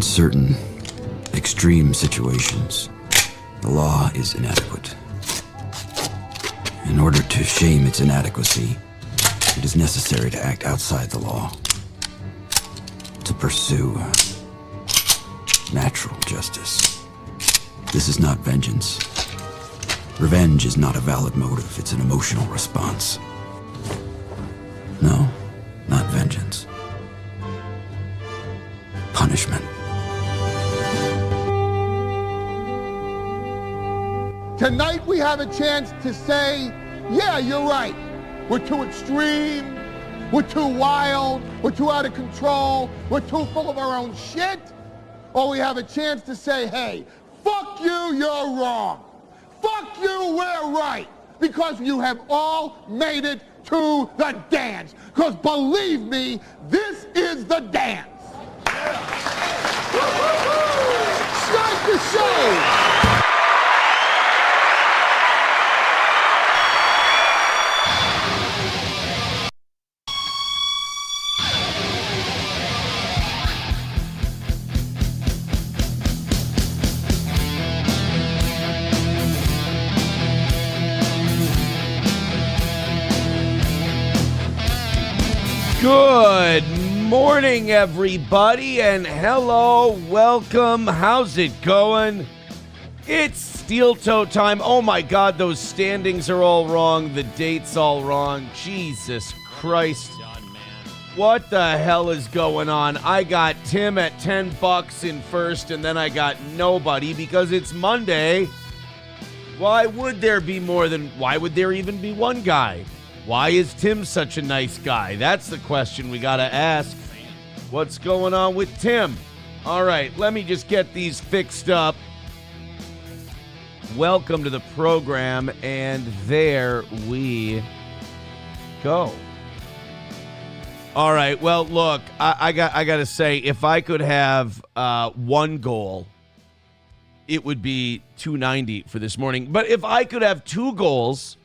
In certain extreme situations, the law is inadequate. In order to shame its inadequacy, it is necessary to act outside the law, to pursue natural justice. This is not vengeance. Revenge is not a valid motive, it's an emotional response. No, not vengeance. Punishment. Tonight we have a chance to say, yeah, you're right. We're too extreme, we're too wild, we're too out of control, we're too full of our own shit. Or we have a chance to say, hey, fuck you, you're wrong. Fuck you, we're right. Because you have all made it to the dance. Because believe me, this is the dance. Start the show. Good morning, everybody, and hello, welcome. How's it going? It's steel toe time. Oh my God, those standings are all wrong. The date's all wrong. Jesus Christ. What the hell is going on? I got Tim at $10 in first, and then I got nobody because it's Monday. Why would there even be one guy? Why is Tim such a nice guy? That's the question we got to ask. What's going on with Tim? All right, let me just get these fixed up. Welcome to the program, and there we go. All right, well, look, I got to say, if I could have one goal, it would be 290 for this morning. But if I could have two goals,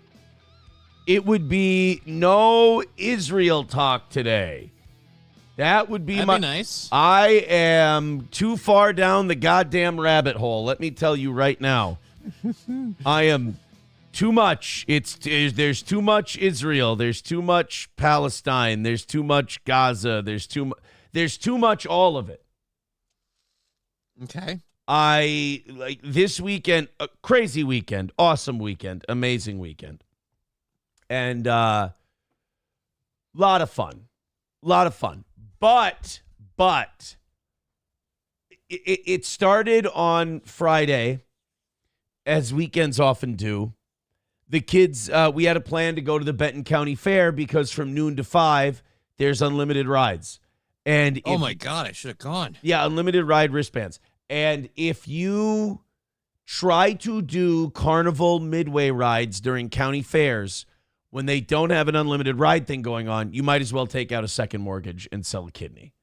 it would be no Israel talk today. That would be That'd be nice. I am too far down the goddamn rabbit hole. Let me tell you right now. I am too much. There's too much Israel. There's too much Palestine. There's too much Gaza. There's too much all of it. Okay. I like this weekend, a crazy weekend, awesome weekend, amazing weekend. And lot of fun. But it started on Friday, as weekends often do. The kids, we had a plan to go to the Benton County Fair because from noon to 5, there's unlimited rides. And oh my God, I should have gone. Yeah, unlimited ride wristbands. And if you try to do Carnival Midway rides during county fairs, when they don't have an unlimited ride thing going on, you might as well take out a second mortgage and sell a kidney.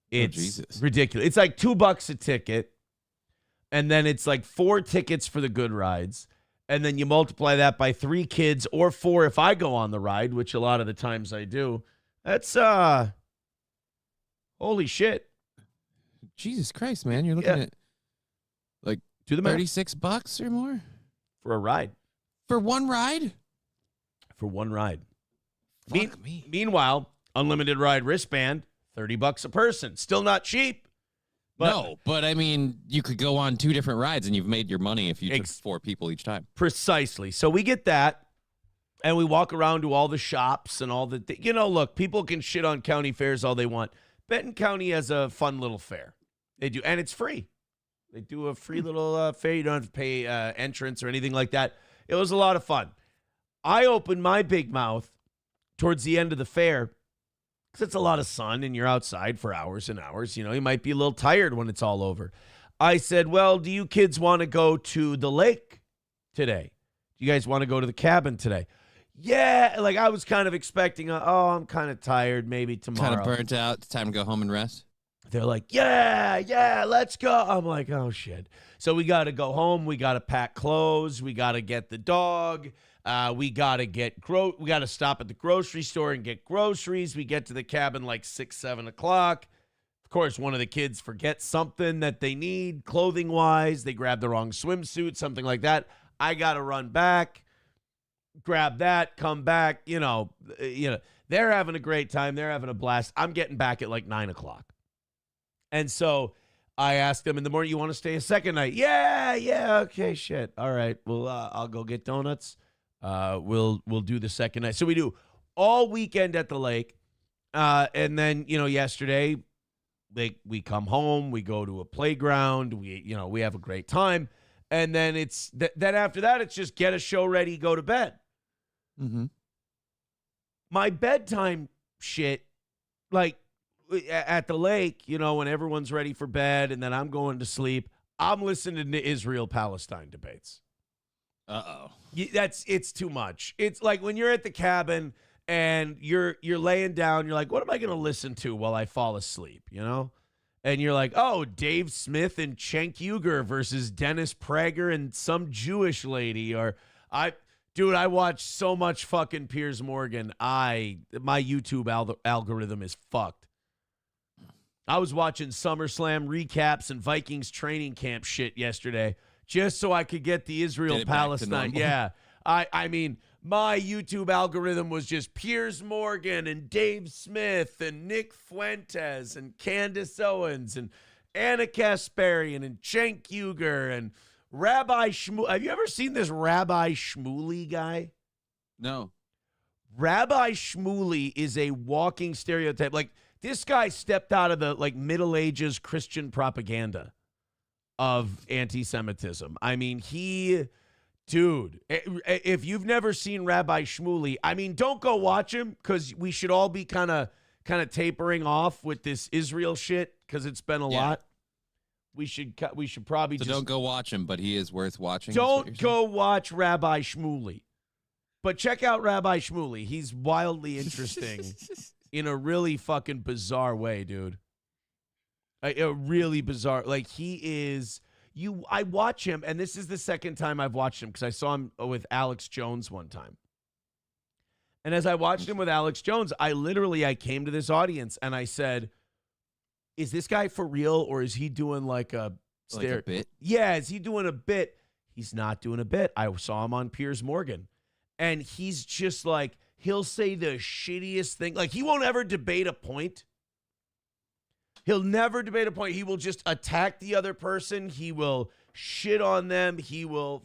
It's ridiculous. It's like $2 a ticket, and then it's like 4 tickets for the good rides, and then you multiply that by 3 kids or 4 if I go on the ride, which a lot of the times I do. That's holy shit. Jesus Christ, man! You're looking at like do the $36 or more for a ride. For one ride. For one ride. Fuck me. Meanwhile, unlimited ride wristband, $30 a person. Still not cheap. But I mean, you could go on 2 different rides and you've made your money if you took 4 people each time. Precisely. So we get that, and we walk around to all the shops and all the look, people can shit on county fairs all they want. Benton County has a fun little fair. They do, and it's free. They do a free little fair. You don't have to pay entrance or anything like that. It was a lot of fun. I opened my big mouth towards the end of the fair because it's a lot of sun and you're outside for hours and hours. You know, you might be a little tired when it's all over. I said, well, do you kids want to go to the lake today? Do you guys want to go to the cabin today? Yeah, like I was kind of expecting, I'm kind of tired, maybe tomorrow. Kind of burnt out. It's time to go home and rest. They're like, yeah, let's go. I'm like, oh, shit. So we got to go home. We got to pack clothes. We got to get the dog. We got to stop at the grocery store and get groceries. We get to the cabin like 6, 7 o'clock. Of course, one of the kids forgets something that they need clothing-wise. They grab the wrong swimsuit, something like that. I got to run back, grab that, come back. They're having a great time. They're having a blast. I'm getting back at like 9 o'clock. And so I asked them in the morning, you want to stay a second night? Yeah, okay, shit. All right, well, I'll go get donuts. We'll do the second night. So we do all weekend at the lake. And then, yesterday, we come home, we go to a playground, we have a great time. And then then after that, it's just get a show ready, go to bed. Mm-hmm. My bedtime shit, like at the lake, when everyone's ready for bed and then I'm going to sleep, I'm listening to Israel-Palestine debates. Uh-oh. It's too much. It's like when you're at the cabin and you're laying down, you're like, what am I going to listen to while I fall asleep, And you're like, oh, Dave Smith and Cenk Uygur versus Dennis Prager and some Jewish lady. Or I watch so much fucking Piers Morgan. My YouTube algorithm is fucked. I was watching SummerSlam recaps and Vikings training camp shit yesterday just so I could get the Israel-Palestine. Yeah. I mean, my YouTube algorithm was just Piers Morgan and Dave Smith and Nick Fuentes and Candace Owens and Anna Kasparian and Cenk Uygur and Rabbi Shmuley. Have you ever seen this Rabbi Shmuley guy? No. Rabbi Shmuley is a walking stereotype. Like, this guy stepped out of the Middle Ages Christian propaganda of anti-Semitism. I mean, dude, if you've never seen Rabbi Shmuley, I mean, don't go watch him because we should all be kind of tapering off with this Israel shit because it's been a lot. We should probably so just don't go watch him, but he is worth watching. Don't go watch Rabbi Shmuley, but check out Rabbi Shmuley. He's wildly interesting in a really fucking bizarre way, dude. A really bizarre, he is. I watch him, and this is the second time I've watched him because I saw him with Alex Jones one time. And as I watched him with Alex Jones, I came to this audience and I said, is this guy for real or is he doing like a bit? Yeah, is he doing a bit? He's not doing a bit. I saw him on Piers Morgan, and he's just he'll say the shittiest thing. He won't ever debate a point. He'll never debate a point. He will just attack the other person. He will shit on them. He will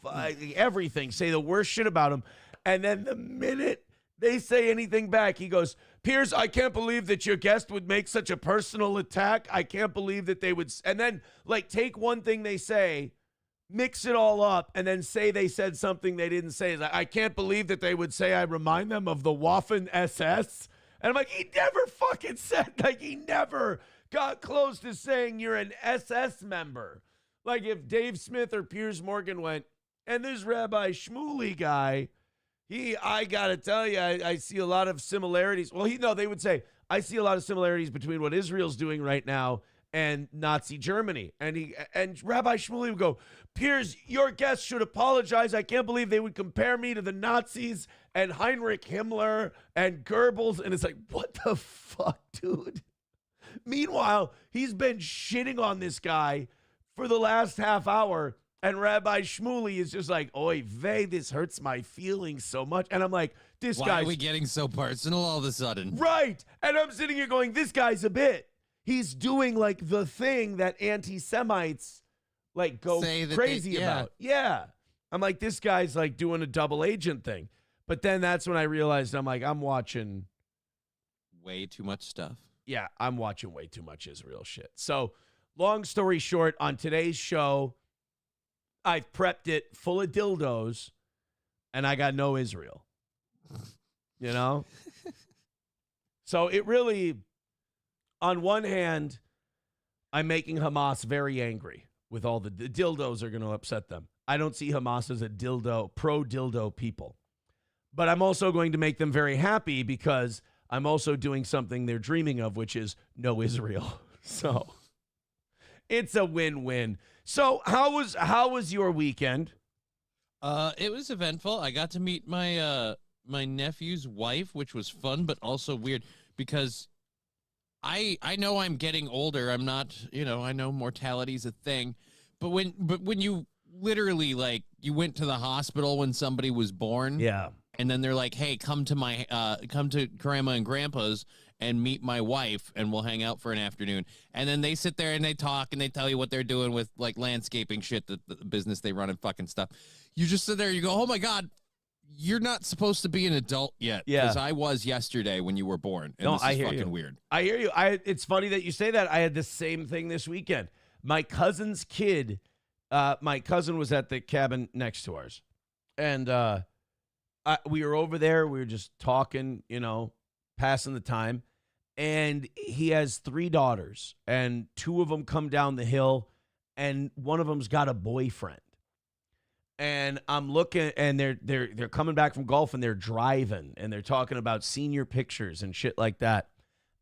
everything, say the worst shit about them. And then the minute they say anything back, he goes, Piers, I can't believe that your guest would make such a personal attack. I can't believe that they would. And then take one thing they say, mix it all up, and then say they said something they didn't say. I can't believe that they would say I remind them of the Waffen SS. And I'm like, he never fucking said, he never got close to saying you're an SS member. If Dave Smith or Piers Morgan went, and this Rabbi Shmuley guy, I gotta tell you, I see a lot of similarities. Well, they would say, I see a lot of similarities between what Israel's doing right now and Nazi Germany. And Rabbi Shmuley would go, Piers, your guest should apologize. I can't believe they would compare me to the Nazis and Heinrich Himmler and Goebbels. And it's what the fuck, dude? Meanwhile, he's been shitting on this guy for the last half hour, and Rabbi Shmuley is just oy vey, this hurts my feelings so much. And I'm like, why are we getting so personal all of a sudden? Right. And I'm sitting here going, this guy's a bit. He's doing the thing that anti-Semites go crazy about. Yeah. I'm like, this guy's doing a double agent thing. But then that's when I realized I'm watching way too much stuff. Yeah, I'm watching way too much Israel shit. So, long story short, on today's show, I've prepped it full of dildos, and I got no Israel. So it really, on one hand, I'm making Hamas very angry with all the dildos are going to upset them. I don't see Hamas as a pro-dildo people. But I'm also going to make them very happy because I'm also doing something they're dreaming of, which is no Israel. So it's a win-win. So how was your weekend? It was eventful. I got to meet my my nephew's wife, which was fun, but also weird because I know I'm getting older. I'm not, I know mortality's a thing. But when you literally, like, you went to the hospital when somebody was born. Yeah. And then they're like, hey, come to grandma and grandpa's and meet my wife, and we'll hang out for an afternoon. And then they sit there and they talk and they tell you what they're doing with, like, landscaping shit, the business they run and fucking stuff. You just sit there and you go, oh my God, you're not supposed to be an adult yet. Yeah. Because I was yesterday when you were born. And this is fucking weird. I hear you. It's funny that you say that. I had the same thing this weekend. My cousin's kid, my cousin was at the cabin next to ours. And we were over there. We were just talking, passing the time. And he has 3 daughters. And 2 of them come down the hill. And one of them's got a boyfriend. And I'm looking, and they're coming back from golf, and they're driving, and they're talking about senior pictures and shit like that.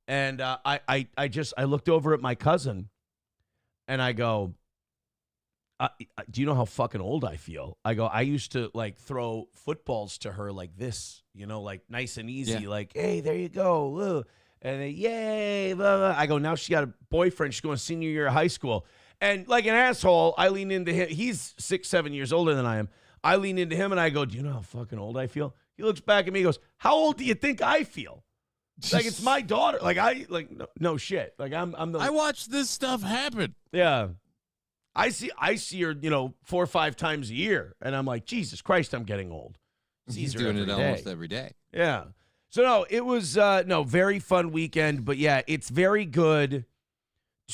And I looked over at my cousin, and I go, do you know how fucking old I feel? I go, I used to, like, throw footballs to her like this, like nice and easy, like, hey, there you go, ugh. And then, yay, blah, blah. I go, now she got a boyfriend. She's going senior year of high school. And like an asshole, I lean into him. He's 6-7 years older than I am. I lean into him and I go, do you know how fucking old I feel? He looks back at me and goes, how old do you think I feel? Like, it's my daughter. Like, no shit. Like, I watch this stuff happen. Yeah. I see her, 4 or 5 times a year. And I'm like, Jesus Christ, I'm getting old. He's doing it almost every day. Yeah. So, no, it was, very fun weekend. But, yeah, it's very good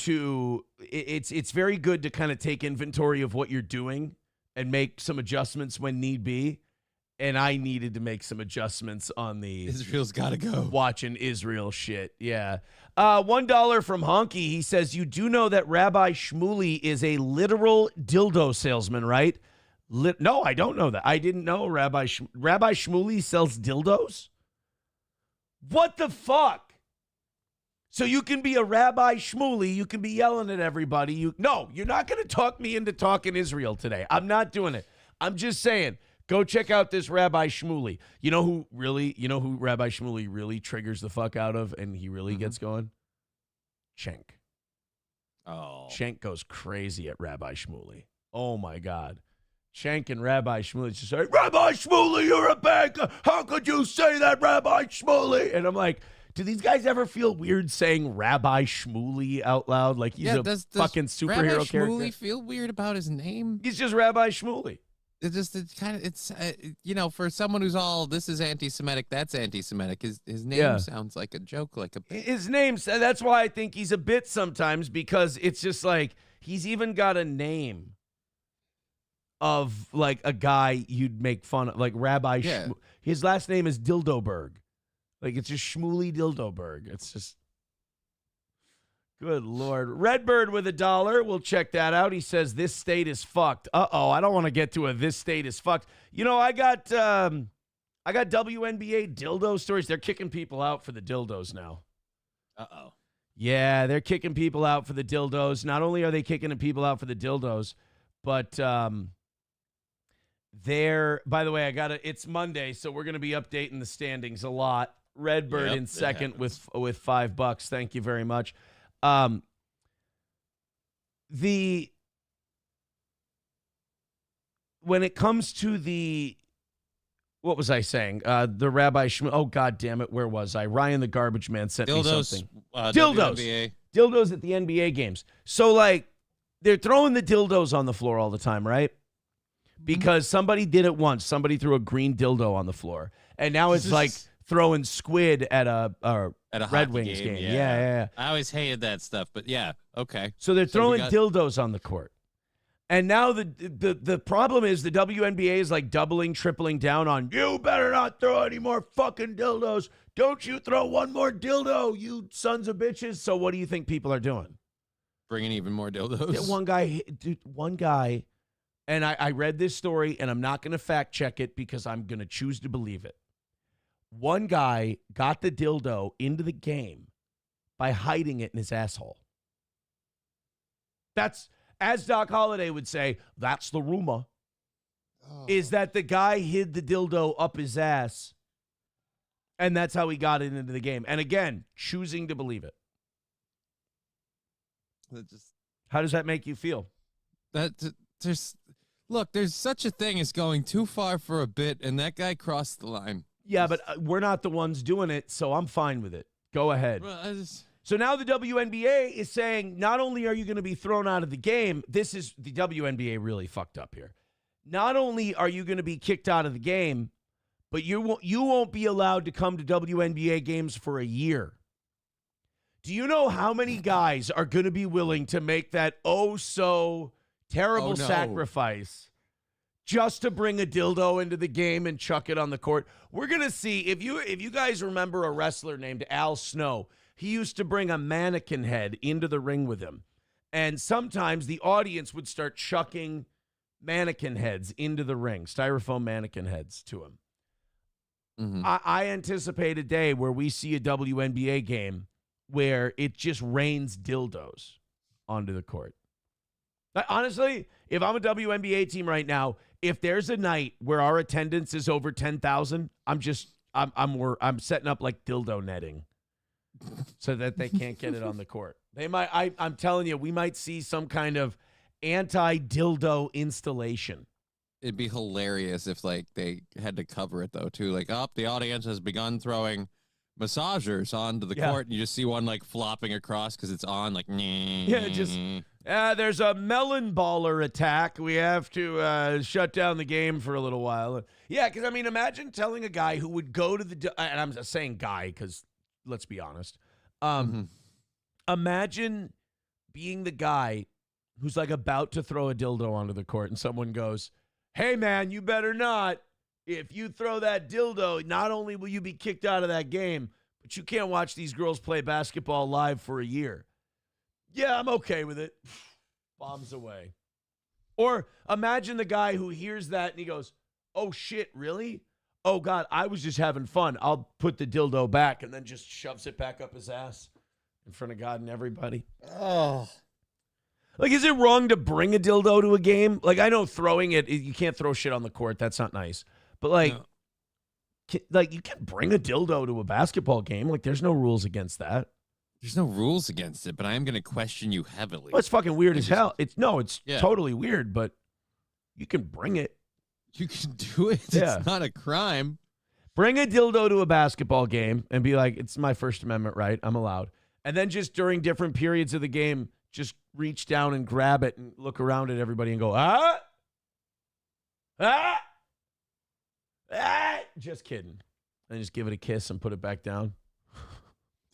it's very good to kind of take inventory of what you're doing and make some adjustments when need be. And I needed to make some adjustments on the Israel's got to go. Watching Israel shit. Yeah. $1 from Honky. He says, you do know that Rabbi Shmuley is a literal dildo salesman, right? No, I don't know that. I didn't know Rabbi Shmuley sells dildos. What the fuck? So you can be a Rabbi Shmuley. You can be yelling at everybody. No, you're not going to talk me into talking Israel today. I'm not doing it. I'm just saying, go check out this Rabbi Shmuley. You know who Rabbi Shmuley really triggers the fuck out of and he really gets going? Cenk. Oh. Cenk goes crazy at Rabbi Shmuley. Oh, my God. Cenk and Rabbi Shmuley just say, Rabbi Shmuley, you're a banker. How could you say that, Rabbi Shmuley? And I'm like, do these guys ever feel weird saying Rabbi Shmuley out loud? Like he's a fucking superhero Rabbi character? Shmuley feel weird about his name? He's just Rabbi Shmuley. For someone who's all, this is anti-Semitic, that's anti-Semitic, his name sounds like a joke, like a bit. His name, that's why I think he's a bit sometimes, because it's just like, he's even got a name of like a guy you'd make fun of, like Rabbi his last name is Dildoberg. Like, it's just Shmuley Dildoberg. It's just, good Lord. Redbird with $1. We'll check that out. He says, this state is fucked. Uh-oh, I don't want to get to this state is fucked. I got WNBA dildo stories. They're kicking people out for the dildos now. Uh-oh. Yeah, they're kicking people out for the dildos. Not only are they kicking people out for the dildos, but by the way, it's Monday, so we're going to be updating the standings a lot. Redbird in second with $5. Thank you very much. When it comes to what was I saying? The Rabbi Shmuley. Oh, God damn it. Where was I? Ryan the Garbage Man sent me something. Dildos. WNBA. Dildos at the NBA games. So, like, they're throwing the dildos on the floor all the time, right? Because somebody did it once. Somebody threw a green dildo on the floor. And now it's like throwing squid at a Red Wings game. Yeah. I always hated that stuff, but yeah, okay. So they're throwing dildos on the court. And now the problem is the WNBA is like doubling, tripling down on, you better not throw any more fucking dildos. Don't you throw one more dildo, you sons of bitches. So what do you think people are doing? Bringing even more dildos? One guy, and I read this story, and I'm not going to fact check it because I'm going to choose to believe it. One guy got the dildo into the game by hiding it in his asshole. That's, as Doc Holliday would say, that's the rumor. Is that the guy hid the dildo up his ass, and that's how he got it into the game. And again, choosing to believe it. How does that make you feel? There's such a thing as going too far for a bit, and that guy crossed the line. Yeah, but we're not the ones doing it, so I'm fine with it. Go ahead. Well, So now the WNBA is saying not only are you going to be thrown out of the game, this is the WNBA really fucked up here. Not only are you going to be kicked out of the game, but you won't be allowed to come to WNBA games for a year. Do you know how many guys are going to be willing to make that so terrible sacrifice just to bring a dildo into the game and chuck it on the court? We're going to see. If you guys remember a wrestler named Al Snow, he used to bring a mannequin head into the ring with him. And sometimes the audience would start chucking mannequin heads into the ring, styrofoam mannequin heads to him. Mm-hmm. I anticipate a day where we see a WNBA game where it just rains dildos onto the court. Honestly, if I'm a WNBA team right now, if there's a night where our attendance is over 10,000, I'm setting up like dildo netting so that they can't get it on the court. They might. I'm telling you, we might see some kind of anti-dildo installation. It'd be hilarious if they had to cover it though too. Like, the audience has begun throwing massagers onto the court, and you just see one flopping across because it's on. There's a melon baller attack. We have to shut down the game for a little while. Yeah, because imagine telling a guy who would go to the and I'm saying guy because let's be honest. Imagine being the guy who's about to throw a dildo onto the court, and someone goes, "Hey man, you better not. If you throw that dildo, not only will you be kicked out of that game, but you can't watch these girls play basketball live for a year." Yeah, I'm okay with it. Bombs away. Or imagine the guy who hears that and he goes, "Oh shit, really? Oh God, I was just having fun. I'll put the dildo back," and then just shoves it back up his ass in front of God and everybody. Oh. Is it wrong to bring a dildo to a game? I know throwing it, you can't throw shit on the court. That's not nice. But you can bring a dildo to a basketball game. There's no rules against that. There's no rules against it, but I am going to question you heavily. Well, it's fucking weird as hell. It's totally weird, but you can bring it. You can do it. Yeah. It's not a crime. Bring a dildo to a basketball game and be like, "It's my First Amendment right. I'm allowed." And then just during different periods of the game, just reach down and grab it and look around at everybody and go, "Ah! Ah! Ah!" Just kidding. And just give it a kiss and put it back down.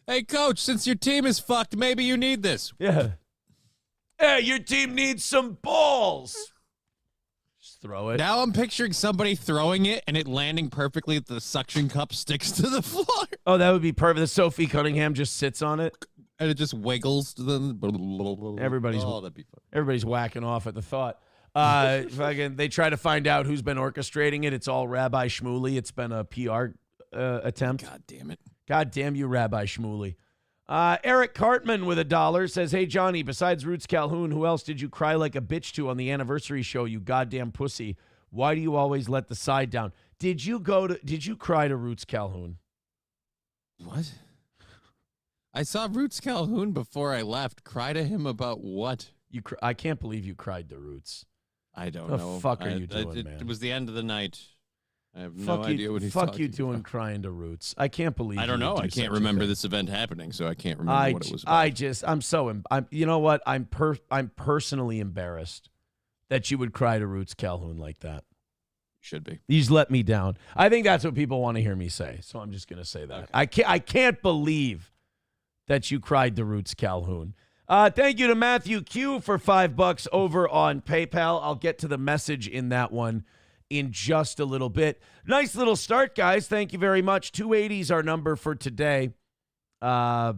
Hey, coach, since your team is fucked, maybe you need this. Yeah. Hey, your team needs some balls. Just throw it. Now I'm picturing somebody throwing it and it landing perfectly. The suction cup sticks to the floor. Oh, that would be perfect. The Sophie Cunningham just sits on it. And it just wiggles. Everybody's that'd be fun. Everybody's whacking off at the thought. They try to find out who's been orchestrating it. It's all Rabbi Shmuley. It's been a PR attempt. God damn it. God damn you, Rabbi Shmuley. Eric Cartman with $1 says, "Hey, Johnny, besides Roots Calhoun, who else did you cry like a bitch to on the anniversary show, you goddamn pussy? Why do you always let the side down?" Did you cry to Roots Calhoun? What? I saw Roots Calhoun before I left. Cry to him about what? I can't believe you cried to Roots. I don't know. The fuck are you doing, man? It was the end of the night. I have no idea what he's talking about. Fuck you doing crying to Roots. I can't believe I don't know. I can't remember this event happening, so I can't remember what it was about. You know what? I'm personally embarrassed that you would cry to Roots Calhoun like that. Should be. He's let me down. I think that's what people want to hear me say, so I'm just going to say that. Okay. I can't believe that you cried to Roots Calhoun. Thank you to Matthew Q for $5 over on PayPal. I'll get to the message in that one in just a little bit. Nice little start, guys. Thank you very much. 280 is our number for today. I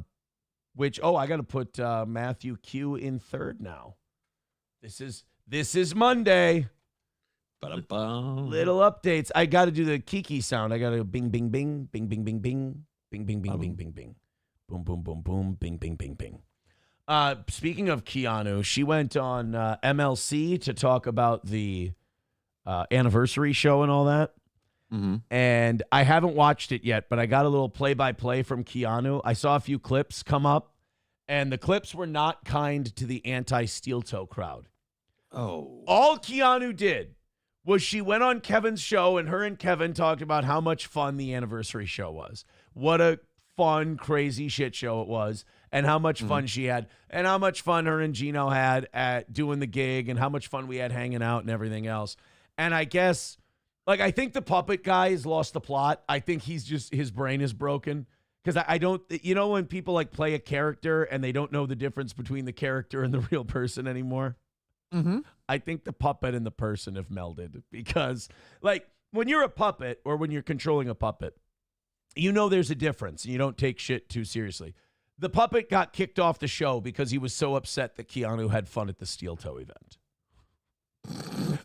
got to put Matthew Q in third now. This is Monday. Ba-dum-bum. Little updates. I got to do the Kiki sound. I got to bing, bing, bing, bing, bing, bing, bing, bing, bing, bing, bing, bing, bing, boom, boom, boom, boom, bing, bing, bing, bing. Speaking of Keanu, she went on MLC to talk about the anniversary show and all that. Mm-hmm. And I haven't watched it yet, but I got a little play-by-play from Keanu. I saw a few clips come up, And the clips were not kind to the anti-steel toe crowd. Oh. All Keanu did was she went on Kevin's show, and her and Kevin talked about how much fun the anniversary show was. What a fun, crazy shit show it was, and how much fun she had, and how much fun her and Gino had at doing the gig, and how much fun we had hanging out and everything else. And I guess, like, I think the puppet guy has lost the plot. I think his brain is broken. Because I don't, when people like play a character and they don't know the difference between the character and the real person anymore. Mm-hmm. I think the puppet and the person have melded, because like when you're a puppet or when you're controlling a puppet, there's a difference. You don't take shit too seriously. The puppet got kicked off the show because he was so upset that Keanu had fun at the steel toe event.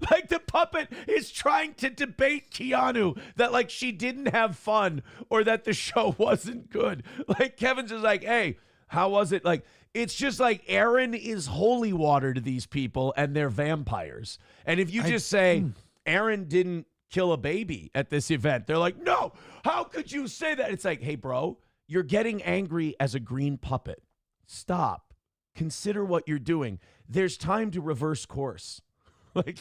Like the puppet is trying to debate Keanu that like she didn't have fun or that the show wasn't good. Like Kevin's just like, hey, how was it? Like, it's just like Aaron is holy water to these people and they're vampires. And if you just say Aaron didn't kill a baby at this event, they're like, no, how could you say that? It's like, hey, bro, you're getting angry as a green puppet. Stop. Consider what you're doing. There's time to reverse course. Like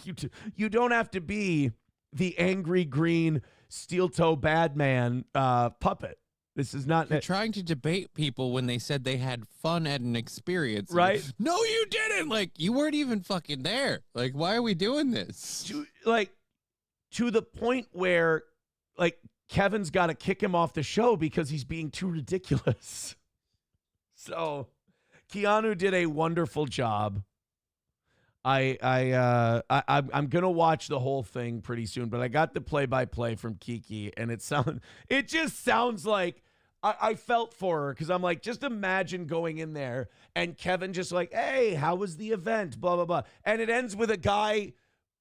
you don't have to be the angry green steel toe bad man puppet. This is not. You're trying to debate people when they said they had fun at an experience, right? Like, no, you didn't. Like, you weren't even fucking there. Like, why are we doing this? To the point where, like, Kevin's got to kick him off the show because he's being too ridiculous. So, Keanu did a wonderful job. I'm gonna watch the whole thing pretty soon, but I got the play-by-play from Kiki, and it just sounds like I felt for her, because I'm like, just imagine going in there and Kevin just like, hey, how was the event? Blah blah blah, and it ends with a guy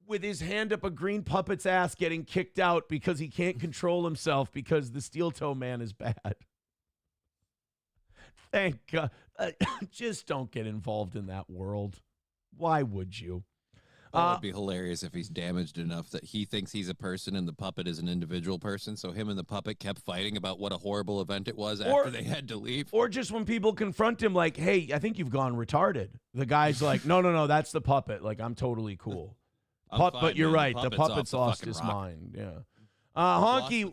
with his hand up a green puppet's ass getting kicked out because he can't control himself because the steel toe man is bad. Thank God. Just don't get involved in that world. Why would you? It would be hilarious if he's damaged enough that he thinks he's a person and the puppet is an individual person. So him and the puppet kept fighting about what a horrible event it was after they had to leave. Or just when people confront him, like, hey, I think you've gone retarded. The guy's like, no, that's the puppet. Like, I'm totally cool. But you're right. The puppet's lost his mind. Yeah. Honky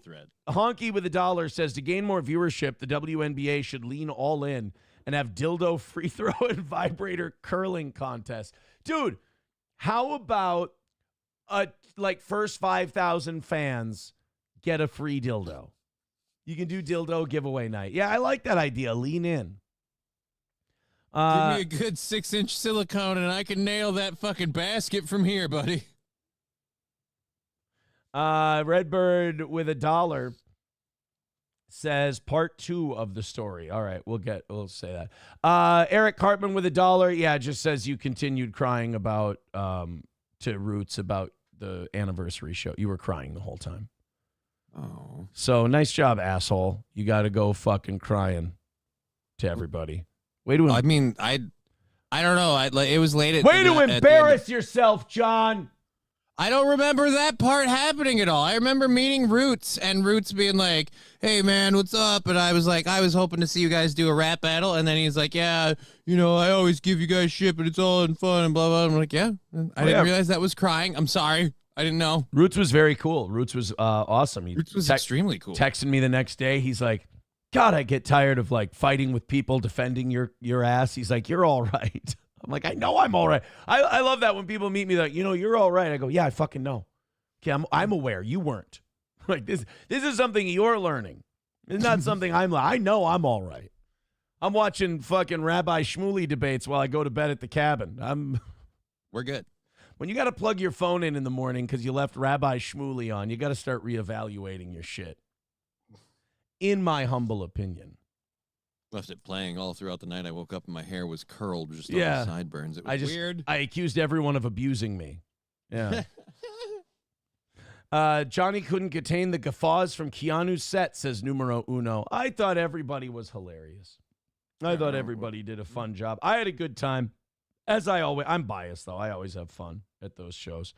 with $1 says, to gain more viewership, the WNBA should lean all in and have dildo free throw and vibrator curling contest. Dude, how about first 5,000 fans get a free dildo? You can do dildo giveaway night. Yeah, I like that idea. Lean in. Give me a good 6-inch silicone and I can nail that fucking basket from here, buddy. Redbird with $1 says part 2 of the story. All right, we'll say that. Eric Cartman with $1. Yeah, just says you continued crying about to Roots about the anniversary show. You were crying the whole time. Oh. So nice job, asshole. You got to go fucking crying to everybody. Way to I mean, I don't know. It was late at Way to embarrass yourself, John. I don't remember that part happening at all. I remember meeting Roots and Roots being like, hey, man, what's up? And I was like, I was hoping to see you guys do a rap battle. And then he's like, yeah, I always give you guys shit, but it's all in fun and blah, blah. I'm like, yeah. I didn't realize that was crying. I'm sorry. I didn't know. Roots was very cool. Roots was awesome. Roots was extremely cool. Texting me the next day. He's like, God, I get tired of like fighting with people defending your ass. He's like, you're all right. I'm like, I know I'm all right. I love that when people meet me like, you're all right. I go, yeah, I fucking know. Okay, I'm aware. You weren't. Like this is something you're learning. It's not something I know I'm all right. I'm watching fucking Rabbi Shmuley debates while I go to bed at the cabin. We're good. When you got to plug your phone in the morning because you left Rabbi Shmuley on, you got to start reevaluating your shit. In my humble opinion. Left it playing all throughout the night. I woke up and my hair was curled just on the sideburns. It was weird. I accused everyone of abusing me. Yeah. Johnny couldn't contain the guffaws from Keanu's set, says numero uno. I thought everybody was hilarious. I thought everybody did a fun job. I had a good time. As I always, I'm biased though. I always have fun at those shows.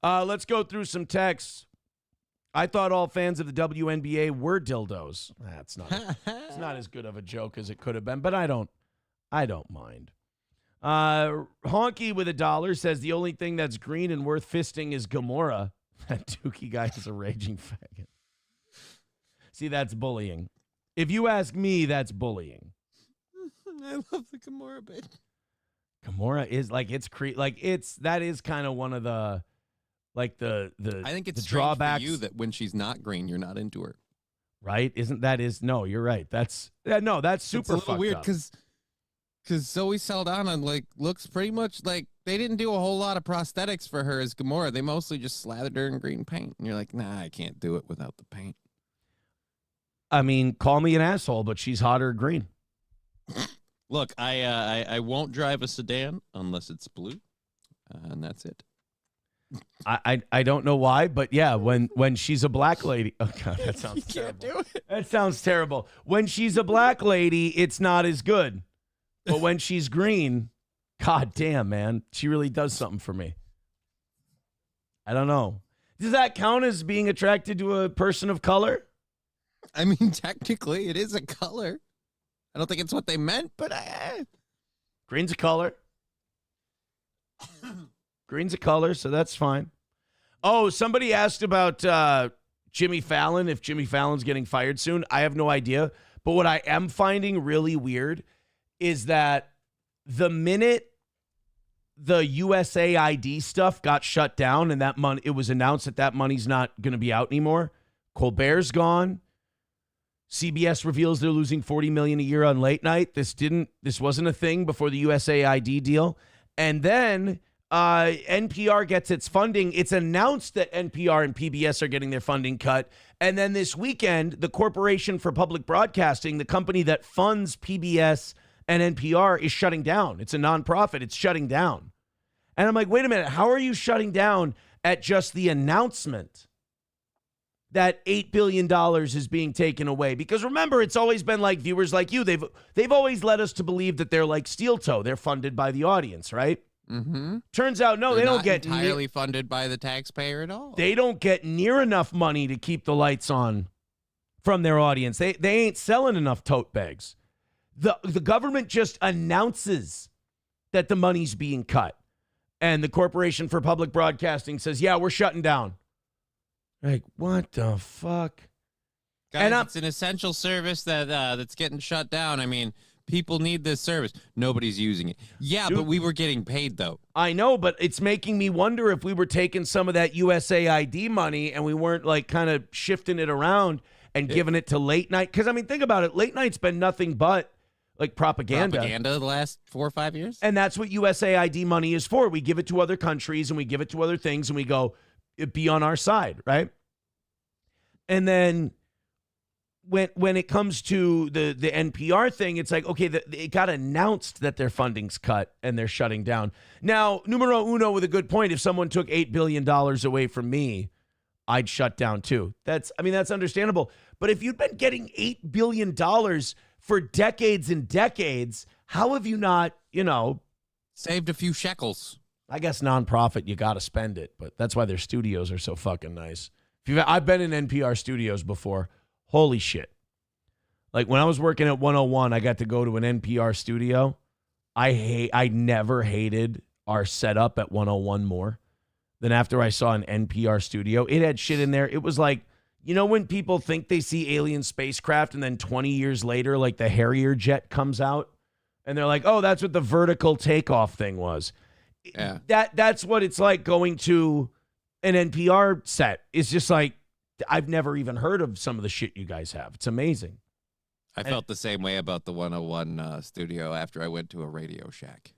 Let's go through some texts. I thought all fans of the WNBA were dildos. It's not as good of a joke as it could have been, but I don't I don't mind. Honky with $1 says the only thing that's green and worth fisting is Gamora. That Dookie guy is a raging faggot. See, that's bullying. If you ask me, that's bullying. I love the Gamora bit. Gamora is like that is kind of one of the the I think it's the drawbacks for you that when she's not green, you're not into her. Right? No, you're right. That's super it's a little fucked weird up. because Zoe Saldana looks pretty much like they didn't do a whole lot of prosthetics for her as Gamora. They mostly just slathered her in green paint, and you're like, nah, I can't do it without the paint. I mean, call me an asshole, but she's hotter green. Look, I won't drive a sedan unless it's blue, and that's it. I don't know why, but yeah, when she's a black lady, oh god, that sounds terrible. Do it. That sounds terrible. When she's a black lady, it's not as good, but when she's green, god damn, man, she really does something for me. I don't know. Does that count as being attracted to a person of color? I mean, technically, it is a color. I don't think it's what they meant, but Green's a color. Green's a color, so that's fine. Oh, somebody asked about Jimmy Fallon, if Jimmy Fallon's getting fired soon. I have no idea. But what I am finding really weird is that the minute the USAID stuff got shut down and that money, it was announced that money's not going to be out anymore, Colbert's gone. CBS reveals they're losing $40 million a year on late night. This wasn't a thing before the USAID deal. And then NPR gets its funding. It's announced that NPR and PBS are getting their funding cut. And then this weekend, the Corporation for Public Broadcasting, the company that funds PBS and NPR, is shutting down. It's a nonprofit. It's shutting down. And I'm like, wait a minute. How are you shutting down at just the announcement that $8 billion is being taken away? Because remember, it's always been like viewers like you. They've always led us to believe that they're like Steel Toe. They're funded by the audience, right? Mm-hmm. Turns out, no, They're they don't not get entirely funded by the taxpayer at all. They don't get near enough money to keep the lights on from their audience. They ain't selling enough tote bags. The government just announces that the money's being cut. And the Corporation for Public Broadcasting says, yeah, we're shutting down. Like, what the fuck? Guys, it's an essential service that's getting shut down. I mean, people need this service. Nobody's using it. Yeah, dude, but we were getting paid, though. I know, but it's making me wonder if we were taking some of that USAID money and we weren't, like, kind of shifting it around and giving it to late night. Because, I mean, think about it. Late night's been nothing but, like, propaganda. Propaganda the last 4 or 5 years? And that's what USAID money is for. We give it to other countries and we give it to other things and we go, be on our side, right? And then when it comes to the NPR thing, it's like, okay, it got announced that their funding's cut and they're shutting down. Now, numero uno with a good point. If someone took $8 billion away from me, I'd shut down too. That's understandable. But if you've been getting $8 billion for decades and decades, how have you not, saved a few shekels? I guess nonprofit, you got to spend it, but that's why their studios are so fucking nice. I've been in NPR studios before. Holy shit. Like when I was working at 101, I got to go to an NPR studio. I never hated our setup at 101 more than after I saw an NPR studio. It had shit in there. It was like, when people think they see alien spacecraft and then 20 years later, like the Harrier jet comes out and they're like, oh, that's what the vertical takeoff thing was. Yeah. That's what it's like going to an NPR set. It's just like, I've never even heard of some of the shit you guys have. It's amazing. I felt the same way about the 101 studio after I went to a Radio Shack.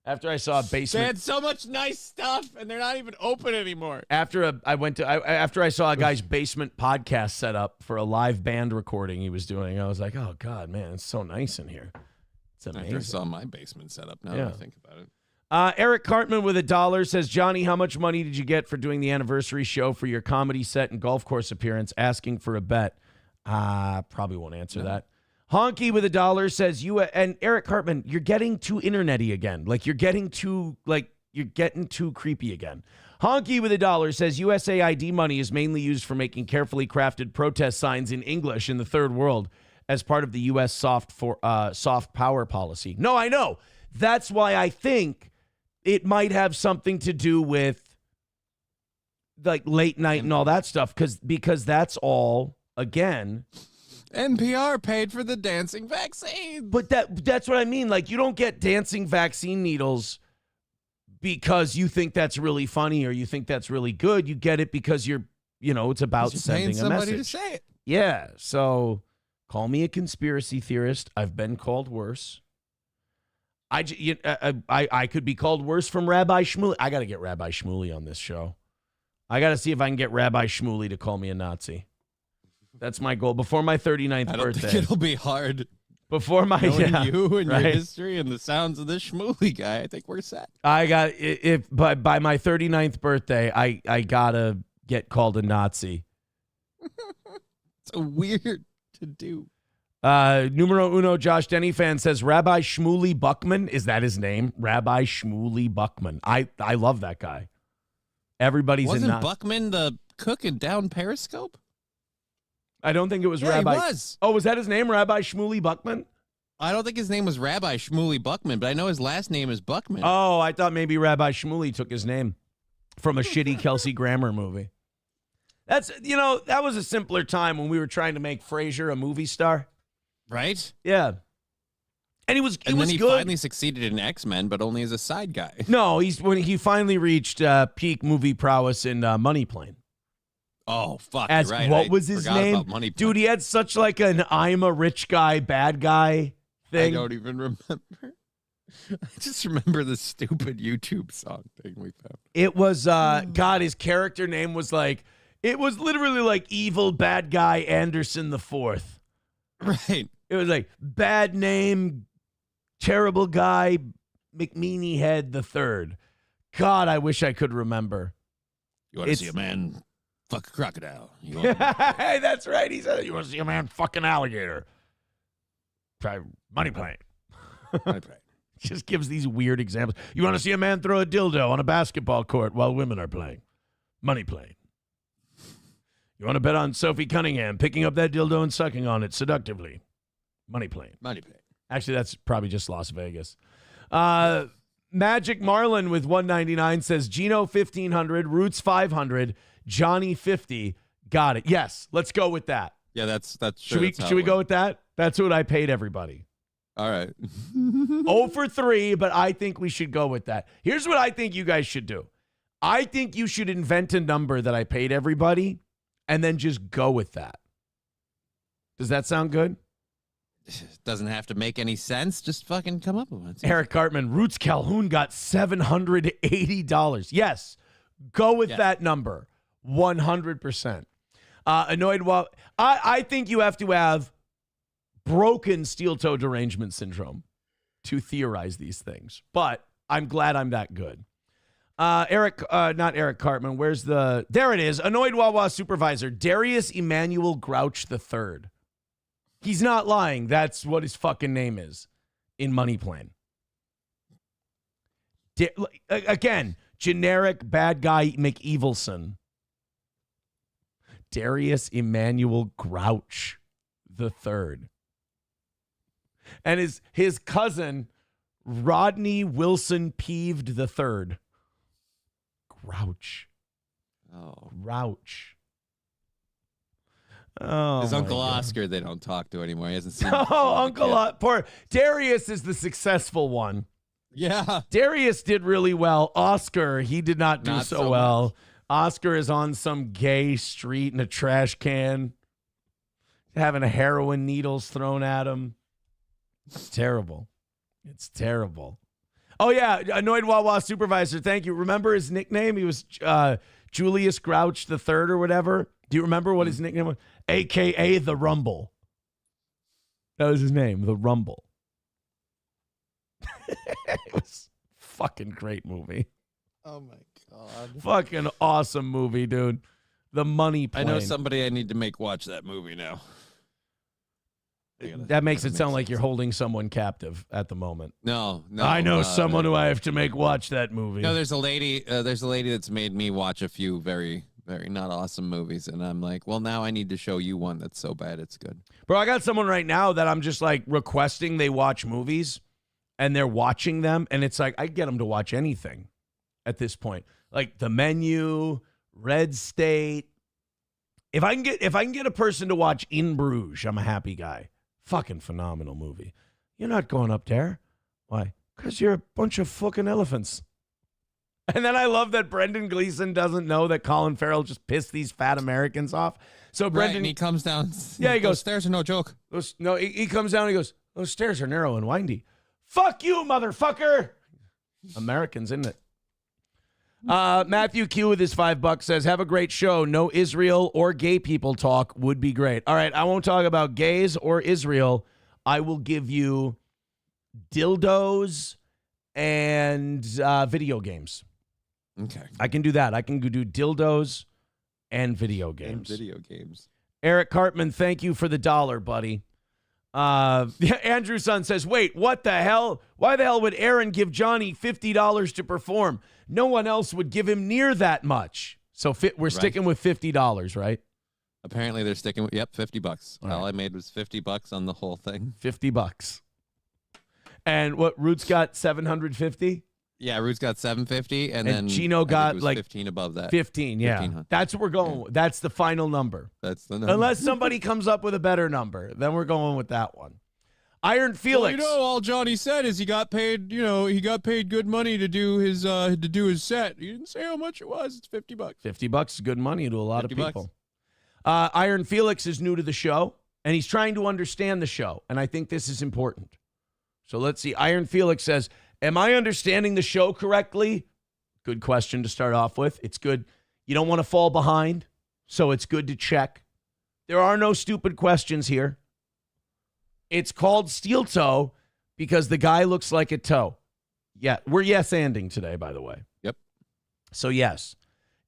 After I saw a basement. They had so much nice stuff, and they're not even open anymore. After I saw a guy's basement podcast set up for a live band recording he was doing, I was like, oh, God, man, it's so nice in here. It's amazing. After I saw my basement set up, now that I think about it. Eric Cartman with $1 says, Johnny, how much money did you get for doing the anniversary show for your comedy set and golf course appearance? Asking for a bet. Probably won't answer that. Honky with $1 says, and Eric Cartman, you're getting too internety again. Like you're getting too creepy again. Honky with $1 says USAID money is mainly used for making carefully crafted protest signs in English in the third world. as part of the U.S. soft power policy. No, I know. That's why I think it might have something to do with like late night and all that stuff, because that's all, again, NPR paid for the dancing vaccine. But that's what I mean. Like, you don't get dancing vaccine needles because you think that's really funny or you think that's really good. You get it because it's about sending a message. To say it. Yeah. So call me a conspiracy theorist. I've been called worse. I could be called worse from Rabbi Shmuley. I got to get Rabbi Shmuley on this show. I got to see if I can get Rabbi Shmuley to call me a Nazi. That's my goal before my 39th birthday. I don't think it'll be hard. Before my you and your history and the sounds of this Shmuley guy, I think we're set. I got by my 39th birthday, I gotta get called a Nazi. It's so weird to do. Numero uno, Josh Denny fan says Rabbi Shmuley Buckman. Is that his name? Rabbi Shmuley Buckman. I love that guy. Everybody's Wasn't Buckman the cook in Down Periscope? I don't think it was Yeah, Rabbi. He was. Oh, was that his name, Rabbi Shmuley Buckman? I don't think his name was Rabbi Shmuley Buckman, but I know his last name is Buckman. Oh, I thought maybe Rabbi Shmuley took his name from a shitty Kelsey Grammer movie. That was a simpler time when we were trying to make Frasier a movie star. Right? Yeah. And he was then he good. finally succeeded in X-Men, but only as a side guy. No, when he finally reached peak movie prowess in Money Plane. Oh, fuck, As you're right. what was his name? Dude, he had such like an I'm a rich guy, bad guy thing. I don't even remember. I just remember the stupid YouTube song thing we found. It was, God, his character name was like, it was literally like evil bad guy Anderson the Fourth. Right. It was like bad name, terrible guy, McMeany Head the Third. God, I wish I could remember. You want to see a man fuck a crocodile? Hey, that's right. He said, you want to see a man fucking alligator? Try Money Plane. Money Plane. Just gives these weird examples. You want to see a man throw a dildo on a basketball court while women are playing? Money Plane. You want to bet on Sophie Cunningham picking up that dildo and sucking on it seductively? Money Plane. Money Plane. Actually, that's probably just Las Vegas. Magic Marlin with 199 says Gino 1500, Roots 500, Johnny 50. Got it. Yes, let's go with that. Yeah, that's should we go with that? That's what I paid everybody. All right. 0 for 3, but I think we should go with that. Here's what I think you guys should do. I think you should invent a number that I paid everybody and then just go with that. Does that sound good? Doesn't have to make any sense. Just fucking come up with it. Eric Cartman, Roots Calhoun got $780. Yes, go with that number. 100%. Annoyed while I think you have to have broken steel-toe derangement syndrome to theorize these things. But I'm glad I'm that good. Not Eric Cartman. Where's there it is. Annoyed Wawa supervisor, Darius Emmanuel Grouch III. He's not lying. That's what his fucking name is in Money Plane. Again, generic bad guy McEvilson. Darius Emmanuel Grouch III. And his cousin, Rodney Wilson Peeved III. Grouch. Oh. Grouch. Oh, his Uncle Oscar, they don't talk to anymore. He hasn't seen poor Darius is the successful one. Yeah. Darius did really well. Oscar, he did not do so well. Much. Oscar is on some gay street in a trash can, having heroin needles thrown at him. It's terrible. It's terrible. Oh, yeah. Annoyed Wawa supervisor. Thank you. Remember his nickname? He was Julius Grouch III or whatever. Do you remember what his nickname was? AKA The Rumble. That was his name, The Rumble. It was a fucking great movie. Oh, my God. Fucking awesome movie, dude. The Money Plane. I know somebody I need to make watch that movie now. That makes it sound like you're holding someone captive at the moment. No. I know someone who I have to make watch that movie. No, there's a lady that's made me watch a few very very not awesome movies. And I'm like, well, now I need to show you one that's so bad it's good. Bro, I got someone right now that I'm just like requesting they watch movies, and they're watching them, and it's like I get them to watch anything at this point. Like The Menu, Red State. If I can get a person to watch In Bruges, I'm a happy guy. Fucking phenomenal movie. You're not going up there. Why? Because you're a bunch of fucking elephants. And then I love that Brendan Gleeson doesn't know that Colin Farrell just pissed these fat Americans off. So Brendan, and he comes down. Yeah, he goes, stairs are no joke. He comes down and he goes, those stairs are narrow and windy. Fuck you, motherfucker. Americans, isn't it? Matthew Q with his $5 says, have a great show. No Israel or gay people talk would be great. All right, I won't talk about gays or Israel. I will give you dildos and video games. Okay. I can do that. I can do dildos and video games. Eric Cartman, thank you for the $1, buddy. Andrew Son says, wait, what the hell? Why the hell would Aaron give Johnny $50 to perform? No one else would give him near that much. So we're sticking with $50, right? Apparently they're sticking with, $50. All I made was $50 on the whole thing. $50. And what, Root's got 750? Yeah, Root's got 750, and then Gino got like 15 above that. 15, yeah. That's what we're going with. That's the final number. That's the number. Unless somebody comes up with a better number, then we're going with that one. Iron Felix. Well, all Johnny said is he got paid, he got paid good money to do his set. He didn't say how much it was. It's $50. $50 is good money to a lot of $50. people. Iron Felix is new to the show, and he's trying to understand the show, and I think this is important. So let's see. Iron Felix says, am I understanding the show correctly? Good question to start off with. It's good. You don't want to fall behind, so it's good to check. There are no stupid questions here. It's called Steel Toe because the guy looks like a toe. Yeah, we're yes-anding today, by the way. Yep. So yes,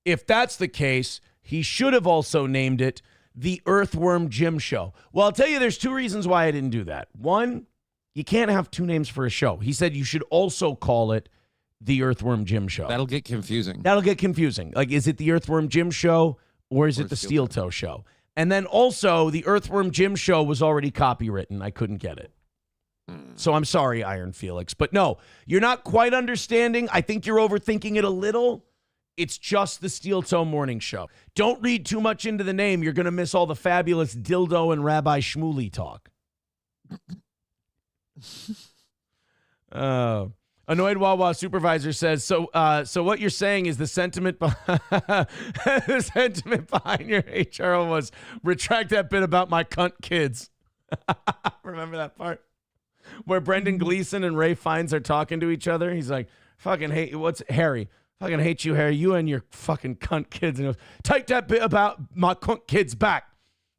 if that's the case, he should have also named it the Earthworm Jim Show. Well, I'll tell you there's two reasons why I didn't do that. One, you can't have two names for a show. He said you should also call it the Earthworm Jim Show. That'll get confusing. Like, is it the Earthworm Jim Show or is it the Steel Toe Show? And then also, the Earthworm Jim Show was already copywritten. I couldn't get it. So I'm sorry, Iron Felix. But no, you're not quite understanding. I think you're overthinking it a little. It's just the Steel Toe Morning Show. Don't read too much into the name. You're going to miss all the fabulous Dildo and Rabbi Shmuley talk. Annoyed Wawa supervisor says, so what you're saying is the sentiment the sentiment behind your HR was retract that bit about my cunt kids. Remember that part where Brendan Gleeson and Ray Fiennes are talking to each other? He's like, fucking hate what's Harry? Fucking hate you, Harry. You and your fucking cunt kids. And he goes, take that bit about my cunt kids back.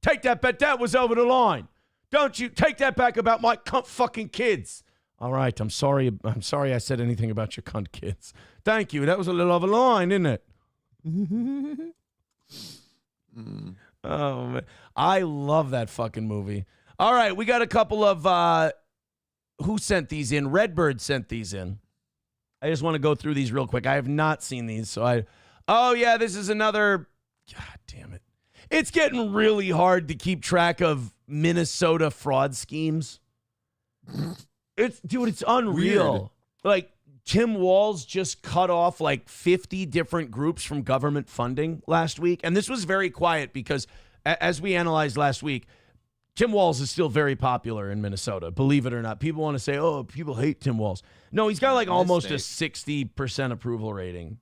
Take that bit. That was over the line. Don't you take that back about my cunt fucking kids. All right, I'm sorry I said anything about your cunt kids. Thank you. That was a little over the line, isn't it? Oh, man. I love that fucking movie. All right, we got a couple of who sent these in? Redbird sent these in. I just want to go through these real quick. I have not seen these, oh yeah, this is another. God damn it! It's getting really hard to keep track of Minnesota fraud schemes. It's unreal. Weird. Like, Tim Walz just cut off like 50 different groups from government funding last week. And this was very quiet because, as we analyzed last week, Tim Walz is still very popular in Minnesota, believe it or not. People want to say, oh, people hate Tim Walz. No, he's got like almost a 60% approval rating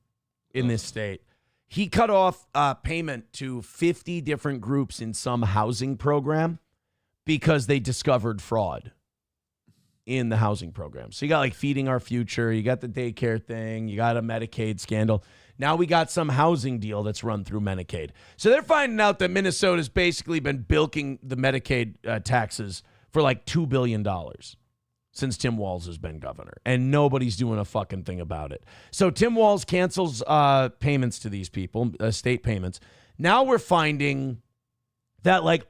in this state. He cut off payment to 50 different groups in some housing program because they discovered fraud in the housing program. So you got like Feeding Our Future, you got the daycare thing, you got a Medicaid scandal. Now we got some housing deal that's run through Medicaid. So they're finding out that Minnesota's basically been bilking the Medicaid taxes for like $2 billion since Tim Walz has been governor. And nobody's doing a fucking thing about it. So Tim Walz cancels payments to these people, state payments. Now we're finding that like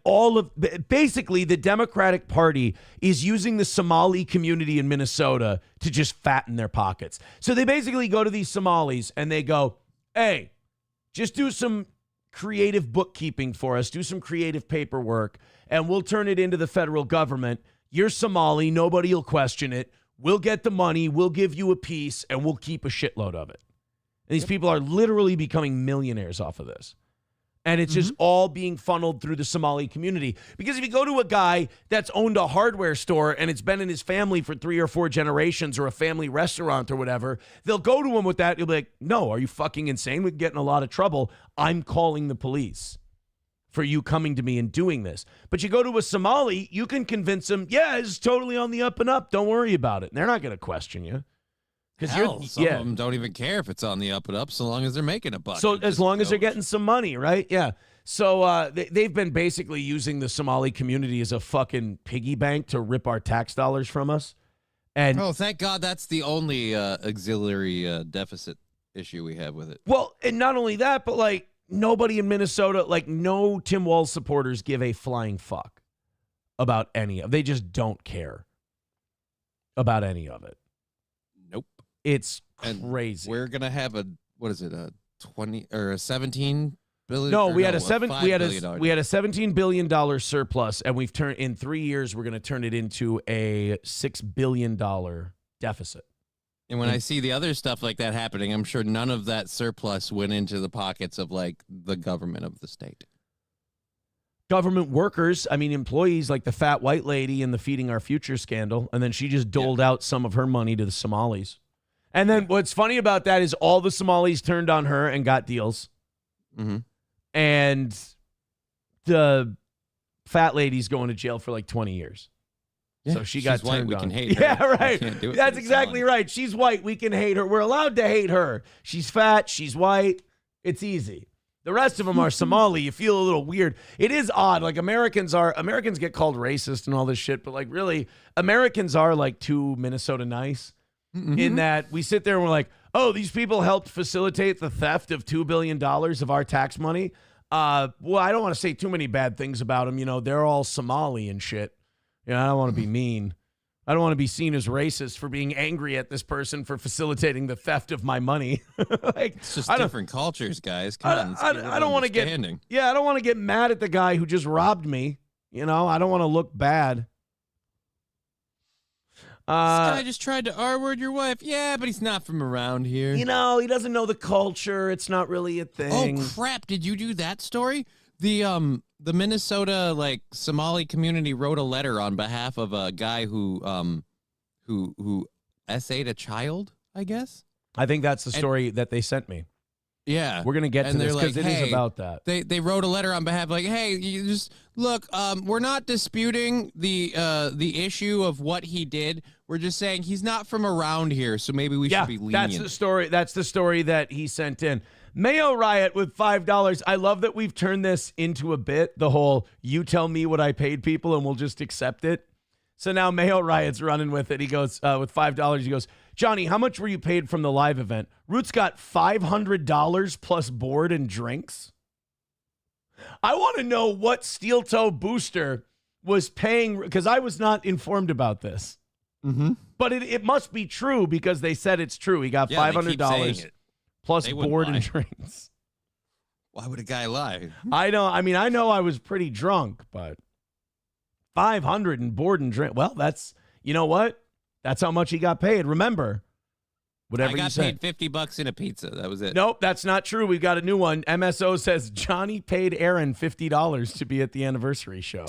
basically the Democratic Party is using the Somali community in Minnesota to just fatten their pockets. So they basically go to these Somalis and they go, hey, just do some creative bookkeeping for us, do some creative paperwork, and we'll turn it into the federal government. You're Somali. Nobody will question it. We'll get the money. We'll give you a piece, and we'll keep a shitload of it. And these people are literally becoming millionaires off of this. And it's just all being funneled through the Somali community. Because if you go to a guy that's owned a hardware store and it's been in his family for 3 or 4 generations, or a family restaurant or whatever, they'll go to him with that. He'll be like, no, are you fucking insane? We get in a lot of trouble. I'm calling the police for you coming to me and doing this. But you go to a Somali, you can convince them, yeah, it's totally on the up and up. Don't worry about it. And they're not going to question you. Because some of them don't even care if it's on the up and up, so long as they're making a buck. So as long as they're getting some money, right? Yeah. So they've been basically using the Somali community as a fucking piggy bank to rip our tax dollars from us. And thank God that's the only auxiliary deficit issue we have with it. Well, and not only that, but like nobody in Minnesota, like no Tim Walz supporters give a flying fuck about any of. They just don't care about any of it. Nope. It's and crazy. We're gonna have a 20 or a 17 billion. No, we had a $17 billion surplus, and we've turned in 3 years. We're gonna turn it into a $6 billion deficit. And when I see the other stuff like that happening, I'm sure none of that surplus went into the pockets of like the government of the state. Government workers, I mean employees, like the fat white lady in the Feeding Our Future scandal, and then she just doled out some of her money to the Somalis. And then what's funny about that is all the Somalis turned on her and got deals. Mm-hmm. And the fat lady's going to jail for like 20 years. Yeah, so she got white, turned we on. can hate her. Yeah, right. We can't do it That's for the exactly Somali. right. She's white. We can hate her. We're allowed to hate her. She's fat. She's white. It's easy. The rest of them are Somali. You feel a little weird. It is odd. Like Americans get called racist and all this shit, but like really, Americans are like too Minnesota nice in that we sit there and we're like, oh, these people helped facilitate the theft of $2 billion of our tax money. Well, I don't want to say too many bad things about them. You know, they're all Somali and shit. You know, I don't want to be mean. I don't want to be seen as racist for being angry at this person for facilitating the theft of my money. Like, It's just different cultures, guys. Come on. I don't want to get. Yeah, I don't want to get mad at the guy who just robbed me. You know, I don't want to look bad. This guy just tried to R-word your wife. Yeah, but he's not from around here. You know, he doesn't know the culture. It's not really a thing. Oh crap! Did you do that story? The Minnesota like Somali community wrote a letter on behalf of a guy who essayed a child, I guess. I think that's the story that they sent me. Yeah, We're gonna get to this because it is about that. They wrote a letter on behalf, like, hey, you just look. We're not disputing the issue of what he did. We're just saying he's not from around here, so maybe we should be lenient. That's the story. That's the story that he sent in. Mayo Riot with $5. I love that we've turned this into a bit. The whole you tell me what I paid people and we'll just accept it. So now Mayo Riot's running with it. He goes with $5. He goes, Johnny, how much were you paid from the live event? Roots got $500 plus board and drinks. I want to know what Steel Toe Booster was paying, because I was not informed about this. Mm-hmm. But it must be true because they said it's true. He got $500 plus board and drinks. Why would a guy lie? I know. I mean, I know I was pretty drunk, but 500 and board and drink. Well, that's, you know what? That's how much he got paid. Remember, whatever you said. I got paid $50 in a pizza. That was it. Nope, that's not true. We've got a new one. MSO says Johnny paid Aaron $50 to be at the anniversary show.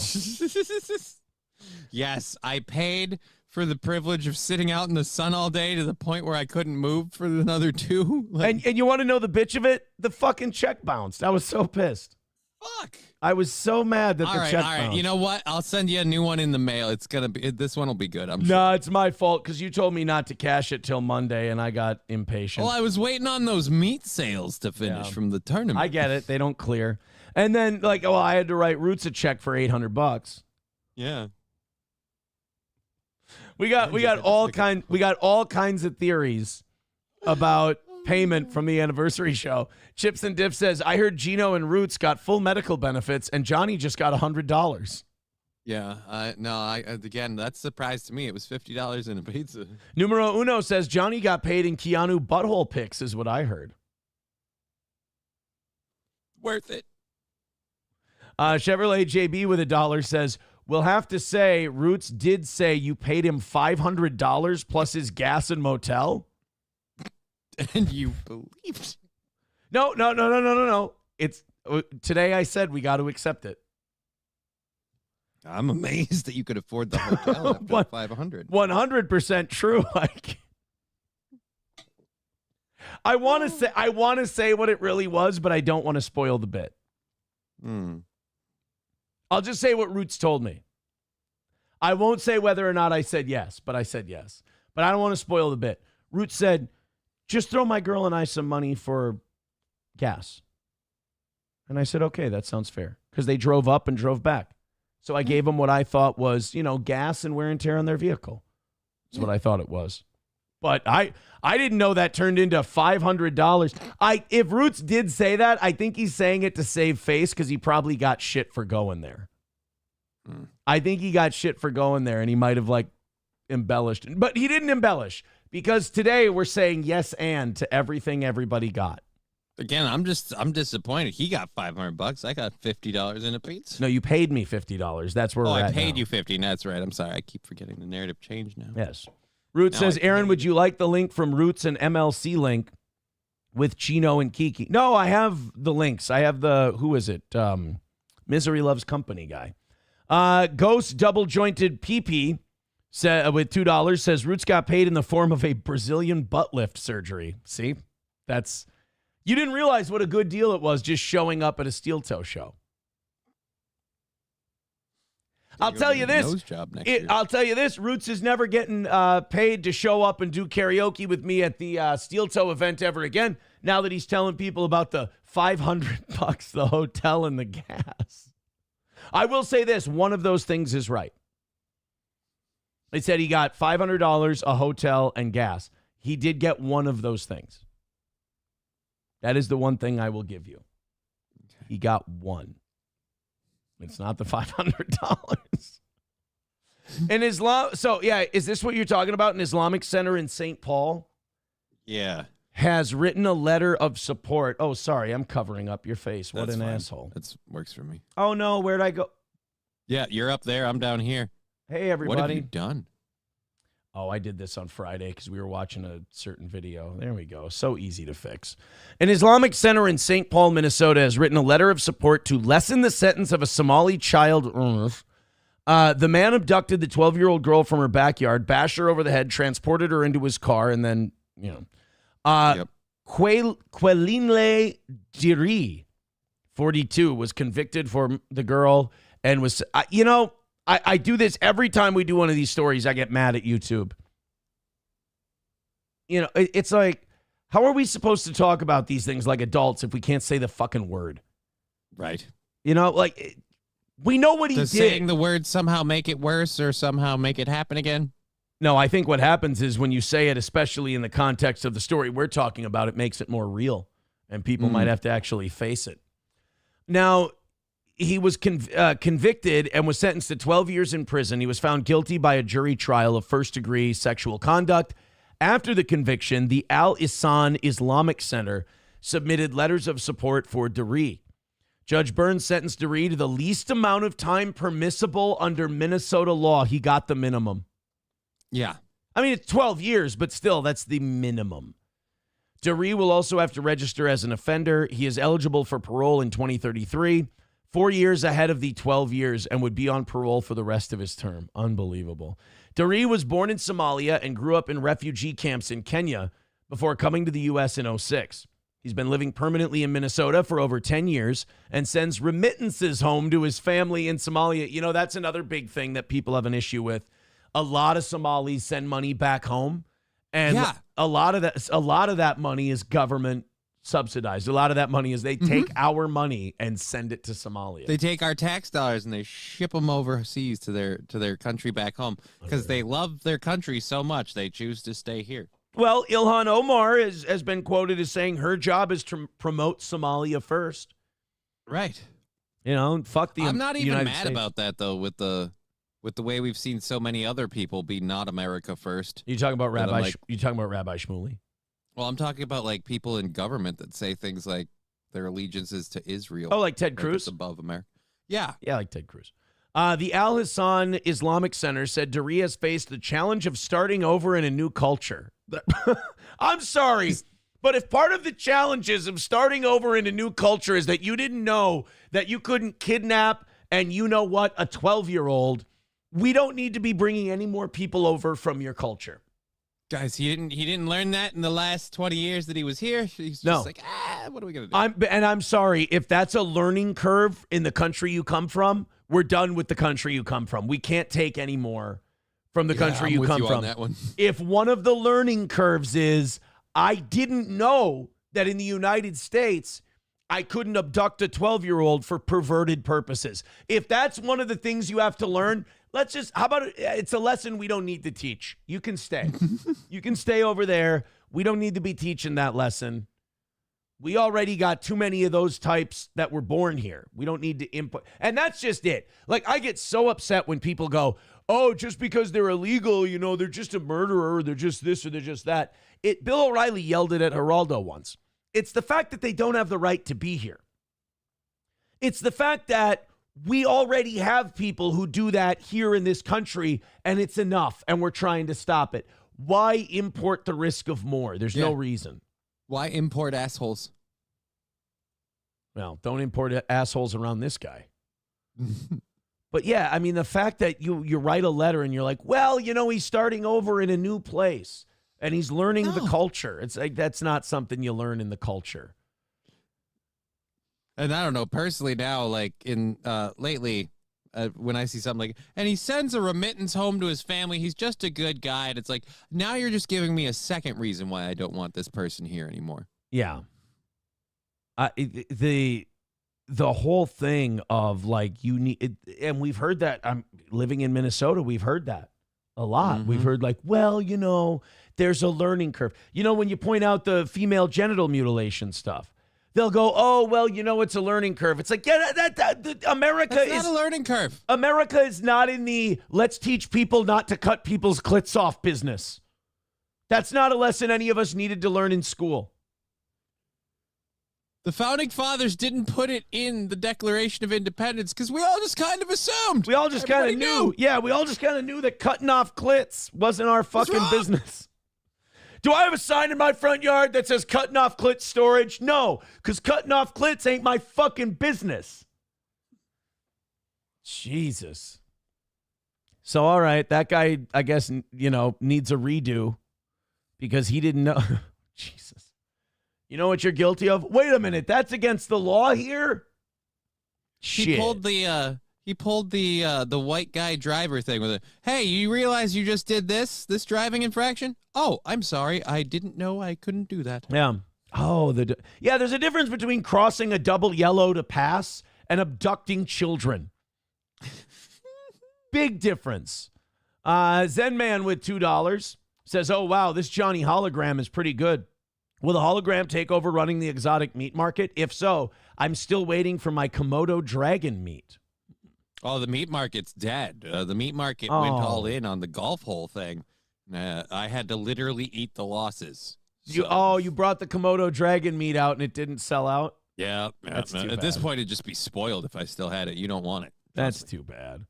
Yes, I paid for the privilege of sitting out in the sun all day to the point where I couldn't move for another 2. And you want to know the bitch of it? The fucking check bounced. I was so pissed. Fuck. I was so mad that the check All right. bounced. You know what? I'll send you a new one in the mail. It's gonna be this one will be good. I'm sure. No, it's my fault because you told me not to cash it till Monday, and I got impatient. Well, I was waiting on those meat sales to finish from the tournament. I get it; they don't clear. And then, I had to write Roots a check for $800. Yeah. We got all kinds of theories about payment from the anniversary show. Chips and Dip says, I heard Gino and Roots got full medical benefits and Johnny just got $100. Yeah. Again, that's a surprise to me. It was $50 in a pizza. Numero Uno says Johnny got paid in Keanu butthole pics is what I heard. Worth it. Chevrolet JB with $1 says, we'll have to say Roots did say you paid him $500 plus his gas and motel. And you believed. No. It's today I said we got to accept it. I'm amazed that you could afford the hotel after 500. 100% true. Like, I want to say what it really was, but I don't want to spoil the bit. I'll just say what Roots told me. I won't say whether or not I said yes, but I said yes. But I don't want to spoil the bit. Roots said, just throw my girl and I some money for gas. And I said, okay, that sounds fair. Because they drove up and drove back. So I gave them what I thought was, gas and wear and tear on their vehicle. That's what I thought it was. But I didn't know that turned into $500. If Roots did say that, I think he's saying it to save face because he probably got shit for going there. I think he got shit for going there, and he might have embellished. But he didn't embellish because today we're saying yes and to everything everybody got. Again, I'm disappointed. He got $500. I got $50 in a pizza. No, you paid me $50. That's where we're at. I paid now. you $50. That's right. I'm sorry. I keep forgetting the narrative change now. Yes. Roots says, Aaron, would you like the link from Roots and MLC link with Chino and Kiki? No, I have the links. I have who is it? Misery Loves Company guy. Ghost Double Jointed PP with $2 says, Roots got paid in the form of a Brazilian butt lift surgery. See? You didn't realize what a good deal it was just showing up at a steel toe show. I'll tell you this. Roots is never getting paid to show up and do karaoke with me at the steel toe event ever again. Now that he's telling people about the $500, the hotel and the gas. I will say this. One of those things is right. They said he got $500, a hotel, and gas. He did get one of those things. That is the one thing I will give you. He got one. It's not the $500. In Islam, so yeah, is this what you're talking about? An Islamic Center in St. Paul? Yeah. Has written a letter of support. Oh, sorry, I'm covering up your face. What an asshole. That works for me. Oh, no, where'd I go? Yeah, you're up there. I'm down here. Hey, everybody. What have you done? Oh, I did this on Friday because we were watching a certain video. There we go. So easy to fix. An Islamic Center in St. Paul, Minnesota has written a letter of support to lessen the sentence of a Somali child. The man abducted the 12-year-old girl from her backyard, bashed her over the head, transported her into his car, and then, Quelinle Diri, 42, was convicted for the girl and was, I do this every time we do one of these stories. I get mad at YouTube. It's like, how are we supposed to talk about these things like adults if we can't say the fucking word? Right. We know what he did. Does saying the word somehow make it worse or somehow make it happen again? No, I think what happens is when you say it, especially in the context of the story we're talking about, it makes it more real, and people might have to actually face it. Now, he was convicted and was sentenced to 12 years in prison. He was found guilty by a jury trial of first-degree sexual conduct. After the conviction, the Al-Ihsan Islamic Center submitted letters of support for Diri. Judge Burns sentenced Diri to the least amount of time permissible under Minnesota law. He got the minimum. Yeah. I mean, it's 12 years, but still, that's the minimum. Diri will also have to register as an offender. He is eligible for parole in 2033, 4 years ahead of the 12 years, and would be on parole for the rest of his term. Unbelievable. Diri was born in Somalia and grew up in refugee camps in Kenya before coming to the U.S. in 2006. He's been living permanently in Minnesota for over 10 years and sends remittances home to his family in Somalia. That's another big thing that people have an issue with. A lot of Somalis send money back home, and a lot of that money is government subsidized. A lot of that money is they take our money and send it to Somalia. They take our tax dollars and they ship them overseas to their country back home because they love their country so much they choose to stay here. Well, Ilhan Omar has been quoted as saying her job is to promote Somalia first. Right. Fuck the I'm not even United mad States. about that though with the way we've seen so many other people be not America first. You talking about Rabbi? You talking about Rabbi Shmuley? Well, I'm talking about people in government that say things like their allegiance is to Israel. Oh, like Ted Cruz above America. Yeah. Yeah, like Ted Cruz. The Al Hassan Islamic Center said Duree has faced the challenge of starting over in a new culture. I'm sorry, but if part of the challenges of starting over in a new culture is that you didn't know that you couldn't kidnap and you know what, a 12-year-old, we don't need to be bringing any more people over from your culture. Guys, he didn't learn that in the last 20 years that he was here. He's just like, what are we going to do? I'm sorry, if that's a learning curve in the country you come from, we're done with the country you come from. We can't take any more from the country you come from. On that one. If one of the learning curves is, I didn't know that in the United States, I couldn't abduct a 12-year-old for perverted purposes. If that's one of the things you have to learn, how about it's a lesson we don't need to teach. You can stay. You can stay over there. We don't need to be teaching that lesson. We already got too many of those types that were born here. We don't need to input. And that's just it. Like, I get so upset when people go, oh, just because they're illegal, they're just a murderer, they're just this or they're just that. Bill O'Reilly yelled it at Geraldo once. It's the fact that they don't have the right to be here. It's the fact that we already have people who do that here in this country, and it's enough, and we're trying to stop it. Why import the risk of more? There's no reason. Why import assholes? Well, don't import assholes around this guy. But yeah, I mean, the fact that you write a letter and you're like, well, he's starting over in a new place and he's learning the culture. It's like, that's not something you learn in the culture. And I don't know, personally now, like lately, when I see something like, and he sends a remittance home to his family, he's just a good guy. And it's like, now you're just giving me a second reason why I don't want this person here anymore. Yeah. The whole thing of like, you need, and we've heard that. I'm living in Minnesota. We've heard that a lot. We've heard like, well, there's a learning curve. When you point out the female genital mutilation stuff, they'll go, oh, well, it's a learning curve. It's like, yeah, America That's is not a learning curve. America is not in the let's teach people not to cut people's clits off business. That's not a lesson any of us needed to learn in school. The founding fathers didn't put it in the Declaration of Independence because we all just kind of assumed. We all just kind of knew. Yeah, we all just kind of knew that cutting off clits wasn't our fucking business. Do I have a sign in my front yard that says cutting off clit storage? No, because cutting off clits ain't my fucking business. Jesus. So, all right, that guy, I guess, needs a redo because he didn't know. Jesus. You know what you're guilty of? Wait a minute, that's against the law here? Shit. He pulled the white guy driver thing with it. Hey, you realize you just did this driving infraction? Oh, I'm sorry. I didn't know I couldn't do that. Yeah. Oh, there's a difference between crossing a double yellow to pass and abducting children. Big difference. Zen Man with $2 says, oh, wow, this Johnny hologram is pretty good. Will the hologram take over running the exotic meat market? If so, I'm still waiting for my Komodo dragon meat. Oh, the meat market's dead. The meat market went all in on the golf hole thing. I had to literally eat the losses. So. You brought the Komodo dragon meat out and it didn't sell out? Yeah. That's too bad. At this point, it'd just be spoiled if I still had it. You don't want it. That's too bad.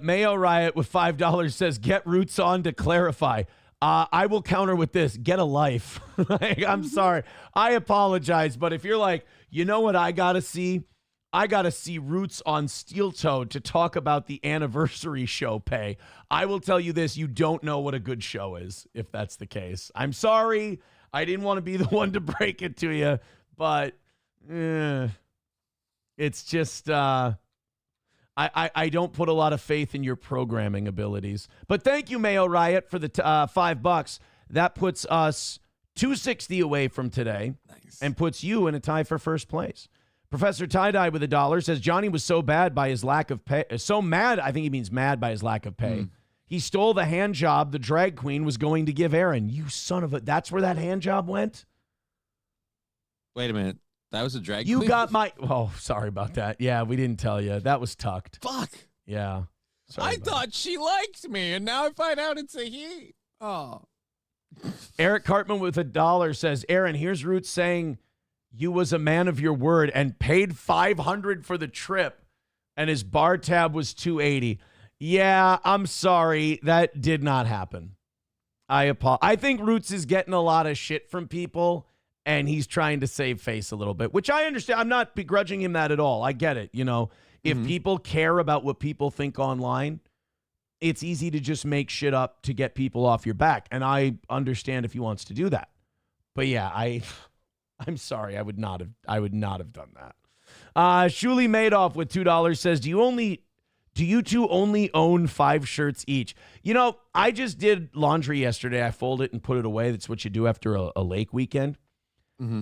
Mayo Riot with $5 says, get Roots on to clarify. I will counter with this. Get a life. I'm sorry. I apologize. But if you're like, you know what I got to see? I got to see Roots on Steel Toe to talk about the anniversary show pay. I will tell you this. You don't know what a good show is if that's the case. I'm sorry. I didn't want to be the one to break it to you. But it's just... I don't put a lot of faith in your programming abilities. But thank you, Mayo Riot, for the $5. That puts us $260 away from today. Nice. And puts you in a tie for first place. Professor Tie-Dye with $1 says Johnny was so bad by his lack of pay. So mad, I think he means mad by his lack of pay. He stole the hand job the drag queen was going to give Aaron. You son of a... That's where that hand job went? Wait a minute. That was a drag queen? You got my... Oh, sorry about that. Yeah, we didn't tell you. That was tucked. Fuck. Yeah. I thought she liked me, and now I find out it's a he. Oh. Eric Cartman with $1 says, Aaron, here's Roots saying you was a man of your word and paid $500 for the trip, and his bar tab was $280. Yeah, I'm sorry. That did not happen. I think Roots is getting a lot of shit from people, and he's trying to save face a little bit, which I understand. I'm not begrudging him that at all. I get it. You know, if people care about what people think online, it's easy to just make shit up to get people off your back. And I understand if he wants to do that. But yeah, I'm sorry. I would not have done that. Shmuley Madoff with $2 says, do you two only own 5 shirts each? You know, I just did laundry yesterday. I fold it and put it away. That's what you do after a lake weekend. Mm-hmm.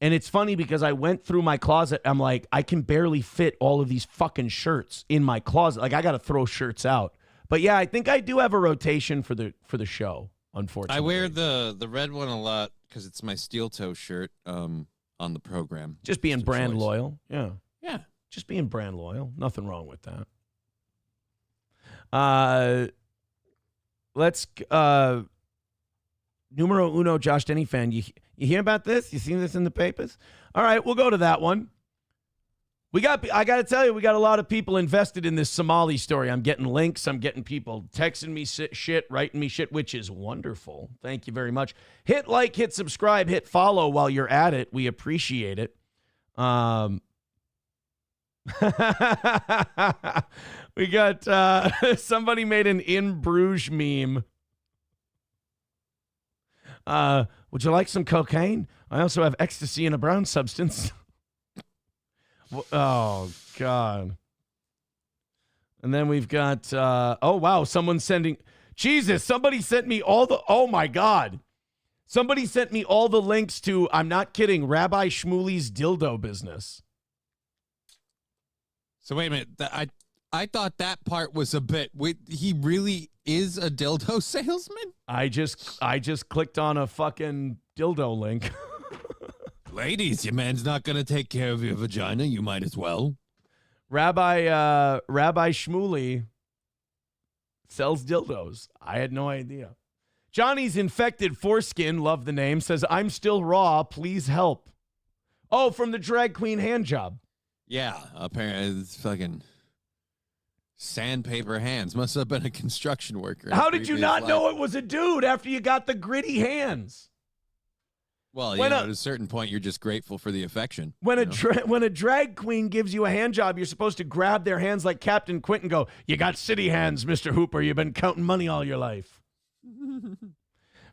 And it's funny because I went through my closet. I'm like, I can barely fit all of these fucking shirts in my closet. Like, I got to throw shirts out. But yeah, I think I do have a rotation for the show, unfortunately. I wear the red one a lot because it's my steel toe shirt on the program. Just being brand loyal. Yeah. Yeah. Just being brand loyal. Nothing wrong with that. Let's numero uno, Josh Denny fan. You hear about this? You seen this in the papers? All right, we'll go to that one. I got to tell you, we got a lot of people invested in this Somali story. I'm getting links. I'm getting people texting me shit, writing me shit, which is wonderful. Thank you very much. Hit like, hit subscribe, hit follow while you're at it. We appreciate it. We got somebody made an In Bruges meme. Would you like some cocaine? I also have ecstasy in a brown substance. Oh, God. And then we've got, oh, wow, someone's sending, Jesus, somebody sent me oh, my God. Somebody sent me all the links to, I'm not kidding, Rabbi Shmuley's dildo business. So wait a minute. I thought that part was a bit. He really is a dildo salesman? I just clicked on a fucking dildo link. Ladies, your man's not going to take care of your vagina. You might as well. Rabbi Shmuley sells dildos. I had no idea. Johnny's Infected Foreskin, love the name, says, I'm still raw. Please help. Oh, from the drag queen hand job. Yeah, apparently it's fucking sandpaper hands. Must have been a construction worker. How did you not know it was a dude after you got the gritty hands? Well, at a certain point, you're just grateful for the affection. When a drag queen gives you a hand job, you're supposed to grab their hands like Captain Quint and go, you got city hands, Mr. Hooper. You've been counting money all your life.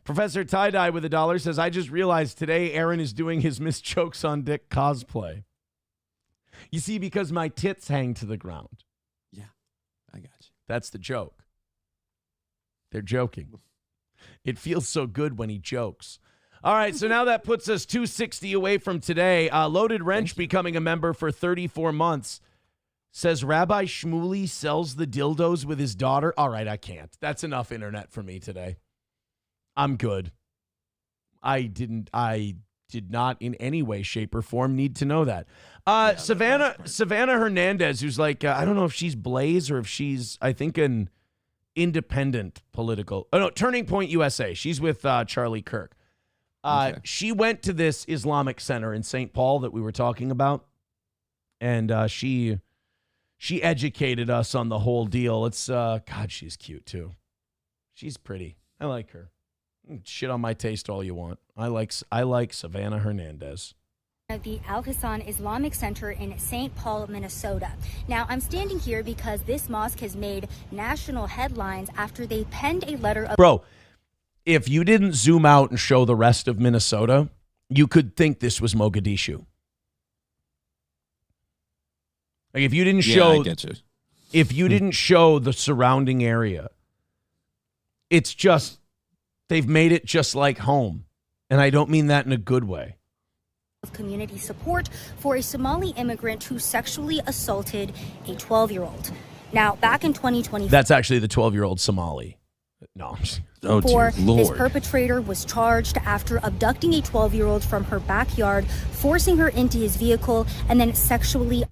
Professor Tie-Dye with $1 says, I just realized today Aaron is doing his Miss Chokes on Dick cosplay. You see, because my tits hang to the ground. Yeah, I got you. That's the joke. They're joking. It feels so good when he jokes. All right, so now that puts us $260 away from today. Loaded Wrench becoming a member for 34 months. Says Rabbi Shmuley sells the dildos with his daughter. All right, I can't. That's enough internet for me today. I'm good. I did not in any way, shape, or form need to know that. Savannah Hernandez, who's like, I don't know if she's Blaze or if she's, I think, an independent political. Oh, no, Turning Point USA. She's with Charlie Kirk. Okay. She went to this Islamic center in St. Paul that we were talking about, and she educated us on the whole deal. It's God, she's cute too. She's pretty. I like her. Shit on my taste all you want. I like Savannah Hernandez. The Al Hassan Islamic Center in St. Paul, Minnesota. Now, I'm standing here because this mosque has made national headlines after they penned a letter of... Bro, if you didn't zoom out and show the rest of Minnesota, you could think this was Mogadishu. Like if you didn't show... I get you. If you didn't show the surrounding area, it's just... They've made it just like home. And I don't mean that in a good way. Community support for a Somali immigrant who sexually assaulted a 12-year-old. Now, back in 2020, that's actually the 12-year-old Somali. No. Oh, his perpetrator was charged after abducting a 12-year-old from her backyard, forcing her into his vehicle, and then sexually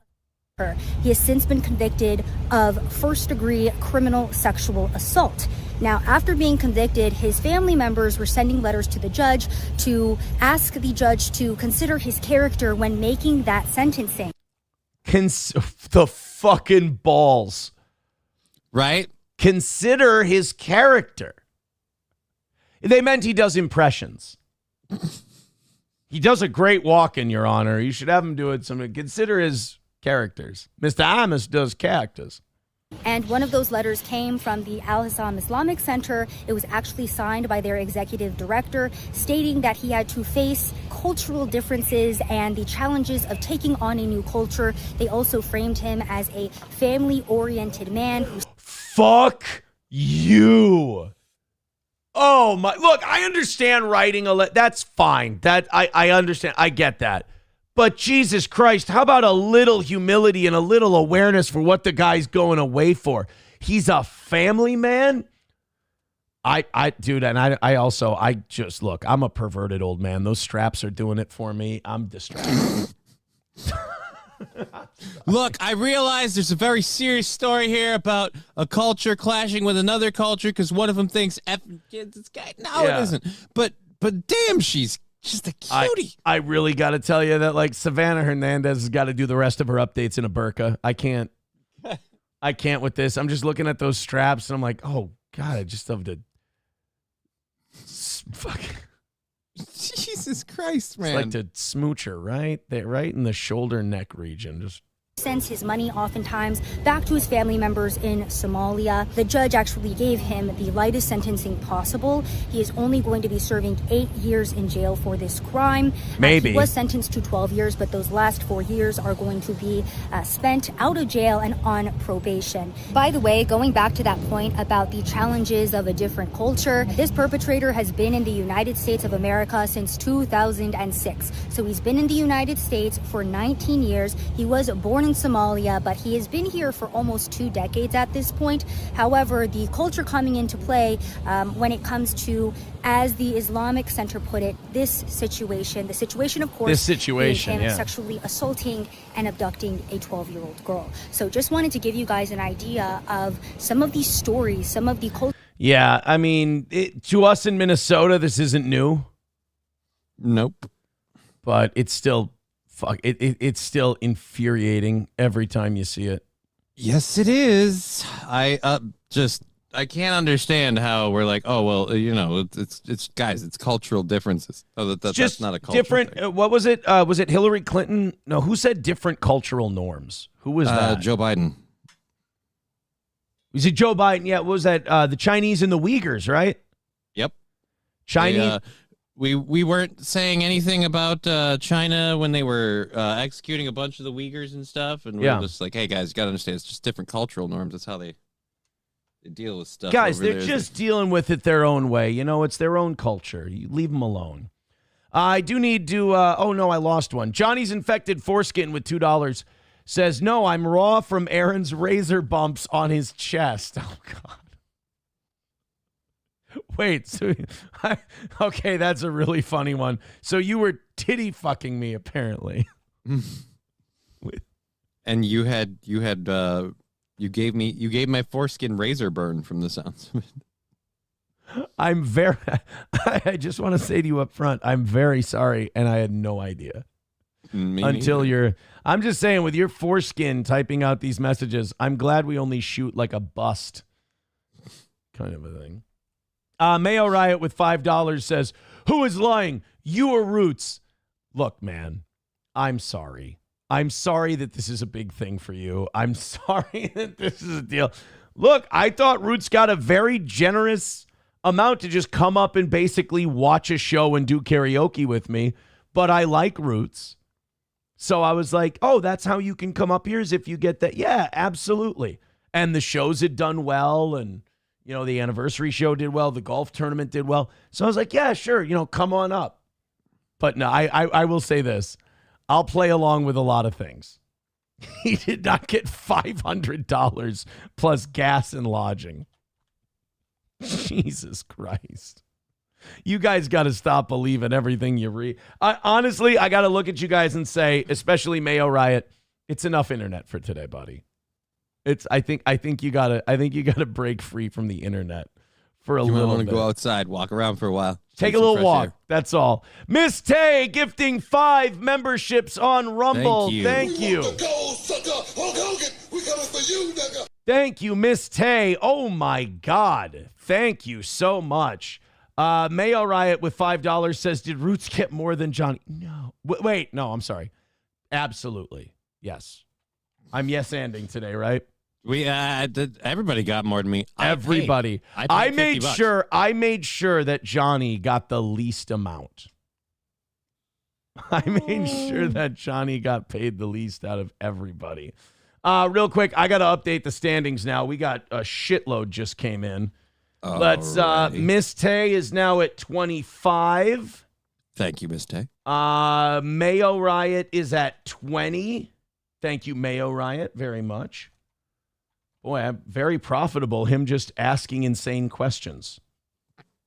her. He has since been convicted of first-degree criminal sexual assault. Now, after being convicted, his family members were sending letters to the judge to ask the judge to consider his character when making that sentencing. The fucking balls. Right? Consider his character. They meant he does impressions. He does a great walk-in, Your Honor. You should have him do it. Consider his characters. Mr. Amos does characters. And one of those letters came from the Al-Hassam Islamic Center. It was actually signed by their executive director, stating that he had to face cultural differences and the challenges of taking on a new culture. They also framed him as a family-oriented man. Fuck you. Oh my, look, I understand writing that's fine. That I understand. I get that. But Jesus Christ, how about a little humility and a little awareness for what the guy's going away for? He's a family man. Dude, and I just look, I'm a perverted old man. Those straps are doing it for me. I'm distracted. Look, I realize there's a very serious story here about a culture clashing with another culture because one of them thinks this guy. No, Yeah. it isn't. But damn, she's just a cutie. I really got to tell you that, like, Savannah Hernandez has got to do the rest of her updates in a burqa. I can't with this. I'm just looking at those straps and I'm like, oh God, I just love to fuck. Jesus Christ, man. It's like to smooch her right there, right in the shoulder neck region. Just Sends his money oftentimes back to his family members in Somalia. The judge actually gave him the lightest sentencing possible. He is only going to be serving 8 years in jail for this crime. Maybe. He was sentenced to 12 years, but those last 4 years are going to be spent out of jail and on probation. By the way, going back to that point about the challenges of a different culture, this perpetrator has been in the United States of America since 2006. So he's been in the United States for 19 years. He was born in Somalia, but he has been here for almost 2 decades at this point. However, the culture coming into play when it comes to, as the Islamic Center put it, the situation, of course, being him sexually assaulting and abducting a 12-year-old girl. So just wanted to give you guys an idea of some of these stories, some of the culture. yeah, I mean, to us in Minnesota, this isn't new, Nope. but it's still it's still infuriating every time you see it. Yes, it is. I can't understand how we're like, oh well, it's guys, it's cultural differences. Oh, that's not a culture different. thing. What was it? Was it Hillary Clinton? No, who said different cultural norms? Who was that? Joe Biden. Was it Joe Biden? Yeah, what was that? The Chinese and the Uyghurs, right? Yep. Chinese. We weren't saying anything about China when they were executing a bunch of the Uyghurs and stuff, and we're just like, hey guys, you gotta understand, it's just different cultural norms. That's how they deal with stuff. Guys, over they're there. just dealing with it their own way. You know, it's their own culture. You leave them alone. I do need to. Oh no, I lost one. Johnny's infected foreskin with $2 says, no, I'm raw from Aaron's razor bumps on his chest. Oh God. Wait, so okay, that's a really funny one. So you were titty fucking me, apparently. And you gave my foreskin razor burn from the sounds of it. I just want to say to you up front, I'm very sorry, and I had no idea. I'm just saying, with your foreskin typing out these messages, I'm glad we only shoot like a bust kind of a thing. Mayo Riot with $5 says, who is lying? You or Roots? Look, man, I'm sorry. I'm sorry that this is a big thing for you. I'm sorry that this is a deal. Look, I thought Roots got a very generous amount to just come up and basically watch a show and do karaoke with me, but I like Roots. So I was like, oh, that's how you can come up here, is if you get that. Yeah, absolutely. And the shows had done well, and the anniversary show did well. The golf tournament did well. So I was like, yeah, sure. Come on up. But no, I will say this. I'll play along with a lot of things. He did not get $500 plus gas and lodging. Jesus Christ. You guys got to stop believing everything you read. Honestly, I got to look at you guys and say, especially Mayo Riot, it's enough internet for today, buddy. I think you gotta break free from the internet for a You might little want to bit. go outside, walk around for a while. Take Get a some little fresh walk. air. That's all. Miss Tay gifting 5 memberships on Rumble. Thank you. Thank you. Nigga. Thank you, Miss Tay. Oh, my God. Thank you so much. Mayo Riot with $5 says, did Roots get more than Johnny? No. Wait, no, I'm sorry. Absolutely. Yes. I'm yes-anding today, right? We everybody got more than me. Everybody. I paid $50. I made sure that Johnny got the least amount. I made sure that Johnny got paid the least out of everybody. Real quick, I got to update the standings now. We got a shitload just came in. Let's Miss Tay is now at 25. Thank you, Miss Tay. Mayo Riot is at 20. Thank you, Mayo Riot, very much. Boy, I'm very profitable, him just asking insane questions.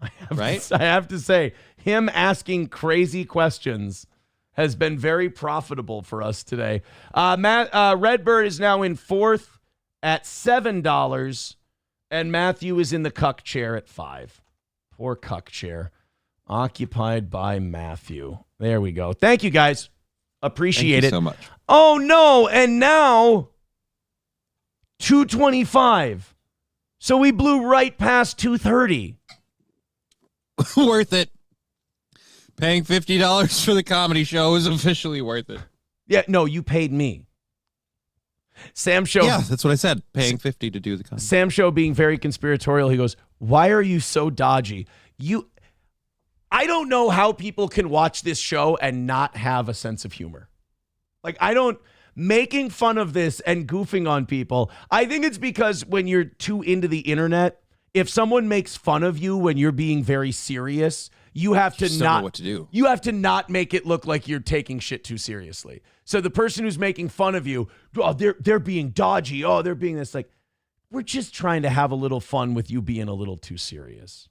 I have to say, him asking crazy questions has been very profitable for us today. Redbird is now in 4th at $7, and Matthew is in the cuck chair at 5. Poor cuck chair. Occupied by Matthew. There we go. Thank you, guys. Appreciate it. Thank you so much. Oh, no, and now 225. So we blew right past 230. Worth it. Paying $50 for the comedy show is officially worth it. Yeah, no, you paid me. Sam Show. Yeah, that's what I said. Paying $50 to do the comedy. Sam Show being very conspiratorial. He goes, why are you so dodgy? I don't know how people can watch this show and not have a sense of humor. Like, making fun of this and goofing on people. I think it's because when you're too into the internet, if someone makes fun of you when you're being very serious, you have to know what to do. You have to not make it look like you're taking shit too seriously. So the person who's making fun of you, oh, they're being dodgy. Oh, they're being this. Like, we're just trying to have a little fun with you being a little too serious.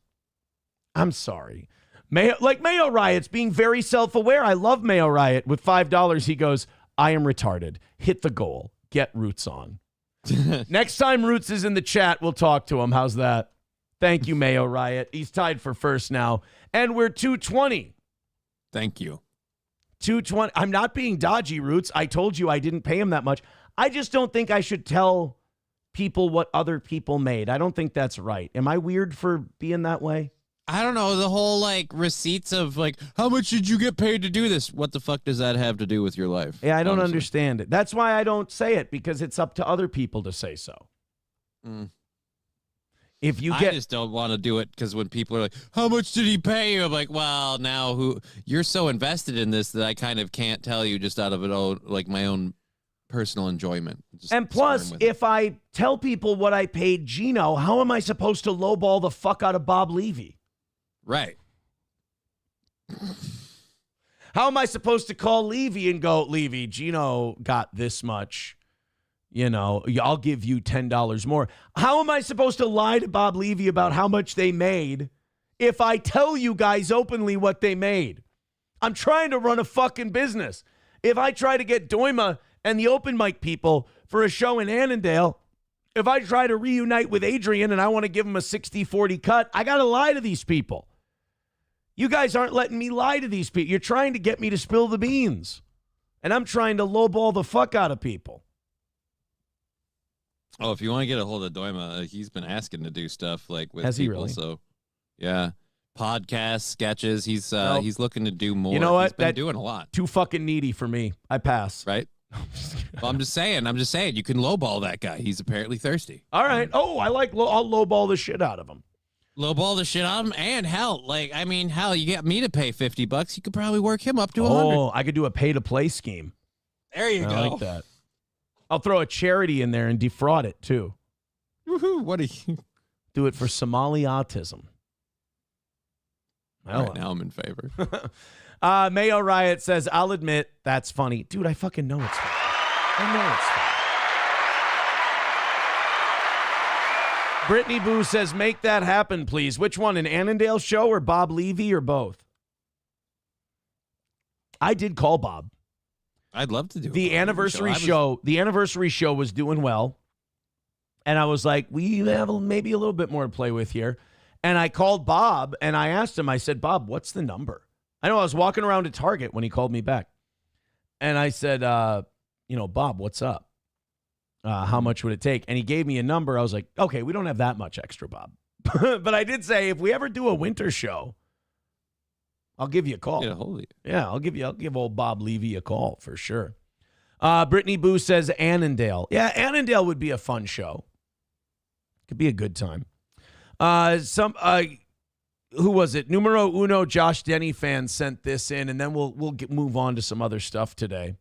I'm sorry. Mayo Riot's being very self-aware. I love Mayo Riot. With $5, he goes, I am retarded. Hit the goal. Get Roots on. Next time Roots is in the chat, we'll talk to him. How's that? Thank you, Mayo Riot. He's tied for first now. And we're 220. Thank you. 220. I'm not being dodgy, Roots. I told you I didn't pay him that much. I just don't think I should tell people what other people made. I don't think that's right. Am I weird for being that way? I don't know, the whole receipts of how much did you get paid to do this? What the fuck does that have to do with your life? Yeah, I don't understand it. That's why I don't say it, because it's up to other people to say so. If you I just don't want to do it because when people are like, how much did he pay you? I'm like, well, now you're so invested in this that I kind of can't tell you just out of my own personal enjoyment. And plus, if I tell people what I paid Gino, how am I supposed to lowball the fuck out of Bob Levy? Right. How am I supposed to call Levy and go, Levy, Gino got this much. I'll give you $10 more. How am I supposed to lie to Bob Levy about how much they made if I tell you guys openly what they made? I'm trying to run a fucking business. If I try to get Doima and the open mic people for a show in Annandale, if I try to reunite with Adrian and I want to give him a 60-40 cut, I got to lie to these people. You guys aren't letting me lie to these people. You're trying to get me to spill the beans. And I'm trying to lowball the fuck out of people. Oh, if you want to get a hold of Doima, he's been asking to do stuff with Has people. He really? So, yeah. Podcasts, sketches. He's looking to do more. You know what? He's been doing a lot. Too fucking needy for me. I pass. Right? Well, I'm just saying, you can lowball that guy. He's apparently thirsty. All right. Oh, I'll lowball the shit out of him. Lowball the shit out of him, and hell, you get me to pay $50. You could probably work him up to 100. Oh, I could do a pay-to-play scheme. There you go. I like that. I'll throw a charity in there and defraud it too. Woohoo! What do you do it for Somali autism? All right, now I'm in favor. Mayo Riot says, I'll admit that's funny. Dude, I fucking know it's funny. I know it's funny. Brittany Boo says, make that happen, please. Which one, an Annandale show or Bob Levy or both? I did call Bob. I'd love to do the anniversary show. The anniversary show was doing well. And I was like, we have maybe a little bit more to play with here. And I called Bob and I asked him, I said, Bob, what's the number? I know I was walking around at Target when he called me back. And I said, Bob, what's up? How much would it take? And he gave me a number. I was like, okay, we don't have that much extra, Bob. But I did say, if we ever do a winter show, I'll give you a call. Get a hold of you. Yeah, I'll give old Bob Levy a call for sure. Brittany Boo says Annandale. Yeah, Annandale would be a fun show. Could be a good time. Who was it? Numero uno Josh Denny fan sent this in, and then we'll move on to some other stuff today.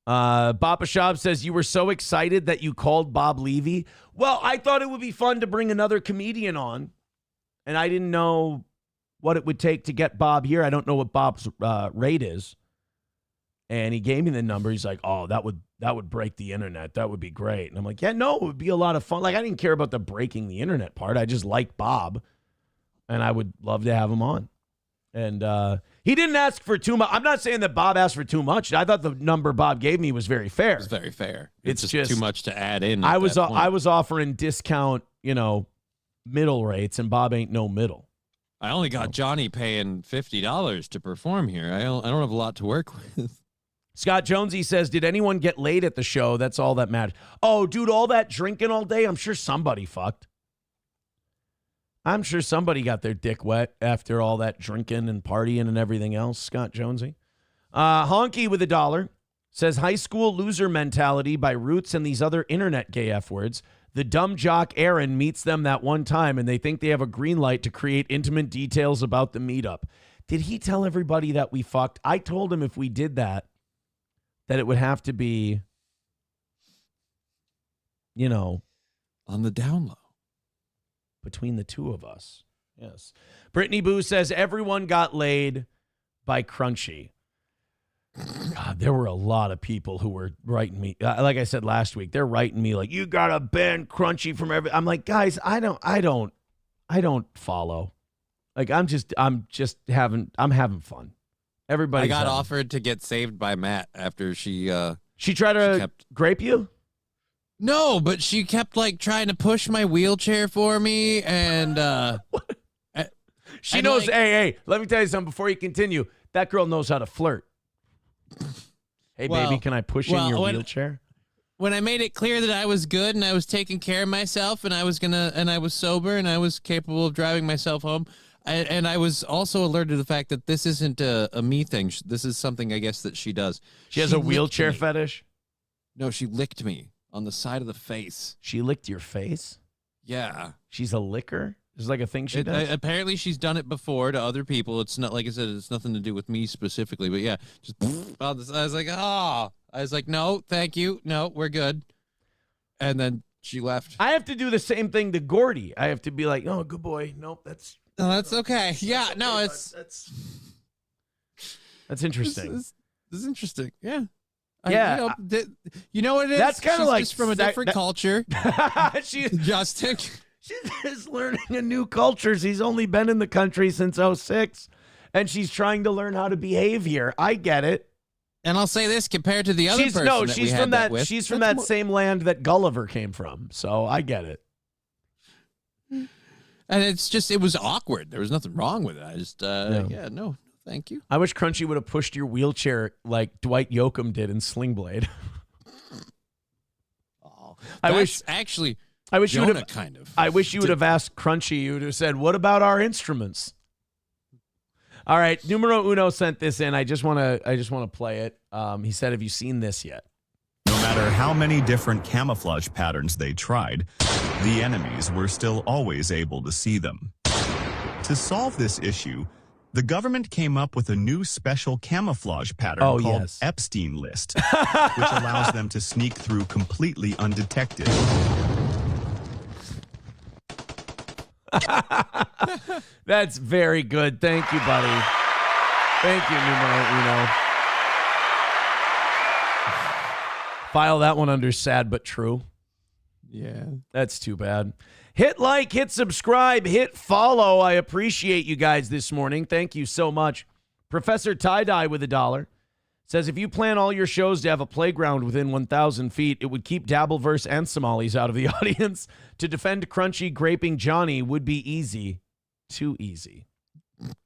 Bapa Shab says, you were so excited that you called Bob Levy. Well, I thought it would be fun to bring another comedian on, and I didn't know what it would take to get Bob here. I don't know what Bob's rate is. And he gave me the number. He's like, oh, that would break the internet. That would be great. And I'm like, yeah, no, it would be a lot of fun. Like, I didn't care about the breaking the internet part. I just like Bob, and I would love to have him on. And he didn't ask for too much. I'm not saying that Bob asked for too much. I thought the number Bob gave me was very fair. It's very fair. It's just too much to add in. I was offering discount, middle rates, and Bob ain't no middle. I only got Johnny paying $50 to perform here. I don't have a lot to work with. Scott Jonesy says, did anyone get laid at the show? That's all that matters. Oh, dude, all that drinking all day, I'm sure somebody fucked. I'm sure somebody got their dick wet after all that drinking and partying and everything else, Scott Jonesy. Honky with $1 says, high school loser mentality by Roots and these other internet gay F words. The dumb jock Aaron meets them that one time, and they think they have a green light to create intimate details about the meetup. Did he tell everybody that we fucked? I told him if we did that it would have to be, on the down low. Between the two of us. Yes. Brittany Boo says, everyone got laid by Crunchy. God, there were a lot of people who were writing me. Like I said last week, they're writing me like, you got to ban Crunchy from every. I'm like, guys, I don't follow. Like, I'm having fun. Everybody. I got offered to get saved by Matt after she tried to grape you? No, but she kept trying to push my wheelchair for me, and she knows. Hey, let me tell you something before you continue. That girl knows how to flirt. Hey, baby, can I push in your wheelchair? When I made it clear that I was good and I was taking care of myself and I was sober and I was capable of driving myself home, and I was also alerted to the fact that this isn't a me thing. This is something I guess that she does. She has a wheelchair fetish? No, she licked me on the side of the face. She licked your face? Yeah. She's a licker? Is like a thing she does? Apparently she's done it before to other people. It's not, like I said, it's nothing to do with me specifically, but yeah, just I was like, I was like, no, thank you. No, we're good. And then she left. I have to do the same thing to Gordy. I have to be like, oh, good boy. Nope, that's okay. Yeah, okay, no, that's interesting. This is interesting. Yeah. Yeah. You know what it is? That's kind of like just from a different culture. Justin. She's learning a new culture. She's only been in the country since 2006, and she's trying to learn how to behave here. I get it. And I'll say this, compared to the other she's from that she's from that same land that Gulliver came from. So I get it. And it was awkward. There was nothing wrong with it. I just no, thank you. I wish Crunchy would have pushed your wheelchair like Dwight Yoakam did in Sling Blade. I wish you would have kind of. I wish you would have asked Crunchy. You would have said, "What about our instruments?" All right, Numero Uno sent this in. I just want to play it. He said, "Have you seen this yet?" No matter how many different camouflage patterns they tried, the enemies were still always able to see them. To solve this issue, the government came up with a new special camouflage pattern called Epstein List, which allows them to sneak through completely undetected. That's very good. Thank you, buddy. Thank you, Numero Uno. File that one under sad but true. Yeah. That's too bad. Hit like, hit subscribe, hit follow. I appreciate you guys this morning. Thank you so much. Professor Tie-Dye with $1 Says, if you plan all your shows to have a playground within 1,000 feet, it would keep Dabbleverse and Somalis out of the audience. To defend Crunchy graping Johnny would be easy. Too easy.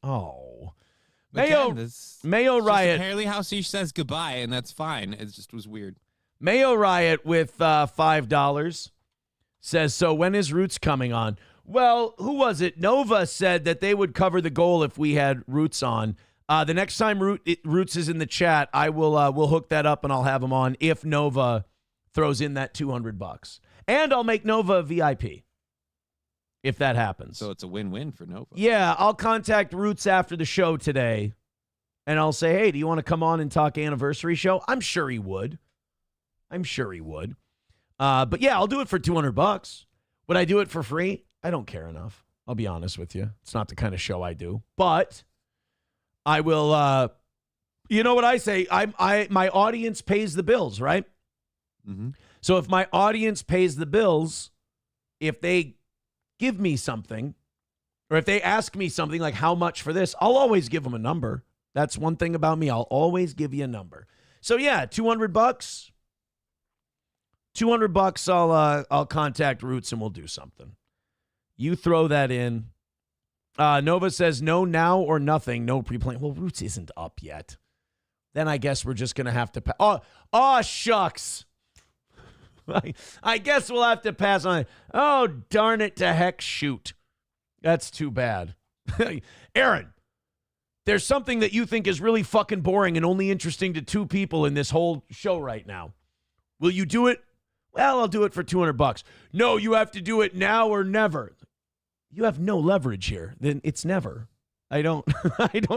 Oh. Mayo Riot. Apparently how she says goodbye, and that's fine. It just was weird. Mayo Riot with $5 says, so when is Roots coming on? Well, who was it? Nova said that they would cover the goal if we had Roots on. The next time Roots is in the chat, I will we'll hook that up and I'll have him on if Nova throws in that $200. And I'll make Nova a VIP if that happens. So it's a win-win for Nova. Yeah, I'll contact Roots after the show today and I'll say, hey, do you want to come on and talk anniversary show? I'm sure he would. But yeah, I'll do it for $200. Would I do it for free? I don't care enough. I'll be honest with you. It's not the kind of show I do. But I will, you know what I say? My audience pays the bills, right? Mm-hmm. So if my audience pays the bills, if they give me something, or if they ask me something like how much for this, I'll always give them a number. That's one thing about me. I'll always give you a number. So yeah, $200. $200. I'll contact Roots and we'll do something. You throw that in. Nova says no now or nothing. No pre-plan. Well, Roots isn't up yet. Then I guess we're just gonna have to. Oh shucks. I guess we'll have to pass on it. Oh darn it to heck! Shoot, that's too bad. Aaron, there's something that you think is really fucking boring and only interesting to two people in this whole show right now. Will you do it? Well, I'll do it for $200. No, you have to do it now or never. You have no leverage here. Then it's never. I don't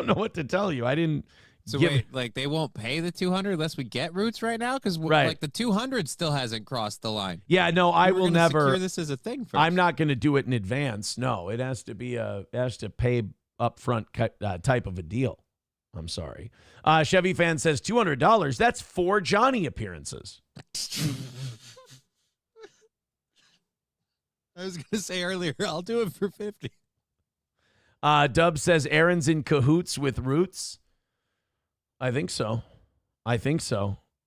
know what to tell you. I didn't. So wait, like they won't pay the 200 unless we get Roots right now? Because like the 200 still hasn't crossed the line. Yeah, no, I will never. Secure this as a thing first. I'm not going to do it in advance. No, it has to be pay upfront type of a deal. I'm sorry. Chevy fan says $200. That's 4 Johnny appearances. I was going to say earlier, I'll do it for 50. Dub says Aaron's in cahoots with Roots. I think so.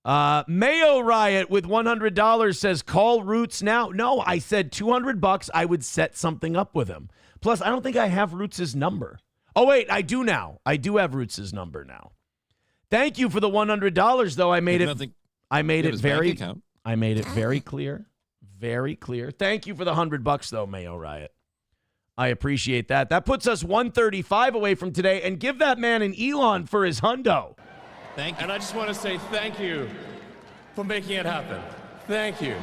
Mayo Riot with $100 says call Roots now. No, I said $200. I would set something up with him. Plus, I don't think I have Roots' number. Oh, wait, I do now. I do have Roots' number now. Thank you for the $100, though. I made it very clear. Very clear. Thank you for the $100, though, Mayo Riot. I appreciate that. That puts us 135 away from today. And give that man an Elon for his hundo. Thank you. And I just want to say thank you for making it happen. Thank you.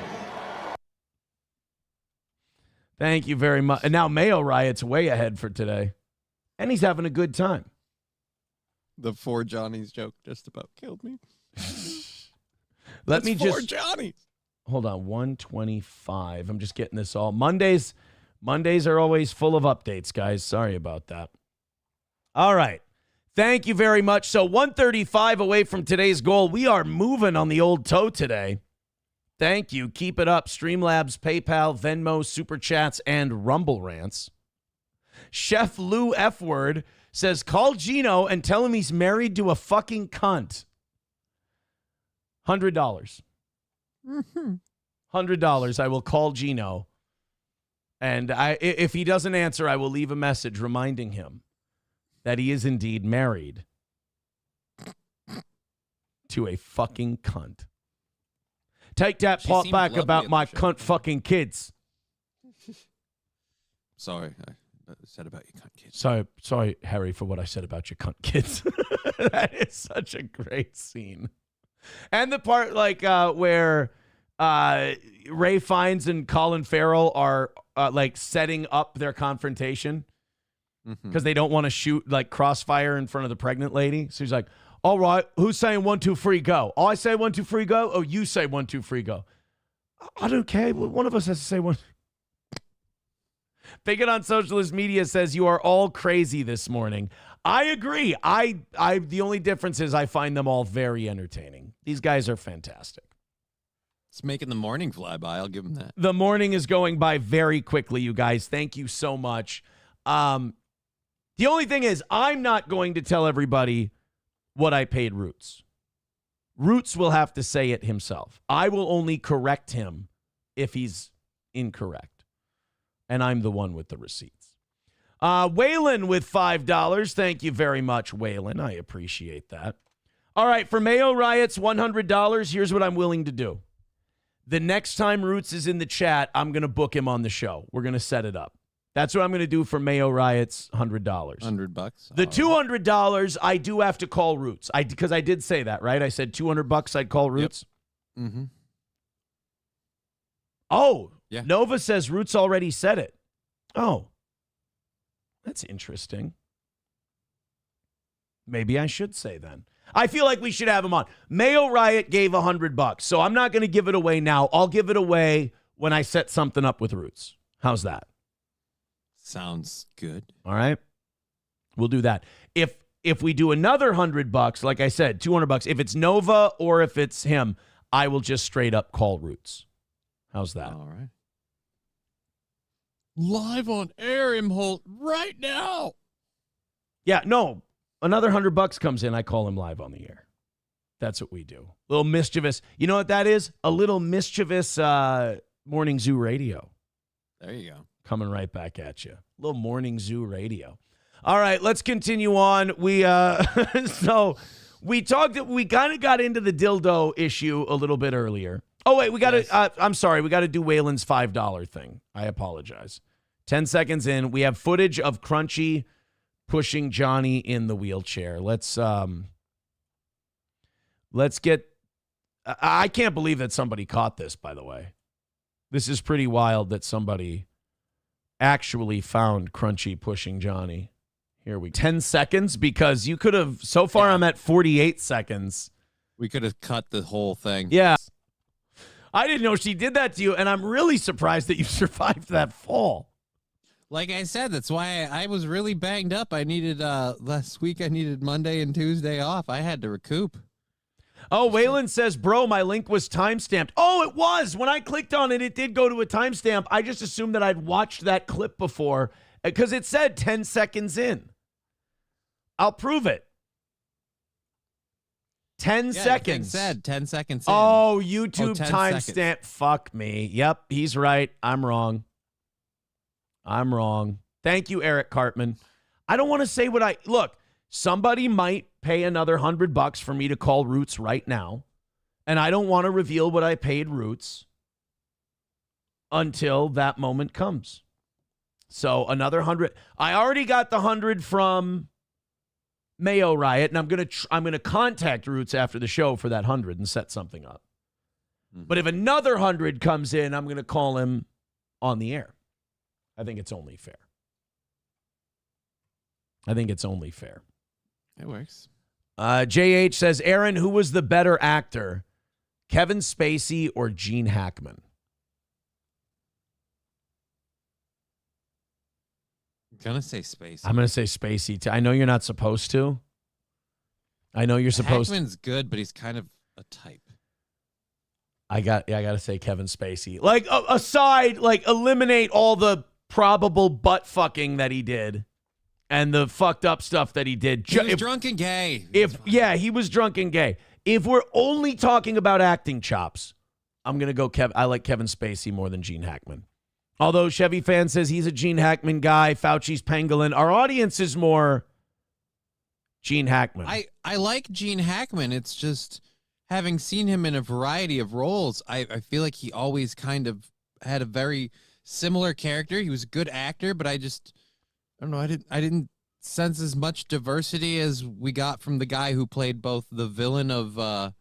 Thank you very much. And now Mayo Riot's way ahead for today. And he's having a good time. The 4 Johnnies joke just about killed me. Let me just 4 Johnnies. Hold on, 125. I'm just getting this all. Mondays are always full of updates, guys. Sorry about that. All right. Thank you very much. So 135 away from today's goal. We are moving on the old toe today. Thank you. Keep it up. Streamlabs, PayPal, Venmo, Super Chats, and Rumble Rants. Chef Lou F. Word says, call Gino and tell him he's married to a fucking cunt. $100. $100. I will call Gino. And if he doesn't answer, I will leave a message reminding him that he is indeed married to a fucking cunt. Take that part back about my cunt fucking kids. Sorry, I said about your cunt kids. Sorry, Harry, for what I said about your cunt kids. That is such a great scene. And the part like where Ray Fiennes and Colin Farrell are like setting up their confrontation because they don't want to shoot like crossfire in front of the pregnant lady. So he's like, all right, who's saying 1, 2, 3, go? I say 1, 2, 3, go? Or you say 1, 2, 3, go? I don't care. One of us has to say one. Bigot on Socialist Media says you are all crazy this morning. I agree. The only difference is I find them all very entertaining. These guys are fantastic. It's making the morning fly by. I'll give them that. The morning is going by very quickly, you guys. Thank you so much. The only thing is I'm not going to tell everybody what I paid Roots. Roots will have to say it himself. I will only correct him if he's incorrect. And I'm the one with the receipts. Waylon with $5. Thank you very much, Waylon. I appreciate that. All right, for Mayo Riot's $100, here's what I'm willing to do. The next time Roots is in the chat, I'm going to book him on the show. We're going to set it up. That's what I'm going to do for Mayo Riot's $100. $100. The $200, I do have to call Roots. Because I did say that, right? I said $200 I'd call Roots. Yep. Mm-hmm. Oh, yeah. Nova says Roots already said it. Oh, that's interesting. Maybe I should say then. I feel like we should have him on. Mayo Riot gave $100, so I'm not going to give it away now. I'll give it away when I set something up with Roots. How's that? Sounds good. All right. We'll do that. If we do another $100, like I said, $200, if it's Nova or if it's him, I will just straight up call Roots. How's that? All right. Live on air, Imholt, right now. Yeah, no. Another $100 comes in, I call him live on the air. That's what we do. A little mischievous. You know what that is? A little mischievous Morning Zoo radio. There you go. Coming right back at you. A little Morning Zoo radio. All right, let's continue on. We so we kind of got into the dildo issue a little bit earlier. Oh wait, we got to I'm sorry, we got to do Waylon's $5 thing. I apologize. 10 seconds in, we have footage of Crunchy pushing Johnny in the wheelchair. Let's get I can't believe that somebody caught this, by the way. This is pretty wild that somebody actually found Crunchy pushing Johnny. Here we 10 seconds because you could have so far I'm at 48 seconds. We could have cut the whole thing. Yeah. I didn't know she did that to you, and I'm really surprised that you survived that fall. Like I said, that's why I was really banged up. I needed last week I needed Monday and Tuesday off. I had to recoup. Oh, Waylon says, bro, my link was timestamped. Oh, it was. When I clicked on it, it did go to a timestamp. I just assumed that I'd watched that clip before because it said 10 seconds in. I'll prove it. 10 seconds. It said 10 seconds in. Oh, YouTube 10 timestamp. seconds. Fuck me. Yep, he's right. I'm wrong. Thank you, Eric Cartman. I don't want to say what I... Look, somebody might pay another $100 for me to call Roots right now, and I don't want to reveal what I paid Roots until that moment comes. So another 100. I already got the 100 from Mayo Riot, and I'm gonna contact Roots after the show for that 100 and set something up. But if another 100 comes in, I'm gonna call him on the air. I think it's only fair. It works. JH says, Aaron, who was the better actor, Kevin Spacey or Gene Hackman? I'm going to say Spacey. I'm going to say Spacey, too. I know you're not supposed to. Hackman's good, but he's kind of a type. I got to say Kevin Spacey. Like, aside, like, eliminate all the probable butt fucking that he did and the fucked up stuff that he did. He was drunk and gay. He was drunk and gay. If we're only talking about acting chops, I'm going to go I like Kevin Spacey more than Gene Hackman. Although Chevy Fan says he's a Gene Hackman guy, Fauci's pangolin. Our audience is more Gene Hackman. I like Gene Hackman. It's just having seen him in a variety of roles, I feel like he always kind of had a very similar character. He was a good actor, but I don't know. I didn't sense as much diversity as we got from the guy who played both the villain of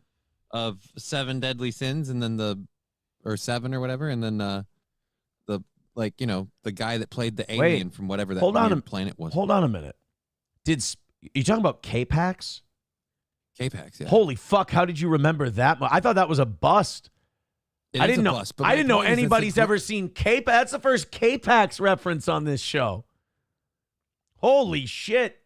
Seven Deadly Sins and then or Seven or whatever, and then the guy that played the alien from whatever that planet was. Hold on a minute. You talking about K-Pax? K-Pax, yeah. Holy fuck! How did you remember that? I thought that was a bust. I didn't know anybody's ever seen K-Pax. That's the first K-Pax reference on this show. Holy shit!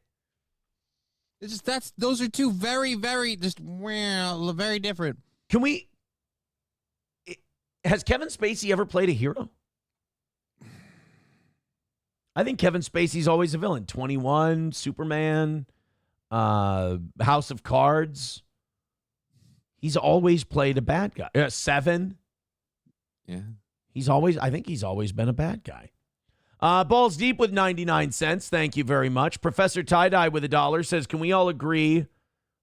It's just those are two very, very very different. Has Kevin Spacey ever played a hero? I think Kevin Spacey's always a villain. 21, Superman, House of Cards. He's always played a bad guy. 7. Yeah. I think he's always been a bad guy. Balls Deep with 99 cents. Thank you very much. Professor Tie-Dye with $1 says, can we all agree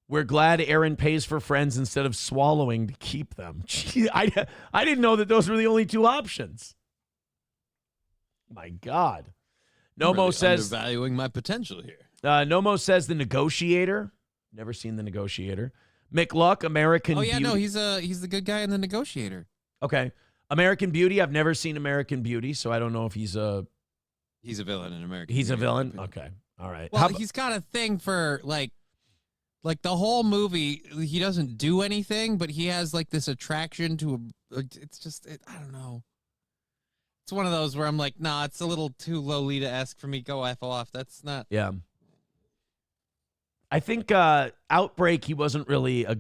we're glad Aaron pays for friends instead of swallowing to keep them? Gee, I didn't know that those were the only 2 options. My God. Nomo Really says, undervaluing my potential here. Nomo says The Negotiator. Never seen The Negotiator. McLuck, American Beauty. No, he's the good guy in The Negotiator. Okay. American Beauty. I've never seen American Beauty, so I don't know if he's a villain in American He's Beauty. a villain? Okay. All right. Well, he's got a thing for, like the whole movie, he doesn't do anything, but he has, like, this attraction to it's just, I don't know. It's one of those where I'm like, nah, it's a little too Lolita-esque for me. Go F off. That's not. Yeah. I think Outbreak, he wasn't really a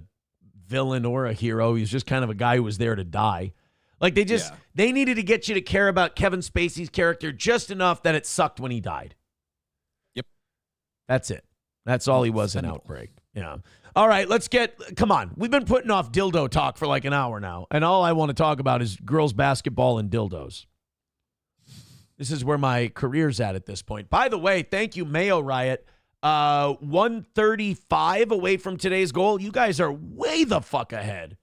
villain or a hero. He was just kind of a guy who was there to die. Like, they needed to get you to care about Kevin Spacey's character just enough that it sucked when he died. Yep. That's it. That's all he was in Outbreak. Yeah. All right, come on. We've been putting off dildo talk for like an hour now, and all I want to talk about is girls basketball and dildos. This is where my career's at this point. By the way, thank you, Mayo Riot. 135 away from today's goal. You guys are way the fuck ahead.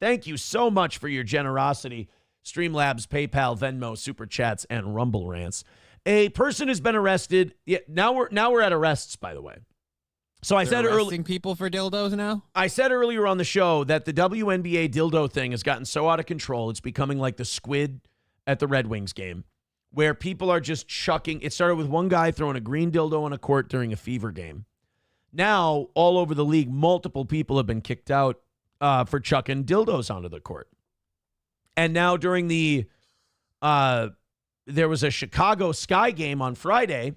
Thank you so much for your generosity. Streamlabs, PayPal, Venmo, Super Chats, and Rumble Rants. A person has been arrested. Yeah, now we're at arrests, by the way. So I said earlier, people for dildos now. I said earlier on the show that the WNBA dildo thing has gotten so out of control. It's becoming like the squid at the Red Wings game, where people are just chucking. It started with one guy throwing a green dildo on a court during a Fever game. Now, all over the league, multiple people have been kicked out for chucking dildos onto the court. And now during there was a Chicago Sky game on Friday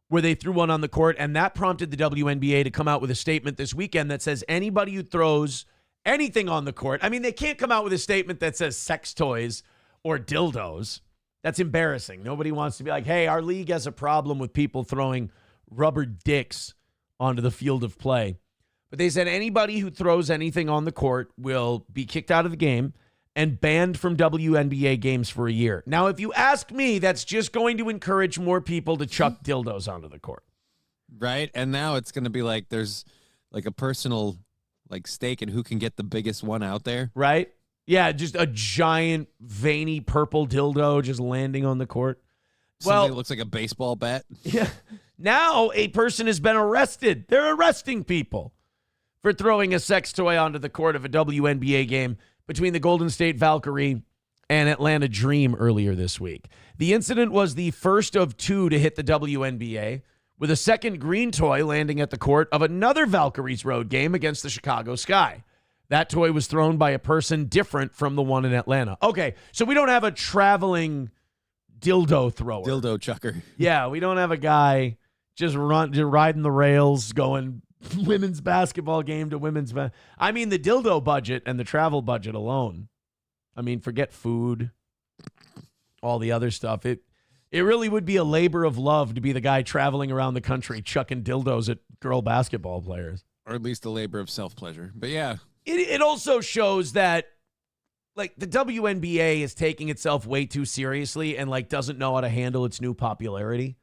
where they threw one on the court, and that prompted the WNBA to come out with a statement this weekend that says anybody who throws anything on the court, I mean, they can't come out with a statement that says sex toys or dildos. That's embarrassing. Nobody wants to be like, hey, our league has a problem with people throwing rubber dicks onto the field of play. But they said anybody who throws anything on the court will be kicked out of the game and banned from WNBA games for a year. Now, if you ask me, that's just going to encourage more people to chuck dildos onto the court. Right? And now it's going to be like there's like a personal like stake in who can get the biggest one out there. Right? Yeah, just a giant, veiny purple dildo just landing on the court. Something that looks like a baseball bat. Yeah. Now a person has been arrested. They're arresting people for throwing a sex toy onto the court of a WNBA game between the Golden State Valkyrie and Atlanta Dream earlier this week. The incident was the first of 2 to hit the WNBA, with a second green toy landing at the court of another Valkyries road game against the Chicago Sky. That toy was thrown by a person different from the one in Atlanta. Okay, so we don't have a traveling dildo thrower. Dildo chucker. Yeah, we don't have a guy just riding the rails going women's basketball game to women's. I mean, the dildo budget and the travel budget alone. I mean, forget food, all the other stuff. It really would be a labor of love to be the guy traveling around the country chucking dildos at girl basketball players. Or at least a labor of self-pleasure. But yeah. It also shows that, like, the WNBA is taking itself way too seriously and, like, doesn't know how to handle its new popularity.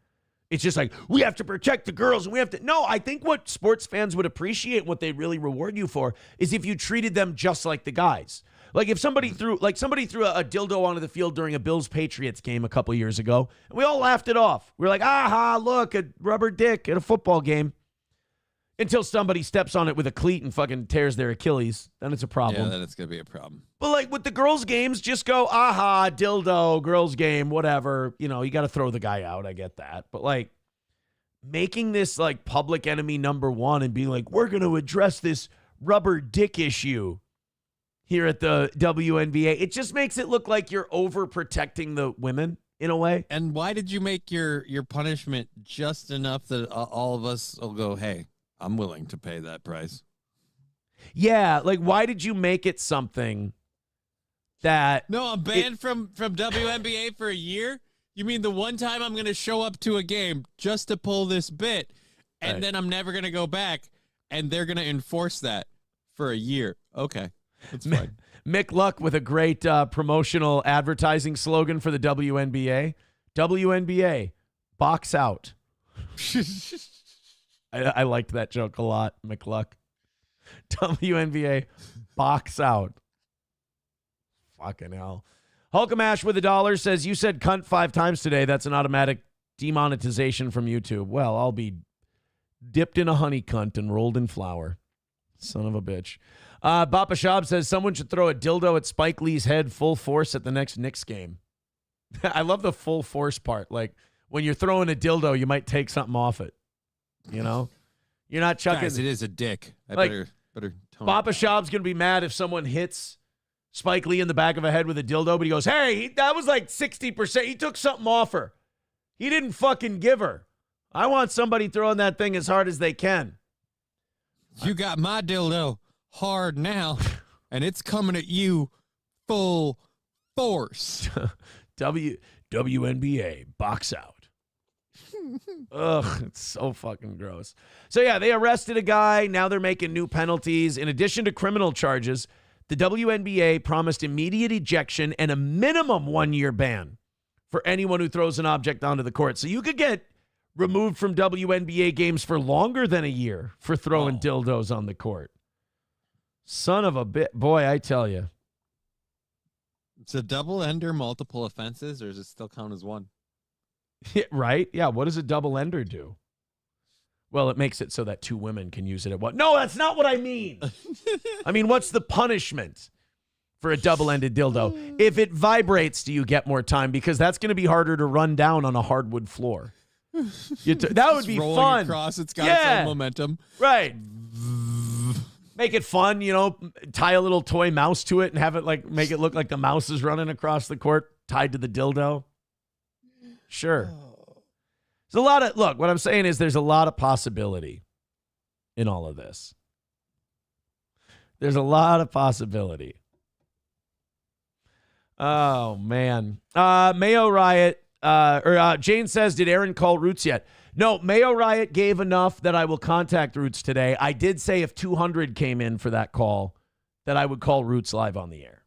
It's just like, we have to protect the girls and we have to. No, I think what sports fans would appreciate, what they really reward you for, is if you treated them just like the guys. Like if somebody threw a dildo onto the field during a Bills-Patriots game a couple years ago, and we all laughed it off. We were like, aha, look, a rubber dick at a football game. Until somebody steps on it with a cleat and fucking tears their Achilles. Then it's a problem. Yeah, then it's going to be a problem. But like with the girls' games, just go, aha, dildo, girls' game, whatever. You know, you got to throw the guy out. I get that. But like making this like public enemy number one and being like, we're going to address this rubber dick issue here at the WNBA. It just makes it look like you're overprotecting the women in a way. And why did you make your punishment just enough that all of us will go, hey, I'm willing to pay that price? Yeah, like why did you make it something that... No, I'm banned from WNBA for a year? You mean the one time I'm going to show up to a game just to pull this bit, and then I'm never going to go back, and they're going to enforce that for a year? Okay. That's fine. Mick Luck with a great promotional advertising slogan for the WNBA. WNBA, box out. I liked that joke a lot, Mick Luck. WNBA, box out. Fucking hell. Hulkamash with $1 says, you said cunt 5 times today. That's an automatic demonetization from YouTube. Well, I'll be dipped in a honey cunt and rolled in flour. Son of a bitch. Bappa Shab says, someone should throw a dildo at Spike Lee's head full force at the next Knicks game. I love the full force part. Like, when you're throwing a dildo, you might take something off it. You know? You're not chucking. Guys, it is a dick. I Like, better tone Bappa it down. Shab's going to be mad if someone hits Spike Lee in the back of a head with a dildo, but he goes, hey, that was like 60%. He took something off her. He didn't fucking give her. I want somebody throwing that thing as hard as they can. You got my dildo hard now, and it's coming at you full force. WNBA, box out. Ugh, it's so fucking gross. So, yeah, they arrested a guy. Now they're making new penalties. In addition to criminal charges, the WNBA promised immediate ejection and a minimum 1-year ban for anyone who throws an object onto the court. So you could get removed from WNBA games for longer than a year for throwing dildos on the court. Son of a bit. Boy, I tell you. It's a double ender, multiple offenses, or does it still count as one? Right? Yeah, what does a double ender do? Well, it makes it so that 2 women can use it at once. No, that's not what I mean. I mean, what's the punishment for a double-ended dildo? If it vibrates, do you get more time? Because that's going to be harder to run down on a hardwood floor. That would be rolling fun. Across, it's got its own momentum. Right. Make it fun, you know, tie a little toy mouse to it and have it like make it look like the mouse is running across the court tied to the dildo. Sure. There's a lot of, look, what I'm saying is there's a lot of possibility in all of this. There's a lot of possibility. Oh, man. Mayo Riot, Jane says, did Aaron call Roots yet? No, Mayo Riot gave enough that I will contact Roots today. I did say if 200 came in for that call, that I would call Roots live on the air.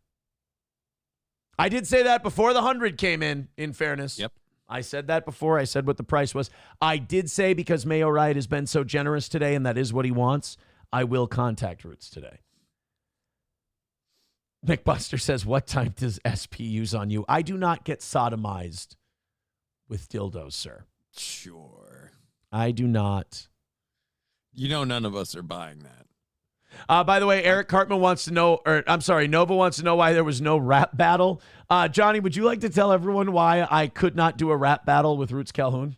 I did say that before the 100 came in fairness. Yep. I said that before. I said what the price was. I did say because Mayo Riot has been so generous today and that is what he wants, I will contact Roots today. McBuster says, what type does SP use on you? I do not get sodomized with dildos, sir. Sure. I do not. You know none of us are buying that. By the way, Eric Cartman wants to know, or I'm sorry, Nova wants to know why there was no rap battle. Johnny, would you like to tell everyone why I could not do a rap battle with Roots Calhoun?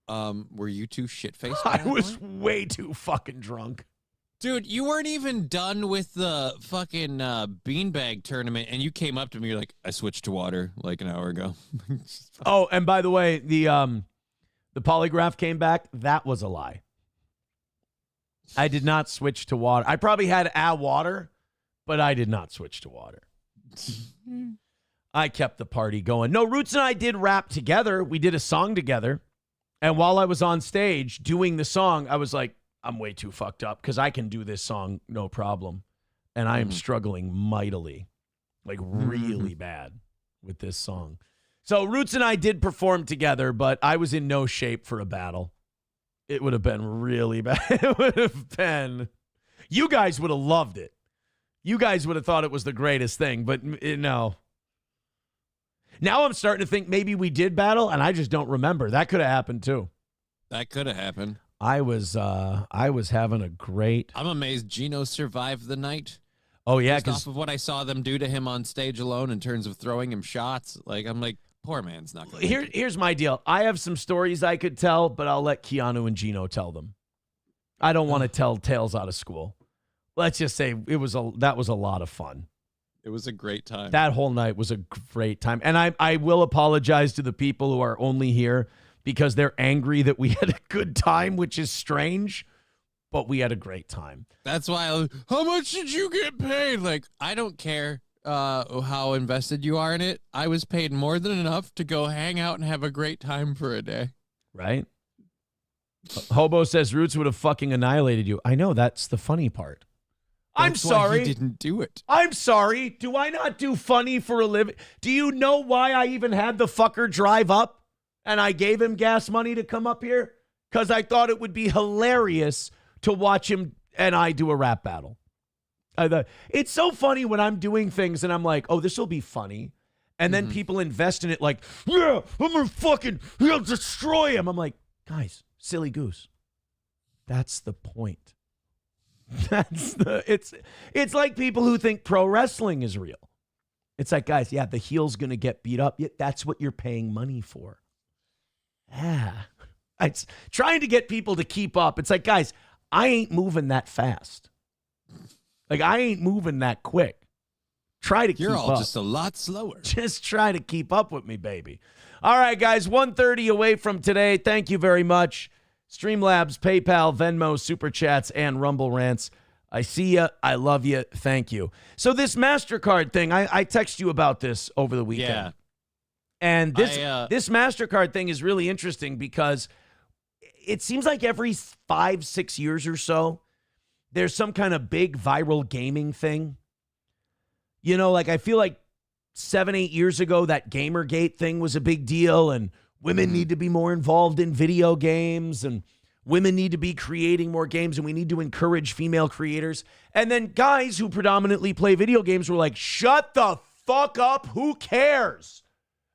Were you too shit-faced? I was way too fucking drunk. Dude, you weren't even done with the fucking beanbag tournament, and you came up to me, you're like, I switched to water like an hour ago. Oh, and by the way, the polygraph came back. That was a lie. I did not switch to water. I probably had water, but I did not switch to water. I kept the party going. No, Roots and I did rap together. We did a song together. And while I was on stage doing the song, I was like, I'm way too fucked up because I can do this song no problem. And I am struggling mightily, like really bad with this song. So Roots and I did perform together, but I was in no shape for a battle. It would have been really bad. It would have been. You guys would have loved it. You guys would have thought it was the greatest thing, but no. Now I'm starting to think maybe we did battle, and I just don't remember. That could have happened too. That could have happened. I was having a great. I'm amazed Gino survived the night. Oh yeah, Just because off of what I saw them do to him on stage alone in terms of throwing him shots. Like, I'm like, poor man's not going to here's my deal. I have some stories I could tell, but I'll let Keanu and Gino tell them. I don't want to tell tales out of school. Let's just say that was a lot of fun. It was a great time. That whole night was a great time. And I will apologize to the people who are only here because they're angry that we had a good time, which is strange, but we had a great time. That's why how much did you get paid? Like, I don't care how invested you are in it. I was paid more than enough to go hang out and have a great time for a day. Right? Hobo says Roots would have fucking annihilated you. I know, that's the funny part. I'm That's why sorry. he didn't do it. I'm sorry. Do I not do funny for a living? Do you know why I even had the fucker drive up and I gave him gas money to come up here? Because I thought it would be hilarious to watch him and I do a rap battle. It's so funny when I'm doing things and I'm like, oh, this will be funny. And then people invest in it like, yeah, I'm going to fucking destroy him. I'm like, guys, silly goose. That's the point. It's like people who think pro wrestling is real. It's like, guys, yeah, the heel's going to get beat up. Yeah, that's what you're paying money for. Yeah. It's trying to get people to keep up. It's like, guys, I ain't moving that fast. Like, I ain't moving that quick. Try to keep up. You're all just a lot slower. Just try to keep up with me, baby. All right, guys, 1:30 away from today. Thank you very much. Streamlabs, PayPal, Venmo, Super Chats, and Rumble Rants. I see you. I love you. Thank you. So this Mastercard thing, I text you about this over the weekend. Yeah. And this Mastercard thing is really interesting because it seems like every 5-6 years or so, there's some kind of big viral gaming thing. You know, like I feel like 7-8 years ago, that Gamergate thing was a big deal, and women need to be more involved in video games, and women need to be creating more games, and we need to encourage female creators. And then guys who predominantly play video games were like, shut the fuck up, who cares?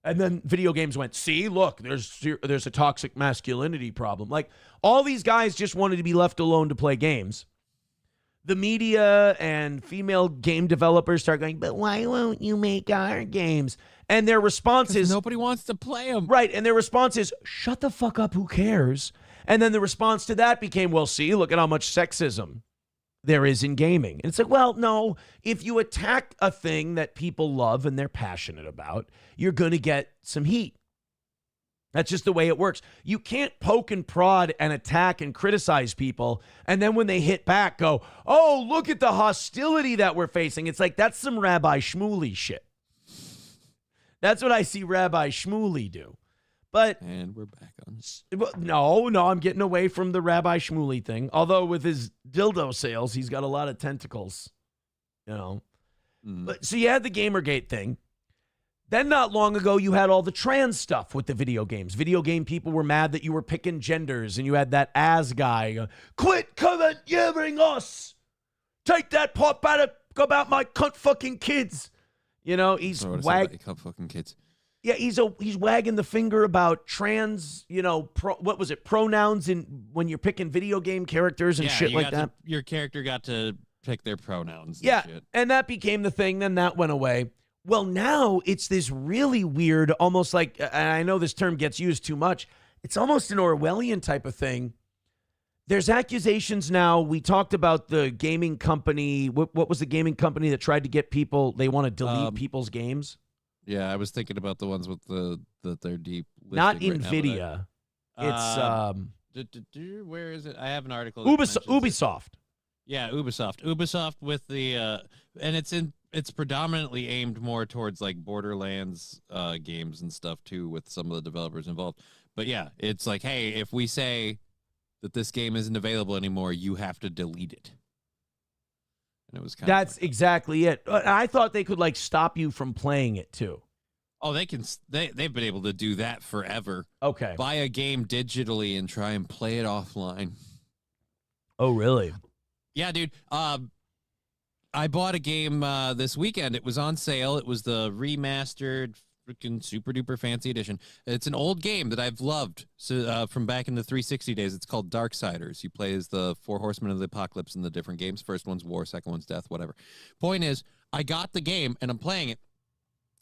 And then video games went, see, look, there's a toxic masculinity problem. Like, all these guys just wanted to be left alone to play games. The media and female game developers start going, but why won't you make our games? And their response is, nobody wants to play them. Right, and their response is, shut the fuck up, who cares? And then the response to that became, well, see, look at how much sexism there is in gaming. And it's like, well, no, if you attack a thing that people love and they're passionate about, you're going to get some heat. That's just the way it works. You can't poke and prod and attack and criticize people, and then when they hit back, go, oh, look at the hostility that we're facing. It's like, that's some Rabbi Shmuley shit. That's what I see Rabbi Shmuley do. But And we're back on. no, I'm getting away from the Rabbi Shmuley thing. Although with his dildo sales, he's got a lot of tentacles, you know. But so you had the Gamergate thing. Then not long ago, you had all the trans stuff with the video games. Video game people were mad that you were picking genders, and you had that as guy. Quit coming us. Take that pop out about my cunt fucking kids. You know, he's wagging fucking kids. Yeah, he's wagging the finger about trans, you know, pronouns in when you're picking video game characters and shit like that. Your character got to pick their pronouns. Yeah, and shit. And that became the thing. Then that went away. Well, now it's this really weird, almost like, and I know this term gets used too much, it's almost an Orwellian type of thing. There's accusations now. We talked about the gaming company. What was the gaming company that tried to get people, they want to delete people's games? Yeah, I was thinking about the ones with their deep listing. Not right NVIDIA. It's, where is it? I have an article. Ubisoft. Yeah, Ubisoft. Ubisoft with the, and it's predominantly aimed more towards like Borderlands games and stuff too, with some of the developers involved. But yeah, it's like, hey, if we say that this game isn't available anymore, you have to delete it. And it was kind That's exactly it. I thought they could like stop you from playing it too. Oh, they can. They've been able to do that forever. Okay. Buy a game digitally and try and play it offline. Oh, really? Yeah, dude. I bought a game this weekend. It was on sale. It was the remastered, freaking super duper fancy edition. It's an old game that I've loved from back in the 360 days. It's called Darksiders. You play as the 4 horsemen of the apocalypse in the different games. First one's war, second one's death, whatever. Point is, I got the game and I'm playing it.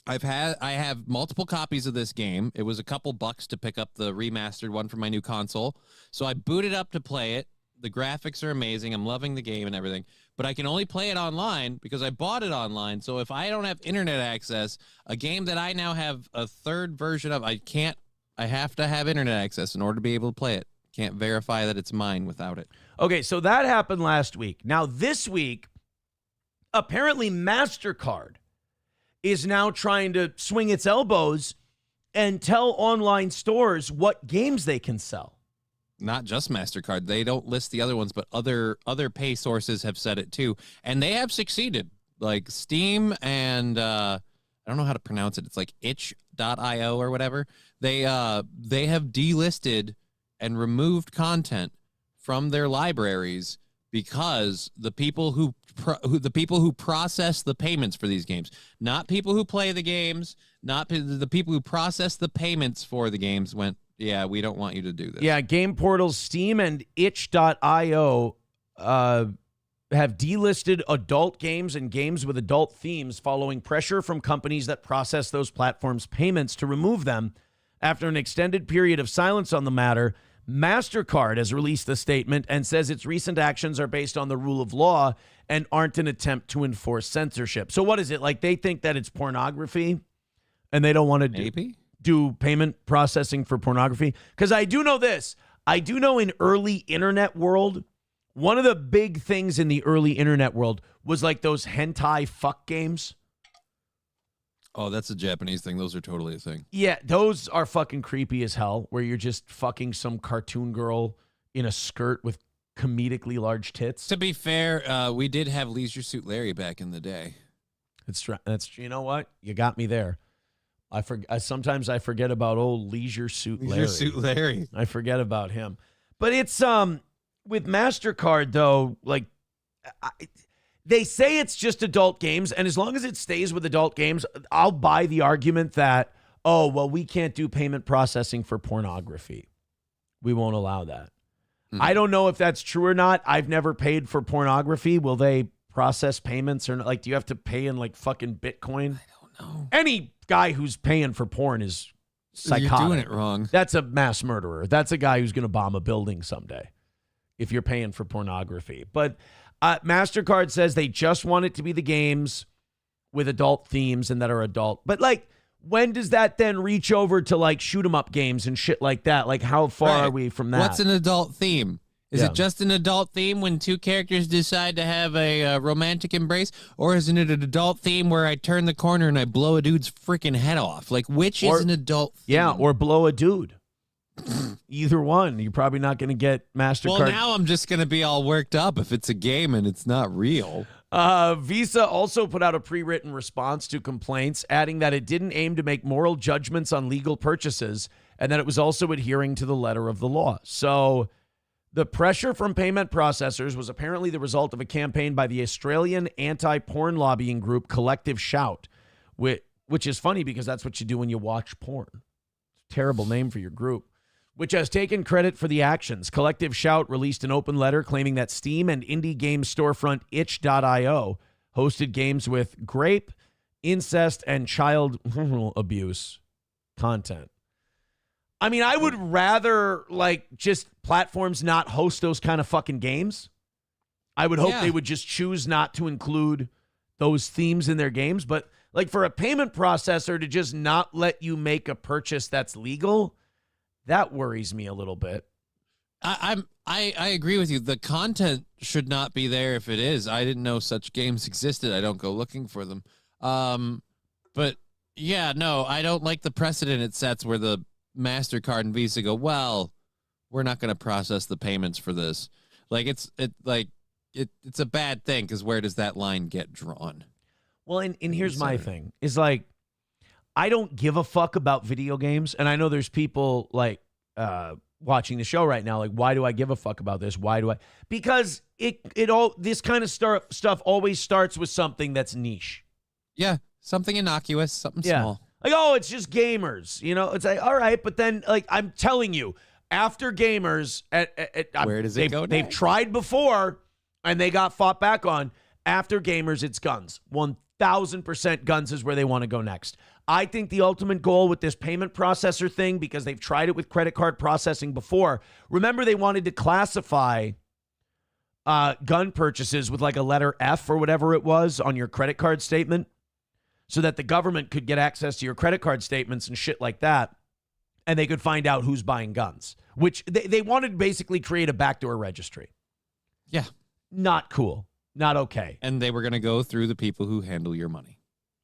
I have multiple copies of this game. It was a couple bucks to pick up the remastered one for my new console. So I booted up to play it. The graphics are amazing. I'm loving the game and everything. But I can only play it online because I bought it online. So if I don't have internet access, a game that I now have a third version of, I have to have internet access in order to be able to play it. Can't verify that it's mine without it. Okay, so that happened last week. Now this week, apparently Mastercard is now trying to swing its elbows and tell online stores what games they can sell. not just Mastercard. They don't list the other ones, but other pay sources have said it too, and they have succeeded. Like Steam and I don't know how to pronounce it. It's like itch.io or whatever. They have delisted and removed content from their libraries because the people who process the payments for these games, not people who play the games, not the people who process the payments for the games, went, yeah, we don't want you to do this. Yeah, game portals Steam and itch.io have delisted adult games and games with adult themes following pressure from companies that process those platforms' payments to remove them. After an extended period of silence on the matter, Mastercard has released a statement and says its recent actions are based on the rule of law and aren't an attempt to enforce censorship. So what is it? Like they think that it's pornography and they don't want to do payment processing for pornography? Because I do know this. I do know in early internet world, one of the big things in the early internet world was like those hentai fuck games. Oh, that's a Japanese thing. Those are totally a thing. Yeah, those are fucking creepy as hell, where you're just fucking some cartoon girl in a skirt with comedically large tits. To be fair, we did have Leisure Suit Larry back in the day. That's you know what? You got me there. Sometimes I forget about old Leisure Suit Larry. Leisure Suit Larry. I forget about him. But it's with Mastercard though, like they say it's just adult games, and as long as it stays with adult games, I'll buy the argument that, oh, well, we can't do payment processing for pornography. We won't allow that. I don't know if that's true or not. I've never paid for pornography. Will they process payments or not? Like, do you have to pay in like fucking Bitcoin? I don't know. Any guy who's paying for porn is psychotic. You're doing it wrong. That's a mass murderer. That's a guy who's going to bomb a building someday if you're paying for pornography. But Mastercard says they just want it to be the games with adult themes and that are adult. But like, when does that then reach over to like shoot 'em up games and shit like that? Like, how far are we from that? What's an adult theme? Is it just an adult theme when two characters decide to have a romantic embrace? Or is it an adult theme where I turn the corner and I blow a dude's freaking head off? Like, which is an adult theme? Yeah, or blow a dude. Either one. You're probably not going to get Mastercard. Well, now I'm just going to be all worked up if it's a game and it's not real. Visa also put out a pre-written response to complaints, adding that it didn't aim to make moral judgments on legal purchases and that it was also adhering to the letter of the law. So the pressure from payment processors was apparently the result of a campaign by the Australian anti-porn lobbying group Collective Shout, which is funny because that's what you do when you watch porn. Terrible name for your group. Which has taken credit for the actions. Collective Shout released an open letter claiming that Steam and indie game storefront itch.io hosted games with grape, incest, and child abuse content. I mean, I would rather like just platforms not host those kind of fucking games. I would hope they would just choose not to include those themes in their games. But like for a payment processor to just not let you make a purchase that's legal, that worries me a little bit. I agree with you. The content should not be there if it is. I didn't know such games existed. I don't go looking for them. But yeah, no, I don't like the precedent it sets where the Mastercard and Visa go, well, we're not going to process the payments for this. Like it's a bad thing because where does that line get drawn? Well, and here's my thing is like, I don't give a fuck about video games. And I know there's people like watching the show right now. Like, why do I give a fuck about this? Why do I? Because this kind of stuff always starts with something that's niche. Yeah. Something innocuous, something small. Like, oh, it's just gamers. You know, it's like, all right. But then like, I'm telling you, after gamers, where does it go next? They've tried before and they got fought back on. After gamers, it's guns. 1,000% guns is where they want to go next. I think the ultimate goal with this payment processor thing, because they've tried it with credit card processing before. Remember, they wanted to classify gun purchases with like a letter F or whatever it was on your credit card statement so that the government could get access to your credit card statements and shit like that. And they could find out who's buying guns, which they wanted to basically create a backdoor registry. Yeah. Not cool. Not okay. And they were going to go through the people who handle your money.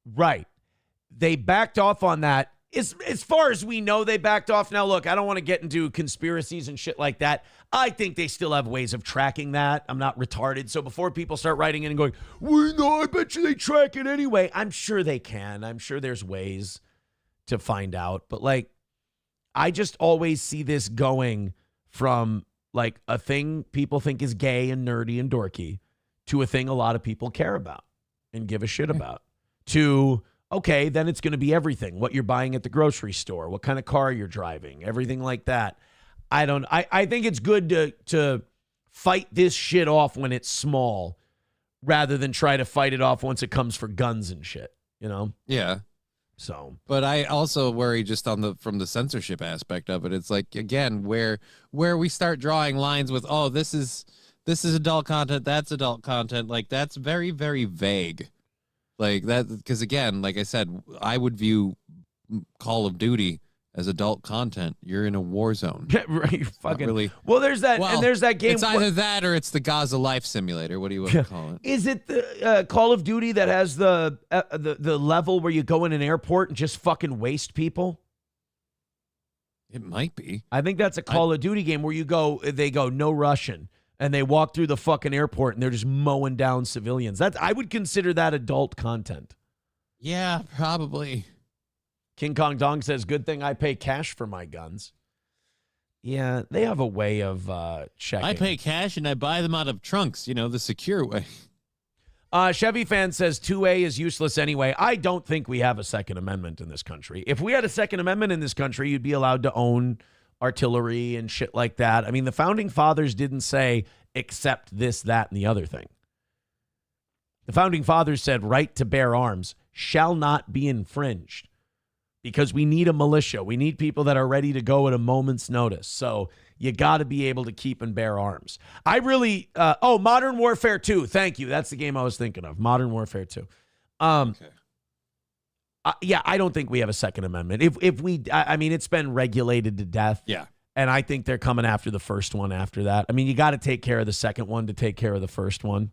Right. They backed off on that as far as we know, they backed off. Now, look, I don't want to get into conspiracies and shit like that. I think they still have ways of tracking that. I'm not retarded. So before people start writing in and going, well, no, I bet you they track it anyway. I'm sure they can. I'm sure there's ways to find out. But, like, I just always see this going from, like, a thing people think is gay and nerdy and dorky to a thing a lot of people care about and give a shit about to, okay, then it's going to be everything. What you're buying at the grocery store, what kind of car you're driving, everything like that. I think it's good to fight this shit off when it's small rather than try to fight it off once it comes for guns and shit, you know? Yeah. So, but I also worry just from the censorship aspect of it. It's like, again, where we start drawing lines with, oh, this is adult content, that's adult content. Like, that's very, very vague. Like that, because again, like I said, I would view Call of Duty as adult content. You're in a war zone. Right, fucking. Really. Well, there's that, Well, and there's that game. It's either that or it's the Gaza Life Simulator. What do you want to call it? Is it the Call of Duty that has the level where you go in an airport and just fucking waste people? It might be. I think that's a Call of Duty game where they go no Russian. And they walk through the fucking airport and they're just mowing down civilians. I would consider that adult content. Yeah, probably. King Kong Dong says, good thing I pay cash for my guns. Yeah, they have a way of checking. I pay cash and I buy them out of trunks, the secure way. Chevy Fan says 2A is useless anyway. I don't think we have a Second Amendment in this country. If we had a Second Amendment in this country, you'd be allowed to own artillery and shit like that. I mean, the founding fathers didn't say accept this, that, and the other thing. The founding fathers said right to bear arms shall not be infringed because we need a militia. We need people that are ready to go at a moment's notice. So you got to be able to keep and bear arms. I really, Modern Warfare 2. Thank you. That's the game I was thinking of. Modern Warfare 2. Okay. Yeah, I don't think we have a Second Amendment. If we, I mean, it's been regulated to death. Yeah. And I think they're coming after the first one after that. I mean, you got to take care of the second one to take care of the first one.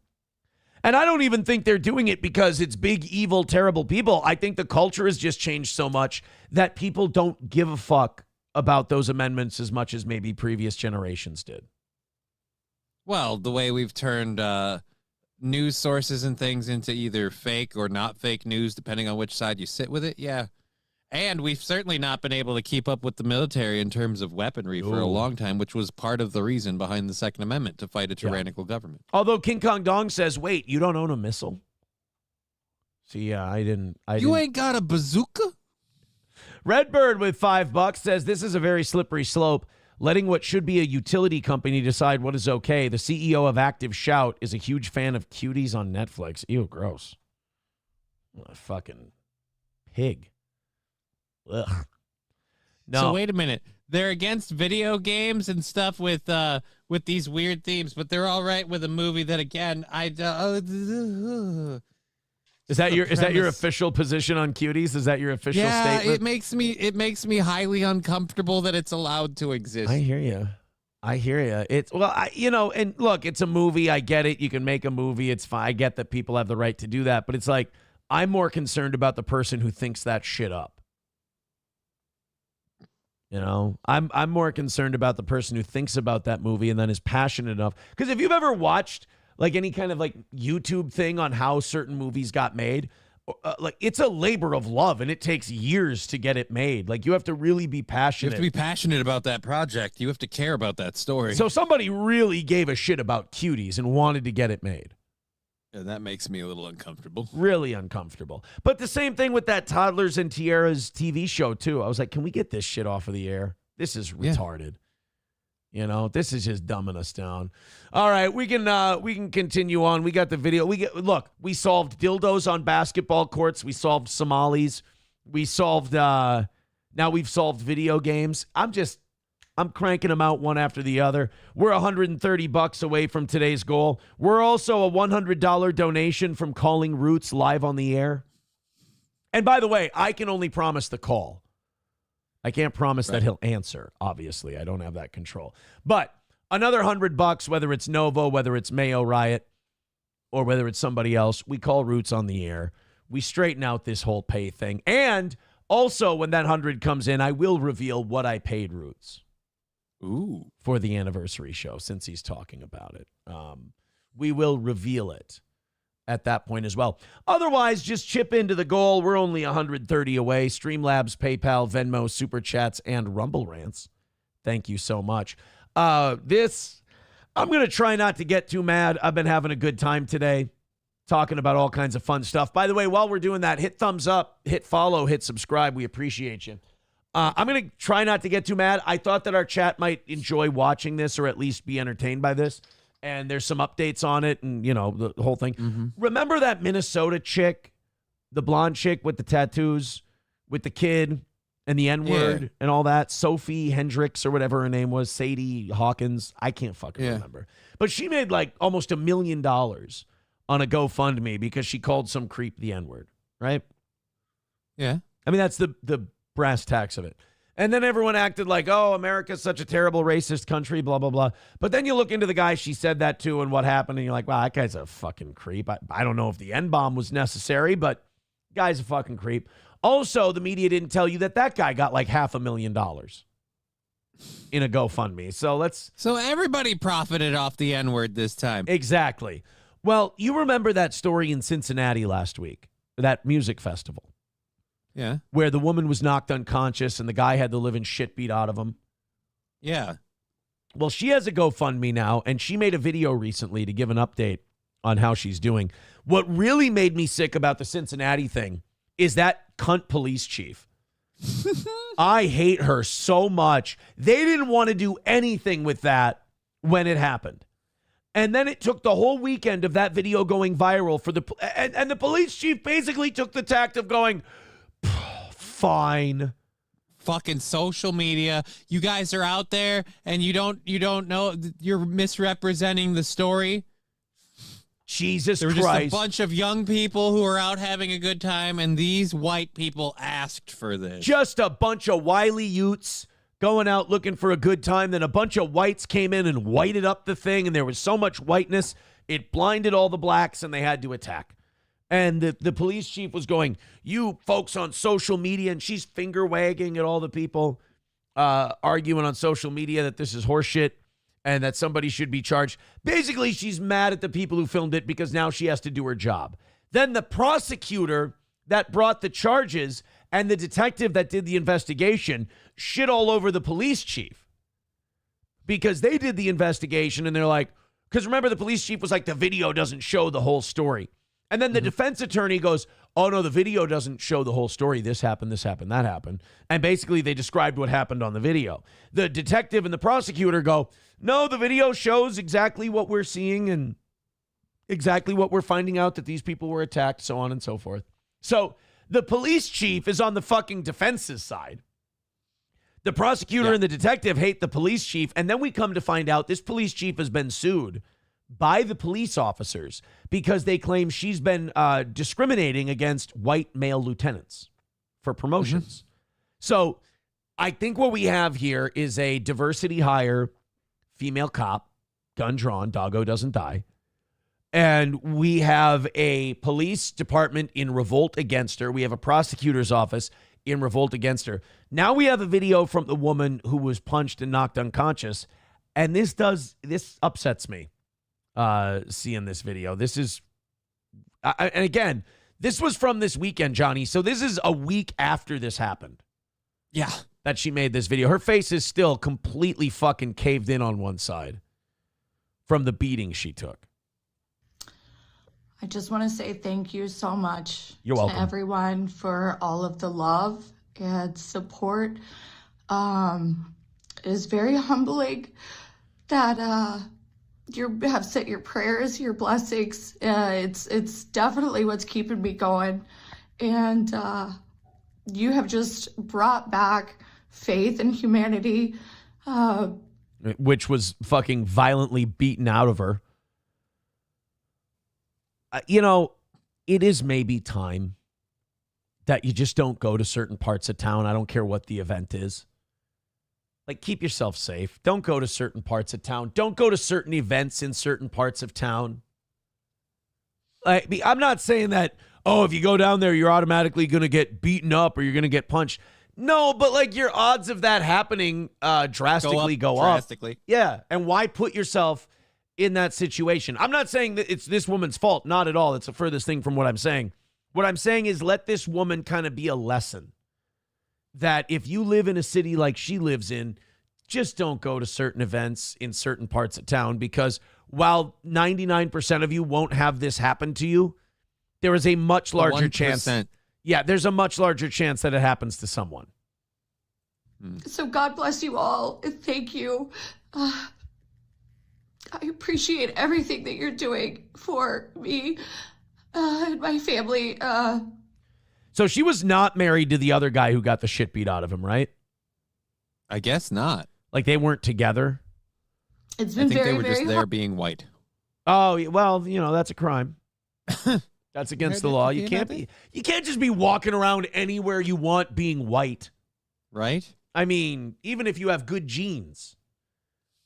And I don't even think they're doing it because it's big, evil, terrible people. I think the culture has just changed so much that people don't give a fuck about those amendments as much as maybe previous generations did. Well, the way we've turned news sources and things into either fake or not fake news, depending on which side you sit with it. Yeah. And we've certainly not been able to keep up with the military in terms of weaponry for a long time, which was part of the reason behind the Second Amendment, to fight a tyrannical government. Although King Kong Dong says, wait, you don't own a missile? See, I didn't. Ain't got a bazooka? Redbird with $5 says, this is a very slippery slope. Letting what should be a utility company decide what is okay. The CEO of Active Shout is a huge fan of cuties on Netflix. Ew, gross. What a fucking pig. Ugh. No. So wait a minute. They're against video games and stuff with these weird themes, but they're all right with a movie that, again, Is that your official position on cuties? Is that your official statement? Yeah, it makes me highly uncomfortable that it's allowed to exist. I hear you. It's and look, it's a movie. I get it. You can make a movie. It's fine. I get that people have the right to do that, but it's like I'm more concerned about the person who thinks that shit up. I'm more concerned about the person who thinks about that movie and then is passionate enough. Because if you've ever watched like any kind of like YouTube thing on how certain movies got made, like it's a labor of love and it takes years to get it made. Like you have to really be passionate. You have to be passionate about that project. You have to care about that story. So somebody really gave a shit about cuties and wanted to get it made. And that makes me a little uncomfortable. Really uncomfortable. But the same thing with that Toddlers and Tiaras TV show too. I was like, can we get this shit off of the air? This is retarded. This is just dumbing us down. All right, we can continue on. We got the video. We solved dildos on basketball courts. We solved Somalis. We solved now we've solved video games. I'm cranking them out one after the other. We're $130 away from today's goal. We're also a $100 donation from calling Roots live on the air. And by the way, I can only promise the call. I can't promise that he'll answer, obviously. I don't have that control. But another $100, whether it's Novo, whether it's Mayo Riot, or whether it's somebody else, we call Roots on the air. We straighten out this whole pay thing. And Also, when that 100 comes in, I will reveal what I paid Roots. Ooh. For the anniversary show, since he's talking about it. We will reveal it at that point as well. Otherwise, just chip into the goal. We're only 130 away. Streamlabs, PayPal, Venmo, Super Chats, and Rumble Rants. Thank you so much. I'm going to try not to get too mad. I've been having a good time today talking about all kinds of fun stuff. By the way, while we're doing that, hit thumbs up, hit follow, hit subscribe. We appreciate you. I'm going to try not to get too mad. I thought that our chat might enjoy watching this or at least be entertained by this. And there's some updates on it and, the whole thing. Mm-hmm. Remember that Minnesota chick, the blonde chick with the tattoos, with the kid and the N-word and all that? Sophie Hendricks or whatever her name was, Sadie Hawkins. I can't fucking remember. But she made like almost $1 million on a GoFundMe because she called some creep the N-word, right? Yeah. I mean, that's the brass tacks of it. And then everyone acted like, oh, America's such a terrible racist country, blah, blah, blah. But then you look into the guy she said that to and what happened, and you're like, wow, that guy's a fucking creep. I don't know if the N-bomb was necessary, but guy's a fucking creep. Also, the media didn't tell you that guy got like $500,000 in a GoFundMe. So everybody profited off the N-word this time. Exactly. Well, you remember that story in Cincinnati last week, that music festival. Yeah. Where the woman was knocked unconscious and the guy had the living shit beat out of him. Yeah. Well, she has a GoFundMe now, and she made a video recently to give an update on how she's doing. What really made me sick about the Cincinnati thing is that cunt police chief. I hate her so much. They didn't want to do anything with that when it happened. And then it took the whole weekend of that video going viral for and the police chief basically took the tact of going, fine. Fucking social media. You guys are out there and you don't know, you're misrepresenting the story. Jesus There were Christ. just a bunch of young people who were out having a good time, and these white people asked for this. Just a bunch of wily Utes going out looking for a good time. Then a bunch of whites came in and whited up the thing, and there was so much whiteness, it blinded all the blacks, and they had to attack. And the police chief was going, you folks on social media, and she's finger wagging at all the people arguing on social media that this is horseshit and that somebody should be charged. Basically, she's mad at the people who filmed it because now she has to do her job. Then the prosecutor that brought the charges and the detective that did the investigation shit all over the police chief because they did the investigation, and they're like, because remember, the police chief was like, the video doesn't show the whole story. And then the defense attorney goes, oh, no, the video doesn't show the whole story. This happened, that happened. And basically they described what happened on the video. The detective and the prosecutor go, no, the video shows exactly what we're seeing and exactly what we're finding out, that these people were attacked, so on and so forth. So the police chief is on the fucking defense's side. The prosecutor and the detective hate the police chief. And then we come to find out this police chief has been sued by the police officers because they claim she's been discriminating against white male lieutenants for promotions. So I think what we have here is a diversity hire, female cop, gun drawn, doggo doesn't die. And we have a police department in revolt against her. We have a prosecutor's office in revolt against her. Now we have a video from the woman who was punched and knocked unconscious. And this upsets me. Seeing this video. This is, and again, this was from this weekend, Johnny. So this is a week after this happened. Yeah. That she made this video. Her face is still completely fucking caved in on one side from the beating she took. I just want to say thank you so much You're welcome. to everyone for all of the love and support. It is very humbling that, you have sent your prayers, your blessings. It's definitely what's keeping me going. And you have just brought back faith in humanity. Which was fucking violently beaten out of her. It is maybe time that you just don't go to certain parts of town. I don't care what the event is. Like, keep yourself safe. Don't go to certain parts of town. Don't go to certain events in certain parts of town. I'm not saying that, oh, if you go down there, you're automatically going to get beaten up or you're going to get punched. No, but like your odds of that happening drastically go up. Drastically. Yeah. And why put yourself in that situation? I'm not saying that it's this woman's fault. Not at all. It's the furthest thing from what I'm saying. What I'm saying is let this woman kind of be a lesson that if you live in a city like she lives in, just don't go to certain events in certain parts of town, because while 99% of you won't have this happen to you, there is a much larger 1%. chance. Yeah, there's a much larger chance that it happens to someone. So God bless you all. Thank you. I appreciate everything that you're doing for me and my family. So she was not married to the other guy who got the shit beat out of him, right? I guess not. Like they weren't together. It's I been think very, they were very just there hard. being white. Oh, well, you know, that's a crime. That's against the law. You can't just be walking around anywhere you want being white. Right? I mean, even if you have good genes,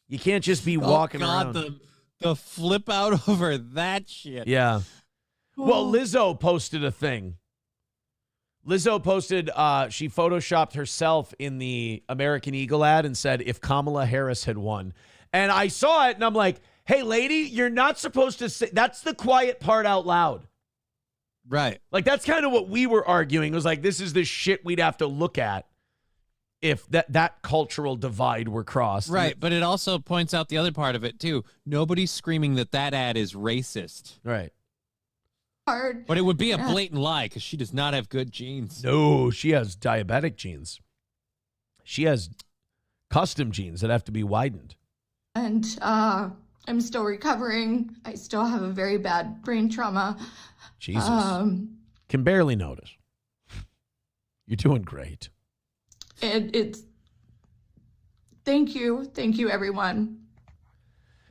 you can't just be walking around. The flip out over that shit. Yeah. Well, Lizzo posted a thing. Lizzo posted, she photoshopped herself in the American Eagle ad and said, if Kamala Harris had won. And I saw it and I'm like, hey, lady, you're not supposed to say, that's the quiet part out loud. Right. Like, that's kind of what we were arguing. It was like, this is the shit we'd have to look at if that cultural divide were crossed. Right. But it also points out the other part of it, too. Nobody's screaming that ad is racist. Right. Hard. But it would be a blatant lie because she does not have good genes. No, she has diabetic genes. She has custom genes that have to be widened. And I'm still recovering. I still have a very bad brain trauma. Jesus. Can barely notice. You're doing great. It's thank you everyone.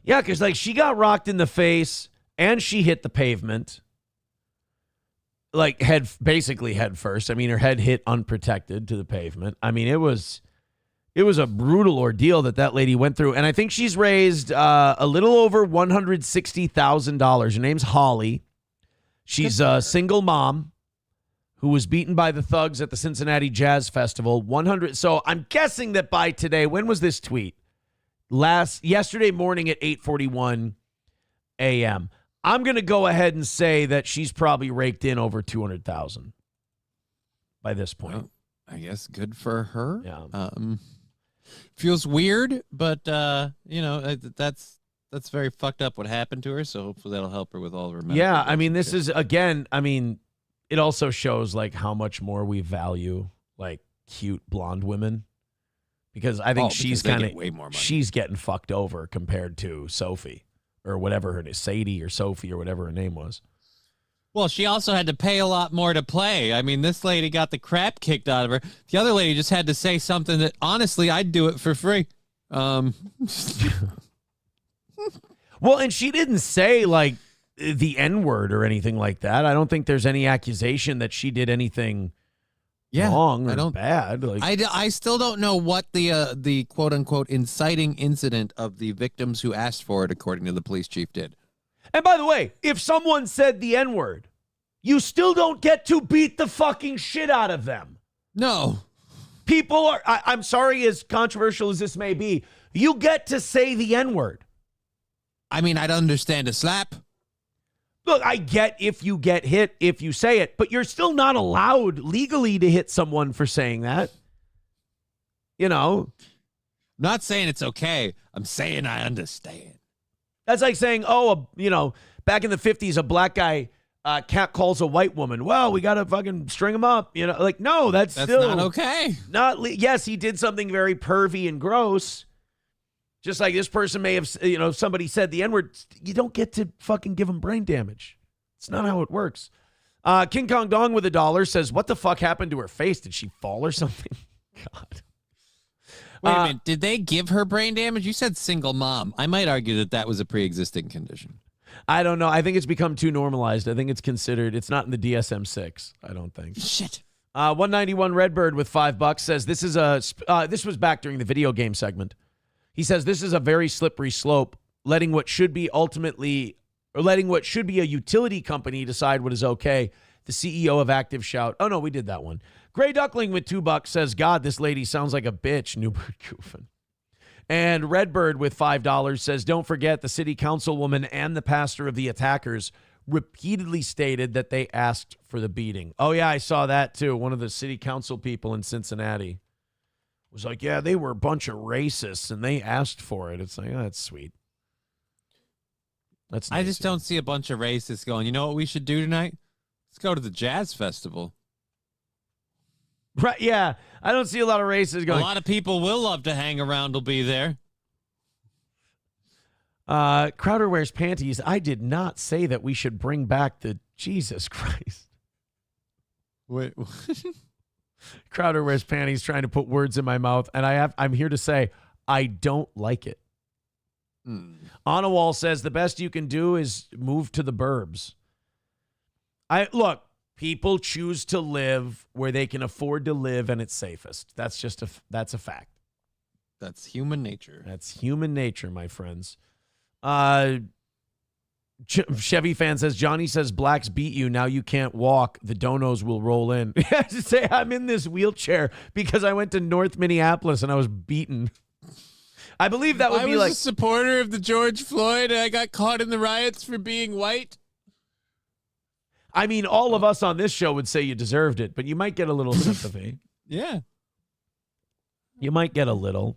Yeah, because like she got rocked in the face and she hit the pavement, like basically head first. I mean, her head hit unprotected to the pavement. I mean, it was a brutal ordeal that lady went through, and I think she's raised a little over $160,000. Her name's Holly. She's a single mom who was beaten by the thugs at the Cincinnati Jazz Festival. 100. So I'm guessing that by today, when was this tweet? Yesterday morning at 8:41 a.m. I'm going to go ahead and say that she's probably raked in over 200,000 by this point. Well, I guess good for her. Yeah. Feels weird, but that's very fucked up what happened to her. So hopefully that'll help her with all of her medical. Yeah, I mean, this is again. I mean, it also shows like how much more we value like cute blonde women, because I think she's kind of way more money. She's getting fucked over compared to Sophie or whatever her name, Sadie or Sophie or whatever her name was. Well, she also had to pay a lot more to play. I mean, this lady got the crap kicked out of her. The other lady just had to say something that, honestly, I'd do it for free. Well, and she didn't say, like, the N-word or anything like that. I don't think there's any accusation that she did anything wrong or bad. Like, I still don't know what the quote-unquote inciting incident of the victims who asked for it, according to the police chief, did. And by the way, if someone said the N-word, you still don't get to beat the fucking shit out of them. No. People are, I'm sorry, as controversial as this may be, you get to say the N-word. I mean, I'd understand a slap. Look, I get if you get hit, if you say it, but you're still not allowed legally to hit someone for saying that. You know? Not saying it's okay. I'm saying I understand. That's like saying, back in the 50s, a black guy cat calls a white woman. Well, we got to fucking string him up. You know, like, no, that's still not okay. Yes, he did something very pervy and gross. Just like this person may have, somebody said the N-word. You don't get to fucking give them brain damage. It's not how it works. King Kong Dong with $1 says, what the fuck happened to her face? Did she fall or something? God. Wait a minute. Did they give her brain damage? You said single mom. I might argue that was a pre-existing condition. I don't know. I think it's become too normalized. I think it's not in the DSM-6. I don't think. Shit. 191 Redbird with $5 says this was back during the video game segment. He says this is a very slippery slope, letting what should be a utility company decide what is okay. the CEO of Active Shout. Oh, no, we did that one. Gray Duckling with $2 says, God, this lady sounds like a bitch. Newbert Goofin. And Redbird with $5 says, don't forget the city councilwoman and the pastor of the attackers repeatedly stated that they asked for the beating. Oh, yeah, I saw that too. One of the city council people in Cincinnati was like, yeah, they were a bunch of racists and they asked for it. It's like, oh, that's sweet. That's nice. I just don't see a bunch of racists going, you know what we should do tonight? Let's go to the jazz festival. Right, yeah. I don't see a lot of racists going. A lot of people will love to hang around will be there. Crowder wears panties. I did not say that we should bring back the Jesus Christ. Wait. Crowder wears panties, trying to put words in my mouth, and I'm here to say I don't like it. Anawal says the best you can do is move to the burbs. Look, people choose to live where they can afford to live and it's safest. That's a fact. That's human nature. That's human nature, my friends. Chevy fan says, Johnny says blacks beat you. Now you can't walk. The donos will roll in. I just say I'm in this wheelchair because I went to North Minneapolis and I was beaten. I believe that would be like a supporter of the George Floyd and I got caught in the riots for being white. I mean, all of us on this show would say you deserved it, but you might get a little sympathy. Yeah. You might get a little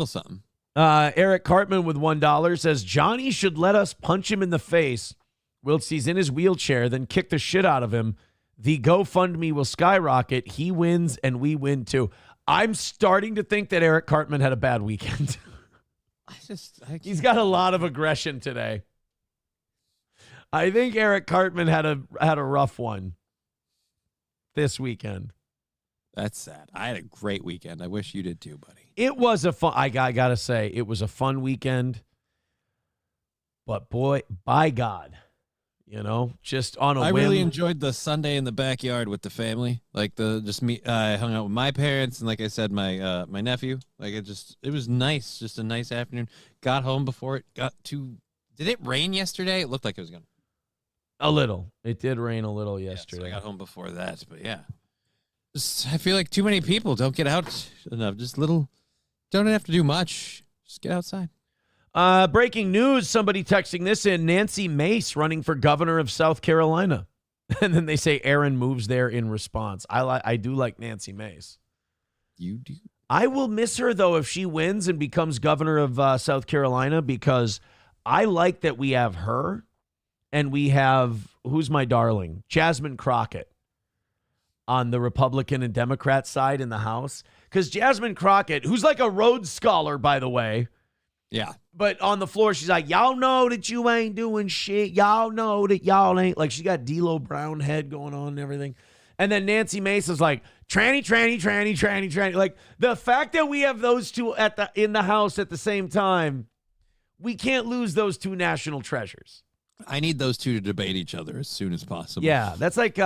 something. Eric Cartman with $1 says Johnny should let us punch him in the face whilst he's in his wheelchair, then kick the shit out of him. The GoFundMe will skyrocket. He wins and we win too. I'm starting to think that Eric Cartman had a bad weekend. He's got a lot of aggression today. I think Eric Cartman had a rough one this weekend. That's sad. I had a great weekend. I wish you did too, buddy. It was a fun. I gotta say, it was a fun weekend. But boy, by God, just on a whim. I really enjoyed the Sunday in the backyard with the family. Like I hung out with my parents and, like I said, my nephew. Like it was nice. Just a nice afternoon. Got home before it got too. Did it rain yesterday? It looked like it was gonna. A little. It did rain a little yesterday. So I got home before that, but yeah. I feel like too many people don't get out enough. Don't have to do much. Just get outside. Breaking news. Somebody texting this in. Nancy Mace running for governor of South Carolina. And then they say Aaron moves there in response. I do like Nancy Mace. You do? I will miss her, though, if she wins and becomes governor of South Carolina, because I like that we have her and we have, who's my darling? Jasmine Crockett on the Republican and Democrat side in the House. Because Jasmine Crockett, who's like a Rhodes Scholar, by the way. Yeah. But on the floor, she's like, y'all know that you ain't doing shit. Y'all know that y'all ain't. Like, she got D'Lo Brown head going on and everything. And then Nancy Mace is like, tranny, tranny, tranny, tranny, tranny. Like, the fact that we have those two in the House at the same time, we can't lose those two national treasures. I need those two to debate each other as soon as possible. Yeah, that's like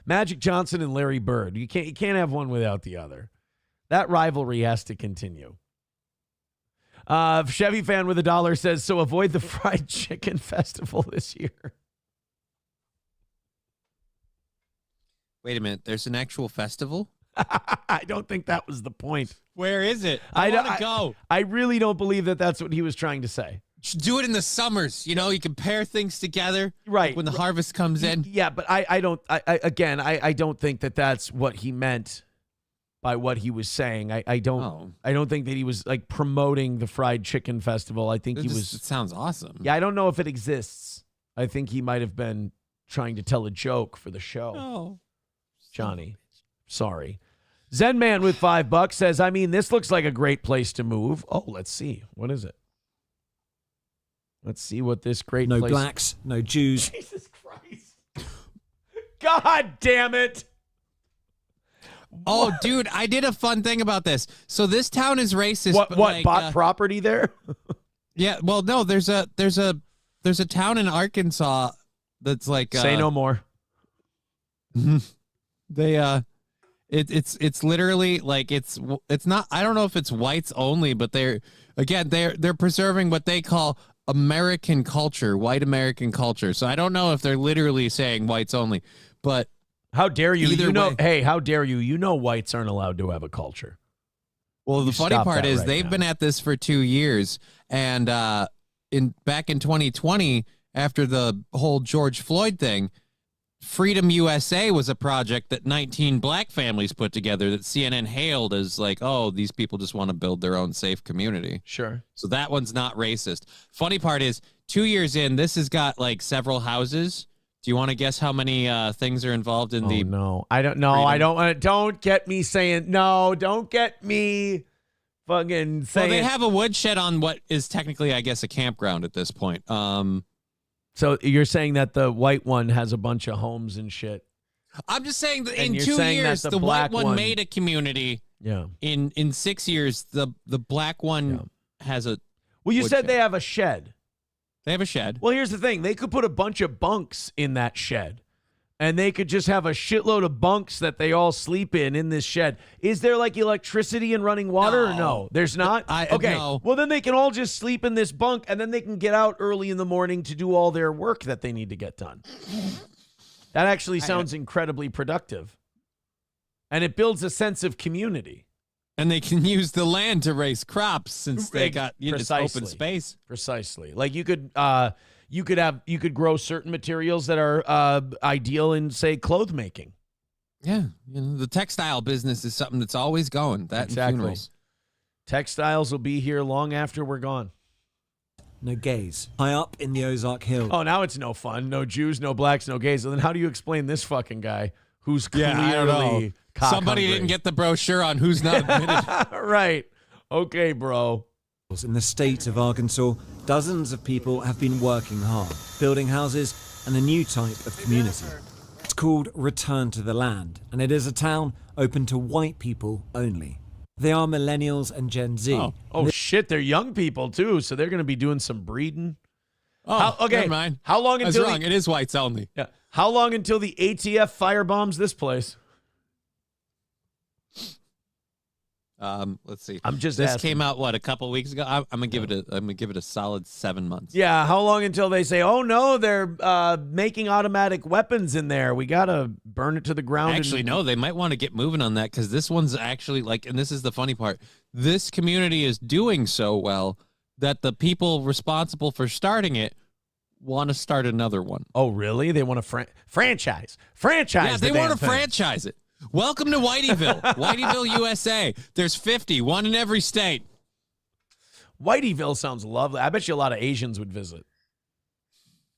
Magic Johnson and Larry Bird. You can't have one without the other. That rivalry has to continue. Chevy fan with $1 says, so avoid the fried chicken festival this year. Wait a minute. There's an actual festival? I don't think that was the point. Where is it? I want to go. I really don't believe that that's what he was trying to say. Do it in the summers. You can pair things together. Right. Like when the harvest comes in. Yeah, but I don't think that that's what he meant by what he was saying. I don't think that he was like promoting the fried chicken festival. I think It sounds awesome. Yeah, I don't know if it exists. I think he might have been trying to tell a joke for the show. Oh. Johnny, sorry. Zen Man with $5 says, I mean, this looks like a great place to move. Oh, let's see. What is it? Let's see what this great No place... blacks, no Jews. Jesus Christ. God damn it. Oh, dude, I did a fun thing about this. So this town is racist. What but like, bought property there? Yeah, well, no, there's a town in Arkansas that's like Say no more. They it's literally like it's not, I don't know if it's whites only, but they're preserving what they call American culture, white American culture. So I don't know if they're literally saying whites only, but how dare you? Either You know, way- hey, how dare you? You know, whites aren't allowed to have a culture. well, the You funny stop part that is right they've now. been at this for 2 years, and back in 2020, after the whole George Floyd thing, Freedom USA was a project that 19 black families put together that CNN hailed as like, oh, these people just want to build their own safe community. Sure. So that one's not racist. Funny part is 2 years in, this has got like several houses. Do you want to guess how many things are involved in the? No, I don't know. I don't want to. Don't get me saying no. Don't get me fucking saying. Well, they have a woodshed on what is technically, I guess, a campground at this point. So you're saying that the white one has a bunch of homes and shit? I'm just saying that And in you're 2 saying that years, the the black white one one- made a community. Yeah. In 6 years, the black one has a. Well, you said woodshed. they have a shed. They have a shed. Well, here's the thing. They could put a bunch of bunks in that shed. And they could just have a shitload of bunks that they all sleep in this shed. Is there like electricity and running water or no? There's not? Okay. No. Well, then they can all just sleep in this bunk and then they can get out early in the morning to do all their work that they need to get done. That actually sounds incredibly productive. And it builds a sense of community. And they can use the land to raise crops since they got it's open space. Precisely. Like you could grow certain materials that are ideal in, say, clothes making. Yeah, the textile business is something that's always going. That and Exactly. funerals. Textiles will be here long after we're gone. No gays. High up in the Ozark Hills. Oh, now it's no fun. No Jews, no blacks, no gays. So then how do you explain this fucking guy who's Yeah, I don't know. clearly cock Somebody hungry? didn't get the brochure on who's not admitted. Right. Okay, bro. In the state of Arkansas, dozens of people have been working hard, building houses and a new type of community. It's called Return to the Land, and it is a town open to white people only. They are millennials and Gen Z. Oh shit, they're young people too, so they're going to be doing some breeding. Oh, okay. never mind. How long That's until wrong. It is whites only. Yeah. How long until the ATF firebombs this place? Let's see. I'm just This asking. came out a couple weeks ago. I'm gonna give it a solid 7 months. Yeah, how long until they say, "Oh no, they're making automatic weapons in there. We gotta burn it to the ground." Actually, no, they might want to get moving on that because this one's actually like, and this is the funny part. This community is doing so well that the people responsible for starting it want to start another one. Oh, really? They want to franchise? Franchise? Yeah, they the want damn to thing. franchise it. Welcome to Whiteyville, Whiteyville, USA. There's 50, one in every state. Whiteyville sounds lovely. I bet you a lot of Asians would visit.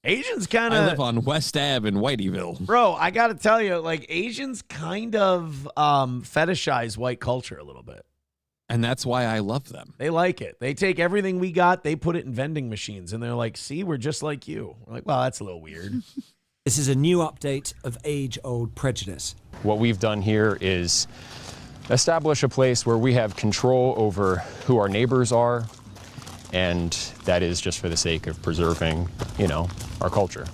Asians kind I live of, on West Ave in Whiteyville. bro. I got to tell you, like Asians kind of fetishize white culture a little bit. And that's why I love them. They like it. They take everything we got, they put it in vending machines, and they're like, "See, we're just like you." We're like, "Well, that's a little weird." This is a new update of age-old prejudice. What we've done here is establish a place where we have control over who our neighbors are, and that is just for the sake of preserving, our culture.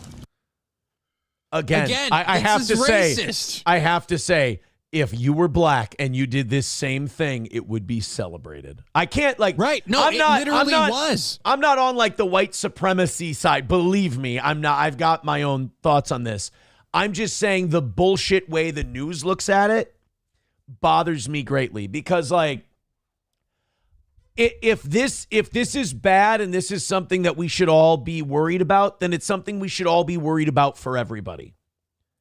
Again, I this have is to racist. say, I have to say, if you were black and you did this same thing, it would be celebrated. I can't Right. No, I'm it not, literally I'm not, was. I'm not on like the white supremacy side. Believe me, I'm not. I've got my own thoughts on this. I'm just saying the bullshit way the news looks at it bothers me greatly because like if this is bad and this is something that we should all be worried about, then it's something we should all be worried about for everybody.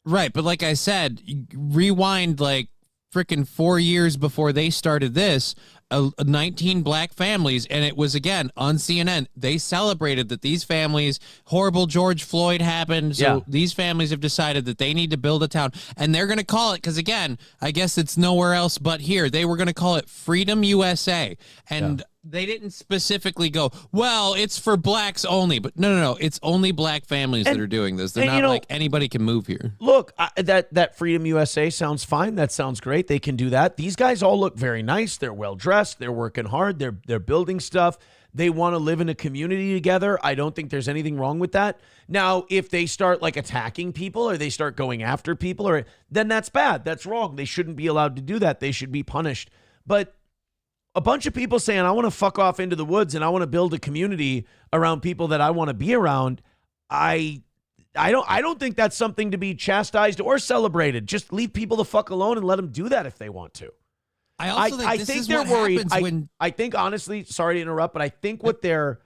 Right, but like I said, you rewind like freaking 4 years before they started this, 19 black families, and it was, again, on CNN. They celebrated that these families, horrible George Floyd happened, so these families have decided that they need to build a town, and they're going to call it, because, again, I guess it's nowhere else but here. They were going to call it Freedom USA, and they didn't specifically go, well, it's for blacks only, but no, it's only black families that are doing this. They're not like anybody can move here. Look, that Freedom USA sounds fine. That sounds great. They can do that. These guys all look very nice. They're well dressed. They're working hard. They're building stuff. They want to live in a community together. I don't think there's anything wrong with that. Now, if they start like attacking people or they start going after people, then that's bad. That's wrong. They shouldn't be allowed to do that. They should be punished. But a bunch of people saying, I want to fuck off into the woods and I want to build a community around people that I want to be around. I don't think that's something to be chastised or celebrated. Just leave people the fuck alone and let them do that if they want to. I also think this is they're what worried. happens when I think, honestly, sorry to interrupt, but I think what they're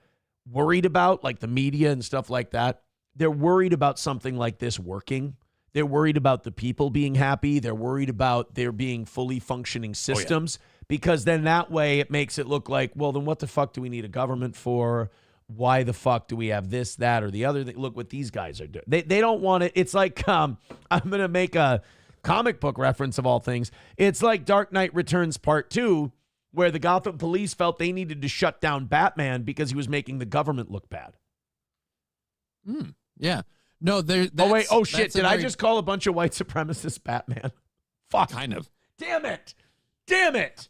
worried about, like the media and stuff like that, they're worried about something like this working. They're worried about the people being happy. They're worried about there being fully functioning systems, because then that way it makes it look like, well, then what the fuck do we need a government for? Why the fuck do we have this, that, or the other? Look what these guys are doing. They don't want it. It's like, I'm going to make a comic book reference of all things. It's like Dark Knight Returns Part 2, where the Gotham police felt they needed to shut down Batman because he was making the government look bad. Yeah. No, there. Oh, wait. Oh, shit. Did I just call a bunch of white supremacists Batman? Fuck. Kind of. Damn it. Damn it.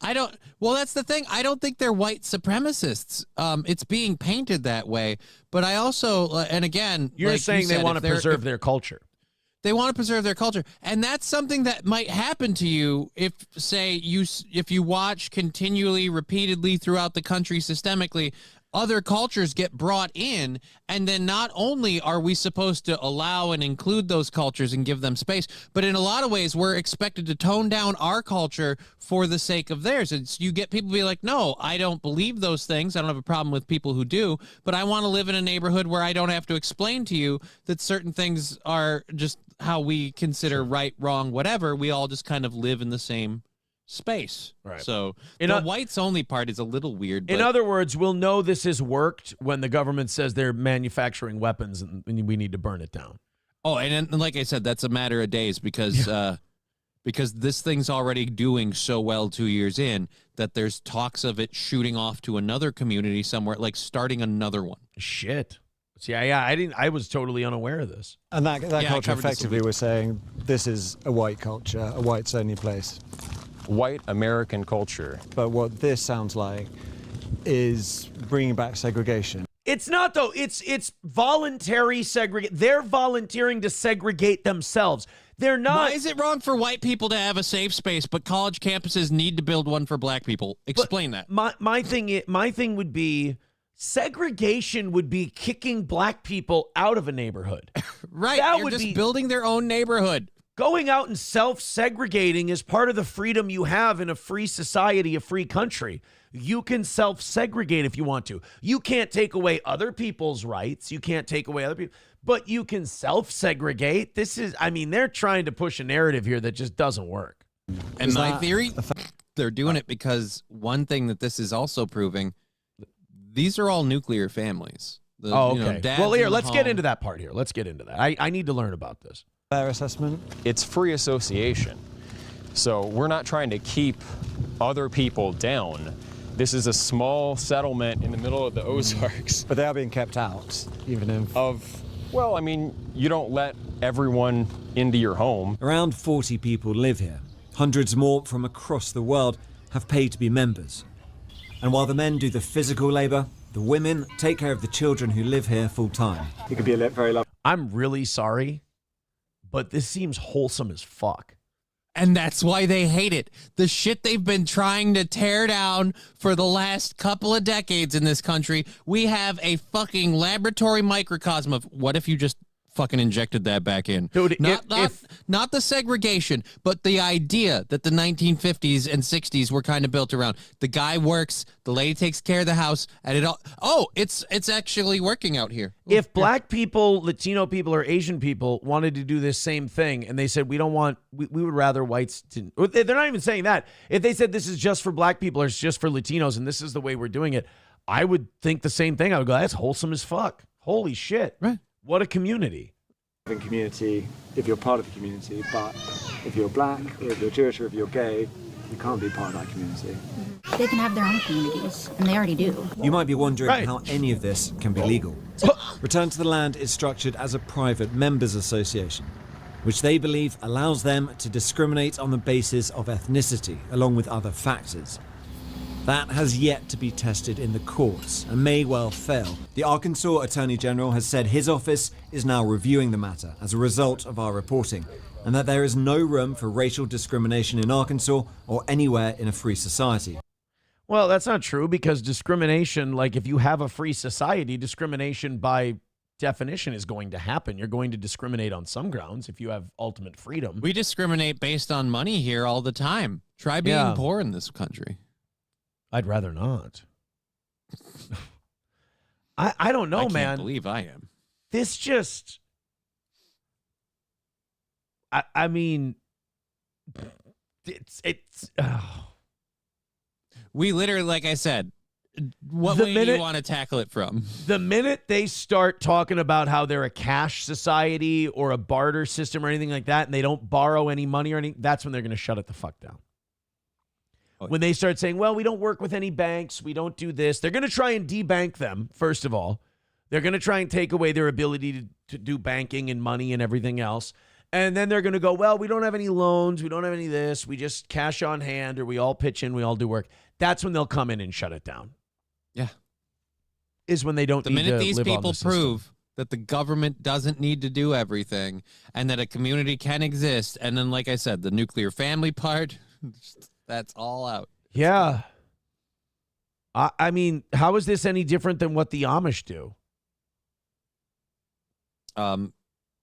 Well, that's the thing. I don't think they're white supremacists. It's being painted that way. But I also, and again, You're like saying you they said, want to preserve their culture. They want to preserve their culture. And that's something that might happen to you if, say, if you watch continually, repeatedly throughout the country systemically, other cultures get brought in, and then not only are we supposed to allow and include those cultures and give them space, but in a lot of ways we're expected to tone down our culture for the sake of theirs. And you get people be like, no, I don't believe those things. I don't have a problem with people who do, but I want to live in a neighborhood where I don't have to explain to you that certain things are just how we consider right, wrong, whatever. We all just kind of live in the same space. Right. So the whites only part is a little weird. In other words, we'll know this has worked when the government says they're manufacturing weapons and we need to burn it down. Oh, and like I said, that's a matter of days because this thing's already doing so well 2 years in that there's talks of it shooting off to another community somewhere, like starting another one. Shit. See, I was totally unaware of this. And that culture effectively was saying this is a white culture, a whites only place. White American culture. But what this sounds like is bringing back segregation. It's not, though. It's voluntary segregation. They're volunteering to segregate themselves. They're not. Why is it wrong for white people to have a safe space, but college campuses need to build one for black people? Explain that. My thing would be segregation would be kicking black people out of a neighborhood. Right. They're just building their own neighborhood. Going out and self-segregating is part of the freedom you have in a free society, a free country. You can self-segregate if you want to. You can't take away other people's rights. You can't take away other people, but you can self-segregate. They're trying to push a narrative here that just doesn't work. And my theory, they're doing it because one thing that this is also proving, these are all nuclear families. Okay. Well, here, let's get into that part here. Let's get into that. I need to learn about this. Fair assessment? It's free association. So we're not trying to keep other people down. This is a small settlement in the middle of the Ozarks. But they are being kept out, even if... you don't let everyone into your home. Around 40 people live here. Hundreds more from across the world have paid to be members. And while the men do the physical labor, the women take care of the children who live here full time. It could be very lovely. I'm really sorry, but this seems wholesome as fuck. And that's why they hate it. The shit they've been trying to tear down for the last couple of decades in this country. We have a fucking laboratory microcosm of what if you just fucking injected that back in. Dude, not the segregation, but the idea that the 1950s and 60s were kind of built around. The guy works, the lady takes care of the house, and it all... Oh, it's actually working out here. If black people, Latino people, or Asian people wanted to do this same thing, and they said, we would rather whites... They're not even saying that. If they said this is just for black people or it's just for Latinos and this is the way we're doing it, I would think the same thing. I would go, that's wholesome as fuck. Holy shit. Right. What a community. Community, if you're part of the community, but if you're black, or if you're Jewish, or if you're gay, you can't be part of that community. They can have their own communities, and they already do. You might be wondering how any of this can be legal. Return to the Land is structured as a private members association, which they believe allows them to discriminate on the basis of ethnicity, along with other factors. That has yet to be tested in the courts and may well fail. The Arkansas Attorney General has said his office is now reviewing the matter as a result of our reporting, and that there is no room for racial discrimination in Arkansas or anywhere in a free society. Well, that's not true because discrimination, like if you have a free society, discrimination by definition is going to happen. You're going to discriminate on some grounds if you have ultimate freedom. We discriminate based on money here all the time. Try being poor in this country. I'd rather not. I don't know, man. I can't believe I am. This just, I mean, it's. We literally, like I said, what way do you want to tackle it from? The minute they start talking about how they're a cash society or a barter system or anything like that, and they don't borrow any money or anything, that's when they're going to shut it the fuck down. When they start saying, well, we don't work with any banks, we don't do this, they're going to try and debank them, first of all. They're going to try and take away their ability to do banking and money and everything else. And then they're going to go, well, we don't have any loans, we don't have any of this, we just cash on hand, or we all pitch in, we all do work. That's when they'll come in and shut it down. Yeah. Is when they don't need to live on the system. The minute these people prove that the government doesn't need to do everything and that a community can exist, and then, like I said, the nuclear family part, that's all out. Yeah. I mean, how is this any different than what the Amish do?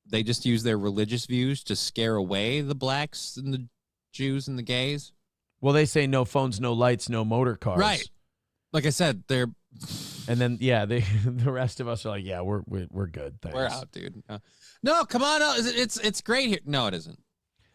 They just use their religious views to scare away the blacks and the Jews and the gays. Well, they say no phones, no lights, no motor cars. Right. Like I said, they're... And then, yeah, the rest of us are like, yeah, we're good. Thanks. We're out, dude. No, come on. It's great here. No, it isn't.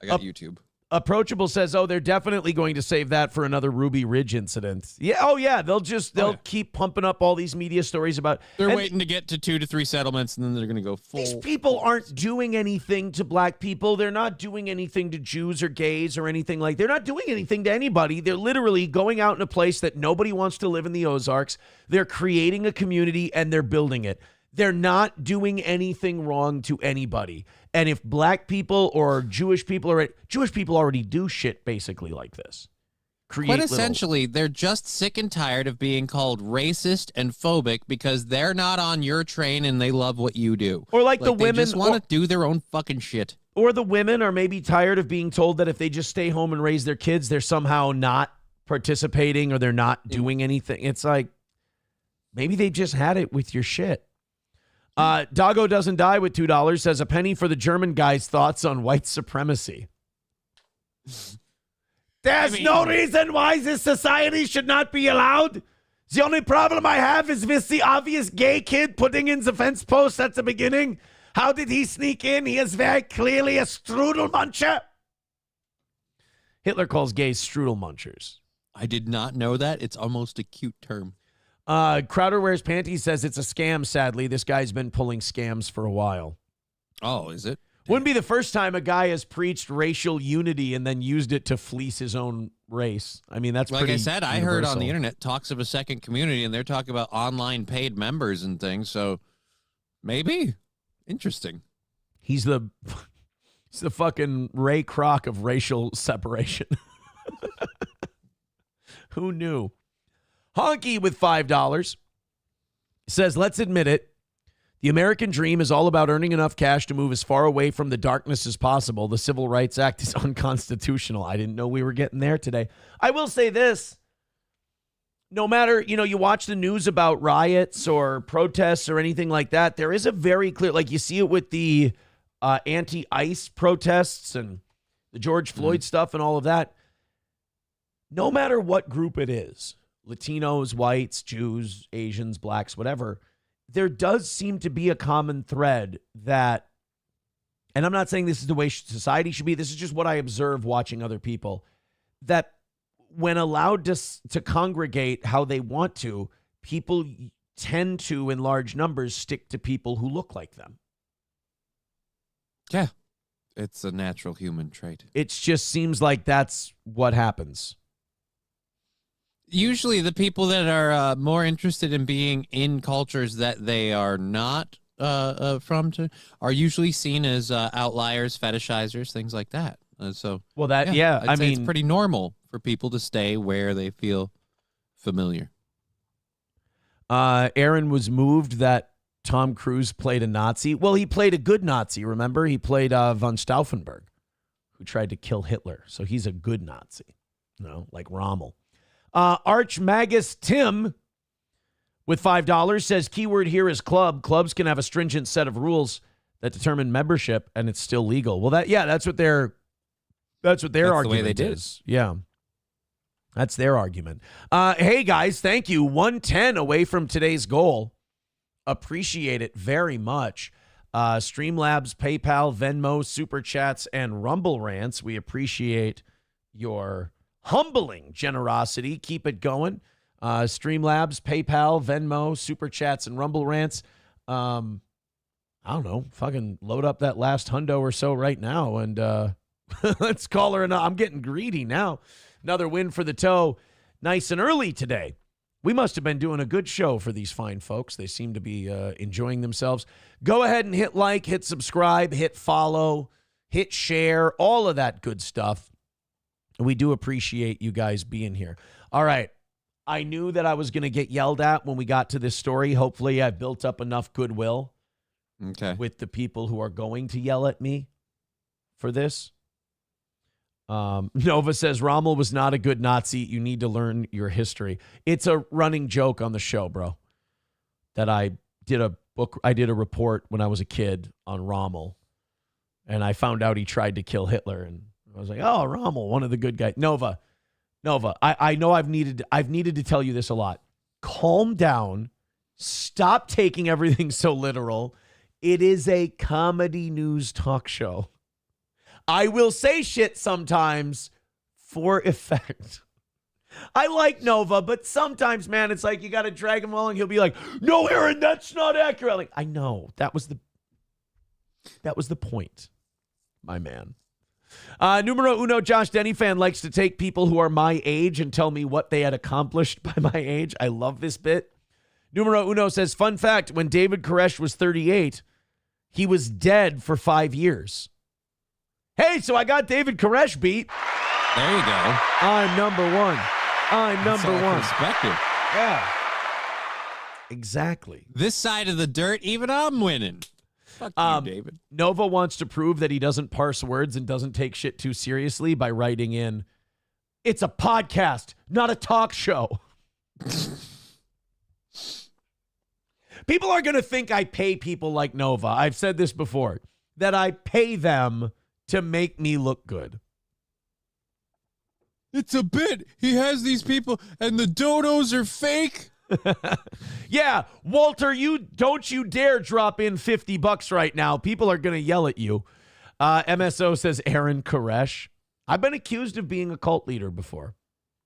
I got YouTube. Approachable says, oh, they're definitely going to save that for another Ruby Ridge incident. Yeah. Oh, yeah. They'll keep pumping up all these media stories about. They're waiting to get to 2 to 3 settlements, and then they're going to go full. These people aren't doing anything to black people. They're not doing anything to Jews or gays or anything like. They're not doing anything to anybody. They're literally going out in a place that nobody wants to live in, the Ozarks. They're creating a community and they're building it. They're not doing anything wrong to anybody. And if black people or Jewish people already do shit basically like this. Quite essentially, they're just sick and tired of being called racist and phobic because they're not on your train and they love what you do. Or like the women they just want to do their own fucking shit. Or the women are maybe tired of being told that if they just stay home and raise their kids, they're somehow not participating or they're not doing anything. It's like, maybe they just had it with your shit. Doggo Doesn't Die with $2 says a penny for the German guy's thoughts on white supremacy. There's no reason why this society should not be allowed. The only problem I have is with the obvious gay kid putting in the fence post at the beginning. How did he sneak in? He is very clearly a strudel muncher. Hitler calls gays strudel munchers. I did not know that. It's almost a cute term. Crowder Wears Panties says it's a scam, sadly. This guy's been pulling scams for a while. Oh, is it? Wouldn't be the first time a guy has preached racial unity and then used it to fleece his own race. I mean, that's like pretty I said, universal. I heard on the internet talks of a second community, and they're talking about online paid members and things, so maybe. Interesting. He's the fucking Ray Kroc of racial separation. Who knew? Honky with $5 says, let's admit it. The American dream is all about earning enough cash to move as far away from the darkness as possible. The Civil Rights Act is unconstitutional. I didn't know we were getting there today. I will say this. No matter, you watch the news about riots or protests or anything like that, there is a very clear, like you see it with the anti-ICE protests and the George Floyd stuff and all of that. No matter what group it is, Latinos, whites, Jews, Asians, blacks, whatever, there does seem to be a common thread that, and I'm not saying this is the way society should be, this is just what I observe watching other people, that when allowed to congregate how they want to, people tend to, in large numbers, stick to people who look like them. Yeah. It's a natural human trait. It just seems like that's what happens. Usually the people that are more interested in being in cultures that they are not from are usually seen as outliers, fetishizers, things like that. Well, I mean, it's pretty normal for people to stay where they feel familiar. Aaron was moved that Tom Cruise played a Nazi. Well, he played a good Nazi, remember? He played von Stauffenberg, who tried to kill Hitler. So he's a good Nazi, like Rommel. Arch Magus Tim with $5 says, keyword here is club. Clubs can have a stringent set of rules that determine membership, and it's still legal. Well, that's what their argument the way they did. is. Yeah. That's their argument. Hey, guys, thank you. 110 away from today's goal. Appreciate it very much. Streamlabs, PayPal, Venmo, Super Chats, and Rumble Rants. We appreciate your humbling generosity. Keep it going. Streamlabs, PayPal, Venmo, Super Chats, and Rumble Rants. I don't know. Fucking load up that last hundo or so right now, and let's call her. I'm getting greedy now. Another win for the toe. Nice and early today. We must have been doing a good show for these fine folks. They seem to be enjoying themselves. Go ahead and hit like, hit subscribe, hit follow, hit share, all of that good stuff. We do appreciate you guys being here. All right. I knew that I was going to get yelled at when we got to this story. Hopefully, I've built up enough goodwill with the people who are going to yell at me for this. Nova says Rommel was not a good Nazi. You need to learn your history. It's a running joke on the show, bro, that I did a report when I was a kid on Rommel, and I found out he tried to kill Hitler, and I was like, oh, Rommel, one of the good guys. Nova, I know I've needed to tell you this a lot. Calm down. Stop taking everything so literal. It is a comedy news talk show. I will say shit sometimes for effect. I like Nova, but sometimes, man, it's like you got to drag him along. He'll be like, no, Aaron, that's not accurate. Like, I know. That was the point, my man. Numero uno, Josh Denny fan likes to take people who are my age and tell me what they had accomplished by my age. I love this bit. Numero uno says, fun fact, when David Koresh was 38, he was dead for 5 years. Hey, so I got David Koresh beat. There you go. I'm number one. Perspective. Yeah. Exactly. This side of the dirt, even I'm winning. Fuck you, David. Nova wants to prove that he doesn't parse words and doesn't take shit too seriously by writing in, it's a podcast, not a talk show. People are going to think I pay people like Nova. I've said this before, that I pay them to make me look good. It's a bit. He has these people, and the dodos are fake. Yeah, Walter, don't you dare drop in $50 right now. People are going to yell at you. MSO says Aaron Koresh. I've been accused of being a cult leader before.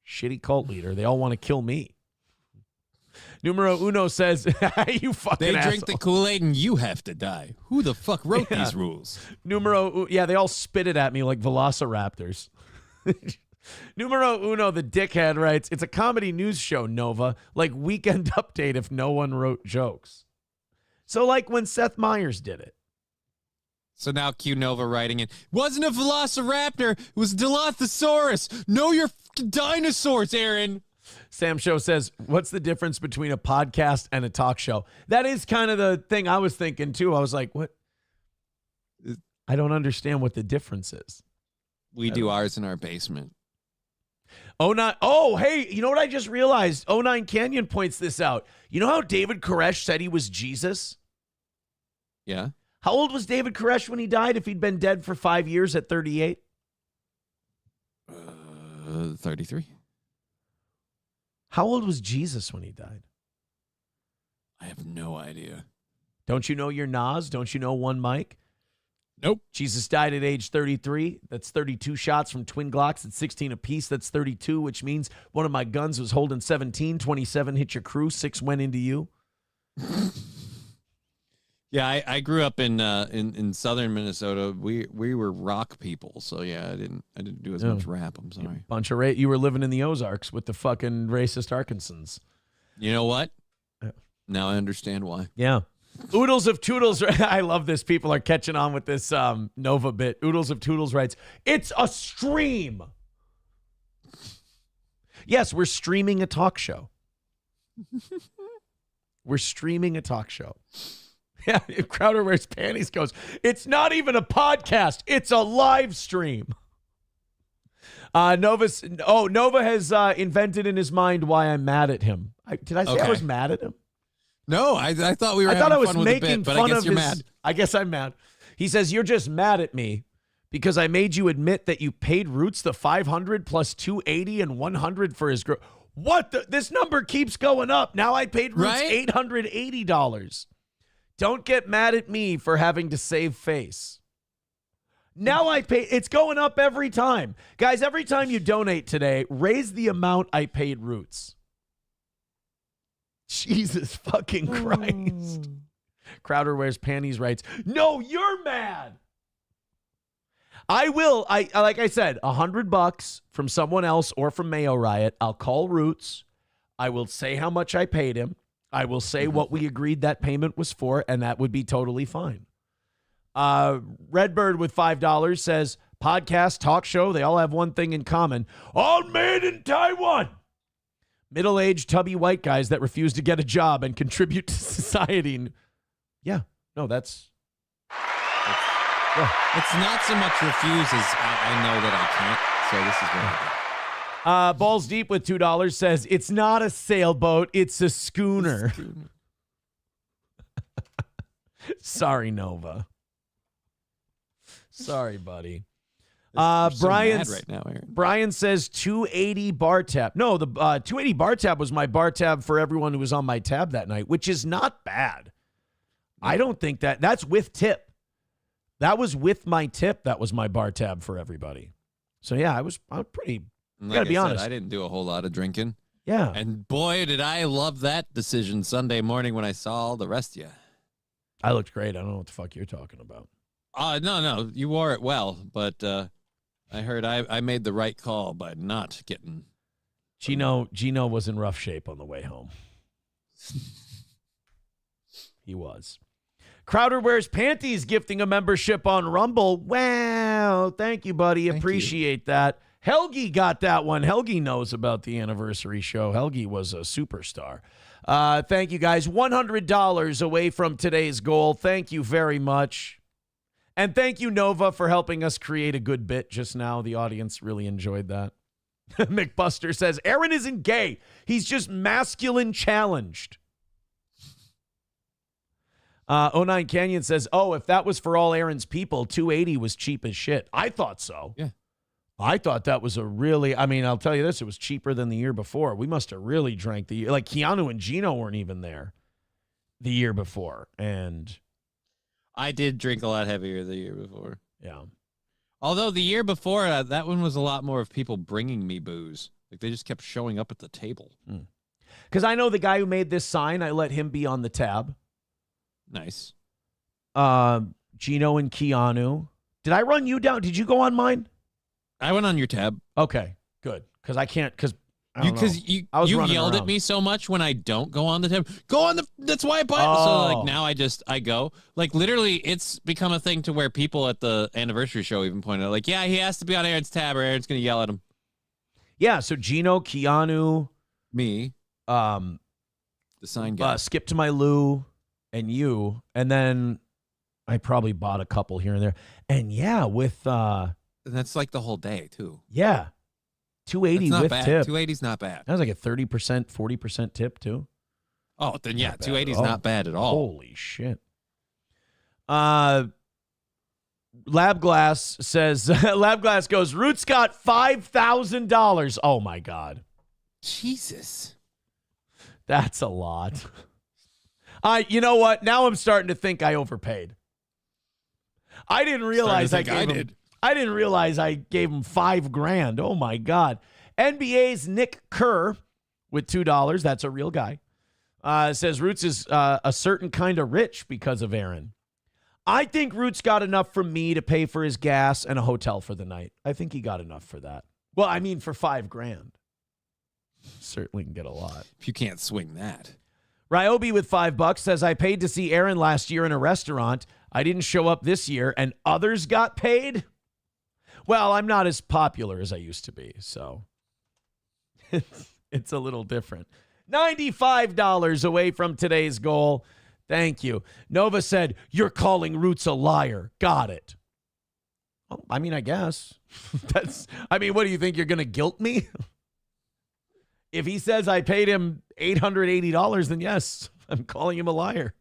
Shitty cult leader. They all want to kill me. Numero uno says, you fucking They asshole. drink the Kool-Aid and you have to die. Who the fuck wrote these rules? They all spit it at me like velociraptors. Numero uno, the dickhead writes, it's a comedy news show, Nova, like Weekend Update if no one wrote jokes. So like when Seth Meyers did it. So now Q Nova writing in, wasn't a velociraptor, it was Dilophosaurus. Know your dinosaurs, Aaron. Sam Show says, what's the difference between a podcast and a talk show? That is kind of the thing I was thinking too. I was like, what? I don't understand what the difference is. We do ours in our basement. Oh, hey, you know what I just realized? 09 Canyon points this out. You know how David Koresh said he was Jesus? Yeah. How old was David Koresh when he died if he'd been dead for 5 years at 38? 33. How old was Jesus when he died? I have no idea. Don't you know your Nas? Don't you know one Mike? Nope. Jesus died at age 33. That's 32 shots from twin Glocks at 16 apiece. That's 32, which means one of my guns was holding 17. 27 hit your crew. 6 went into you. Yeah, I grew up in southern Minnesota. We were rock people, so yeah, I didn't do as much rap. I'm sorry. You were living in the Ozarks with the fucking racist Arkansans. You know what? Now I understand why. Yeah. Oodles of Toodles. I love this. People are catching on with this Nova bit. Oodles of Toodles writes, it's a stream. Yes, we're streaming a talk show. We're streaming a talk show. Yeah, if Crowder Wears Panties goes, it's not even a podcast. It's a live stream. Nova has invented in his mind why I'm mad at him. Did I say I Okay. was mad at him? No, I thought we were. I thought I was having fun with the making bit, but fun I guess of you're his. mad. I guess I'm mad. He says you're just mad at me because I made you admit that you paid Roots the $500 plus $280 and $100 for his girl. What? This number keeps going up. Now I paid Roots Right? $880. Don't get mad at me for having to save face. Now I pay. It's going up every time, guys. Every time you donate today, raise the amount I paid Roots. Jesus fucking Christ. Crowder Wears Panties writes, no, you're mad. I will. Like I said, $100 from someone else or from Mayo Riot. I'll call Roots. I will say how much I paid him. I will say what we agreed that payment was for, and that would be totally fine. Redbird with $5 says, podcast, talk show, they all have one thing in common. All made in Taiwan. Middle-aged, tubby white guys that refuse to get a job and contribute to society. Yeah, no, that's... It's not so much refuse as I know that I can't. So this is what I do. Balls Deep with $2 says, it's not a sailboat, it's a schooner. Sorry, Nova. Sorry, buddy. You're so Brian mad right now, Aaron. Brian says 280 bar tab. No, the 280 bar tab was my bar tab for everyone who was on my tab that night, which is not bad. I don't think that's with tip. That was with my tip. That was my bar tab for everybody. So yeah, I was pretty. And Gotta be I said, honest. I didn't do a whole lot of drinking. Yeah. And boy, did I love that decision Sunday morning when I saw all the rest of you. I looked great. I don't know what the fuck you're talking about. No, you wore it well, but I heard I made the right call by not getting. Gino was in rough shape on the way home. He was. Crowder Wears Panties gifting a membership on Rumble. Wow. Thank you, buddy. Appreciate that. Helgi got that one. Helgi knows about the anniversary show. Helgi was a superstar. Thank you, guys. $100 away from today's goal. Thank you very much. And thank you, Nova, for helping us create a good bit just now. The audience really enjoyed that. McBuster says, Aaron isn't gay. He's just masculine challenged. 09 Canyon says, oh, if that was for all Aaron's people, 280 was cheap as shit. I thought so. Yeah. I thought that was I'll tell you this, it was cheaper than the year before. We must have really drank the year. Like Keanu and Gino weren't even there the year before. And I did drink a lot heavier the year before. yeah. Although the year before, that one was a lot more of people bringing me booze. Like they just kept showing up at the table. Because I know the guy who made this sign, I let him be on the tab. Nice. Gino and Keanu. Did I run you down? Did you go on mine? I went on your tab. Okay, good. Because I can't, because You yelled at me so much when I don't go on the tab. Go on that's why I bought it. So like now I go. Like literally it's become a thing to where people at the anniversary show even pointed out, like, yeah, he has to be on Aaron's tab or Aaron's gonna yell at him. Yeah, so Gino, Keanu, Me. The sign guy. Skip to My Lou, and you, and then I probably bought a couple here and there. And yeah, with And that's like the whole day too. yeah. 280 That's not with bad. tip. 280's not bad. That was like a 30%, 40% tip too. Oh, then yeah, Not bad 280's at all. not bad at all. Holy shit. Lab Glass says, Lab Glass goes, Roots got $5,000. Oh my God. Jesus. That's a lot. You know what? Now I'm starting to think I overpaid. I didn't realize I didn't realize I gave him $5,000. Oh my God. NBA's Nick Kerr with $2. That's a real guy. Says Roots is a certain kind of rich because of Aaron. I think Roots got enough from me to pay for his gas and a hotel for the night. I think he got enough for that. Well, I mean, for $5,000. Certainly can get a lot. If you can't swing that. Ryobi with $5 says, I paid to see Aaron last year in a restaurant. I didn't show up this year and others got paid. Well, I'm not as popular as I used to be, so it's a little different. $95 away from today's goal. Thank you. Nova said, you're calling Roots a liar. Got it. Well, I mean, I guess. What do you think? You're going to guilt me? If he says I paid him $880, then yes, I'm calling him a liar.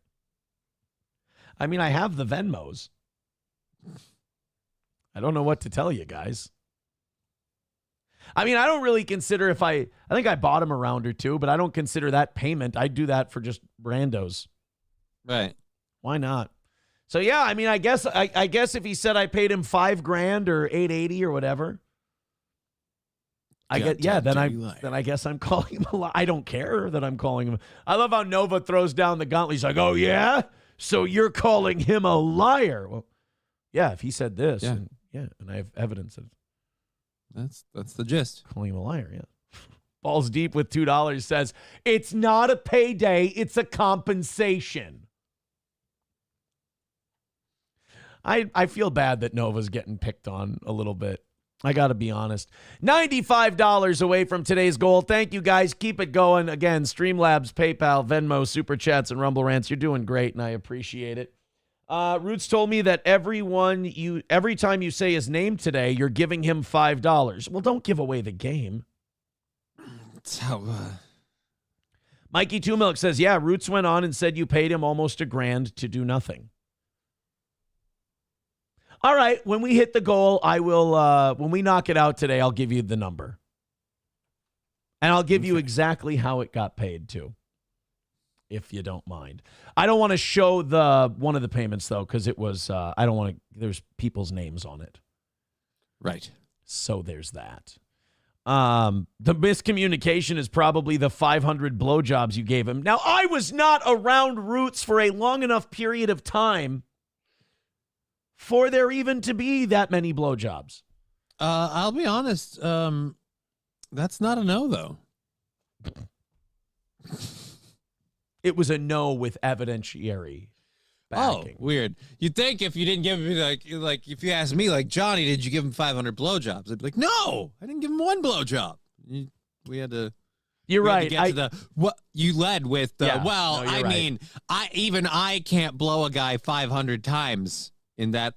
I mean, I have the Venmos. I don't know what to tell you guys. I mean, I don't really consider I think I bought him a round or two, but I don't consider that payment. I do that for just randos. Right. Why not? So yeah, I mean, I guess if he said I paid him $5,000 or $880 or whatever, then I guess I'm calling him a lie. I don't care that I'm calling him. I love how Nova throws down the gauntlet. He's like, "Oh yeah, so you're calling him a liar?" Well, yeah, if he said this, and I have evidence of. That's the gist. Calling him a liar, yeah. Balls Deep with $2 says, it's not a payday, it's a compensation. I feel bad that Nova's getting picked on a little bit. I got to be honest. $95 away from today's goal. Thank you, guys. Keep it going. Again, Streamlabs, PayPal, Venmo, Super Chats, and Rumble Rants. You're doing great, and I appreciate it. Roots told me that every time you say his name today, you're giving him $5. Well, don't give away the game. That's how. Mikey Two Milk says, yeah, Roots went on and said you paid him almost $1,000 to do nothing. All right, when we hit the goal, I will, when we knock it out today, I'll give you the number. And I'll give you exactly how it got paid, too, if you don't mind. I don't want to show one of the payments, though, because it was, I don't want to, there's people's names on it. Right. So there's that. The miscommunication is probably the 500 blowjobs you gave him. Now, I was not around Roots for a long enough period of time for there even to be that many blowjobs. I'll be honest. That's not a no, though. It was a no with evidentiary backing. Oh, weird. You'd think if you didn't give me, like if you asked me, like, Johnny, did you give him 500 blowjobs? I'd be like, no, I didn't give him one blowjob. We had to. You're right. Get to what you led with. I mean, I can't blow a guy 500 times in that.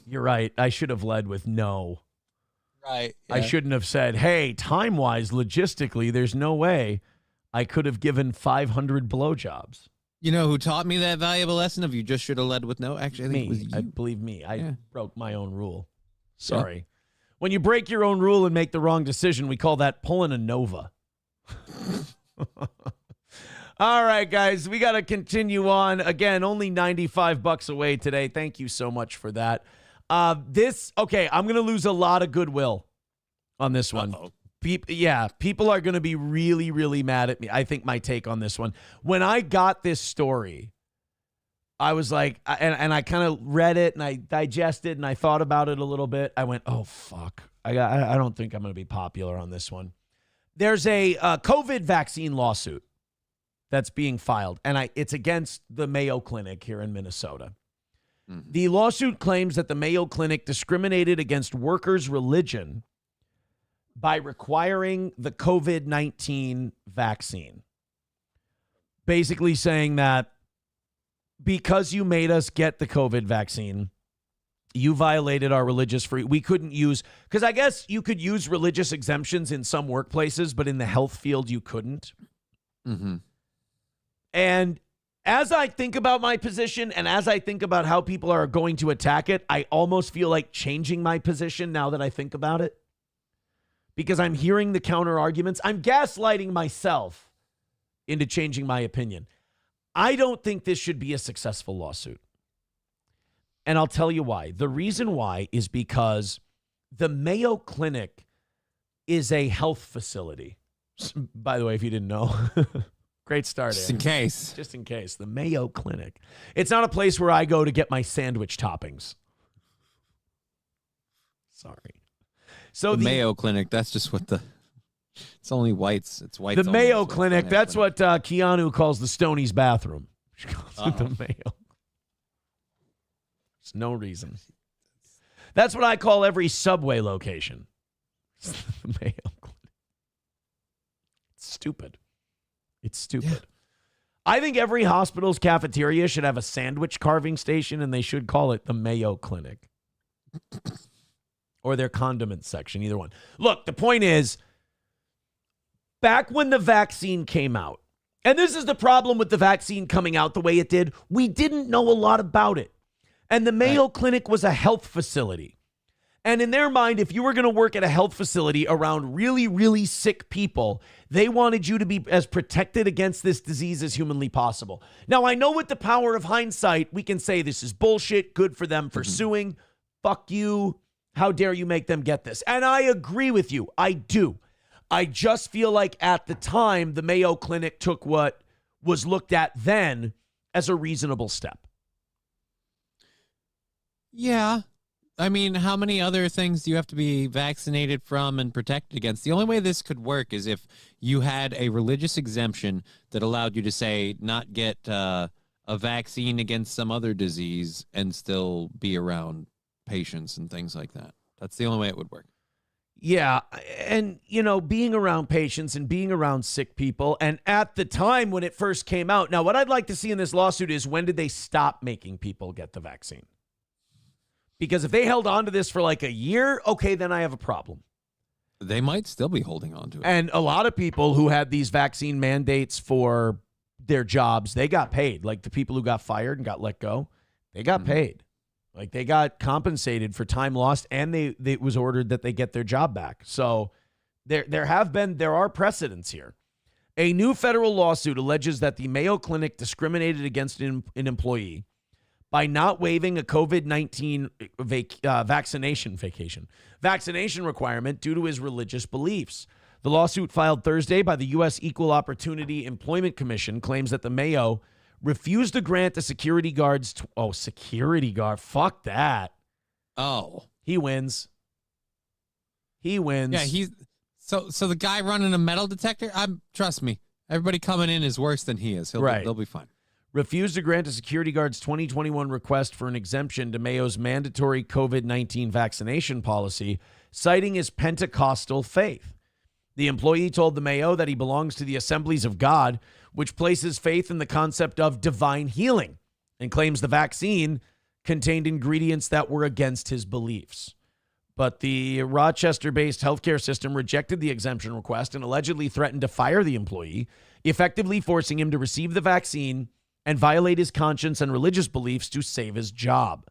You're right. I should have led with no. Right. Yeah. I shouldn't have said, hey, time-wise, logistically, there's no way I could have given 500 blowjobs. You know who taught me that valuable lesson of you just should have led with no? Actually, I think it was you. Believe me, I broke my own rule. Sorry. Yeah. When you break your own rule and make the wrong decision, we call that pulling a Nova. All right, guys, we got to continue on. Again, only $95 away today. Thank you so much for that. I'm going to lose a lot of goodwill on this one. Uh-oh. People are going to be really, really mad at me. I think my take on this one. When I got this story, I was like, and I kind of read it and I digested and I thought about it a little bit. I went, oh, fuck. I don't think I'm going to be popular on this one. There's a COVID vaccine lawsuit that's being filed, and it's against the Mayo Clinic here in Minnesota. Mm-hmm. The lawsuit claims that the Mayo Clinic discriminated against workers' religion by requiring the COVID-19 vaccine. Basically saying that because you made us get the COVID vaccine, you violated our religious free. We couldn't use, because I guess you could use religious exemptions in some workplaces, but in the health field, you couldn't. Mm-hmm. And as I think about my position and as I think about how people are going to attack it, I almost feel like changing my position now that I think about it. Because I'm hearing the counter arguments. I'm gaslighting myself into changing my opinion. I don't think this should be a successful lawsuit. And I'll tell you why. The reason why is because the Mayo Clinic is a health facility. By the way, if you didn't know, great start. Just in case. Just in case. The Mayo Clinic. It's not a place where I go to get my sandwich toppings. Sorry. So the Mayo Clinic, that's just what it's only whites. It's whites. The Mayo Clinic, that's what Keanu calls the Stoney's bathroom. She calls it the Mayo. There's no reason. That's what I call every Subway location. The Mayo Clinic. It's stupid. It's stupid. Yeah. I think every hospital's cafeteria should have a sandwich carving station, and they should call it the Mayo Clinic. or their condiment section, either one. Look, the point is, back when the vaccine came out, and this is the problem with the vaccine coming out the way it did, we didn't know a lot about it. And the Mayo Clinic was a health facility. And in their mind, if you were going to work at a health facility around really, really sick people, they wanted you to be as protected against this disease as humanly possible. Now, I know with the power of hindsight, we can say this is bullshit, good for them for suing. Fuck you. How dare you make them get this? And I agree with you. I do. I just feel like at the time, the Mayo Clinic took what was looked at then as a reasonable step. Yeah. I mean, how many other things do you have to be vaccinated from and protected against? The only way this could work is if you had a religious exemption that allowed you to, say, not get a vaccine against some other disease and still be around patients and things like that. That's the only way it would work. Yeah, and, you know, being around patients and being around sick people, and at the time when it first came out, now what I'd like to see in this lawsuit is when did they stop making people get the vaccine? Because if they held on to this for like a year, okay, then I have a problem. They might still be holding on to it. And a lot of people who had these vaccine mandates for their jobs, they got paid. Like the people who got fired and got let go, they got paid. Like they got compensated for time lost, and it was ordered that they get their job back. So there are precedents here. A new federal lawsuit alleges that the Mayo Clinic discriminated against an employee by not waiving a COVID-19 vaccination requirement due to his religious beliefs. The lawsuit filed Thursday by the U.S. Equal Opportunity Employment Commission claims that the Mayo refused to grant the security guards. Security guard. Fuck that. Oh. He wins. He wins. Yeah, he's so the guy running a metal detector, trust me, everybody coming in is worse than he is. They'll be fine. Refused to grant a security guard's 2021 request for an exemption to Mayo's mandatory COVID-19 vaccination policy, citing his Pentecostal faith. The employee told the Mayo that he belongs to the Assemblies of God, which places faith in the concept of divine healing, and claims the vaccine contained ingredients that were against his beliefs. But the Rochester-based healthcare system rejected the exemption request and allegedly threatened to fire the employee, effectively forcing him to receive the vaccine and violate his conscience and religious beliefs to save his job.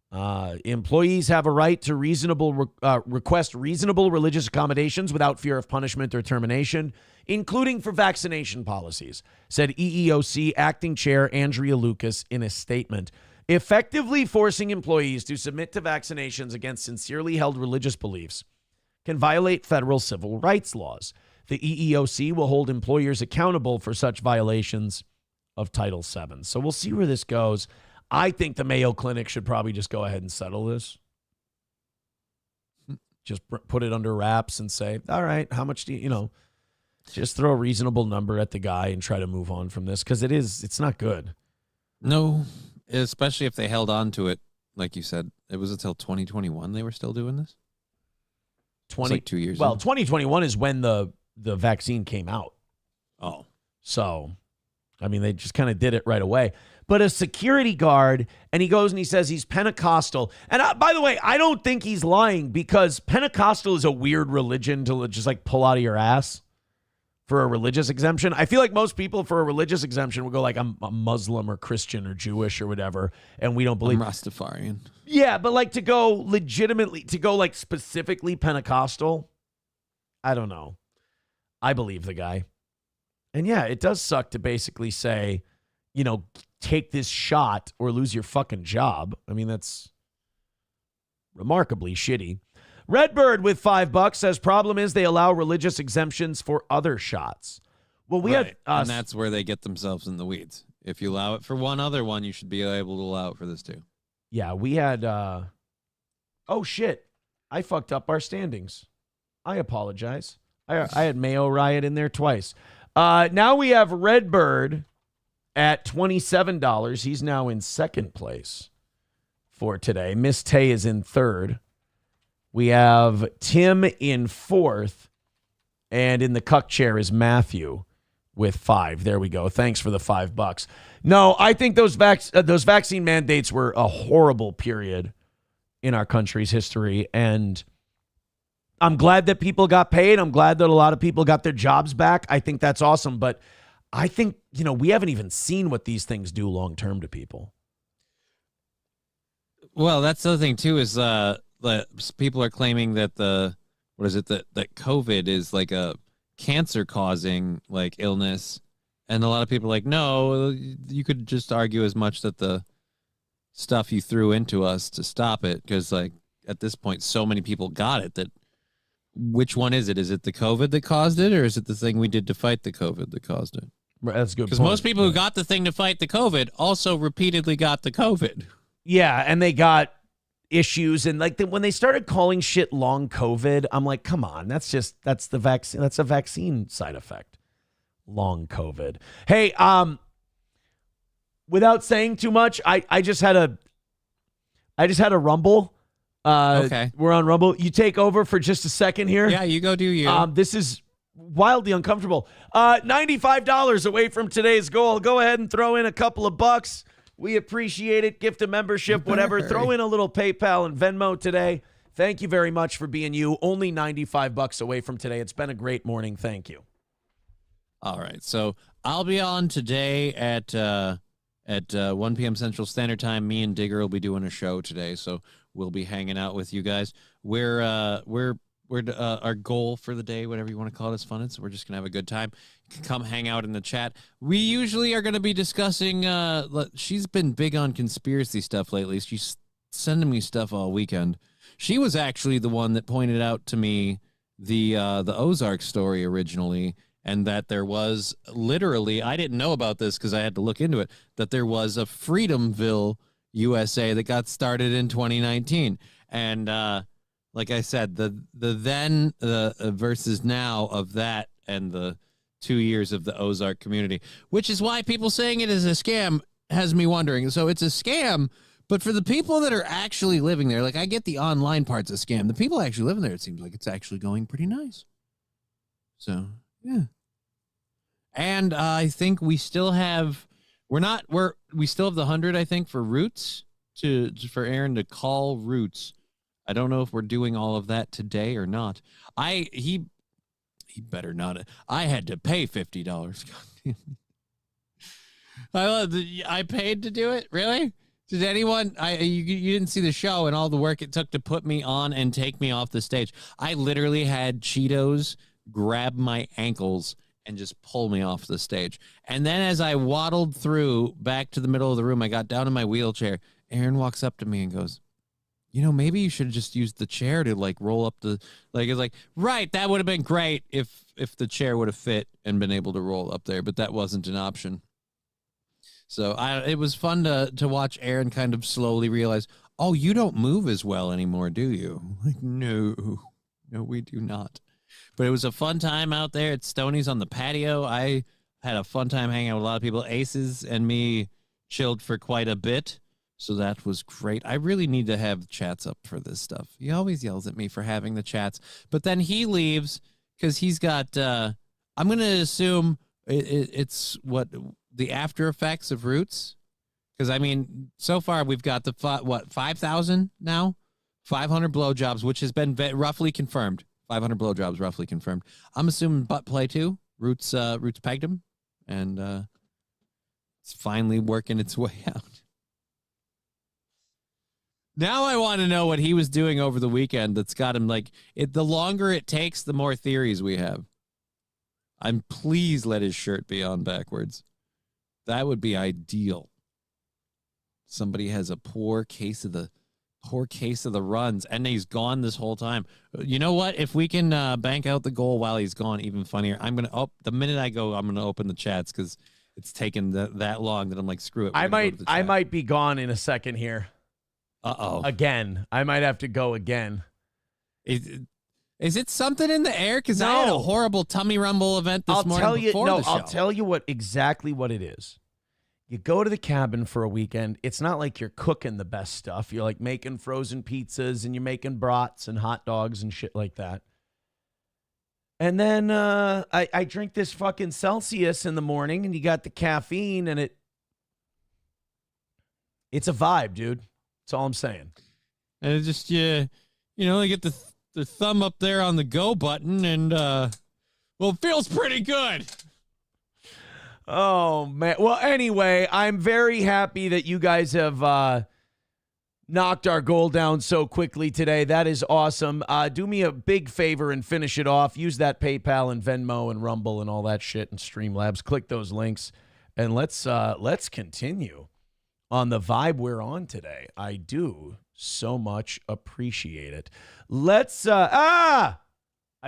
Employees have a right to request reasonable religious accommodations without fear of punishment or termination, including for vaccination policies, said EEOC Acting Chair Andrea Lucas in a statement. Effectively forcing employees to submit to vaccinations against sincerely held religious beliefs can violate federal civil rights laws. The EEOC will hold employers accountable for such violations of Title VII. So we'll see where this goes. I think the Mayo Clinic should probably just go ahead and settle this. Just put it under wraps and say, all right, how much do you just throw a reasonable number at the guy and try to move on from this, because it's not good. No, especially if they held on to it. Like you said, it was until 2021 they were still doing this? It's like 2 years Well, ago. 2021 is when the vaccine came out. Oh. So, I mean, they just kind of did it right away. But a security guard, and he goes and he says he's Pentecostal. And by the way, I don't think he's lying, because Pentecostal is a weird religion to just like pull out of your ass for a religious exemption. I feel like most people for a religious exemption will go like, I'm a Muslim or Christian or Jewish or whatever, and we don't believe. I'm Rastafarian. Yeah, but like to go like specifically Pentecostal, I don't know. I believe the guy. And yeah, it does suck to basically say, take this shot or lose your fucking job. I mean, that's remarkably shitty. Redbird with $5 says problem is they allow religious exemptions for other shots. Well, we had and that's where they get themselves in the weeds. If you allow it for one other one, you should be able to allow it for this too. Yeah, we had oh shit. I fucked up our standings. I apologize. I had Mayo Riot in there twice. Now we have Redbird at $27. He's now in second place for today. Miss Tay is in third. We have Tim in fourth. And in the cuck chair is Matthew with $5. There we go. Thanks for the $5. No, I think those vaccine mandates were a horrible period in our country's history. And I'm glad that people got paid. I'm glad that a lot of people got their jobs back. I think that's awesome. But I think, we haven't even seen what these things do long term to people. Well, that's the other thing too, is that people are claiming that that COVID is like a cancer causing like illness. And a lot of people are like, no, you could just argue as much that the stuff you threw into us to stop it, because like at this point, so many people got it that which one is it? Is it the COVID that caused it, or is it the thing we did to fight the COVID that caused it? That's good. Because most people who got the thing to fight the COVID also repeatedly got the COVID. Yeah, and they got issues, and like when they started calling shit long COVID, I'm like, come on, that's the vaccine. That's a vaccine side effect. Long COVID. Hey, without saying too much, I just had a Rumble. Okay, we're on Rumble. You take over for just a second here. Yeah, you go do you. This is wildly uncomfortable. $95 away from today's goal. Go ahead and throw in a couple of bucks. We appreciate it. Gift a membership, whatever. Throw in a little PayPal and Venmo today. Thank you very much for being you. Only $95 away from today. It's been a great morning. Thank you. All right, so I'll be on today at 1 p.m. Central Standard Time. Me and Digger will be doing a show today, so we'll be hanging out with you guys. We're our goal for the day, whatever you want to call it, is fun. So we're just gonna have a good time. You can come hang out in the chat. We usually are gonna be discussing. She's been big on conspiracy stuff lately. She's sending me stuff all weekend. She was actually the one that pointed out to me the Ozark story originally. And that there was literally, I didn't know about this because I had to look into it, that there was a Freedomville, USA that got started in 2019. And like I said, the then versus now of that and the 2 years of the Ozark community, which is why people saying it is a scam has me wondering. So it's a scam, but for the people that are actually living there, like I get the online part's a scam. The people actually living there, it seems like it's actually going pretty nice. So, yeah. And I think we still have, we still have the 100, I think, for Roots for Aaron to call Roots. I don't know if we're doing all of that today or not. He better not. I had to pay $50. I paid to do it. Really? Did anyone? You didn't see the show and all the work it took to put me on and take me off the stage. I literally had Cheetos grab my ankles and just pull me off the stage. And then as I waddled through back to the middle of the room, I got down in my wheelchair. Aaron walks up to me and goes, maybe you should have just used the chair to like roll up the, like, it's like, right, that would have been great if the chair would have fit and been able to roll up there, but that wasn't an option. So it was fun to watch Aaron kind of slowly realize, oh, you don't move as well anymore, do you? Like, no, we do not. But it was a fun time out there at Stoney's on the patio. I had a fun time hanging out with a lot of people. Aces and me chilled for quite a bit, so that was great. I really need to have chats up for this stuff. He always yells at me for having the chats, but then he leaves because he's got, I'm going to assume it's what the after effects of Roots. Because, I mean, so far we've got the, 5,000 now? 500 blowjobs, which has been roughly confirmed. 500 blowjobs roughly confirmed. I'm assuming butt play too. Roots pegged him, and it's finally working its way out. Now I want to know what he was doing over the weekend that's got him like it. The longer it takes, the more theories we have. Please let his shirt be on backwards. That would be ideal. Somebody has a poor case of the runs, and he's gone this whole time. You know what? If we can bank out the goal while he's gone, even funnier. The minute I go, I'm gonna open the chats because it's taken that long that I'm like, screw it. I might be gone in a second here. Again, I might have to go again. Is it something in the air? Because I had a horrible tummy rumble event this morning before the show. I'll tell you exactly what it is. You go to the cabin for a weekend. It's not like you're cooking the best stuff. You're like making frozen pizzas and you're making brats and hot dogs and shit like that. And then I drink this fucking Celsius in the morning, and you got the caffeine, and it's a vibe, dude. That's all I'm saying. And it just they get the thumb up there on the go button, and well, it feels pretty good. Oh, man. Well, anyway, I'm very happy that you guys have knocked our goal down so quickly today. That is awesome. Do me a big favor and finish it off. Use that PayPal and Venmo and Rumble and all that shit and Streamlabs. Click those links, and let's continue on the vibe we're on today. I do so much appreciate it. Let's I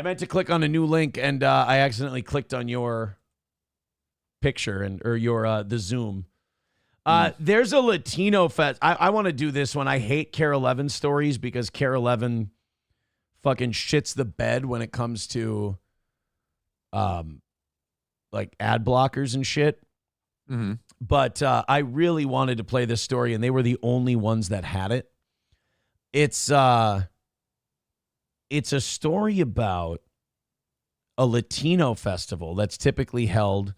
meant to click on a new link, and I accidentally clicked on your picture or your the Zoom. There's a Latino fest. I want to do this one. I hate Care 11 stories because Care 11 fucking shits the bed when it comes to like ad blockers and shit. Mm-hmm. But I really wanted to play this story, and they were the only ones that had it. It's a story about a Latino festival that's typically held,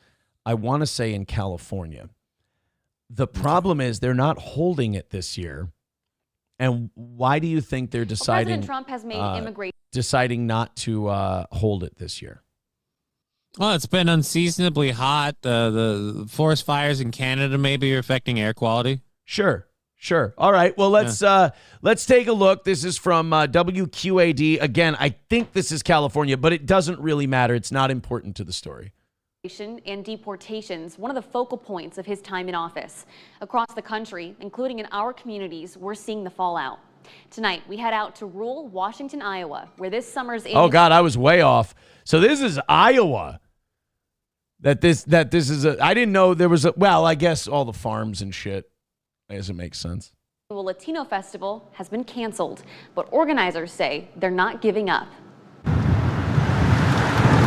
I want to say, in California. The problem is they're not holding it this year. And why do you think they're deciding? President Trump has made immigration deciding not to hold it this year? Well, it's been unseasonably hot. The forest fires in Canada maybe are affecting air quality. Sure. All right. Well, let's take a look. This is from WQAD. Again, I think this is California, but it doesn't really matter. It's not important to the story. and deportations, one of the focal points of his time in office. Across the country, including in our communities, we're seeing the fallout. Tonight, we head out to rural Washington, Iowa, where this summer's... Oh, God, I was way off. So this is Iowa. That this is a... I didn't know there was a... Well, I guess all the farms and shit. I guess it makes sense. The Latino Festival has been canceled, but organizers say they're not giving up.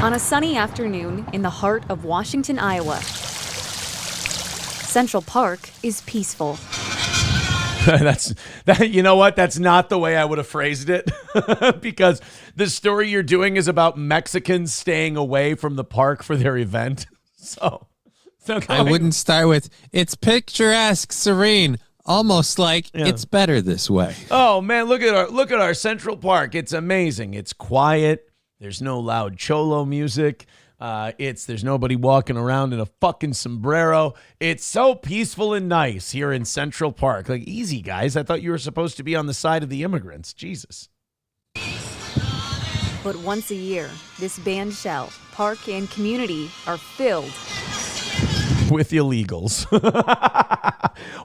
On a sunny afternoon in the heart of Washington, Iowa, Central Park is peaceful. You know what? That's not the way I would have phrased it because the story you're doing is about Mexicans staying away from the park for their event. So I wouldn't start with, it's picturesque, serene, almost like it's better this way. Oh man, look at our Central Park. It's amazing. It's quiet. There's no loud cholo music. There's nobody walking around in a fucking sombrero. It's so peaceful and nice here in Central Park. Like, easy, guys. I thought you were supposed to be on the side of the immigrants. Jesus. But once a year, this banned shell, park, and community are filled with illegals.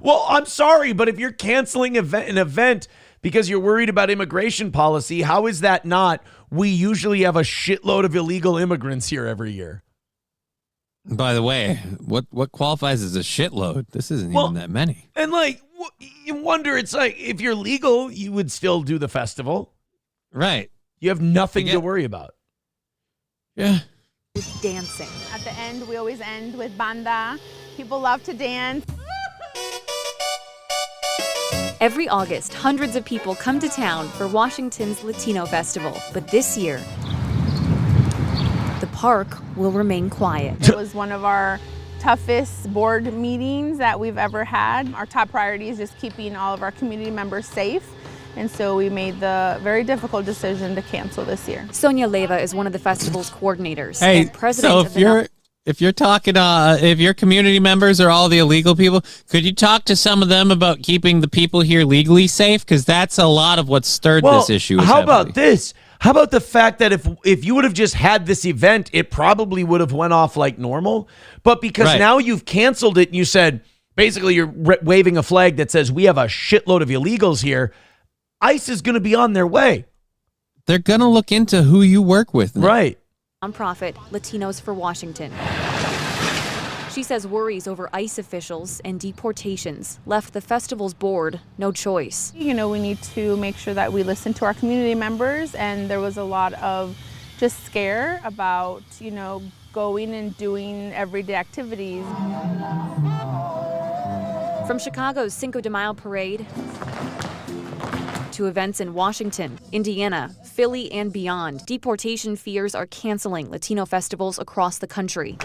Well, I'm sorry, but if you're canceling an event because you're worried about immigration policy, how is that not? We usually have a shitload of illegal immigrants here every year. By the way, what qualifies as a shitload? This isn't even that many. And like, you wonder, it's like, if you're legal, you would still do the festival. Right. You have nothing to worry about. Yeah. With dancing. At the end, we always end with banda. People love to dance. Every August, hundreds of people come to town for Washington's Latino Festival. But this year, the park will remain quiet. It was one of our toughest board meetings that we've ever had. Our top priority is just keeping all of our community members safe. And so we made the very difficult decision to cancel this year. Sonia Leva is one of the festival's coordinators. Hey, and president so of if you're talking, if your community members are all the illegal people, could you talk to some of them about keeping the people here legally safe? Because that's a lot of what stirred this issue. How about this? How about the fact that if you would have just had this event, it probably would have went off like normal. But because now you've canceled it and you said, basically you're waving a flag that says we have a shitload of illegals here, ICE is going to be on their way. They're going to look into who you work with now. Right. Nonprofit Latinos for Washington. She says worries over ICE officials and deportations left the festival's board no choice. You know, we need to make sure that we listen to our community members, and there was a lot of just scare about, you know, going and doing everyday activities. From Chicago's Cinco de Mayo parade to events in Washington, Indiana, Philly, and beyond, deportation fears are canceling Latino festivals across the country.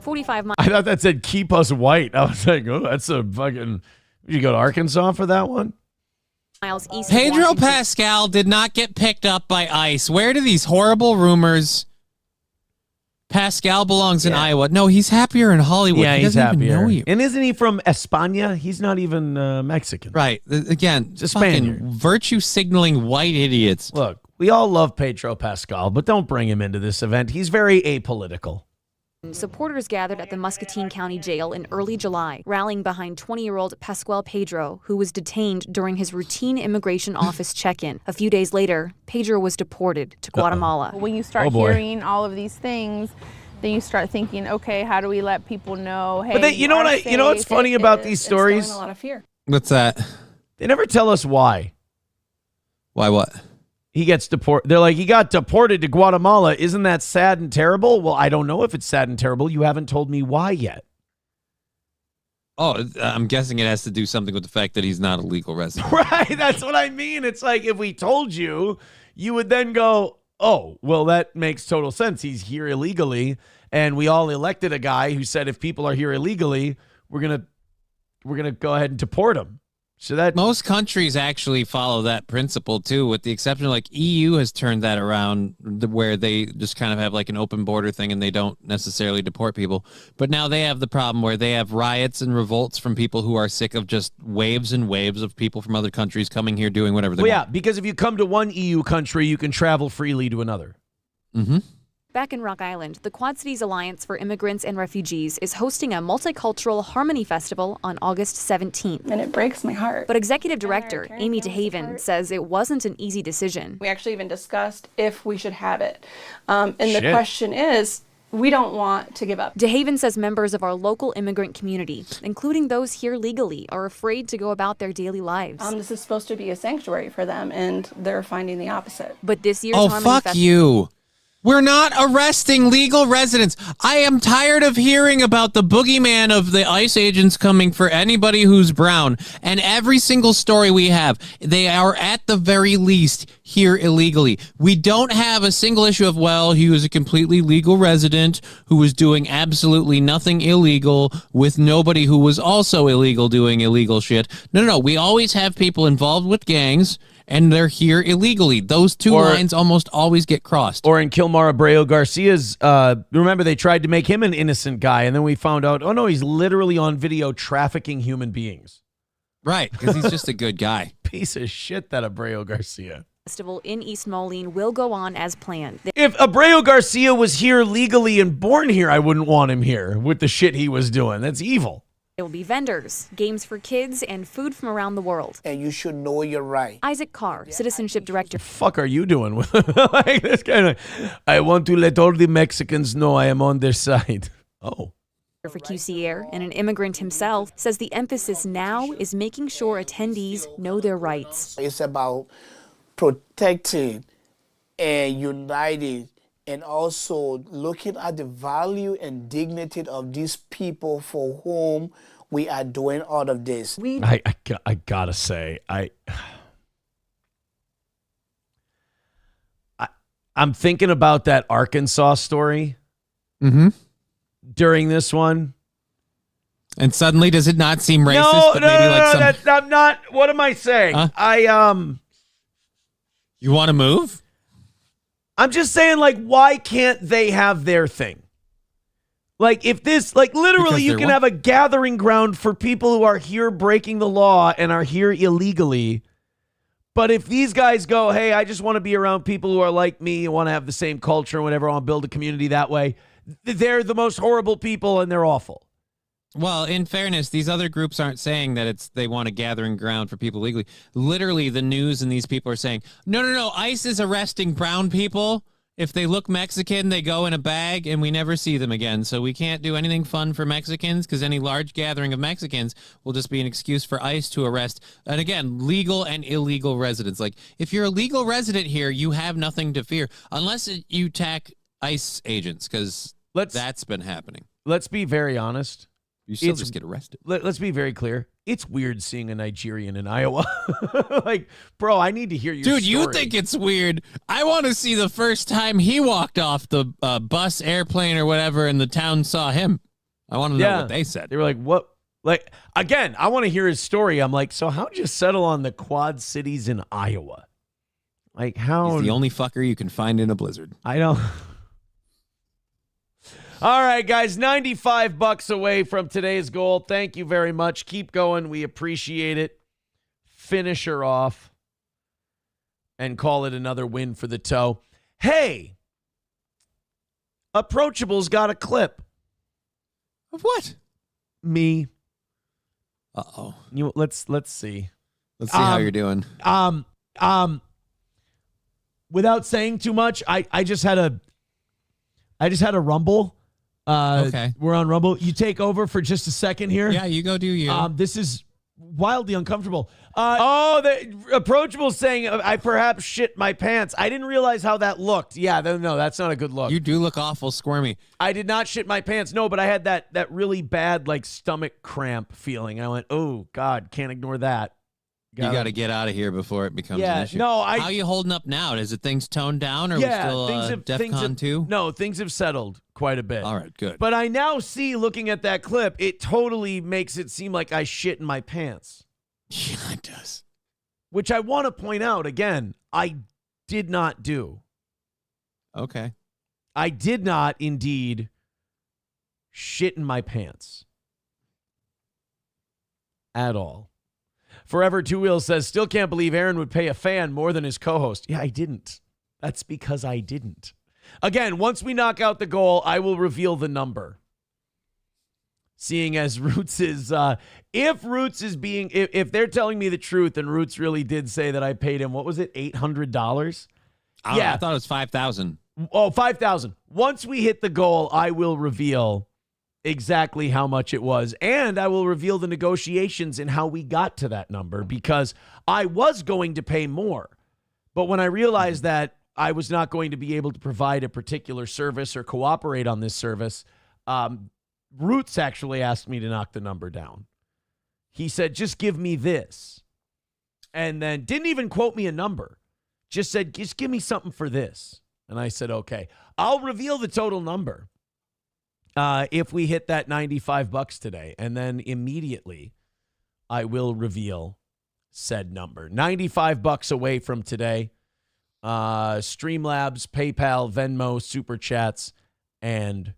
45 miles. I thought that said keep us white. I was like, oh, that's a fucking Did you go to Arkansas for that one? Miles east of Pedro Washington. Pascal did not get picked up by ICE. Where do these horrible rumors? Pascal belongs in Iowa. No, he's happier in Hollywood. Yeah, he he's doesn't even happier. know you. And isn't he from España? He's not even Mexican. Right. Again, Just fucking Spaniard. virtue signaling white idiots. Look, we all love Pedro Pascal, but don't bring him into this event. He's very apolitical. Supporters gathered at the Muscatine County Jail in early July, rallying behind 20-year-old Pascual Pedro, who was detained during his routine immigration office check-in. A few days later, Pedro was deported to Guatemala. When you start hearing all of these things, then you start thinking, okay, how do we let people know? Hey, But you know what's funny about these stories? A lot of fear. What's that? They never tell us why. Why what? He gets deported. They're like, he got deported to Guatemala. Isn't that sad and terrible? Well, I don't know if it's sad and terrible. You haven't told me why yet. Oh, I'm guessing it has to do something with the fact that he's not a legal resident. Right. That's what I mean. It's like if we told you, you would then go, oh, well, that makes total sense. He's here illegally. And we all elected a guy who said if people are here illegally, we're gonna go ahead and deport them. So that most countries actually follow that principle too, with the exception of like EU has turned that around where they just kind of have like an open border thing and they don't necessarily deport people. But now they have the problem where they have riots and revolts from people who are sick of just waves and waves of people from other countries coming here doing whatever they want. because if you come to one EU country, you can travel freely to another. Mm-hmm. Back in Rock Island, the Quad Cities Alliance for Immigrants and Refugees is hosting a multicultural harmony festival on August 17th. And it breaks my heart. But Executive Director Amy DeHaven says it wasn't an easy decision. We actually even discussed if we should have it. And the question is, we don't want to give up. DeHaven says members of our local immigrant community, including those here legally, are afraid to go about their daily lives. This is supposed to be a sanctuary for them, and they're finding the opposite. But this year's Harmony Festival... you. We're not arresting legal residents. I am tired of hearing about the boogeyman of the ICE agents coming for anybody who's brown. And every single story we have, they are at the very least here illegally. We don't have a single issue of, well, he was a completely legal resident who was doing absolutely nothing illegal with nobody who was also illegal doing illegal shit. No. We always have people involved with gangs and they're here illegally. Those two lines almost always get crossed. Or in Kilmar Abreu Garcia's, remember they tried to make him an innocent guy, and then we found out, oh no, he's literally on video trafficking human beings. Right, because he's just a good guy. Piece of shit, that Abreu Garcia. Festival in East Moline will go on as planned. If Abreu Garcia was here legally and born here, I wouldn't want him here with the shit he was doing. That's evil. There will be vendors, games for kids, and food from around the world. And you should know your right. Isaac Carr, Citizenship Director. The fuck are you doing with like this guy? I want to let all the Mexicans know I am on their side. Oh. For QC Air, and an immigrant himself, says the emphasis now is making sure attendees know their rights. It's about protecting and uniting, and also looking at the value and dignity of these people for whom we are doing all of this. I gotta say, I'm thinking about that Arkansas story during this one. And suddenly, does it not seem racist? No, I'm not. What am I saying? Huh? You want to move? I'm just saying, like, why can't they have their thing? Like, if this, like, literally, you can have a gathering ground for people who are here breaking the law and are here illegally. But if these guys go, hey, I just want to be around people who are like me and want to have the same culture and whatever, I want to build a community that way, they're the most horrible people and they're awful. Well, in fairness, these other groups aren't saying that they want a gathering ground for people legally. Literally, the news and these people are saying, no, ICE is arresting brown people. If they look Mexican, they go in a bag and we never see them again. So we can't do anything fun for Mexicans because any large gathering of Mexicans will just be an excuse for ICE to arrest, and again, legal and illegal residents. Like, if you're a legal resident here, you have nothing to fear unless you attack ICE agents, because that's been happening. Let's be very honest. You still just get arrested. Let's be very clear. It's weird seeing a Nigerian in Iowa. Like, bro, I need to hear your story. Dude, you think it's weird. I want to see the first time he walked off the bus, airplane, or whatever, and the town saw him. I want to know what they said. They were like, what Like, again, I want to hear his story. I'm like, so how'd you settle on the Quad Cities in Iowa? Like, how? He's the only fucker you can find in a blizzard. I don't. All right, guys, $95 away from today's goal. Thank you very much. Keep going. We appreciate it. Finish her off and call it another win for the toe. Hey, Approachable's got a clip. Of what? Me. Uh-oh. Let's see. Let's see how you're doing. Without saying too much, I just had a Rumble. Okay. We're on Rumble. You take over for just a second here. Yeah, you go do you. This is wildly uncomfortable. The Approachable saying I perhaps shit my pants. I didn't realize how that looked. Yeah, no, that's not a good look. You do look awful squirmy. I did not shit my pants. No, but I had that really bad like stomach cramp feeling. I went, oh God, can't ignore that. You got to get out of here before it becomes an issue. No, how are you holding up now? Is it things toned down, or are we still DEFCON 2? No, things have settled quite a bit. All right, good. But I now see, looking at that clip, it totally makes it seem like I shit in my pants. Yeah, it does. Which I want to point out again, I did not do. Okay. I did not indeed shit in my pants. At all. Forever Two Wheels says, still can't believe Aaron would pay a fan more than his co-host. Yeah, I didn't. That's because I didn't. Again, once we knock out the goal, I will reveal the number. Seeing as Roots is, if they're telling me the truth and Roots really did say that I paid him, what was it, $800? I thought it was $5,000. Oh, $5,000. Once we hit the goal, I will reveal exactly how much it was, and I will reveal the negotiations and how we got to that number, because I was going to pay more, but when I realized that I was not going to be able to provide a particular service or cooperate on this service, Roots actually asked me to knock the number down. He said, just give me this, and then didn't even quote me a number, just said, just give me something for this. And I said, okay, I'll reveal the total number if we hit that $95 today, and then immediately I will reveal said number. $95 away from today. Streamlabs, PayPal, Venmo, Super Chats, and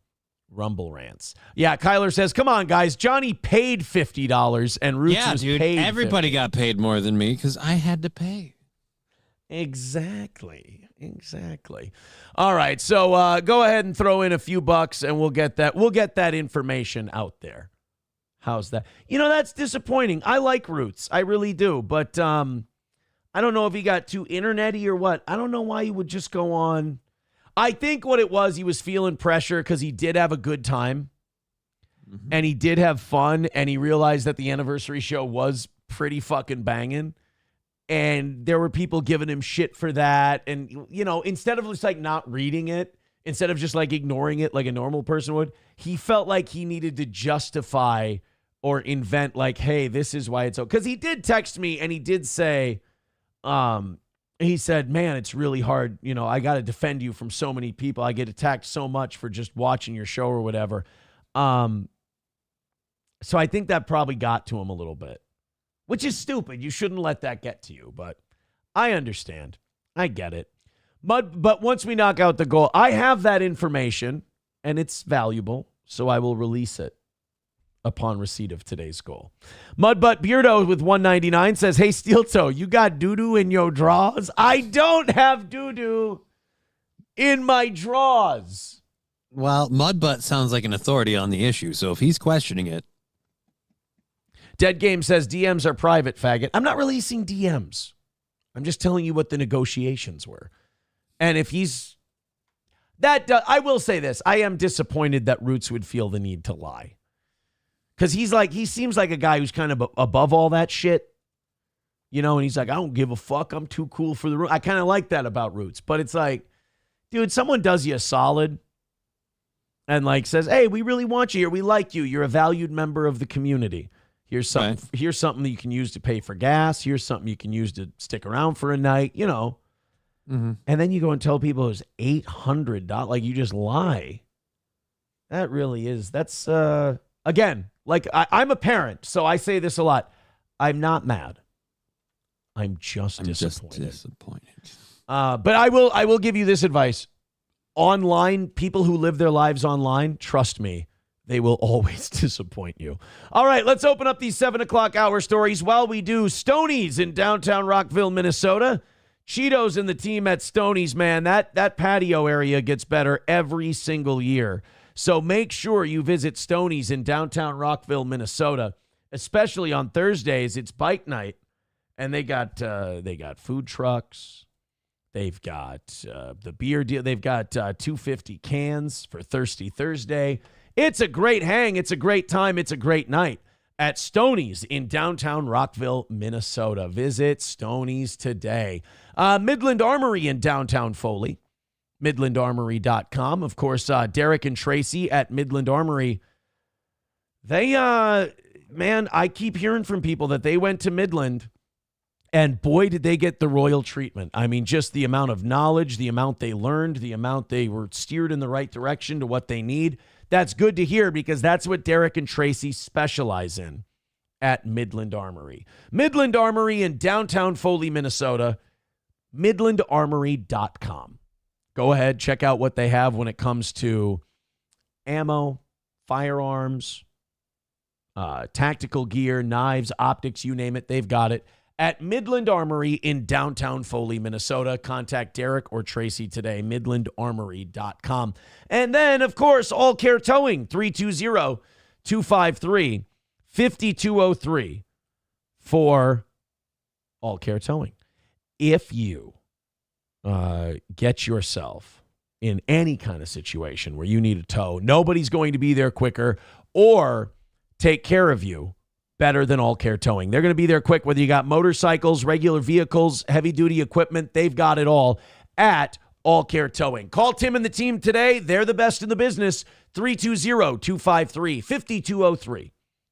Rumble Rants. Yeah, Kyler says, come on, guys. Johnny paid $50, and Roots was paid everybody got paid more than me because I had to pay. Exactly. All right, so go ahead and throw in a few bucks, and we'll get that information out there. How's that? That's disappointing. I like Roots, I really do, but I don't know if he got too internety or what. I don't know why he would just go on. I think what it was, he was feeling pressure because he did have a good time, and he did have fun, and he realized that the anniversary show was pretty fucking banging. And there were people giving him shit for that. And, instead of just like not reading it, instead of just like ignoring it like a normal person would, he felt like he needed to justify or invent like, hey, this is why it's okay. Because he did text me and he did say, he said, man, it's really hard. I got to defend you from so many people. I get attacked so much for just watching your show or whatever. So I think that probably got to him a little bit. Which is stupid. You shouldn't let that get to you, but I understand. I get it. But once we knock out the goal, I have that information, and it's valuable, so I will release it upon receipt of today's goal. Mudbutt Beardo with $1.99 says, hey, Steel Toe, you got doo-doo in your drawers? I don't have doo-doo in my drawers. Well, Mudbutt sounds like an authority on the issue, so if he's questioning it. Dead Game says DMs are private, faggot. I'm not releasing DMs. I'm just telling you what the negotiations were. And if he's that, I will say this. I am disappointed that Roots would feel the need to lie. Because he seems like a guy who's kind of above all that shit. And he's like, I don't give a fuck. I'm too cool for the room. I kind of like that about Roots. But it's like, dude, someone does you a solid and like says, hey, we really want you here. We like you. You're a valued member of the community. Here's something. Right. Here's something that you can use to pay for gas. Here's something you can use to stick around for a night. And then you go and tell people it was $800. Like, you just lie. That really is. That's again. Like, I'm a parent, so I say this a lot. I'm not mad. I'm just disappointed. But I will give you this advice. Online, people who live their lives online, trust me, they will always disappoint you. All right, let's open up these 7 o'clock hour stories. While we do, Stoney's in downtown Rockville, Minnesota. Cheetos and the team at Stoney's, man, that patio area gets better every single year. So make sure you visit Stoney's in downtown Rockville, Minnesota, especially on Thursdays. It's bike night, and they got food trucks. They've got the beer deal. They've got 250 cans for Thirsty Thursday. It's a great hang. It's a great time. It's a great night at Stoney's in downtown Rockville, Minnesota. Visit Stoney's today. Midland Armory in downtown Foley. MidlandArmory.com. Of course, Derek and Tracy at Midland Armory. They, man, I keep hearing from people that they went to Midland, and boy, did they get the royal treatment. I mean, just the amount of knowledge, the amount they learned, the amount they were steered in the right direction to what they need. That's good to hear because that's what Derek and Tracy specialize in at Midland Armory. Midland Armory in downtown Foley, Minnesota. MidlandArmory.com. Go ahead, check out what they have when it comes to ammo, firearms, tactical gear, knives, optics, you name it, they've got it. At Midland Armory in downtown Foley, Minnesota. Contact Derek or Tracy today, midlandarmory.com. And then, of course, All Care Towing, 320-253-5203 for All Care Towing. If you get yourself in any kind of situation where you need a tow, nobody's going to be there quicker or take care of you better than All Care Towing. They're going to be there quick, whether you got motorcycles, regular vehicles, heavy-duty equipment. They've got it all at All Care Towing. Call Tim and the team today. They're the best in the business. 320-253-5203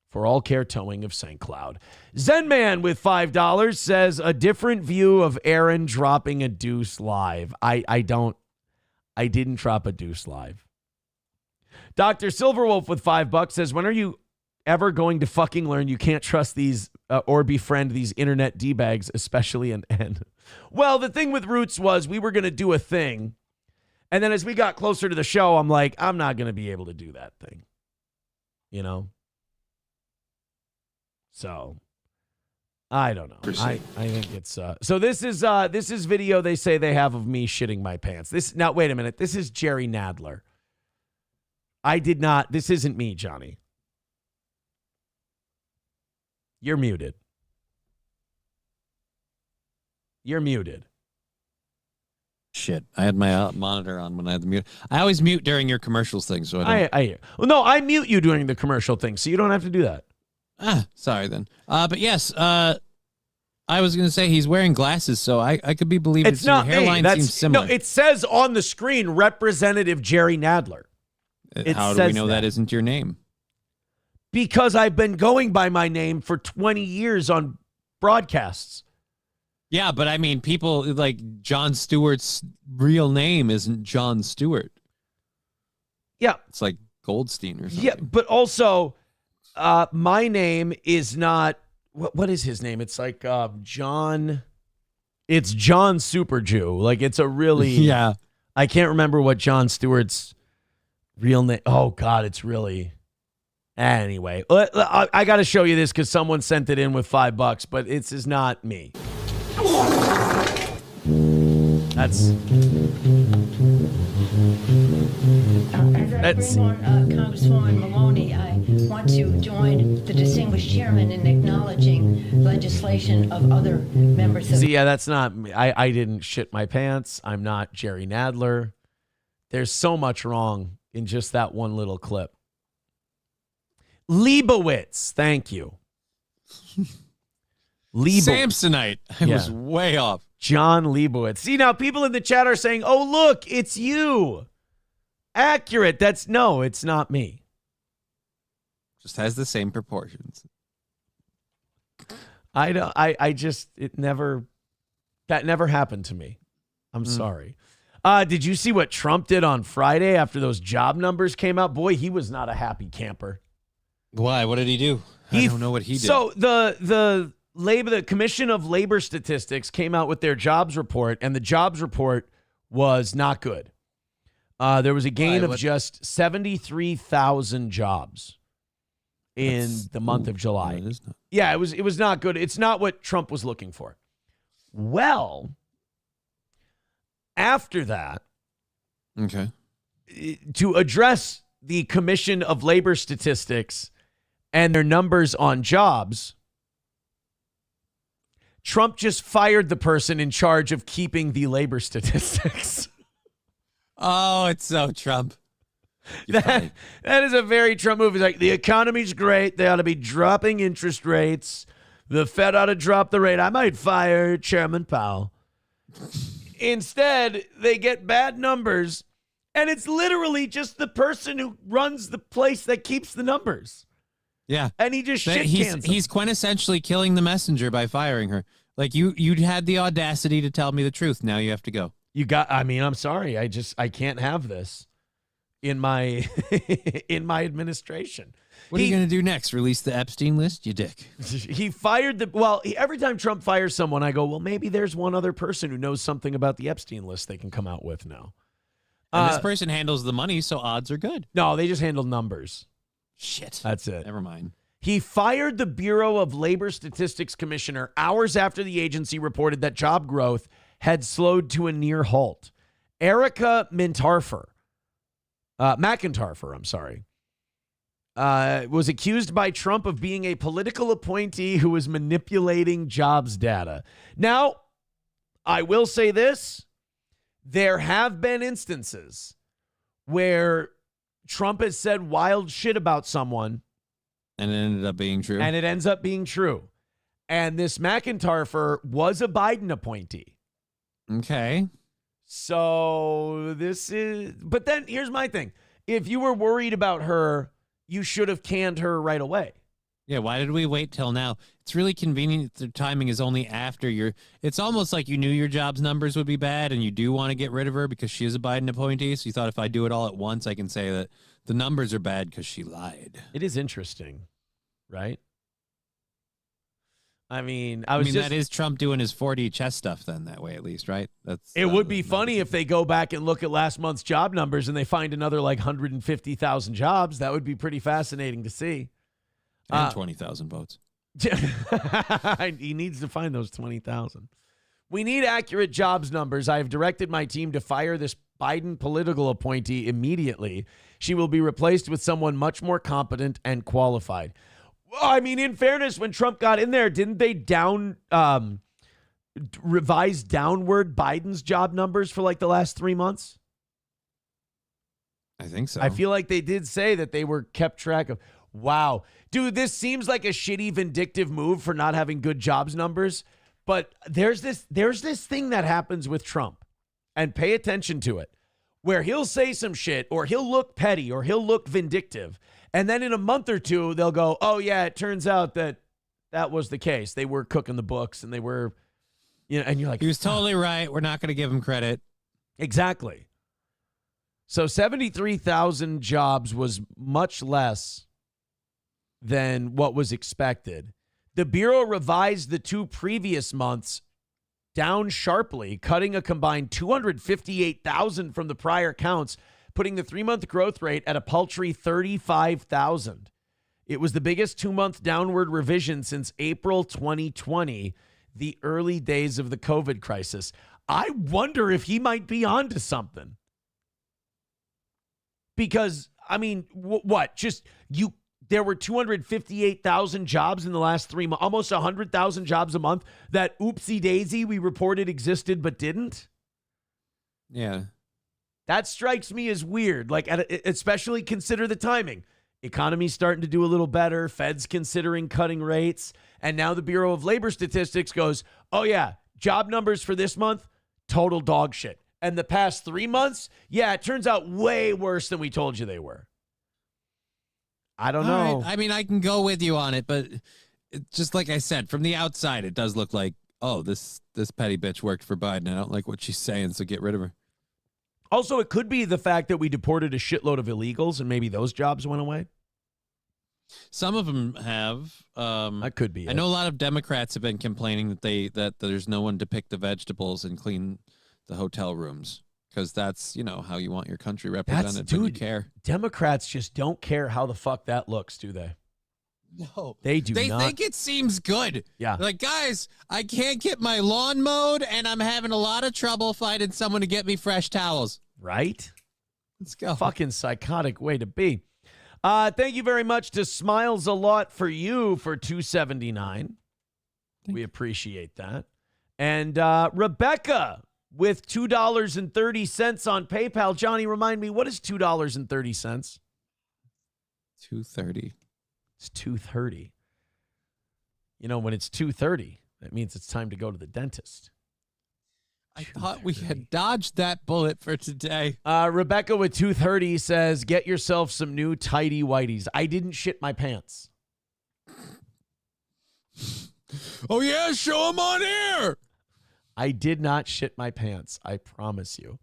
for All Care Towing of St. Cloud. Zen Man with $5 says, a different view of Aaron dropping a deuce live. I didn't drop a deuce live. Dr. Silverwolf with $5 says, when are you ever going to fucking learn you can't trust these or befriend these internet D-bags, especially in N? Well, the thing with Roots was we were going to do a thing. And then as we got closer to the show, I'm like, I'm not going to be able to do that thing. You know? So, I don't know. I think it's... so this is video they say they have of me shitting my pants. Now, wait a minute. This is Jerry Nadler. I did not... This isn't me, Johnny. You're muted. You're muted. Shit, I had my monitor on when I had the mute. I always mute during your commercials thing, so I hear. Well, no, I mute you during the commercial thing, so you don't have to do that. Sorry then. But yes, I was going to say he's wearing glasses, so I could be believed. It's not your hairline me. seems similar. No, it says on the screen, Representative Jerry Nadler. How do we know that isn't your name? Because I've been going by my name for 20 years on broadcasts. Yeah, but I mean, people like Jon Stewart's real name isn't Jon Stewart. Yeah. It's like Goldstein or something. Yeah, but also, my name is not, what is his name? It's like John, it's John Super Jew. Like, it's a really, yeah. I can't remember what Jon Stewart's real name, oh God, it's really... Anyway, I got to show you this because someone sent it in with $5, but this is not me. That's Congresswoman Maloney, I want to join the distinguished chairman in acknowledging legislation of other members of... See, yeah, that's not me. I didn't shit my pants. I'm not Jerry Nadler. There's so much wrong in just that one little clip. Leibowitz, thank you. Samsonite. I was way off. John Leibowitz. See, now people in the chat are saying, oh, look, it's you. Accurate. It's not me. Just has the same proportions. That never happened to me. I'm sorry. Did you see what Trump did on Friday after those job numbers came out? Boy, he was not a happy camper. Why? What did he do? I don't know what he did. So the Commission of Labor Statistics came out with their jobs report, and the jobs report was not good. There was a gain of just 73,000 jobs in the month of July. Yeah, it was not good. It's not what Trump was looking for. Well, after that, okay, to address the Commission of Labor Statistics and their numbers on jobs, Trump just fired the person in charge of keeping the labor statistics. Oh, it's so Trump. That is a very Trump move. He's like, the economy's great. They ought to be dropping interest rates. The Fed ought to drop the rate. I might fire Chairman Powell. Instead, they get bad numbers, and it's literally just the person who runs the place that keeps the numbers. Yeah. And he just shit cans them. He's quintessentially killing the messenger by firing her. Like, you had the audacity to tell me the truth. Now you have to go. I'm sorry. I can't have this in my administration. What are you going to do next? Release the Epstein list, you dick? He fired every time Trump fires someone, I go, well, maybe there's one other person who knows something about the Epstein list they can come out with now. And this person handles the money, so odds are good. No, they just handle numbers. Shit. That's it. Never mind. He fired the Bureau of Labor Statistics commissioner hours after the agency reported that job growth had slowed to a near halt. Erica McIntyre, was accused by Trump of being a political appointee who was manipulating jobs data. Now, I will say this. There have been instances where Trump has said wild shit about someone. And it ended up being true. And it ends up being true. And this McIntyre was a Biden appointee. Okay. So but then here's my thing. If you were worried about her, you should have canned her right away. Yeah, why did we wait till now? It's really convenient. The timing is only after it's almost like you knew your job's numbers would be bad and you do want to get rid of her because she is a Biden appointee. So you thought if I do it all at once, I can say that the numbers are bad because she lied. It is interesting, right? That is Trump doing his 4D chess stuff then that way at least, right? It would be funny if they go back and look at last month's job numbers and they find another 150,000 jobs. That would be pretty fascinating to see. And 20,000 votes. He needs to find those 20,000. We need accurate jobs numbers. I have directed my team to fire this Biden political appointee immediately. She will be replaced with someone much more competent and qualified. In fairness, when Trump got in there, didn't they revise downward Biden's job numbers for the last 3 months? I think so. I feel like they did say that they were kept track of. Wow. Dude, this seems like a shitty vindictive move for not having good jobs numbers. But there's this thing that happens with Trump, and pay attention to it, where he'll say some shit or he'll look petty or he'll look vindictive. And then in a month or two, they'll go, oh, yeah, it turns out that was the case. They were cooking the books and they were, and you're like, he was totally right. We're not going to give him credit. Exactly. So 73,000 jobs was much less than what was expected. The Bureau revised the 2 previous months down sharply, cutting a combined 258,000 from the prior counts, putting the 3-month growth rate at a paltry 35,000. It was the biggest 2-month downward revision since April 2020, the early days of the COVID crisis. I wonder if he might be onto something. Because, there were 258,000 jobs in the last 3 months, almost 100,000 jobs a month that oopsie daisy we reported existed but didn't. Yeah. That strikes me as weird, especially consider the timing. Economy's starting to do a little better. Fed's considering cutting rates. And now the Bureau of Labor Statistics goes, oh, yeah, job numbers for this month, total dog shit. And the past 3 months, yeah, it turns out way worse than we told you they were. I don't know. Right. I can go with you on it, but just like I said, from the outside, it does look like, oh, this petty bitch worked for Biden. I don't like what she's saying, so get rid of her. Also, it could be the fact that we deported a shitload of illegals and maybe those jobs went away. Some of them have. That could be. I know a lot of Democrats have been complaining that there's no one to pick the vegetables and clean the hotel rooms, because that's, you know, how you want your country represented. But you care. Democrats just don't care how the fuck that looks, do they? No, they do. They not. think it seems good. Yeah, like, guys, I can't get my lawn mowed, and I'm having a lot of trouble finding someone to get me fresh towels. Right? Let's go. Fucking psychotic way to be. Thank you very much to Smiles a Lot for You for $2.79. We appreciate that. And Rebecca with $2.30 on PayPal. Johnny, remind me, what is $2.30? $2.30. It's $2.30. You know, when it's $2.30, that means it's time to go to the dentist. I thought we had dodged that bullet for today. Rebecca with $2.30 says, get yourself some new tidy whities. I didn't shit my pants. Oh, yeah, show them on air. I did not shit my pants. I promise you.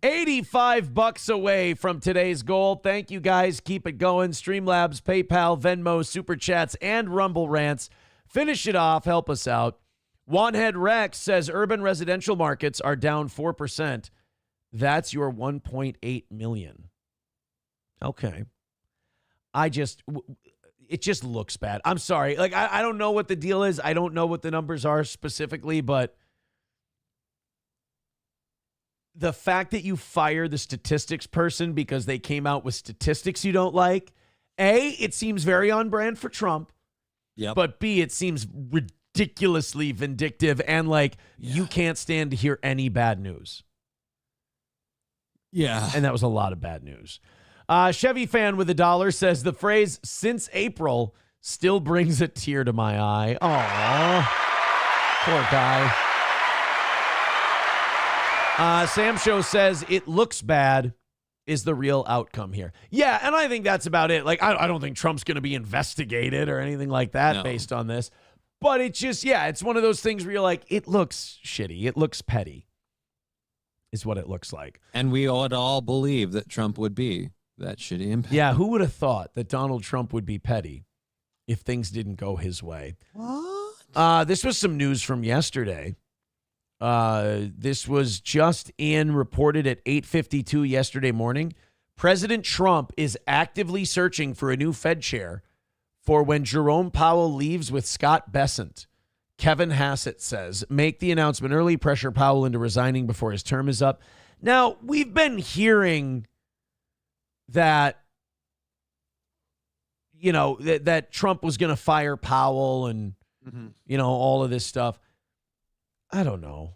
$85 away from today's goal. Thank you, guys. Keep it going. Streamlabs, PayPal, Venmo, Super Chats, and Rumble Rants. Finish it off. Help us out. Wanhead Rex says urban residential markets are down 4%. That's your 1.8 million. Okay. It just looks bad. I'm sorry. Like, I don't know what the deal is. I don't know what the numbers are specifically, but the fact that you fire the statistics person because they came out with statistics you don't like, A, it seems very on brand for Trump. Yep. But B, it seems ridiculously vindictive and like you can't stand to hear any bad news. Yeah. And that was a lot of bad news. Chevy fan with $1 says the phrase "since April" still brings a tear to my eye. Aw, poor guy. Sam Show says it looks bad is the real outcome here. Yeah, and I think that's about it. Like, I don't think Trump's going to be investigated or anything like that based on this. But it's just, it's one of those things where you're like, it looks shitty. It looks petty is what it looks like. And we ought all believe that Trump would be that shitty and petty. Yeah, who would have thought that Donald Trump would be petty if things didn't go his way? What? This was some news from yesterday. This was just reported at 8:52 yesterday morning. President Trump is actively searching for a new Fed chair for when Jerome Powell leaves with Scott Bessent. Kevin Hassett says, make the announcement early, pressure Powell into resigning before his term is up. Now, we've been hearing that, you know, that Trump was going to fire Powell and, you know, all of this stuff. I don't know.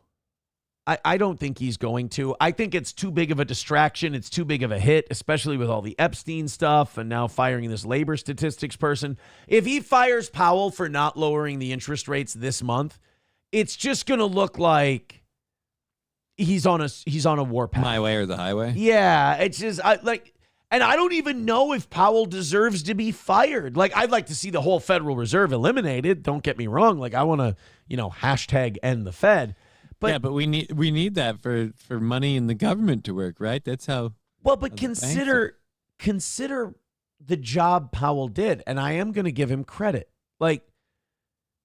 I don't think he's going to. I think it's too big of a distraction. It's too big of a hit, especially with all the Epstein stuff and now firing this labor statistics person. If he fires Powell for not lowering the interest rates this month, it's just going to look like he's on a warpath. My way or the highway. Yeah, it's just and I don't even know if Powell deserves to be fired. Like, I'd like to see the whole Federal Reserve eliminated. Don't get me wrong. Like, I want to, you know, hashtag end the Fed. But, yeah, but we need that for money in the government to work, right? That's how. Well, but consider the job Powell did, and I am going to give him credit. Like,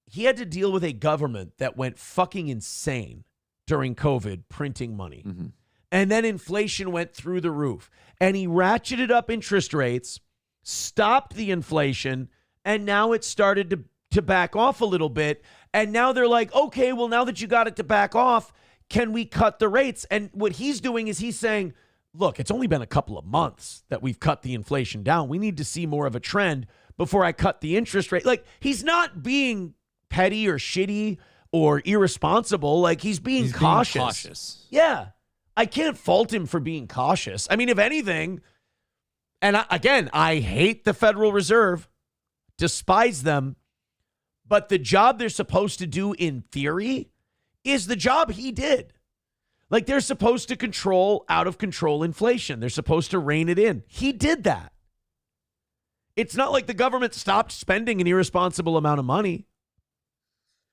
he had to deal with a government that went fucking insane during COVID, printing money. Mm-hmm. And then inflation went through the roof. And he ratcheted up interest rates, stopped the inflation, and now it started to back off a little bit. And now they're like, okay, well, now that you got it to back off, can we cut the rates? And what he's doing is he's saying, look, it's only been a couple of months that we've cut the inflation down. We need to see more of a trend before I cut the interest rate. Like, he's not being petty or shitty or irresponsible. Like, he's being cautious. Yeah. I can't fault him for being cautious. I mean, if anything, and I hate the Federal Reserve, despise them, but the job they're supposed to do in theory is the job he did. Like, they're supposed to control out of control inflation. They're supposed to rein it in. He did that. It's not like the government stopped spending an irresponsible amount of money.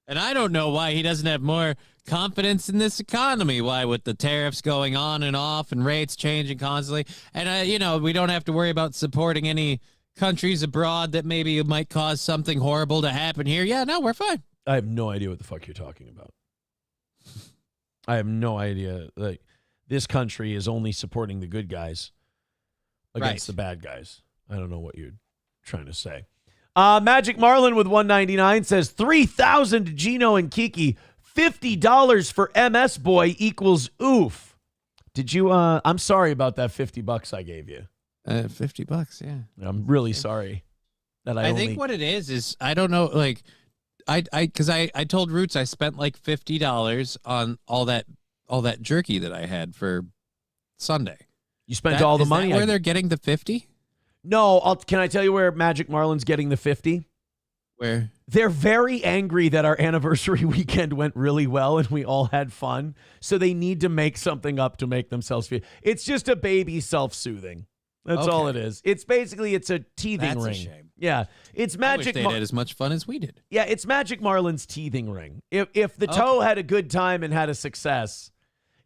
And I don't know why he doesn't have more confidence in this economy. Why, with the tariffs going on and off and rates changing constantly, and we don't have to worry about supporting any countries abroad that maybe it might cause something horrible to happen here. Yeah, no, we're fine. I have no idea what the fuck you're talking about. I have no idea. Like, this country is only supporting the good guys against the bad guys. I don't know what you're trying to say. Magic Marlin with 199 says 3,000 to Gino and Kiki. $50 for MS Boy equals oof. Did you? I'm sorry about that $50 I gave you. $50, yeah. I'm really sorry that I think what it is I don't know, like, because I told Roots I spent like $50 on all that jerky that I had for Sunday. You spent all the money. Is that where they're getting the 50? No, can I tell you where Magic Marlin's getting the 50? Where? They're very angry that our anniversary weekend went really well and we all had fun. So they need to make something up to make themselves feel. It's just a baby self-soothing. That's all it is. It's basically, it's a teething ring. That's a shame. Yeah. It's Magic. I wish they had as much fun as we did. Yeah, it's Magic Marlin's teething ring. If the toe had a good time and had a success,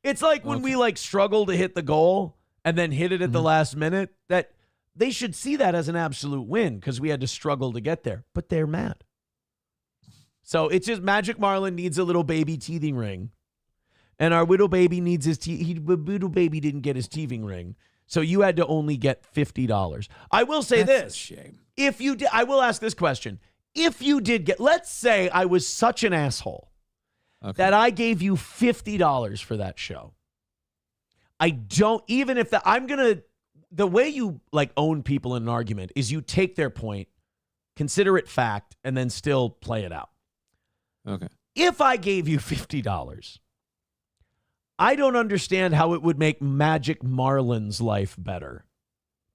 it's like when we like struggle to hit the goal and then hit it at the last minute, that they should see that as an absolute win because we had to struggle to get there, but they're mad. So it's just Magic Marlin needs a little baby teething ring, and our widow baby needs his widow baby didn't get his teething ring, so you had to only get $50. I will say That's this: a shame. if you did, I will ask this question: if you did get, let's say I was such an asshole that I gave you $50 for that show, I don't even if I'm gonna. The way you like own people in an argument is you take their point, consider it fact, and then still play it out. Okay. If I gave you $50, I don't understand how it would make Magic Marlin's life better.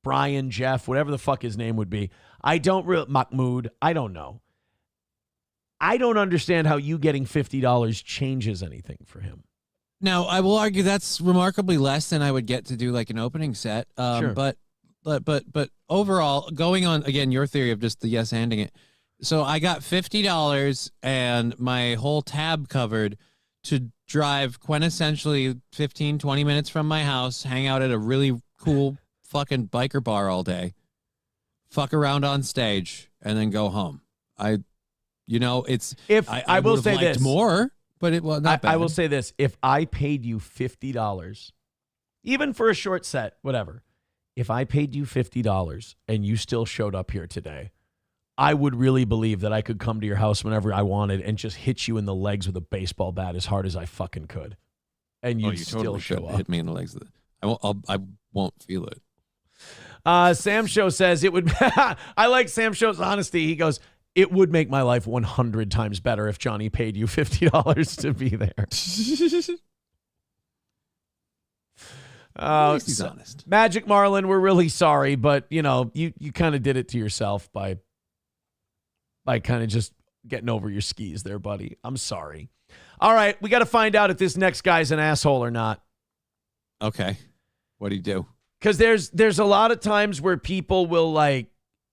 Brian, Jeff, whatever the fuck his name would be. Mahmoud, I don't know. I don't understand how you getting $50 changes anything for him. Now, I will argue that's remarkably less than I would get to do like an opening set. Sure. But overall, going on, again, your theory of just the yes-anding it. So I got $50 and my whole tab covered to drive quintessentially 15, 20 minutes from my house, hang out at a really cool fucking biker bar all day, fuck around on stage, and then go home. I will say this more. But it was not bad. I will say this. If I paid you $50, even for a short set, whatever, if I paid you $50 and you still showed up here today, I would really believe that I could come to your house whenever I wanted and just hit you in the legs with a baseball bat as hard as I fucking could. And you'd you still totally show up. Hit me in the legs. I won't feel it. Sam Show says it would. I like Sam Show's honesty. He goes, it would make my life 100 times better if Johnny paid you $50 to be there. He's honest. Magic Marlin, we're really sorry, but you kind of did it to yourself by kind of just getting over your skis there, buddy. I'm sorry. All right, we got to find out if this next guy's an asshole or not. Okay. What do you do? Because there's a lot of times where people will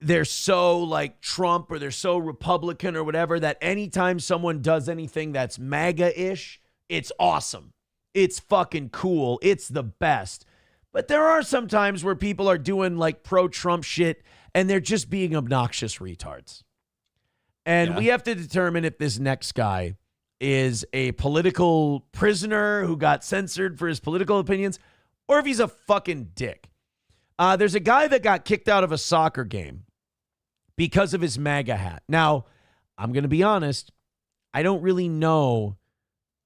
they're so like Trump or they're so Republican or whatever that anytime someone does anything that's MAGA-ish, it's awesome. It's fucking cool. It's the best. But there are some times where people are doing like pro-Trump shit and they're just being obnoxious retards. And we have to determine if this next guy is a political prisoner who got censored for his political opinions or if he's a fucking dick. There's a guy that got kicked out of a soccer game because of his MAGA hat. Now, I'm going to be honest. I don't really know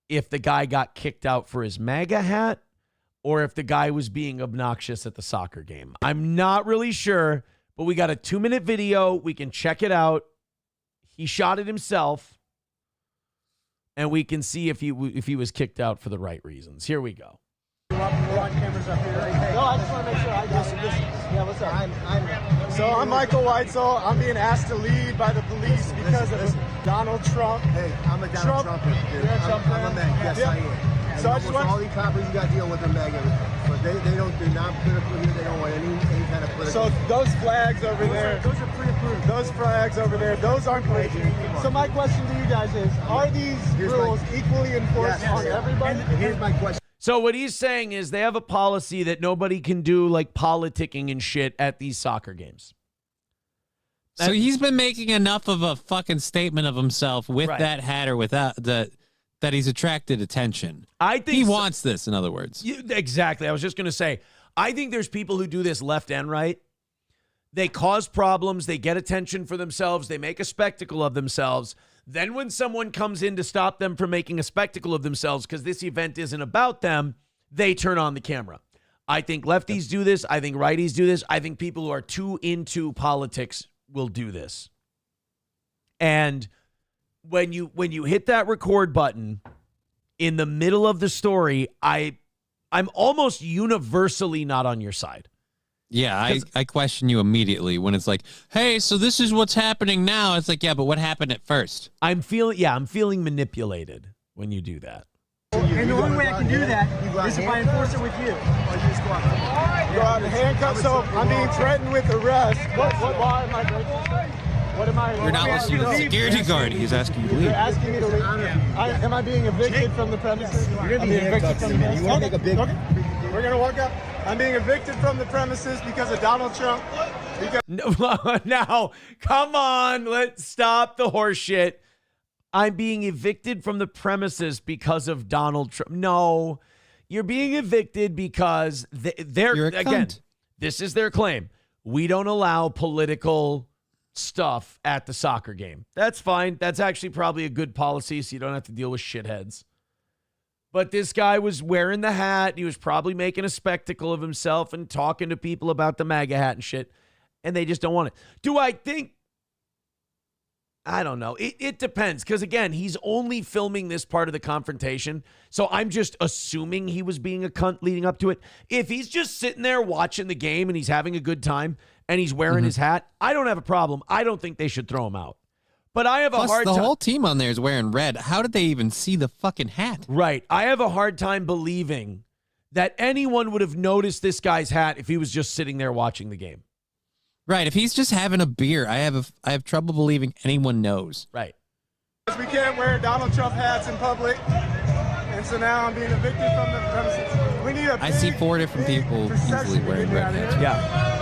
if the guy got kicked out for his MAGA hat or if the guy was being obnoxious at the soccer game. I'm not really sure, but we got a 2-minute video. We can check it out. He shot it himself, and we can see if he was kicked out for the right reasons. Here we go. We're on cameras up here. No, I just want to make sure I listen. Yeah, what's up? I'm Michael Weitzel. I'm being asked to leave by the police because of Donald Trump. Hey, I'm a Donald Trump fan. You're a Trump fan? I'm a man. Yes, I am. So I just want all these coppers you got to deal with them MAGA. But they're not political here. They don't want any kind of political. So those flags over there. Those are pre-approved. Those flags over there. Those aren't political. So my question to you guys is: are these rules equally enforced on everybody? Here's my question. So what he's saying is they have a policy that nobody can do like politicking and shit at these soccer games. So he's been making enough of a fucking statement of himself with Right. that hat or without that he's attracted attention. I think he wants this, in other words. Exactly. I was just going to say, I think there's people who do this left and right. They cause problems. They get attention for themselves. They make a spectacle of themselves. Then when someone comes in to stop them from making a spectacle of themselves because this event isn't about them, they turn on the camera. I think lefties do this. I think righties do this. I think people who are too into politics will do this. And when you hit that record button in the middle of the story, I'm almost universally not on your side. Yeah, I question you immediately when it's like, hey, so this is what's happening now. It's like, yeah, but what happened at first? I'm feeling manipulated when you do that. And the only way I can do that is if I enforce it with you. Go out and handcuff. So I'm being threatened with arrest. Why am I breaking? What am I? You're not listening to the security guard. He's asking you to leave. You're asking me to leave. Am I being evicted from the premises? You're going to be handcuffed to me. You want to make a big... Okay. We're going to walk up. I'm being evicted from the premises because of Donald Trump. Now, come on. Let's stop the horse shit. I'm being evicted from the premises because of Donald Trump. No, you're being evicted because they're again, this is their claim. We don't allow political stuff at the soccer game. That's fine. That's actually probably a good policy, so you don't have to deal with shitheads. But this guy was wearing the hat. He was probably making a spectacle of himself and talking to people about the MAGA hat and shit. And they just don't want it. Do I think? I don't know. It depends. Because, again, he's only filming this part of the confrontation. So I'm just assuming he was being a cunt leading up to it. If he's just sitting there watching the game and he's having a good time and he's wearing his hat, I don't have a problem. I don't think they should throw him out. But I have a hard time. The whole team on there is wearing red. How did they even see the fucking hat? Right. I have a hard time believing that anyone would have noticed this guy's hat if he was just sitting there watching the game. Right. If he's just having a beer, I have trouble believing anyone knows. Right. We can't wear Donald Trump hats in public, and so now I'm being evicted from the premises. We need a I see 4 different people easily wearing red hats. Yeah.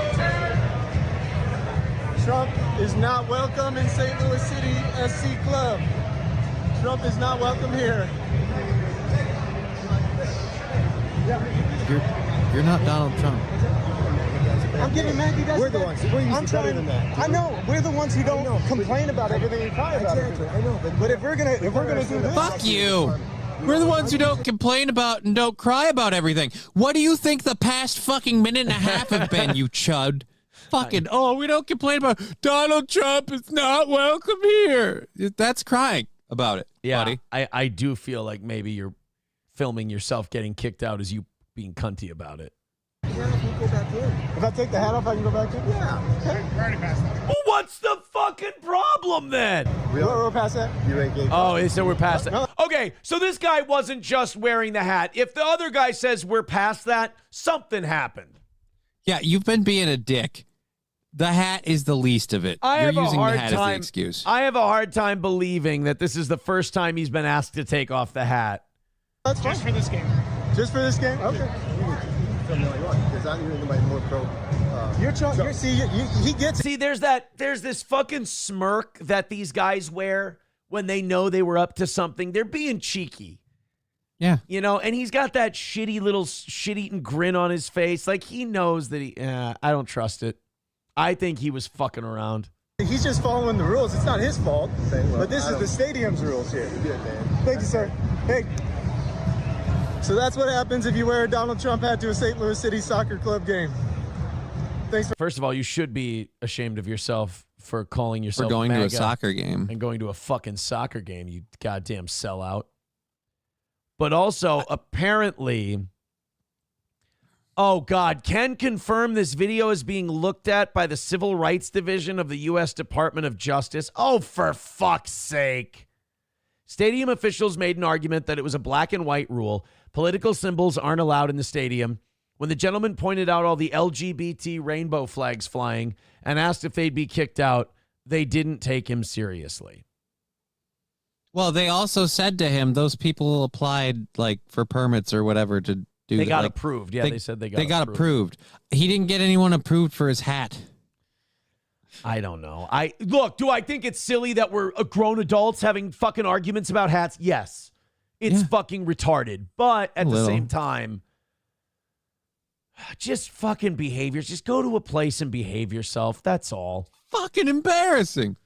Trump is not welcome in St. Louis City SC Club. Trump is not welcome here. You're not Donald Trump. I'm getting mad. You guys. We're the ones. We're usually better than that. I know. We're the ones who don't complain about everything and cry about Exactly. it. I know. But if we're gonna do this, Fuck you. We're the ones who don't complain about and don't cry about everything. What do you think the past fucking minute and a half have been, you chud? Fucking, we don't complain about Donald Trump is not welcome here. That's crying about it, buddy. I do feel like maybe you're filming yourself getting kicked out as you being cunty about it. If I take the hat off, I can go back in? Yeah. Well, what's the fucking problem then? We're past that? Oh, so we're past that. Okay, so this guy wasn't just wearing the hat. If the other guy says we're past that, something happened. Yeah, you've been being a dick. The hat is the least of it. You're using the hat as the excuse. I have a hard time believing that this is the first time he's been asked to take off the hat. That's fine. Just for this game. Just for this game? Okay. Because I'm nobody more pro. You're trying. He gets. See, there's this fucking smirk that these guys wear when they know they were up to something. They're being cheeky. Yeah. You know, and he's got that shitty little shit-eating grin on his face. Like he knows that I don't trust it. I think he was fucking around. He's just following the rules. It's not his fault. But this is the stadium's rules here. Thank you, sir. Hey. So that's what happens if you wear a Donald Trump hat to a St. Louis City Soccer Club game. Thanks. First of all, you should be ashamed of yourself for calling yourself for going MAGA to a soccer game and going to a fucking soccer game, you goddamn sellout. But also, apparently, oh God, can confirm this video is being looked at by the Civil Rights Division of the U.S. Department of Justice. Oh, for fuck's sake. Stadium officials made an argument that it was a black and white rule. Political symbols aren't allowed in the stadium. When the gentleman pointed out all the LGBT rainbow flags flying and asked if they'd be kicked out, they didn't take him seriously. Well, they also said to him, those people applied like for permits or whatever to do. They got approved. Yeah, they said they got approved. He didn't get anyone approved for his hat. I don't know. Do I think it's silly that we're grown adults having fucking arguments about hats? Yes. It's fucking retarded. But at the same time, just fucking behaviors. Just go to a place and behave yourself. That's all. Fucking embarrassing.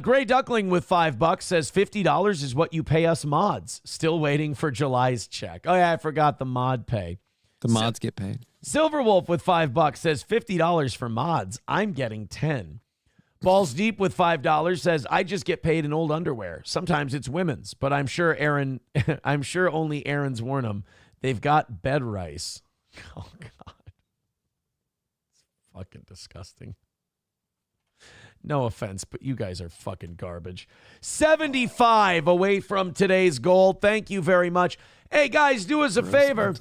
Gray Duckling with $5 says $50 is what you pay us mods. Still waiting for July's check. Oh, yeah, I forgot the mod pay. The mods get paid. Silverwolf with $5 says $50 for mods. I'm getting 10. Balls Deep with $5 says I just get paid in old underwear. Sometimes it's women's, but I'm sure only Aaron's worn them. They've got bed rice. Oh God, it's fucking disgusting. No offense, but you guys are fucking garbage. 75 away from today's goal. Thank you very much. Hey guys, do us a favor.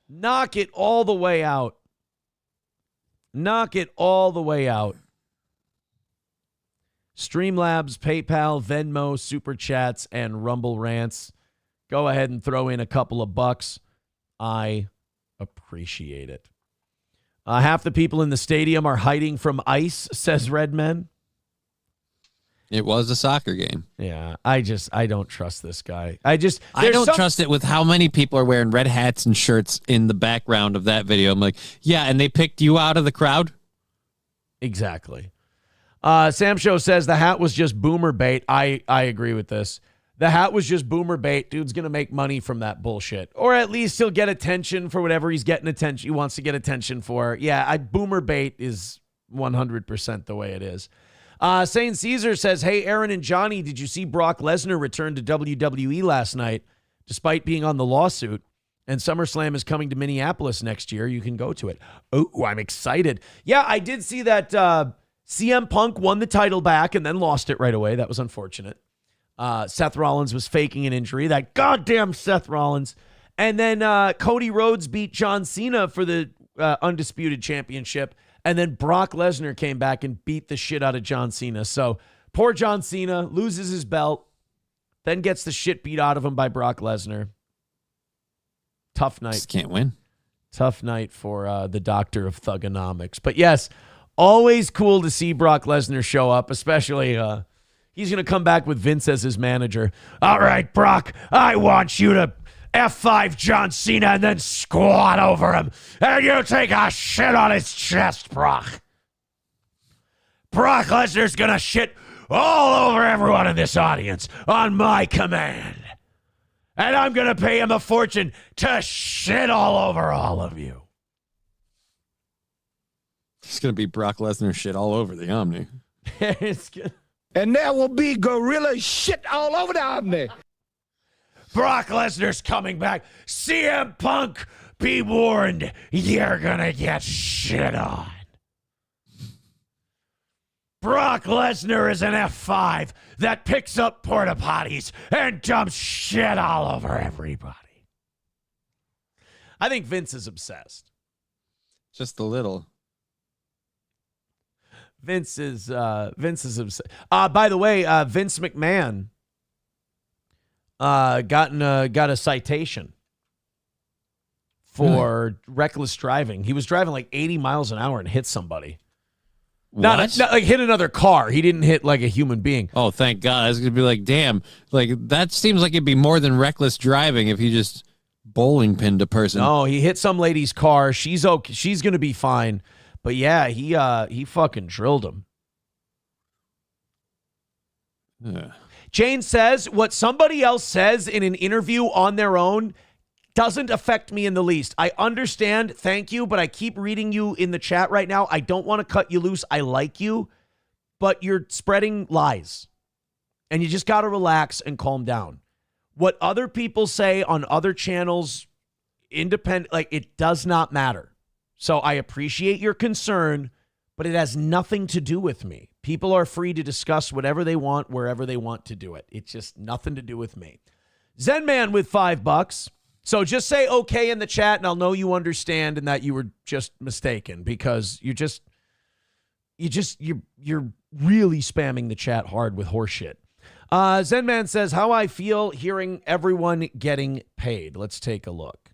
Knock it all the way out. Knock it all the way out. Streamlabs, PayPal, Venmo, Super Chats, and Rumble Rants. Go ahead and throw in a couple of bucks. I appreciate it. Half the people in the stadium are hiding from ICE, says Redmen. It was a soccer game. Yeah, I don't trust this guy. I don't trust it with how many people are wearing red hats and shirts in the background of that video. I'm like, yeah, and they picked you out of the crowd? Exactly. Sam Show says the hat was just boomer bait. I agree with this. The hat was just boomer bait. Dude's going to make money from that bullshit. Or at least he'll get attention for whatever he wants to get attention for. Yeah, boomer bait is 100% the way it is. Saint Caesar says, hey, Aaron and Johnny, did you see Brock Lesnar return to WWE last night despite being on the lawsuit? And SummerSlam is coming to Minneapolis next year. You can go to it. Oh, I'm excited. Yeah, I did see that CM Punk won the title back and then lost it right away. That was unfortunate. Seth Rollins was faking an injury. That goddamn Seth Rollins. And then Cody Rhodes beat John Cena for the Undisputed Championship. And then Brock Lesnar came back and beat the shit out of John Cena. So poor John Cena loses his belt, then gets the shit beat out of him by Brock Lesnar. Tough night. Just can't win. Tough night for the doctor of thugonomics. But yes, always cool to see Brock Lesnar show up, especially he's going to come back with Vince as his manager. All right, Brock, I want you to F5 John Cena and then squat over him. And you take a shit on his chest, Brock. Brock Lesnar's going to shit all over everyone in this audience on my command. And I'm going to pay him a fortune to shit all over all of you. It's going to be Brock Lesnar shit all over the Omni. And there will be gorilla shit all over the Omni. Brock Lesnar's coming back. CM Punk, be warned, you're gonna get shit on. Brock Lesnar is an F5 that picks up porta potties and dumps shit all over everybody. I think Vince is obsessed. Just a little. Vince is obsessed. By the way, Vince McMahon got a citation for reckless driving. He was driving like 80 miles an hour and hit somebody. Not like hit another car. He didn't hit like a human being. Oh, thank God. I was going to be like, damn. Like, that seems like it'd be more than reckless driving if he just bowling pinned a person. No, he hit some lady's car. She's okay. She's going to be fine. But yeah, he fucking drilled him. Yeah. Jane says, what somebody else says in an interview on their own doesn't affect me in the least. I understand, thank you, but I keep reading you in the chat right now. I don't want to cut you loose. I like you, but you're spreading lies. And you just got to relax and calm down. What other people say on other channels, independent, like, it does not matter. So I appreciate your concern, but it has nothing to do with me. People are free to discuss whatever they want, wherever they want to do it. It's just nothing to do with me. Zen Man with $5. So just say okay in the chat and I'll know you understand and that you were just mistaken because you're really spamming the chat hard with horseshit. Zen Man says, how I feel hearing everyone getting paid. Let's take a look.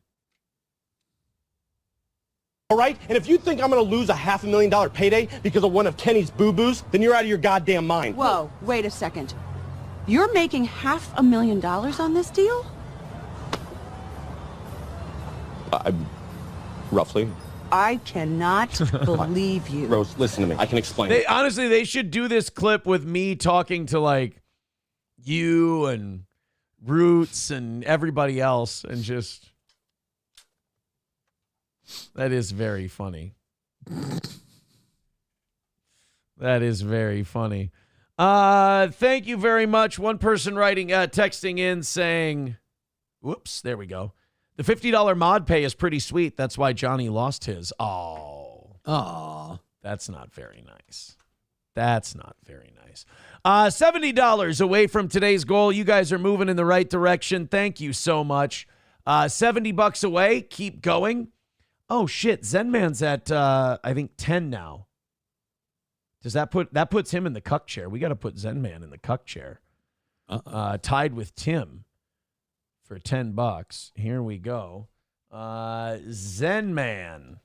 All right? And if you think I'm going to lose a $500,000 payday because of one of Kenny's boo-boos, then you're out of your goddamn mind. Whoa, wait a second. You're making $500,000 on this deal? Roughly. I cannot believe you. Rose, listen to me. I can explain. Honestly, they should do this clip with me talking to, like, you and Roots and everybody else and just... That is very funny. That is very funny. Thank you very much. One person texting in saying, whoops, there we go. The $50 mod pay is pretty sweet. That's why Johnny lost his. Oh, that's not very nice. That's not very nice. $70 away from today's goal. You guys are moving in the right direction. Thank you so much. $70 away. Keep going. Oh shit, Zenman's at I think 10 now. Does that puts him in the cuck chair? We got to put Zenman in the cuck chair. Tied with Tim for $10. Here we go. Zenman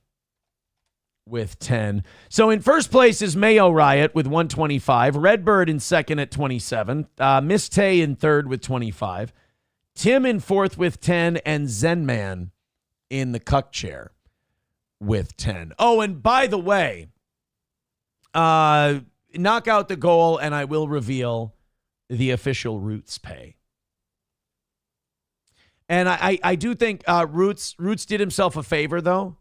with 10. So in first place is Mayo Riot with 125. Redbird in second at 27. Miss Tay in third with 25. Tim in fourth with 10, and Zenman in the cuck chair with 10. Oh, and by the way, knock out the goal, and I will reveal the official Roots pay. And I do think Roots did himself a favor, though.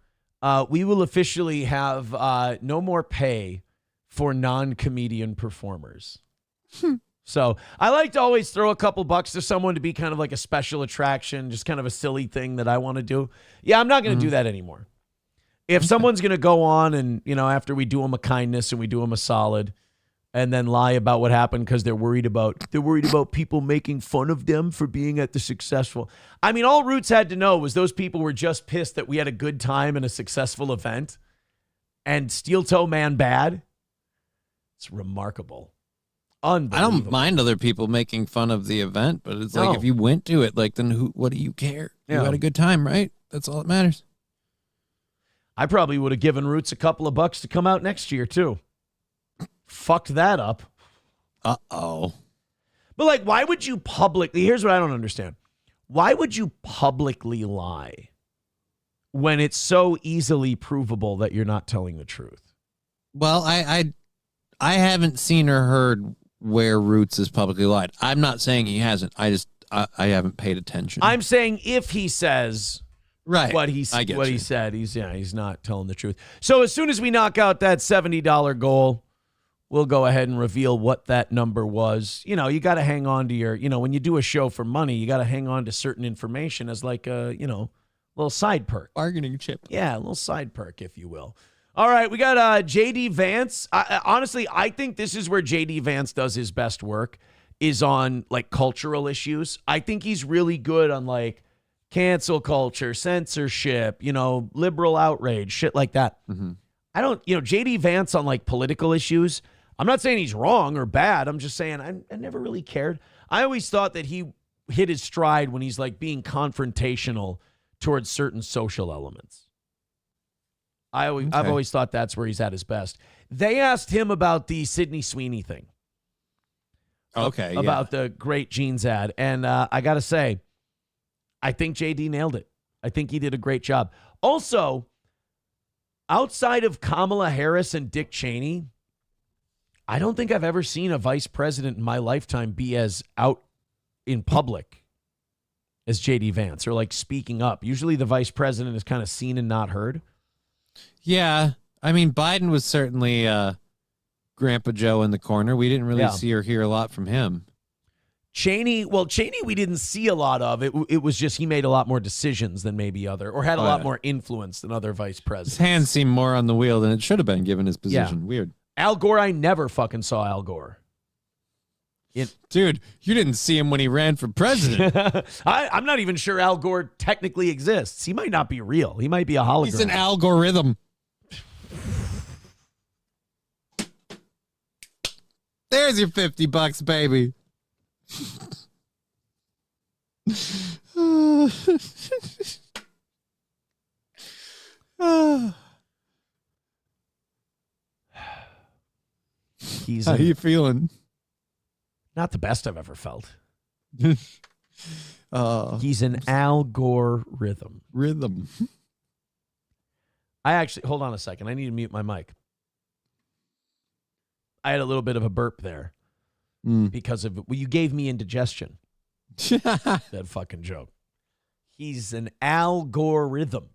We will officially have no more pay for non-comedian performers. So I like to always throw a couple bucks to someone to be kind of like a special attraction, just kind of a silly thing that I want to do. Yeah, I'm not going to do that anymore. If someone's going to go on and, after we do them a kindness and we do them a solid and then lie about what happened because they're worried about people making fun of them for being at the successful. I mean, all Roots had to know was those people were just pissed that we had a good time in a successful event and Steel Toe Man bad. It's remarkable. Unbelievable. I don't mind other people making fun of the event, but it's like if you went to it, like then what do you care? You had a good time, right? That's all that matters. I probably would have given Roots a couple of bucks to come out next year, too. Fucked that up. Uh-oh. But, like, why would you publicly... Here's what I don't understand. Why would you publicly lie when it's so easily provable that you're not telling the truth? Well, I haven't seen or heard where Roots has publicly lied. I'm not saying he hasn't. I haven't paid attention. I'm saying if he says... Right. What he said. He's not telling the truth. So as soon as we knock out that $70 goal, we'll go ahead and reveal what that number was. You got to hang on to your, when you do a show for money, you got to hang on to certain information as like a, little side perk. Bargaining chip. Yeah, a little side perk, if you will. All right, we got J.D. Vance. Honestly, I think this is where J.D. Vance does his best work, is on like cultural issues. I think he's really good on like cancel culture, censorship, liberal outrage, shit like that. Mm-hmm. I don't, J.D. Vance on like political issues. I'm not saying he's wrong or bad. I'm just saying I never really cared. I always thought that he hit his stride when he's like being confrontational towards certain social elements. I've always thought that's where he's at his best. They asked him about the Sydney Sweeney thing. Okay. About the Great Jeans ad. And I got to say, I think JD nailed it. I think he did a great job. Also, outside of Kamala Harris and Dick Cheney, I don't think I've ever seen a vice president in my lifetime be as out in public as JD Vance, or like speaking up. Usually the vice president is kind of seen and not heard. Yeah. I mean, Biden was certainly Grandpa Joe in the corner. We didn't really see or hear a lot from him. Cheney we didn't see a lot of. It was just he made a lot more decisions than maybe had a lot more influence than other vice presidents. His hands seem more on the wheel than it should have been given his position. Yeah. Weird. Al Gore, I never fucking saw Al Gore. Dude, you didn't see him when he ran for president. I'm not even sure Al Gore technically exists. He might not be real. He might be a hologram. He's an algorithm. There's your $50, baby. How you feeling? Not the best I've ever felt. He's an algorithm. I actually, hold on a second. I need to mute my mic. I had a little bit of a burp there because of, well, you gave me indigestion. That fucking joke. He's an algorithm.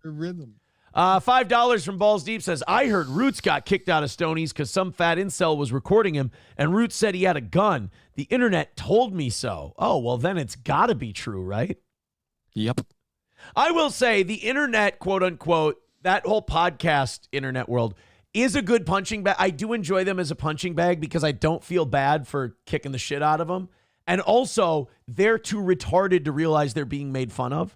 $5 from Balls Deep says, I heard Roots got kicked out of Stoney's because some fat incel was recording him, and Roots said he had a gun. The internet told me so. Oh, well, then it's got to be true, right? Yep. I will say the internet, quote unquote, that whole podcast internet world is a good punching bag. I do enjoy them as a punching bag because I don't feel bad for kicking the shit out of them. And also, they're too retarded to realize they're being made fun of.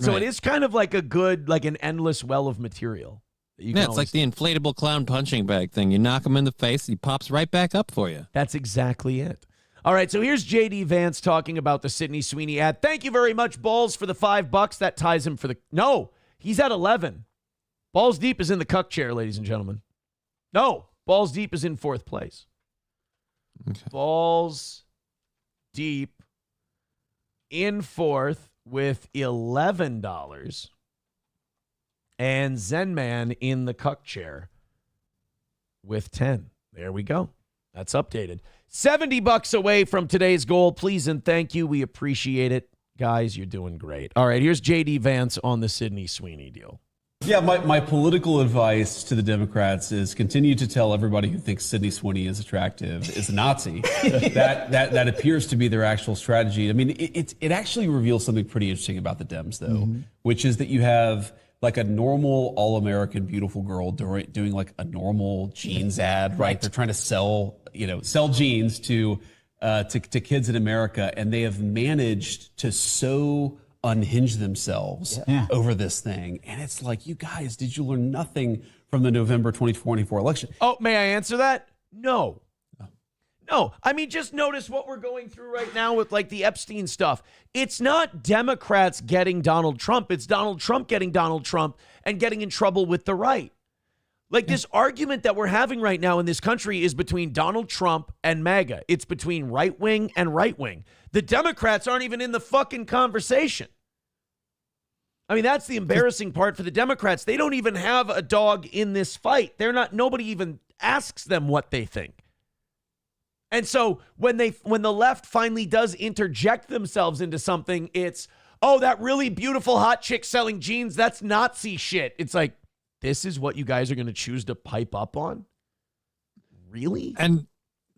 So Right. it is kind of like a good, like an endless well of material. That you can Yeah, it's always- like the inflatable clown punching bag thing. You knock him in the face, he pops right back up for you. That's exactly it. All right, so here's J.D. Vance talking about the Sydney Sweeney ad. Thank you very much, Balls, for the $5. That ties him for the... No, he's at 11. Balls Deep is in the cuck chair, ladies and gentlemen. No, Balls Deep is in 4th place. Okay. Balls Deep in 4th with $11. And Zen Man in the cuck chair with 10. There we go. That's updated. $70 away from today's goal. Please and thank you. We appreciate it. Guys, you're doing great. All right, here's J.D. Vance on the Sydney Sweeney deal. Yeah, my political advice to the Democrats is continue to tell everybody who thinks Sydney Sweeney is attractive is a Nazi. that appears to be their actual strategy. I mean, it actually reveals something pretty interesting about the Dems, though, which is that you have like a normal all-American beautiful girl doing like a normal jeans ad, right? They're trying to sell jeans to kids in America, and they have managed to so unhinge themselves over this thing. And it's like, you guys, did you learn nothing from the November 2024 election? Oh, may I answer that? No. No. I mean, just notice what we're going through right now with like the Epstein stuff. It's not Democrats getting Donald Trump. It's Donald Trump getting Donald Trump and getting in trouble with the right. Like this argument that we're having right now in this country is between Donald Trump and MAGA. It's between right wing and right wing. The Democrats aren't even in the fucking conversation. I mean, that's the embarrassing part for the Democrats. They don't even have a dog in this fight. Nobody even asks them what they think. And so when the left finally does interject themselves into something, it's, oh, that really beautiful hot chick selling jeans, that's Nazi shit. It's like, this is what you guys are going to choose to pipe up on? Really? And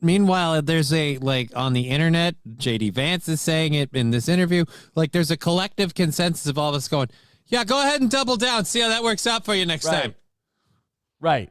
meanwhile, there's on the internet, J.D. Vance is saying it in this interview, like there's a collective consensus of all of us going, yeah, go ahead and double down. See how that works out for you next time. Right.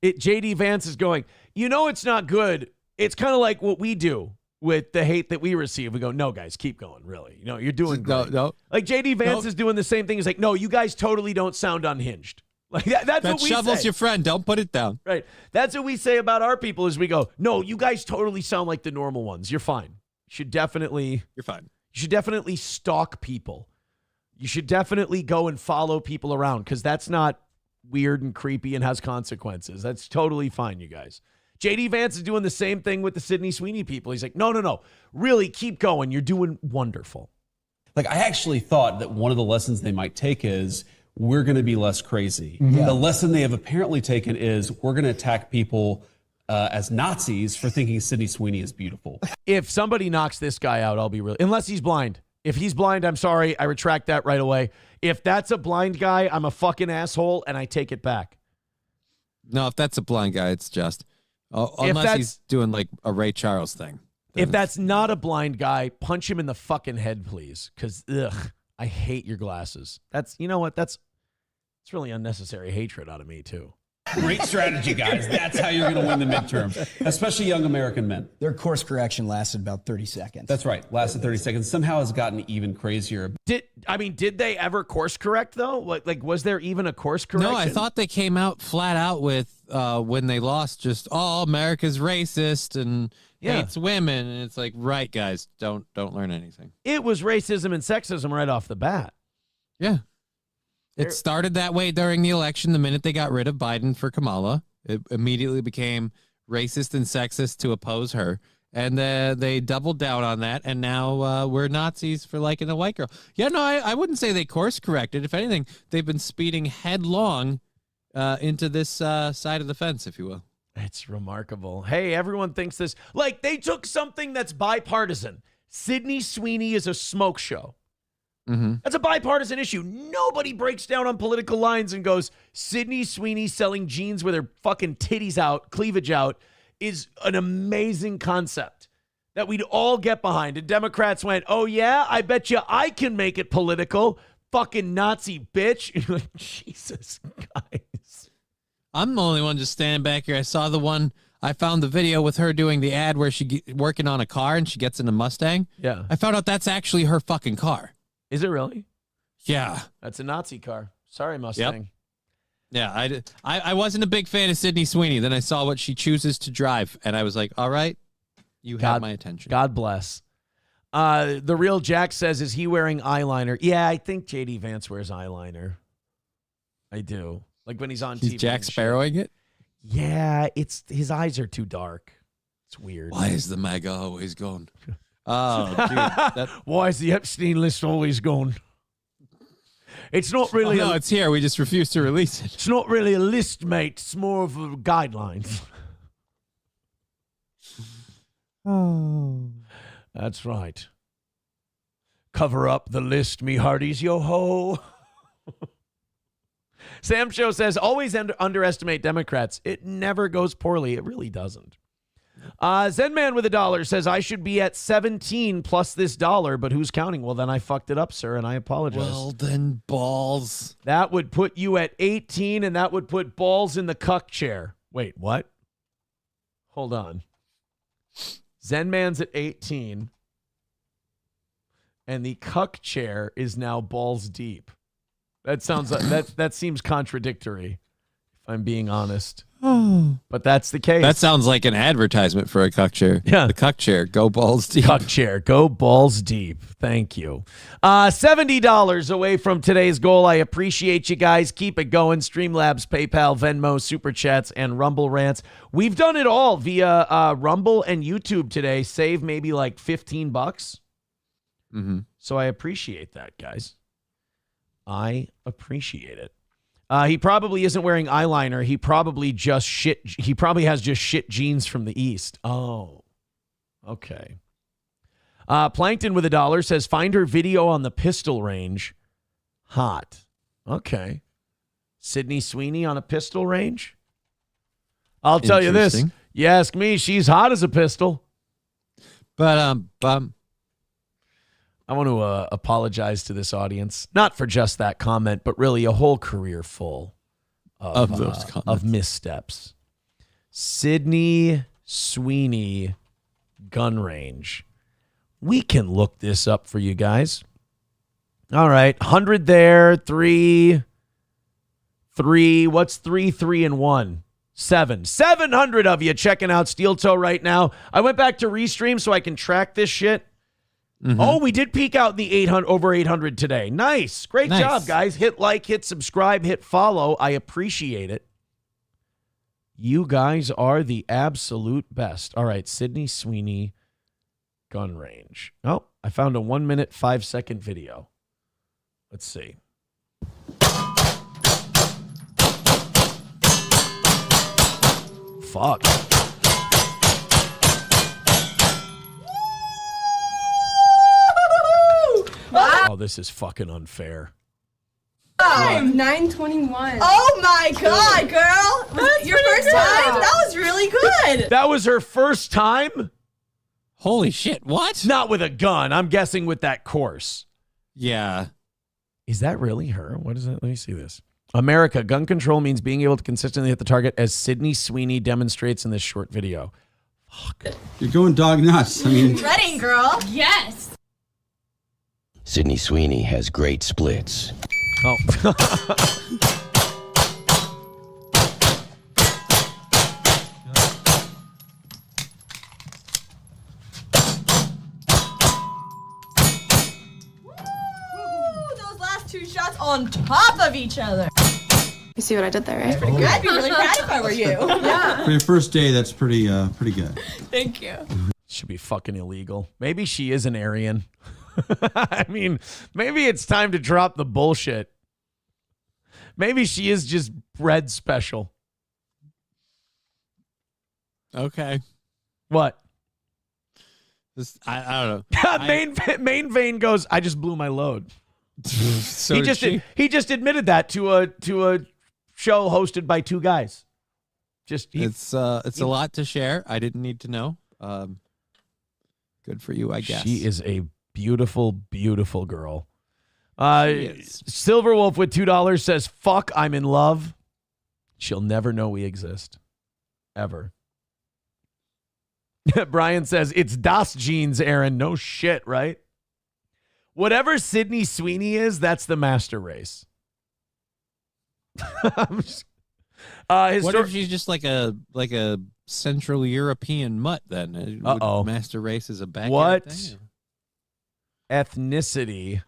J.D. Vance is going, it's not good. It's kind of like what we do with the hate that we receive. We go, no, guys, keep going, really. You're doing great. No. Like J.D. Vance is doing the same thing. He's like, no, you guys totally don't sound unhinged. Like that's what we shovel's say. your friend. Don't put it down. Right. That's what we say about our people is we go, no, you guys totally sound like the normal ones. You're fine. You're fine. You should definitely stalk people. You should definitely go and follow people around because that's not weird and creepy and has consequences. That's totally fine, you guys. J.D. Vance is doing the same thing with the Sydney Sweeney people. He's like, no. Really, keep going. You're doing wonderful. Like, I actually thought that one of the lessons they might take is we're going to be less crazy. Mm-hmm. The lesson they have apparently taken is we're going to attack people as Nazis for thinking Sydney Sweeney is beautiful. If somebody knocks this guy out, I'll be really... Unless he's blind. If he's blind, I'm sorry. I retract that right away. If that's a blind guy, I'm a fucking asshole, and I take it back. No, if that's a blind guy, it's just... unless he's doing like a Ray Charles thing. If that's not a blind guy, punch him in the fucking head, please. Because, I hate your glasses. That's it's really unnecessary hatred out of me, too. Great strategy, guys. That's how you're going to win the midterms, especially young American men. Their course correction lasted about 30 seconds. That's right. Lasted 30 seconds. Somehow has gotten even crazier. Did they ever course correct, though? Like, was there even a course correction? No, I thought they came out flat out with when they lost just, America's racist and hates women. And it's like, right, guys, don't learn anything. It was racism and sexism right off the bat. Yeah. It started that way during the election. The minute they got rid of Biden for Kamala, it immediately became racist and sexist to oppose her. And they doubled down on that, and now we're Nazis for liking a white girl. Yeah, no, I wouldn't say they course corrected. If anything, they've been speeding headlong into this side of the fence, if you will. It's remarkable. Hey, everyone thinks this. Like, they took something that's bipartisan. Sydney Sweeney is a smoke show. Mm-hmm. That's a bipartisan issue. Nobody breaks down on political lines and goes, Sydney Sweeney selling jeans with her fucking titties out, cleavage out, is an amazing concept that we'd all get behind. And Democrats went, oh, yeah, I bet you I can make it political. Fucking Nazi bitch. You're like, Jesus, guys. I'm the only one just standing back here. I saw the one, I found the video with her doing the ad where she working on a car and she gets in a Mustang. Yeah. I found out that's actually her fucking car. Is it really? Yeah. That's a Nazi car. Sorry, Mustang. Yep. Yeah, I wasn't a big fan of Sydney Sweeney. Then I saw what she chooses to drive, and I was like, all right, you have my attention. God bless. The real Jack says, is he wearing eyeliner? Yeah, I think J.D. Vance wears eyeliner. I do. Like when he's on TV. He's Jack Sparrowing it? Yeah, his eyes are too dark. It's weird. Why is the MAGA always gone? Oh, dude. Why is the Epstein list always gone? It's not really. No, it's here. We just refuse to release it. It's not really a list, mate. It's more of a guideline. Oh. That's right. Cover up the list, me hearties, yo ho. Sam Show says, always underestimate Democrats. It never goes poorly. It really doesn't. Zen Man with $1 says, I should be at 17 plus this dollar, but who's counting? Well, then I fucked it up, sir, and I apologize. Well, then balls. That would put you at 18, and that would put balls in the cuck chair. Wait, what? Hold on. Zen Man's at 18, and the cuck chair is now balls deep. That sounds like that seems contradictory, if I'm being honest. But that's the case. That sounds like an advertisement for a cuck chair. Yeah. The cuck chair. Go balls deep. Cuck chair. Go balls deep. Thank you. $70 away from today's goal. I appreciate you guys. Keep it going. Streamlabs, PayPal, Venmo, Super Chats, and Rumble Rants. We've done it all via Rumble and YouTube today. Save maybe like $15. Mm-hmm. So I appreciate that, guys. I appreciate it. He probably isn't wearing eyeliner. He probably has just shit jeans from the East. Oh, okay. Plankton with $1 says, find her video on the pistol range. Hot. Okay. Sydney Sweeney on a pistol range? I'll tell you this. You ask me, she's hot as a pistol. But I want to apologize to this audience, not for just that comment, but really a whole career full of those comments. Of missteps. Sydney Sweeney gun range. We can look this up for you guys. All right, 100 there, 3. What's 3, 3, and 1? 7. 700 of you checking out Steel Toe right now. I went back to Restream so I can track this shit. Mm-hmm. Oh, we did peak out in the over 800 today. Nice. Great job, guys. Hit like, hit subscribe, hit follow. I appreciate it. You guys are the absolute best. All right, Sydney Sweeney gun range. Oh, I found a 1 minute, 5 second video. Let's see. Fuck. Oh, this is fucking unfair. I'm 921. Oh my god, girl! That's your first time? That was really good. That was her first time? Holy shit, what? Not with a gun. I'm guessing with that course. Yeah. Is that really her? What is it? Let me see this. America, gun control means being able to consistently hit the target, as Sydney Sweeney demonstrates in this short video. Fuck. You're going dog nuts. I mean, Ready, girl? Yes. Sydney Sweeney has great splits. Oh. Those last two shots on top of each other. You see what I did there, right? Pretty good. I'd be really proud if I were you. Yeah. For your first day, that's pretty good. Thank you. Should be fucking illegal. Maybe she is an Aryan. I mean, maybe it's time to drop the bullshit. Maybe she is just bred special. Okay. What? I don't know. Main vein goes, I just blew my load. So he just admitted that to a show hosted by two guys. It's a lot to share. I didn't need to know. Good for you, I guess. She is a beautiful, beautiful girl. Silverwolf with $2 says, fuck, I'm in love. She'll never know we exist. Ever. Brian says, it's Das Jeans, Aaron. No shit, right? Whatever Sydney Sweeney is, that's the master race. What if she's just like a Central European mutt then? Uh-oh. Master race is a backyard What thing? ethnicity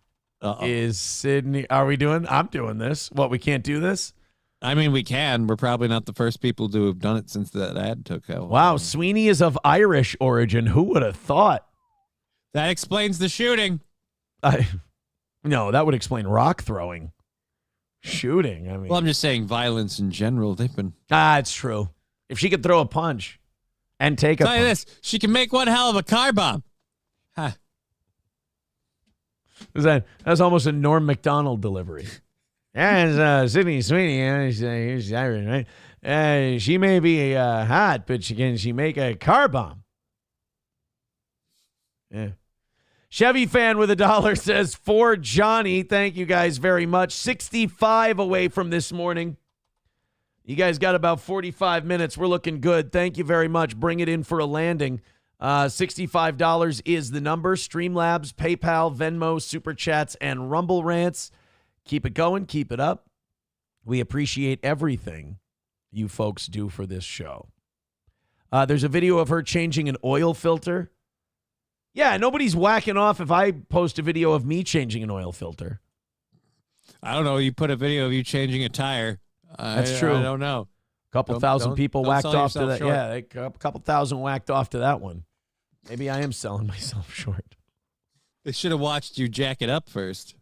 is Sydney? Are we doing? I'm doing this. What, we can't do this? I mean, we can. We're probably not the first people to have done it since that ad took out. Wow, Sweeney is of Irish origin. Who would have thought? That explains the shooting. No, that would explain rock throwing. Shooting, I mean. Well, I'm just saying violence in general. They've been... It's true. If she could throw a punch and take a punch. Tell you this, she can make one hell of a car bomb. Huh. That's almost a Norm Macdonald delivery. Yeah, it's Sydney Sweeney. She's Irish, right? She may be hot, but can she make a car bomb? Yeah. Chevy fan with $1 says, for Johnny, thank you guys very much. 65 away from this morning. You guys got about 45 minutes. We're looking good. Thank you very much. Bring it in for a landing. $65 is the number. Streamlabs, PayPal, Venmo, Super Chats, and Rumble Rants. Keep it going. Keep it up. We appreciate everything you folks do for this show. There's a video of her changing an oil filter. Yeah, nobody's whacking off if I post a video of me changing an oil filter. I don't know. You put a video of you changing a tire. That's true. I don't know. A couple thousand people don't whacked sell off to yourself that. short. Yeah, a couple thousand whacked off to that one. Maybe I am selling myself short. They should have watched you jack it up first.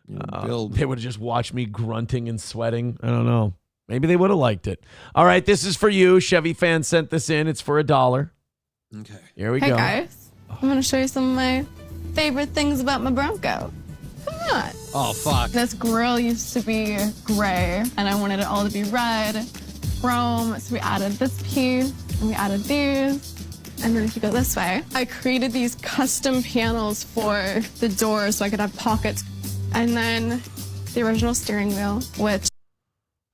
They would have just watched me grunting and sweating. I don't know. Maybe they would have liked it. All right, this is for you. Chevy fan sent this in. It's for $1. Okay. Here we Hey go. guys, I'm gonna show you some of my favorite things about my Bronco. Come on. Oh, fuck. This grill used to be gray, and I wanted it all to be red, chrome, so we added this piece, and we added these. And then if you go this way, I created these custom panels for the doors so I could have pockets. And then the original steering wheel, which...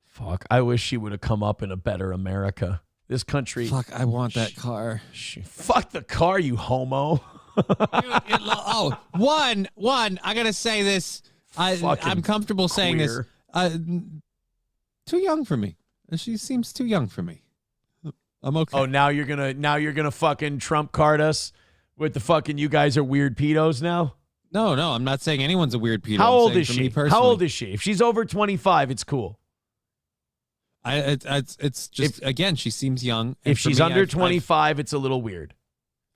Fuck, I wish she would have come up in a better America. This country... Fuck, I want that car. Fuck the car, you homo. One, I gotta say this. I'm comfortable saying this. Too young for me. She seems too young for me. I'm okay. Oh, now you're gonna fucking Trump card us with the fucking you guys are weird pedos now? No, I'm not saying anyone's a weird pedo. How I'm old saying is for she? me personally. How old is she? If she's over 25, it's cool. It's just again, she seems young. And If for she's me, under 25, it's a little weird.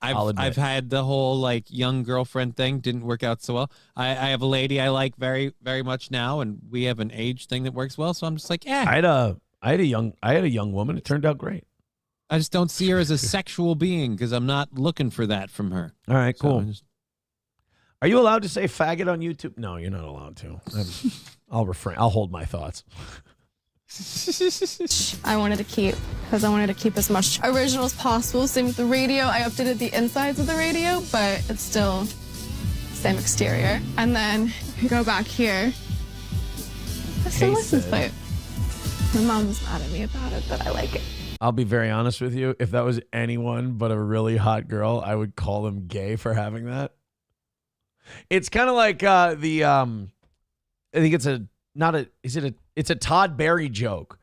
I've had the whole like young girlfriend thing, didn't work out so well. I have a lady I like very, very much now, and we have an age thing that works well. So I'm just like, I had a young woman. It turned out great. I just don't see her as a sexual being because I'm not looking for that from her. All right, So cool. I just- Are you allowed to say faggot on YouTube? No, you're not allowed to. I'll refrain. I'll hold my thoughts. I wanted to keep, because I wanted to keep as much original as possible. Same with the radio. I updated the insides of the radio, but it's still same exterior. And then if you go back here, that's the license plate. My mom's mad at me about it, but I like it. I'll be very honest with you. If that was anyone but a really hot girl, I would call them gay for having that. It's kind of like I think it's a Todd Barry joke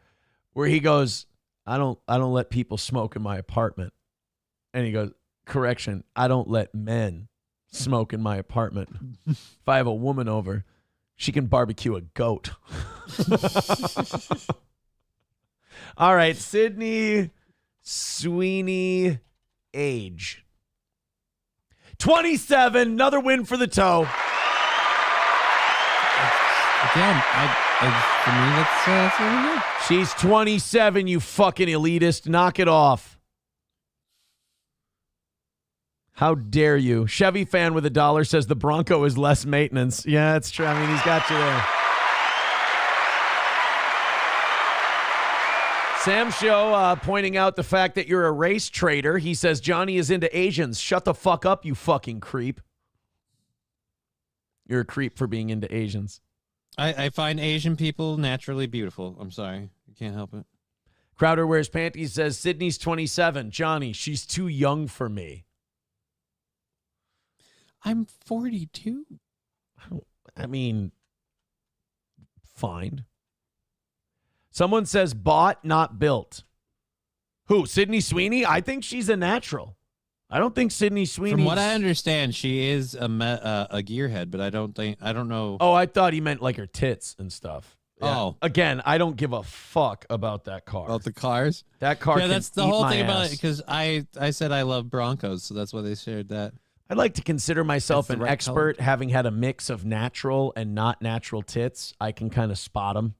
where he goes, I don't let people smoke in my apartment. And he goes, correction, I don't let men smoke in my apartment. If I have a woman over, She can barbecue a goat. All right, Sydney Sweeney, age 27, another win for the toe. Again, for me, that's really good. She's 27, you fucking elitist. Knock it off. How dare you? Chevy fan with $1 says the Bronco is less maintenance. Yeah, it's true. I mean, he's got you there. Sam Show pointing out the fact that you're a race trader. He says Johnny is into Asians. Shut the fuck up, you fucking creep. You're a creep for being into Asians. I find Asian people naturally beautiful. I'm sorry. I can't help it. Crowder Wears Panties says Sydney's 27. Johnny, she's too young for me. I'm 42. I mean, fine. Someone says bought, not built. Who? Sydney Sweeney? I think she's a natural. I don't think Sydney Sweeney. From what I understand, she is a gearhead, but I don't know. Oh, I thought he meant like her tits and stuff. Yeah. Oh, again, I don't give a fuck about that car. About the cars? That car. Yeah, can that's the eat whole my thing about ass. it. Because I said I love Broncos, so that's why they shared that. I like to consider myself That's an the right expert, color. having had a mix of natural and not natural tits. I can kind of spot them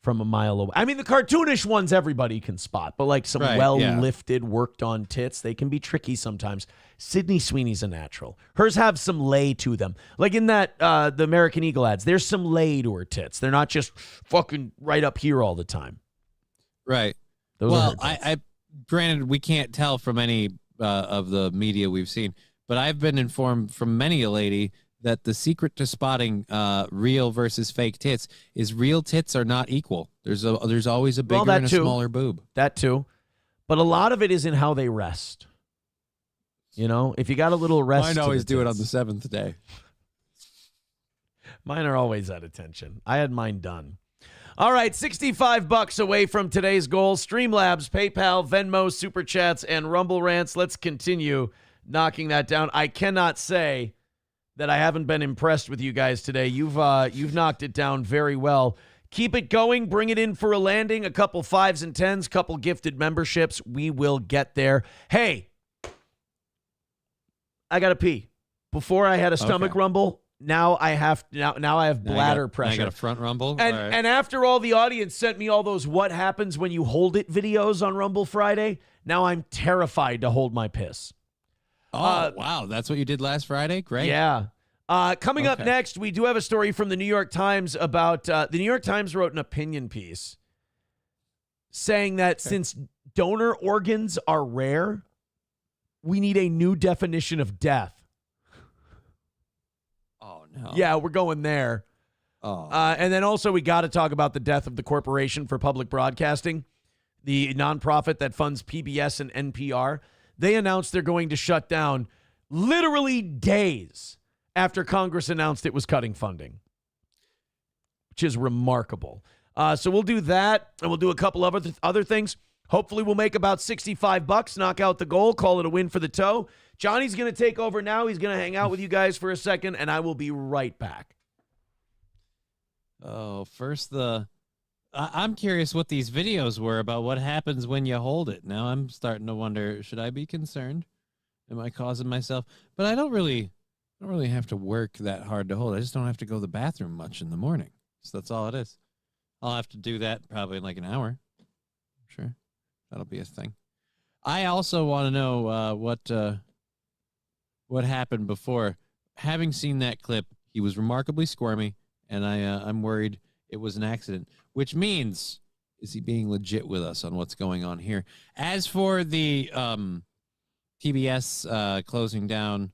from a mile away. I mean, the cartoonish ones everybody can spot, but like some Right, well-lifted, worked-on tits, they can be tricky sometimes. Sydney Sweeney's a natural. Hers have some lay to them. Like in that the American Eagle ads, there's some lay to her tits. They're not just fucking right up here all the time. Right. Those are well, her tits. I granted we can't tell from any of the media we've seen, but I've been informed from many a lady that the secret to spotting real versus fake tits is real tits are not equal. There's always a bigger and a smaller boob. That too. But a lot of it is in how they rest. You know, if you got a little rest. Mine to always the do it on tits. the seventh day. Mine are always at attention. I had mine done. All right, $65 away from today's goal. Streamlabs, PayPal, Venmo, Super Chats, and Rumble Rants. Let's continue knocking that down. I cannot say that I haven't been impressed with you guys today. You've knocked it down very well. Keep it going. Bring it in for a landing. A couple 5s and 10s, couple gifted memberships. We will get there. Hey, I got to pee. Before I had a stomach rumble. Now I have bladder pressure. I got a front rumble. And after all the audience sent me all those what happens when you hold it videos on Rumble Friday, now I'm terrified to hold my piss. Oh, wow. That's what you did last Friday? Great. Yeah. Coming up next, we do have a story from the New York Times about the New York Times wrote an opinion piece saying that since donor organs are rare, we need a new definition of death. Oh, no. Yeah, we're going there. Oh. And then also we got to talk about the death of the Corporation for Public Broadcasting, the nonprofit that funds PBS and NPR. They announced they're going to shut down literally days after Congress announced it was cutting funding, which is remarkable. So we'll do that, and we'll do a couple of other things. Hopefully we'll make about $65, knock out the goal, call it a win for the toe. Johnny's going to take over now. He's going to hang out with you guys for a second, and I will be right back. Oh, first I'm curious what these videos were about what happens when you hold it. Now I'm starting to wonder, should I be concerned? Am I causing myself? But I don't really have to work that hard to hold. I just don't have to go to the bathroom much in the morning. So that's all it is. I'll have to do that probably in like an hour. Sure. That'll be a thing. I also want to know what happened before. Having seen that clip, he was remarkably squirmy, and I'm worried it was an accident, which means, is he being legit with us on what's going on here? As for the PBS closing down,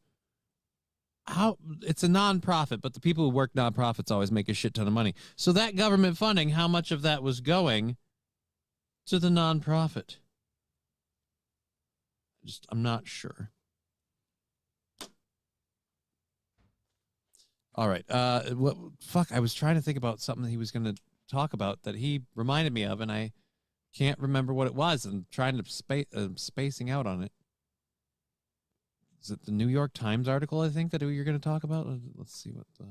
it's a nonprofit, but the people who work nonprofits always make a shit ton of money. So that government funding, how much of that was going to the nonprofit? I'm not sure. All right. I was trying to think about something that he was going to talk about that he reminded me of, and I can't remember what it was. I'm trying to spacing out on it. Is it the New York Times article, I think, that you're going to talk about? Let's see what the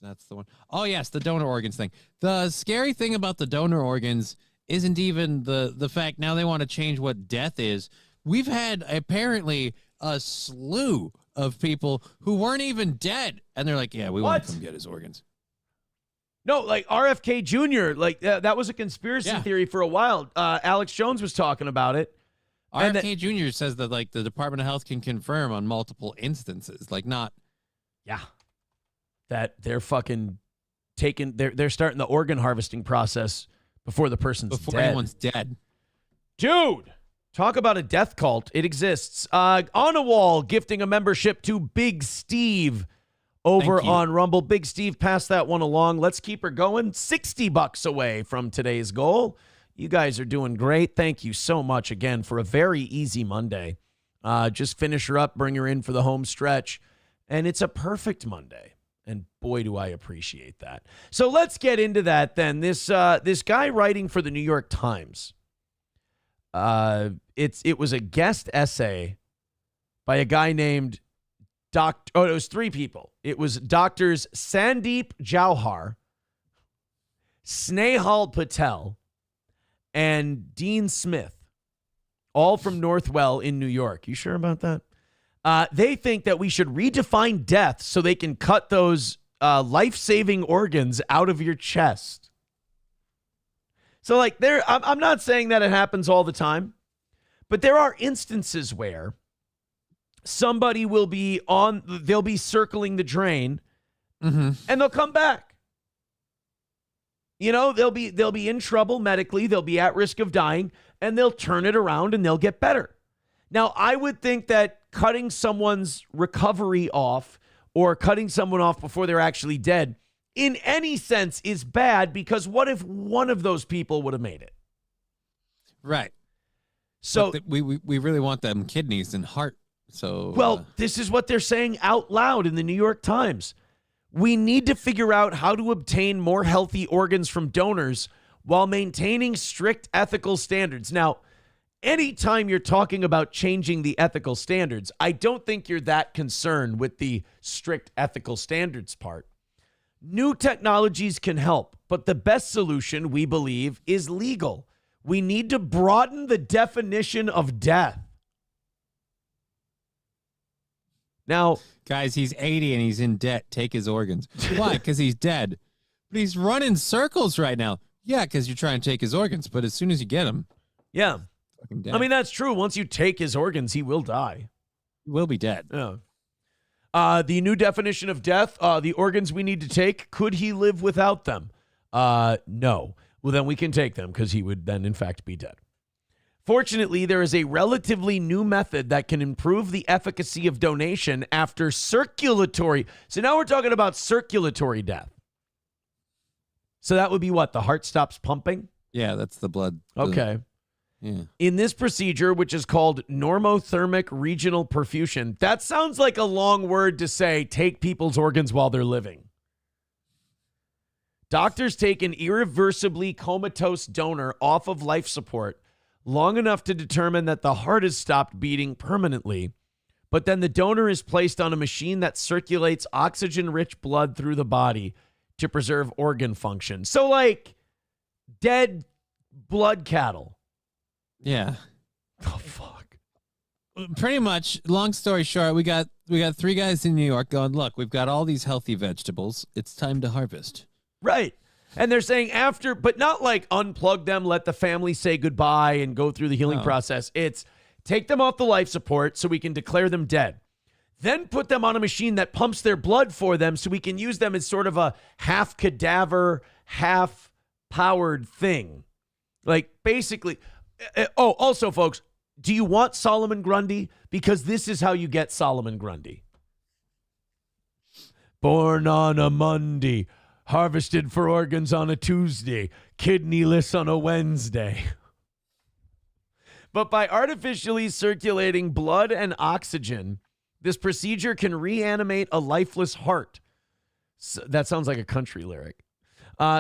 That's the one. Oh, yes, the donor organs thing. The scary thing about the donor organs isn't even the fact now they want to change what death is. We've had apparently a slew of people who weren't even dead, and they're like, yeah, we want to come get his organs. No, like RFK Jr., like that was a conspiracy theory for a while. Alex Jones was talking about it. RFK Jr. says that like the Department of Health can confirm on multiple instances, like not. Yeah. That they're fucking they're starting the organ harvesting process before the person's before dead. anyone's dead. Dude, talk about a death cult. It exists. On a Wall gifting a membership to Big Steve over on Rumble. Big Steve passed that one along. Let's keep her going. $60 away from today's goal. You guys are doing great. Thank you so much again for a very easy Monday. Just finish her up, bring her in for the home stretch, and it's a perfect Monday. And boy, do I appreciate that. So let's get into that then. This guy writing for the New York Times. It was a guest essay by a guy named it was three people. It was doctors Sandeep Jauhar, Snehal Patel, and Dean Smith, all from Northwell in New York. You sure about that? They think that we should redefine death so they can cut those life-saving organs out of your chest. So, like, I'm not saying that it happens all the time, but there are instances where somebody will be they'll be circling the drain, and they'll come back. You know, they'll be in trouble medically, they'll be at risk of dying, and they'll turn it around and they'll get better. Now, I would think that cutting someone's recovery off or cutting someone off before they're actually dead in any sense is bad, because what if one of those people would have made it? Right. So we really want them kidneys and heart. So well, this is what they're saying out loud in the New York Times. We need to figure out how to obtain more healthy organs from donors while maintaining strict ethical standards. Now, anytime you're talking about changing the ethical standards, I don't think you're that concerned with the strict ethical standards part. New technologies can help, but the best solution, we believe, is legal. We need to broaden the definition of death. Now, guys, he's 80 and he's in debt. Take his organs. Why? Because he's dead. But he's running circles right now. Yeah, because you're trying to take his organs, but as soon as you get him, yeah. I mean, that's true. Once you take his organs, he will die. He will be dead. Yeah. The new definition of death, the organs we need to take, could he live without them? No. Well, then we can take them because he would then, in fact, be dead. Fortunately, there is a relatively new method that can improve the efficacy of donation after circulatory. So now we're talking about circulatory death. So that would be what? The heart stops pumping? Yeah, that's the blood. Okay. Yeah. In this procedure, which is called normothermic regional perfusion, that sounds like a long word to say take people's organs while they're living. Doctors take an irreversibly comatose donor off of life support long enough to determine that the heart has stopped beating permanently, but then the donor is placed on a machine that circulates oxygen-rich blood through the body to preserve organ function. So like dead blood cattle. Yeah. Oh, fuck. Pretty much, long story short, we got three guys in New York going, look, we've got all these healthy vegetables. It's time to harvest. Right. And they're saying after, but not like unplug them, let the family say goodbye and go through the healing process. It's take them off the life support so we can declare them dead. Then put them on a machine that pumps their blood for them so we can use them as sort of a half cadaver, half powered thing. Like basically, also folks, do you want Solomon Grundy? Because this is how you get Solomon Grundy. Born on a Monday, harvested for organs on a Tuesday, kidneyless on a Wednesday. But by artificially circulating blood and oxygen, this procedure can reanimate a lifeless heart. So, that sounds like a country lyric.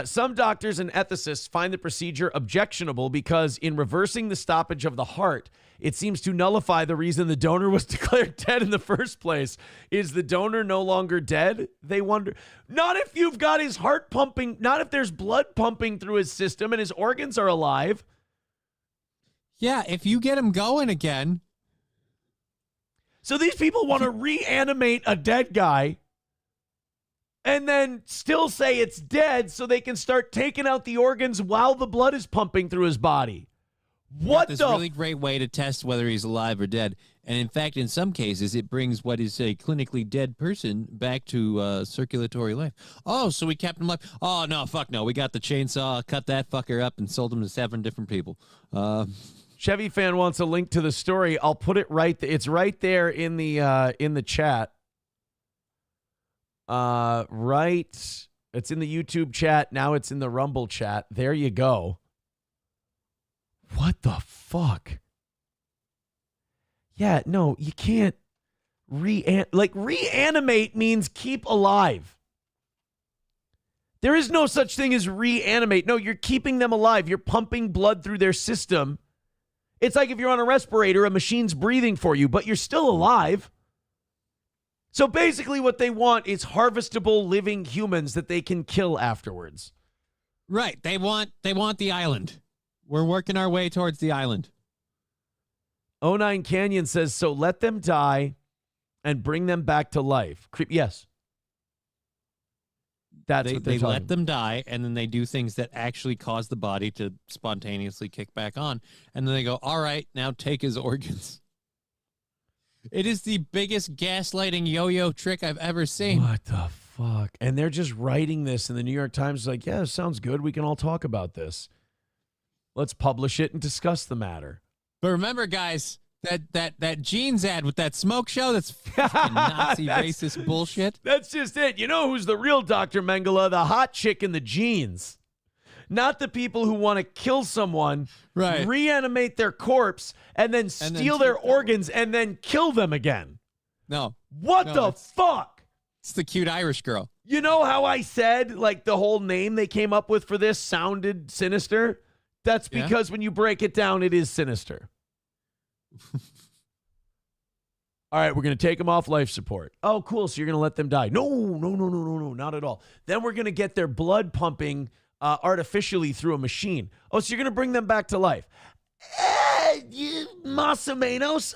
Some doctors and ethicists find the procedure objectionable because in reversing the stoppage of the heart, it seems to nullify the reason the donor was declared dead in the first place. Is the donor no longer dead? They wonder. Not if you've got his heart pumping, not if there's blood pumping through his system and his organs are alive. Yeah, if you get him going again. So these people want to reanimate a dead guy and then still say it's dead so they can start taking out the organs while the blood is pumping through his body. What this the? Really great way to test whether he's alive or dead. And in fact, in some cases, it brings what is a clinically dead person back to circulatory life. Oh, so we kept him alive. Oh, no, fuck no. We got the chainsaw, cut that fucker up, and sold him to 7 different people. Chevy fan wants a link to the story. I'll put it right there. It's right there in the chat. Right. It's in the YouTube chat. Now it's in the Rumble chat. There you go. What the fuck? Yeah, no, you can't reanimate means keep alive. There is no such thing as reanimate. No, you're keeping them alive. You're pumping blood through their system. It's like if you're on a respirator, a machine's breathing for you, but you're still alive. So basically what they want is harvestable living humans that they can kill afterwards. Right. They want the island. We're working our way towards the island. 09 Canyon says, so let them die and bring them back to life. Yes. That's what they they're let them die, and then they do things that actually cause the body to spontaneously kick back on. And then they go, all right, now take his organs. It is the biggest gaslighting yo-yo trick I've ever seen. What the fuck? And they're just writing this, and the New York Times is like, yeah, sounds good. We can all talk about this. Let's publish it and discuss the matter. But remember, guys, that jeans ad with that smoke show, that's fucking Nazi racist bullshit. That's just it. You know who's the real Dr. Mengele? The hot chick in the jeans. Not the people who want to kill someone, right, reanimate their corpse, and then steal their organs and then kill them again. No. What the fuck? It's the cute Irish girl. You know how I said, like, the whole name they came up with for this sounded sinister? That's because when you break it down, it is sinister. All right, we're going to take them off life support. Oh, cool. So you're going to let them die. No, not at all. Then we're going to get their blood pumping artificially through a machine. Oh, so you're going to bring them back to life. Más o menos.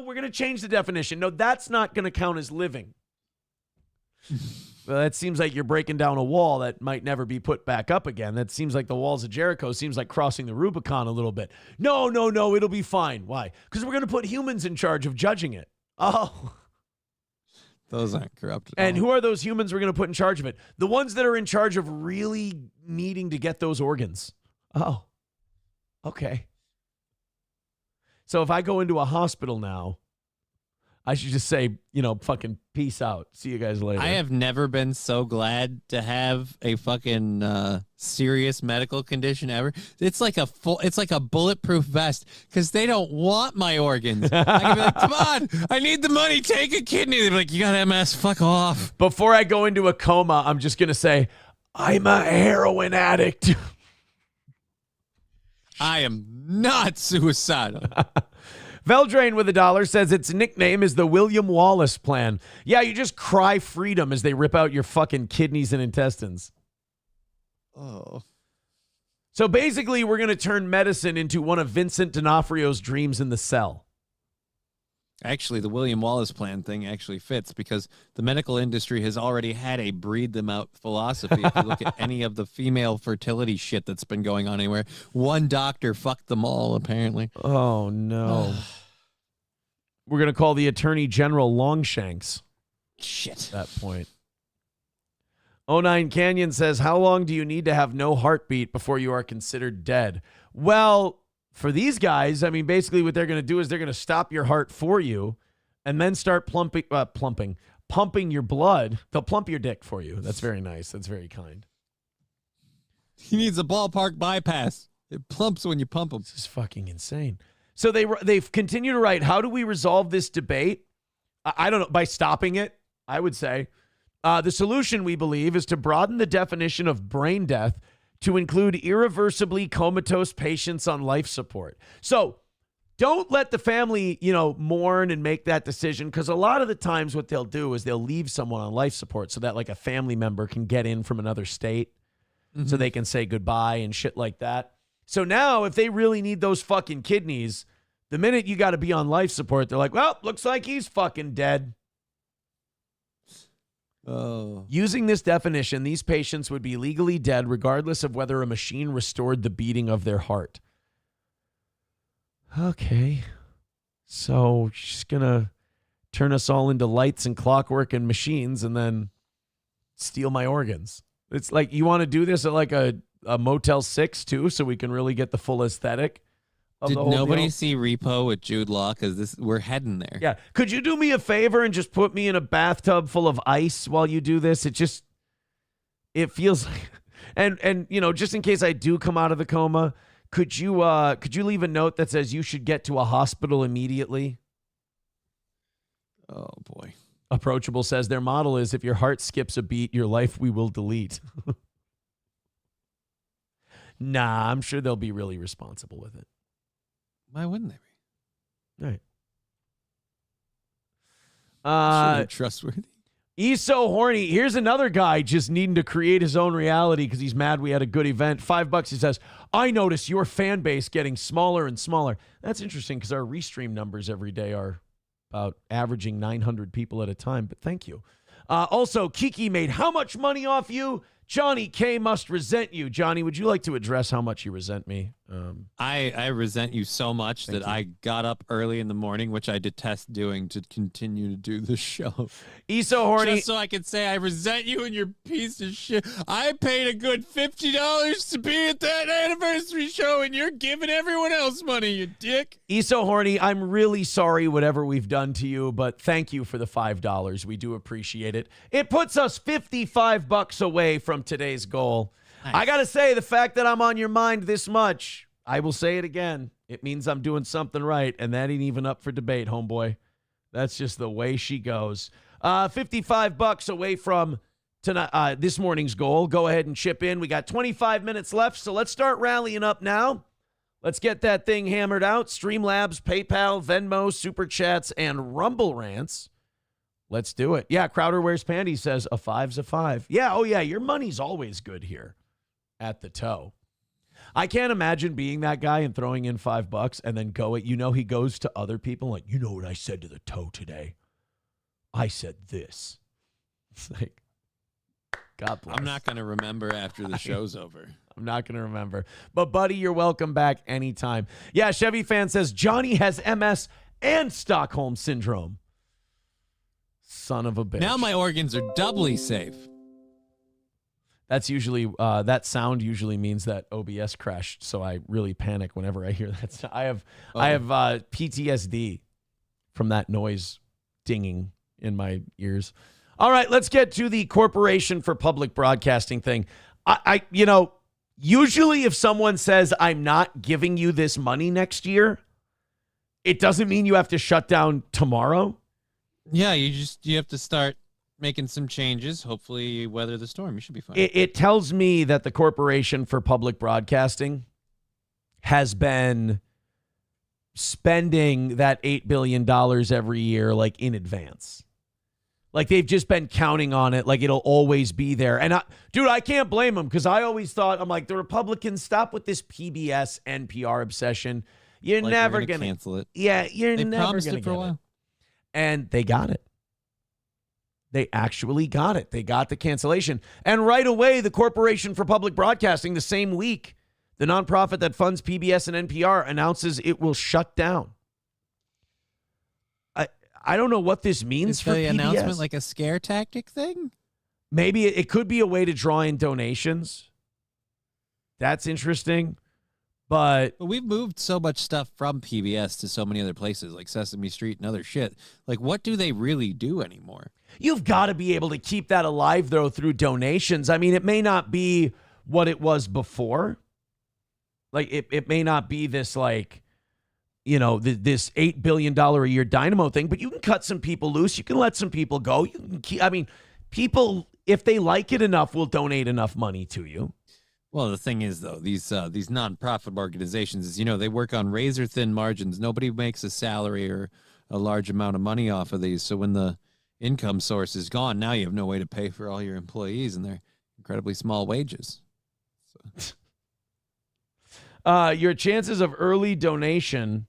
We're going to change the definition. No, that's not going to count as living. Well, that seems like you're breaking down a wall that might never be put back up again. That seems like the walls of Jericho. Seems like crossing the Rubicon a little bit. No, it'll be fine. Why? Because we're going to put humans in charge of judging it. Oh. Those aren't corrupt. And who are those humans we're going to put in charge of it? The ones that are in charge of really needing to get those organs. Oh. Okay. So if I go into a hospital now, I should just say, fucking peace out. See you guys later. I have never been so glad to have a fucking serious medical condition ever. It's like a bulletproof vest because they don't want my organs. I can be like, come on, I need the money. Take a kidney. They're like, you got MS. Fuck off. Before I go into a coma, I'm just going to say, I'm a heroin addict. I am not suicidal. Veldrain with $1 says its nickname is the William Wallace plan. Yeah, you just cry freedom as they rip out your fucking kidneys and intestines. Oh. So basically, we're going to turn medicine into one of Vincent D'Onofrio's dreams in the cell. Actually, the William Wallace plan thing actually fits because the medical industry has already had a breed them out philosophy. If you look at any of the female fertility shit that's been going on anywhere, one doctor fucked them all, apparently. Oh, no. We're going to call the Attorney General Longshanks. Shit. At that point. 09 Canyon says, how long do you need to have no heartbeat before you are considered dead? Well, for these guys, I mean, basically what they're going to do is they're going to stop your heart for you and then start pumping your blood. They'll plump your dick for you. That's very nice. That's very kind. He needs a ballpark bypass. It plumps when you pump him. This is fucking insane. So they've continued to write, how do we resolve this debate? I don't know, by stopping it, I would say. The solution, we believe, is to broaden the definition of brain death to include irreversibly comatose patients on life support. So don't let the family, mourn and make that decision, because a lot of the times what they'll do is they'll leave someone on life support so that like a family member can get in from another state so they can say goodbye and shit like that. So now if they really need those fucking kidneys, the minute you got to be on life support, they're like, well, looks like he's fucking dead. Oh. Using this definition, these patients would be legally dead regardless of whether a machine restored the beating of their heart. Okay. So she's going to turn us all into lights and clockwork and machines and then steal my organs. It's like, you want to do this at like a Motel 6 too, so we can really get the full aesthetic of Did the whole nobody deal? see Repo with Jude Law? Because we're heading there. Yeah. Could you do me a favor and just put me in a bathtub full of ice while you do this? It feels like, and just in case I do come out of the coma, could you leave a note that says you should get to a hospital immediately? Oh boy. Approachable says their model is if your heart skips a beat, your life we will delete. Nah, I'm sure they'll be really responsible with it. Why wouldn't they be? All right. Sure they're trustworthy. He's so horny. Here's another guy just needing to create his own reality because he's mad we had a good event. $5. He says, I notice your fan base getting smaller and smaller. That's interesting because our restream numbers every day are about averaging 900 people at a time, but thank you. Also, Kiki made how much money off you? Johnny K must resent you. Johnny, would you like to address how much you resent me? I resent you so much that I got up early in the morning, which I detest doing, to continue to do the show. He's so horny. Just so I could say I resent you and your piece of shit. I paid a good $50 to be at that anniversary show, and you're giving everyone else money, you dick. He's so horny. I'm really sorry whatever we've done to you, but thank you for the $5. We do appreciate it. It puts us $55 away from today's goal. Nice. I got to say, the fact that I'm on your mind this much, I will say it again. It means I'm doing something right, and that ain't even up for debate, homeboy. That's just the way she goes. $55 away from tonight, this morning's goal. Go ahead and chip in. We got 25 minutes left, so let's start rallying up now. Let's get that thing hammered out. Streamlabs, PayPal, Venmo, Super Chats, and Rumble Rants. Let's do it. Yeah, Crowder Wears Panties says a 5's a 5. Yeah, oh yeah, your money's always good here at the toe. I can't imagine being that guy and throwing in $5 and then he goes to other people like, you know what I said to the toe today? I said this. It's like, God bless. I'm not going to remember after the show's over. I'm not going to remember. But, buddy, you're welcome back anytime. Yeah, Chevy Fan says, Johnny has MS and Stockholm Syndrome. Son of a bitch. Now my organs are doubly safe. That's usually, that sound usually means that OBS crashed, so I really panic whenever I hear that sound. I have PTSD from that noise dinging in my ears. All right, let's get to the Corporation for Public Broadcasting thing. Usually if someone says, I'm not giving you this money next year, it doesn't mean you have to shut down tomorrow. Yeah, you have to start making some changes. Hopefully weather the storm. You should be fine. It tells me that the Corporation for Public Broadcasting has been spending that $8 billion every year, like in advance. Like they've just been counting on it. Like it'll always be there. And I can't blame them because I always thought, I'm like, the Republicans, stop with this PBS NPR obsession. You're never going to cancel it. Yeah, you're they never going to for a while. And they got it. They actually got it. They got the cancellation. And right away, the Corporation for Public Broadcasting, the same week, the nonprofit that funds PBS and NPR announces it will shut down. I don't know what this means for the PBS. Announcement like a scare tactic thing? Maybe it could be a way to draw in donations. That's interesting. But we've moved so much stuff from PBS to so many other places like Sesame Street and other shit. Like, what do they really do anymore? You've got to be able to keep that alive, though, through donations. I mean, it may not be what it was before. Like, it may not be this, like, this $8 billion a year dynamo thing, but you can cut some people loose. You can let some people go. You can keep, people, if they like it enough, will donate enough money to you. Well, the thing is, though, these nonprofit organizations, is, they work on razor-thin margins. Nobody makes a salary or a large amount of money off of these. So when the income source is gone, now you have no way to pay for all your employees and their incredibly small wages. Your chances of early donation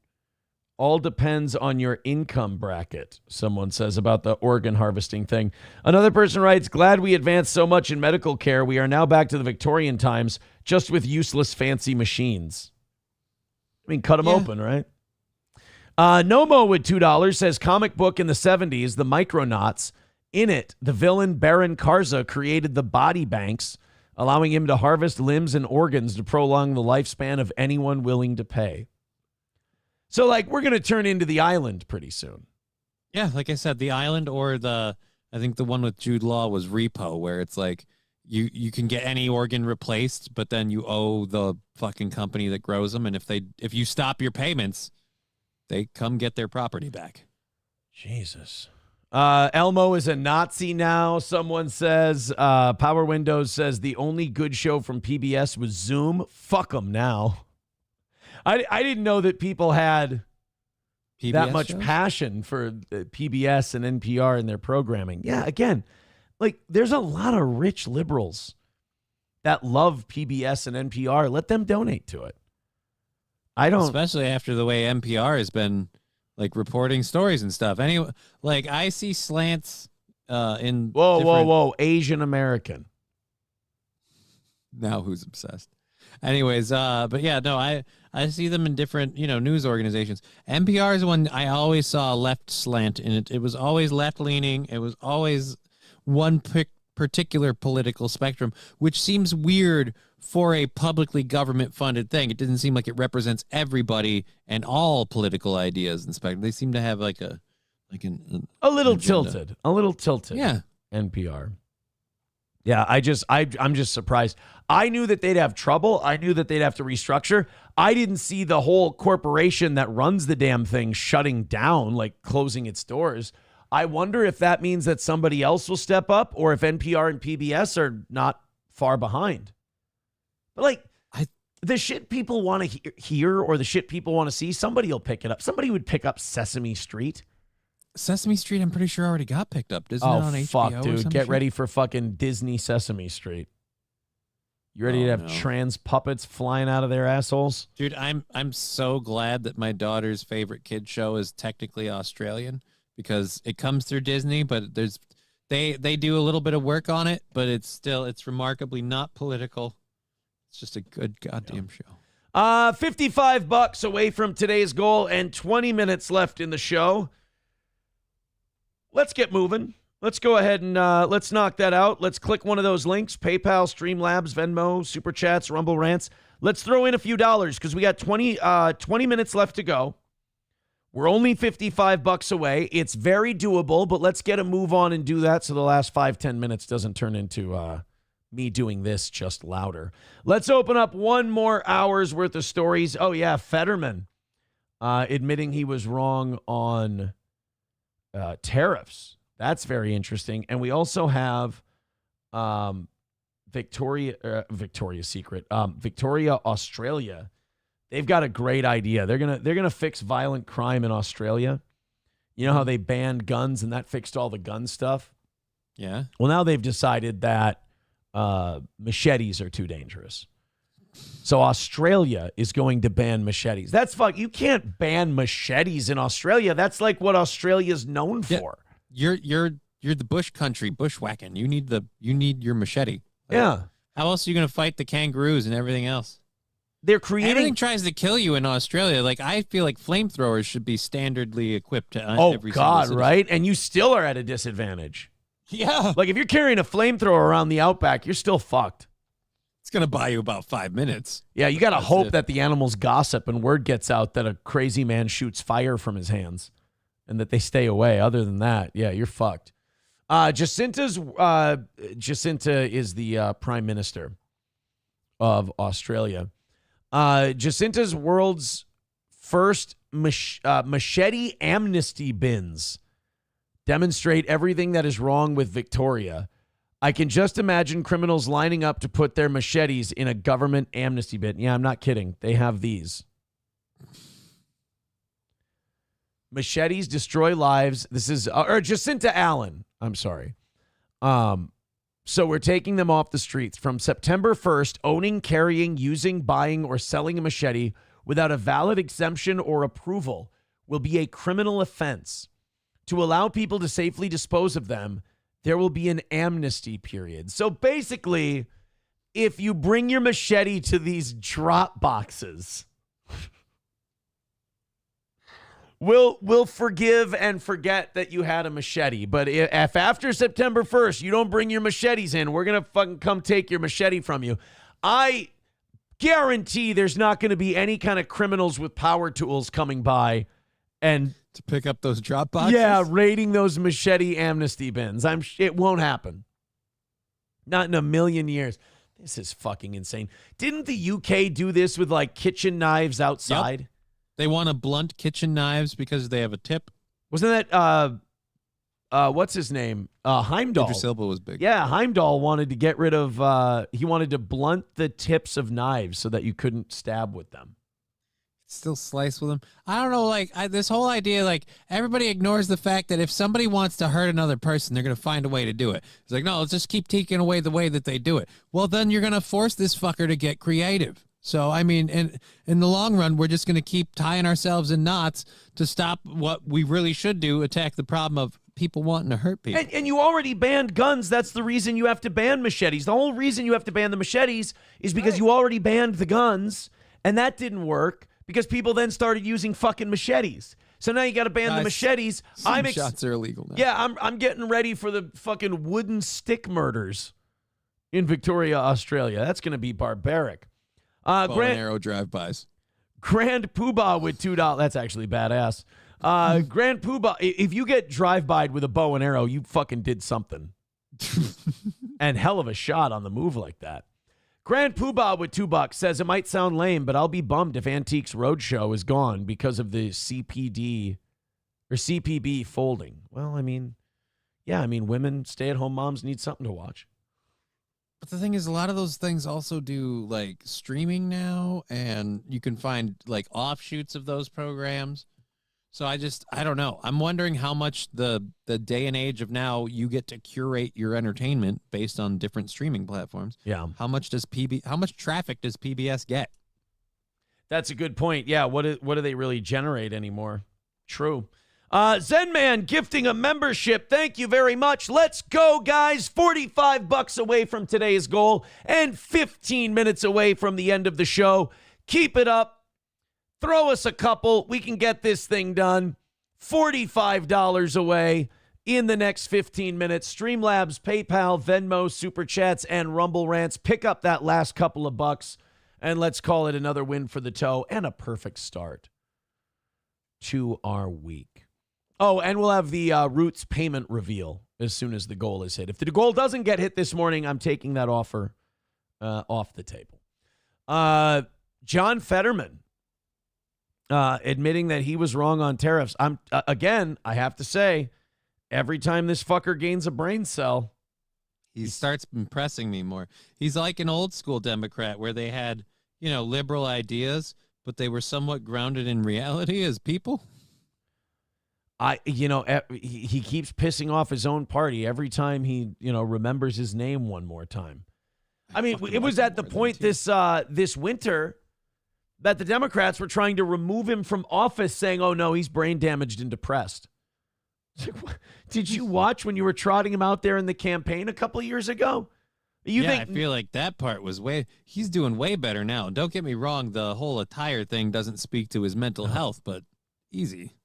all depends on your income bracket, someone says about the organ harvesting thing. Another person writes, glad we advanced so much in medical care. We are now back to the Victorian times, just with useless fancy machines. I mean, cut them open, right? Nomo with $2 says, comic book in the 70s, the Micronauts. In it, the villain Baron Karza created the body banks, allowing him to harvest limbs and organs to prolong the lifespan of anyone willing to pay. So, we're going to turn into The Island pretty soon. Yeah, like I said, The Island, or I think the one with Jude Law was Repo, where it's like you can get any organ replaced, but then you owe the fucking company that grows them, and if you stop your payments, they come get their property back. Jesus. Elmo is a Nazi now, someone says. Power Windows says the only good show from PBS was Zoom. Fuck them now. I didn't know that people had PBS that much shows? passion for PBS and NPR in their programming. Yeah, again, there's a lot of rich liberals that love PBS and NPR. Let them donate to it. I don't. Especially after the way NPR has been reporting stories and stuff. Anyway, I see slants in Whoa, Asian American. Now who's obsessed? Anyways, but yeah, no, I see them in different, news organizations. NPR is one I always saw a left slant in it. It was always left-leaning. It was always one particular political spectrum, which seems weird for a publicly government-funded thing. It doesn't seem like it represents everybody and all political ideas in spectrum. They seem to have a little tilted. A little tilted. Yeah. NPR. Yeah, I'm just surprised. I knew that they'd have trouble. I knew that they'd have to restructure. I didn't see the whole corporation that runs the damn thing shutting down, closing its doors. I wonder if that means that somebody else will step up, or if NPR and PBS are not far behind. But the shit people want to hear or the shit people want to see, somebody will pick it up. Somebody would pick up Sesame Street. Sesame Street, I'm pretty sure already got picked up. Isn't it on HBO fuck, dude. or some Get shit? ready for fucking Disney Sesame Street. You ready to have trans puppets flying out of their assholes? Dude, I'm so glad that my daughter's favorite kid show is technically Australian, because it comes through Disney, but they do a little bit of work on it, but it's remarkably not political. It's just a good goddamn show. $55 away from today's goal and 20 minutes left in the show. Let's get moving. Let's go ahead and let's knock that out. Let's click one of those links: PayPal, Streamlabs, Venmo, Super Chats, Rumble Rants. Let's throw in a few dollars because we got 20 minutes left to go. We're only $55 away. It's very doable, but let's get a move on and do that so the last 5-10 minutes doesn't turn into me doing this just louder. Let's open up one more hour's worth of stories. Oh, yeah, Fetterman admitting he was wrong on tariffs. That's very interesting. And we also have Victoria, Australia. They've got a great idea. They're gonna fix violent crime in Australia. You know how they banned guns and that fixed all the gun stuff? Yeah. Well, now they've decided that machetes are too dangerous. So Australia is going to ban machetes. That's fuck. You can't ban machetes in Australia. That's like what Australia's known for. You're the bush country, bushwhacking. You need your machete. Yeah. How else are you going to fight the kangaroos and everything else? They're creating. Everything tries to kill you in Australia. I feel like flamethrowers should be standardly equipped to every single citizen. Right? And you still are at a disadvantage. Yeah. If you're carrying a flamethrower around the outback, you're still fucked. It's going to buy you about 5 minutes. Yeah, you got to hope that the animals gossip and word gets out that a crazy man shoots fire from his hands and that they stay away. Other than that, yeah, you're fucked. Jacinta is the prime minister of Australia. Jacinta's world's first machete amnesty bins demonstrate everything that is wrong with Victoria. I can just imagine criminals lining up to put their machetes in a government amnesty bin. Yeah, I'm not kidding. They have these. Machetes destroy lives. This is or Jacinta Allen. I'm sorry. So we're taking them off the streets. From September 1st, owning, carrying, using, buying, or selling a machete without a valid exemption or approval will be a criminal offense. To allow people to safely dispose of them, there will be an amnesty period. So basically, if you bring your machete to these drop boxes, we'll forgive and forget that you had a machete. But if after September 1st you don't bring your machetes in, we're going to fucking come take your machete from you. I guarantee there's not going to be any kind of criminals with power tools coming by and to pick up those drop boxes. Yeah, raiding those machete amnesty bins. It won't happen. Not in a million years. This is fucking insane. Didn't the UK do this with like kitchen knives outside? Yep. They want to blunt kitchen knives because they have a tip. Wasn't that what's his name? Heimdall. Idris Elba was big. Yeah, Heimdall wanted to get rid of he wanted to blunt the tips of knives so that you couldn't stab with them. Still slice with them. I don't know, like this whole idea, like everybody ignores the fact that if somebody wants to hurt another person, they're going to find a way to do it. It's like, no, let's just keep taking away the way that they do it. Well, then you're going to force this fucker to get creative. So, I mean, in the long run, we're just going to keep tying ourselves in knots to stop what we really should do, attack the problem of people wanting to hurt people. And you already banned guns. That's the reason you have to ban machetes. The whole reason you have to ban the machetes is because you already banned the guns, and that didn't work because people then started using fucking machetes. So now you got to ban the machetes. Shots are illegal now. Yeah, I'm getting ready for the fucking wooden stick murders in Victoria, Australia. That's going to be barbaric. Bow and arrow drive-bys. Grand Poobah with $2. That's actually badass. Grand Poobah, if you get drive-byed with a bow and arrow, you fucking did something. And hell of a shot on the move like that. Grand Poobah with $2 says, it might sound lame, but I'll be bummed if Antiques Roadshow is gone because of the CPD or CPB folding. Well, I mean, yeah, women, stay-at-home moms need something to watch. But the thing is, a lot of those things also do like streaming now, and you can find like offshoots of those programs. So I don't know. I'm wondering how much the day and age of now you get to curate your entertainment based on different streaming platforms. Yeah. How much traffic does PBS get? That's a good point. Yeah. What do they really generate anymore? True. Zen Man gifting a membership. Thank you very much. Let's go, guys. $45 away from today's goal and 15 minutes away from the end of the show. Keep it up. Throw us a couple. We can get this thing done. $45 away in the next 15 minutes. Streamlabs, PayPal, Venmo, Super Chats, and Rumble Rants. Pick up that last couple of bucks, and let's call it another win for the toe and a perfect start to our week. Oh, and we'll have the Roots payment reveal as soon as the goal is hit. If the goal doesn't get hit this morning, I'm taking that offer off the table. John Fetterman admitting that he was wrong on tariffs. I have to say, every time this fucker gains a brain cell, he starts impressing me more. He's like an old school Democrat where they had, liberal ideas, but they were somewhat grounded in reality as people. He keeps pissing off his own party every time he, remembers his name one more time. I mean, it was at the point this winter that the Democrats were trying to remove him from office, saying, oh, no, he's brain damaged and depressed. Did you watch when you were trotting him out there in the campaign a couple of years ago? I feel like that part was he's doing way better now. Don't get me wrong, the whole attire thing doesn't speak to his mental health, but easy.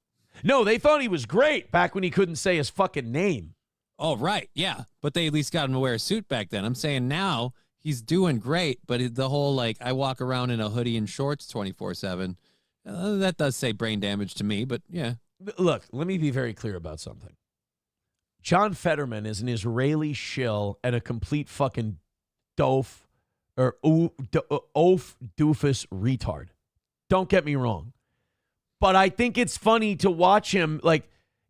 No, they thought he was great back when he couldn't say his fucking name. Oh, right, yeah. But they at least got him to wear a suit back then. I'm saying now he's doing great, but the whole, I walk around in a hoodie and shorts 24/7, that does say brain damage to me, but yeah. Look, let me be very clear about something. John Fetterman is an Israeli shill and a complete fucking oaf doofus retard. Don't get me wrong. But I think it's funny to watch him.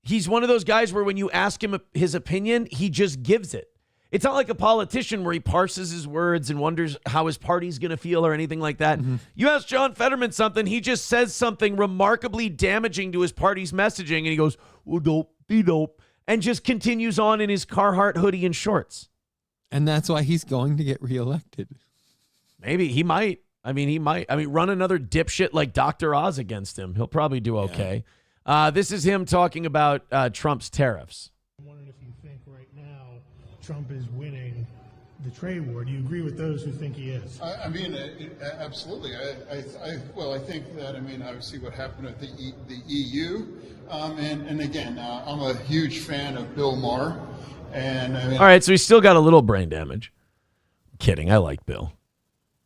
He's one of those guys where when you ask him his opinion, he just gives it. It's not like a politician where he parses his words and wonders how his party's going to feel or anything like that. You ask John Fetterman something, he just says something remarkably damaging to his party's messaging, and he goes, "Oh, dope, be dope," and just continues on in his Carhartt hoodie and shorts. And that's why he's going to get reelected. Maybe he might. He might. Run another dipshit like Dr. Oz against him. He'll probably do okay. This is him talking about Trump's tariffs. I'm wondering if you think right now Trump is winning the trade war. Do you agree with those who think he is? Absolutely. I think that, obviously what happened at the EU, and again, I'm a huge fan of Bill Maher. And all right, so he's still got a little brain damage. Kidding, I like Bill.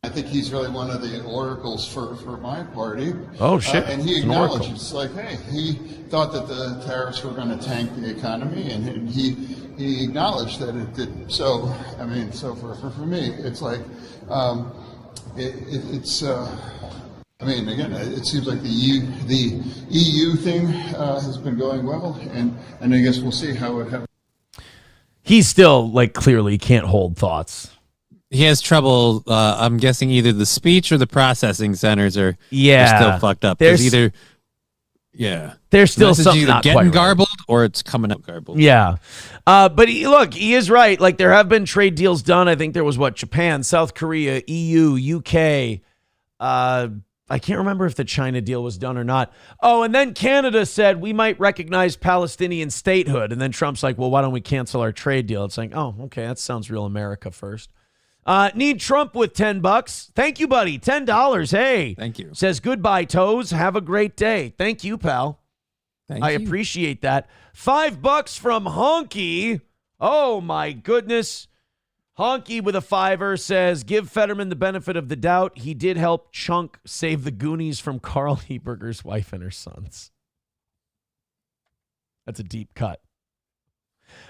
I think he's really one of the oracles for my party. Oh, shit. And he It's an oracle. acknowledges, hey, he thought that the tariffs were going to tank the economy, and he acknowledged that it didn't. So, so for me, it's like, again, it seems like the EU thing has been going well, and I guess we'll see how it happens. He still, clearly can't hold thoughts. He has trouble. I'm guessing either the speech or the processing centers are still fucked up. There's still something either not getting quite right. garbled or it's coming up garbled. Yeah. But he is right. There have been trade deals done. I think there was Japan, South Korea, EU, UK. I can't remember if the China deal was done or not. Oh, and then Canada said we might recognize Palestinian statehood. And then Trump's like, well, why don't we cancel our trade deal? It's like, oh, okay, that sounds real America first. Need Trump with $10. Thank you, buddy. $10. Hey. Thank you. Says goodbye, Toes. Have a great day. Thank you, pal. I you. appreciate that. $5 from Honky. Oh, my goodness. Honky with a $5 says, give Fetterman the benefit of the doubt. He did help Chunk save the Goonies from Carl Heberger's wife and her sons. That's a deep cut.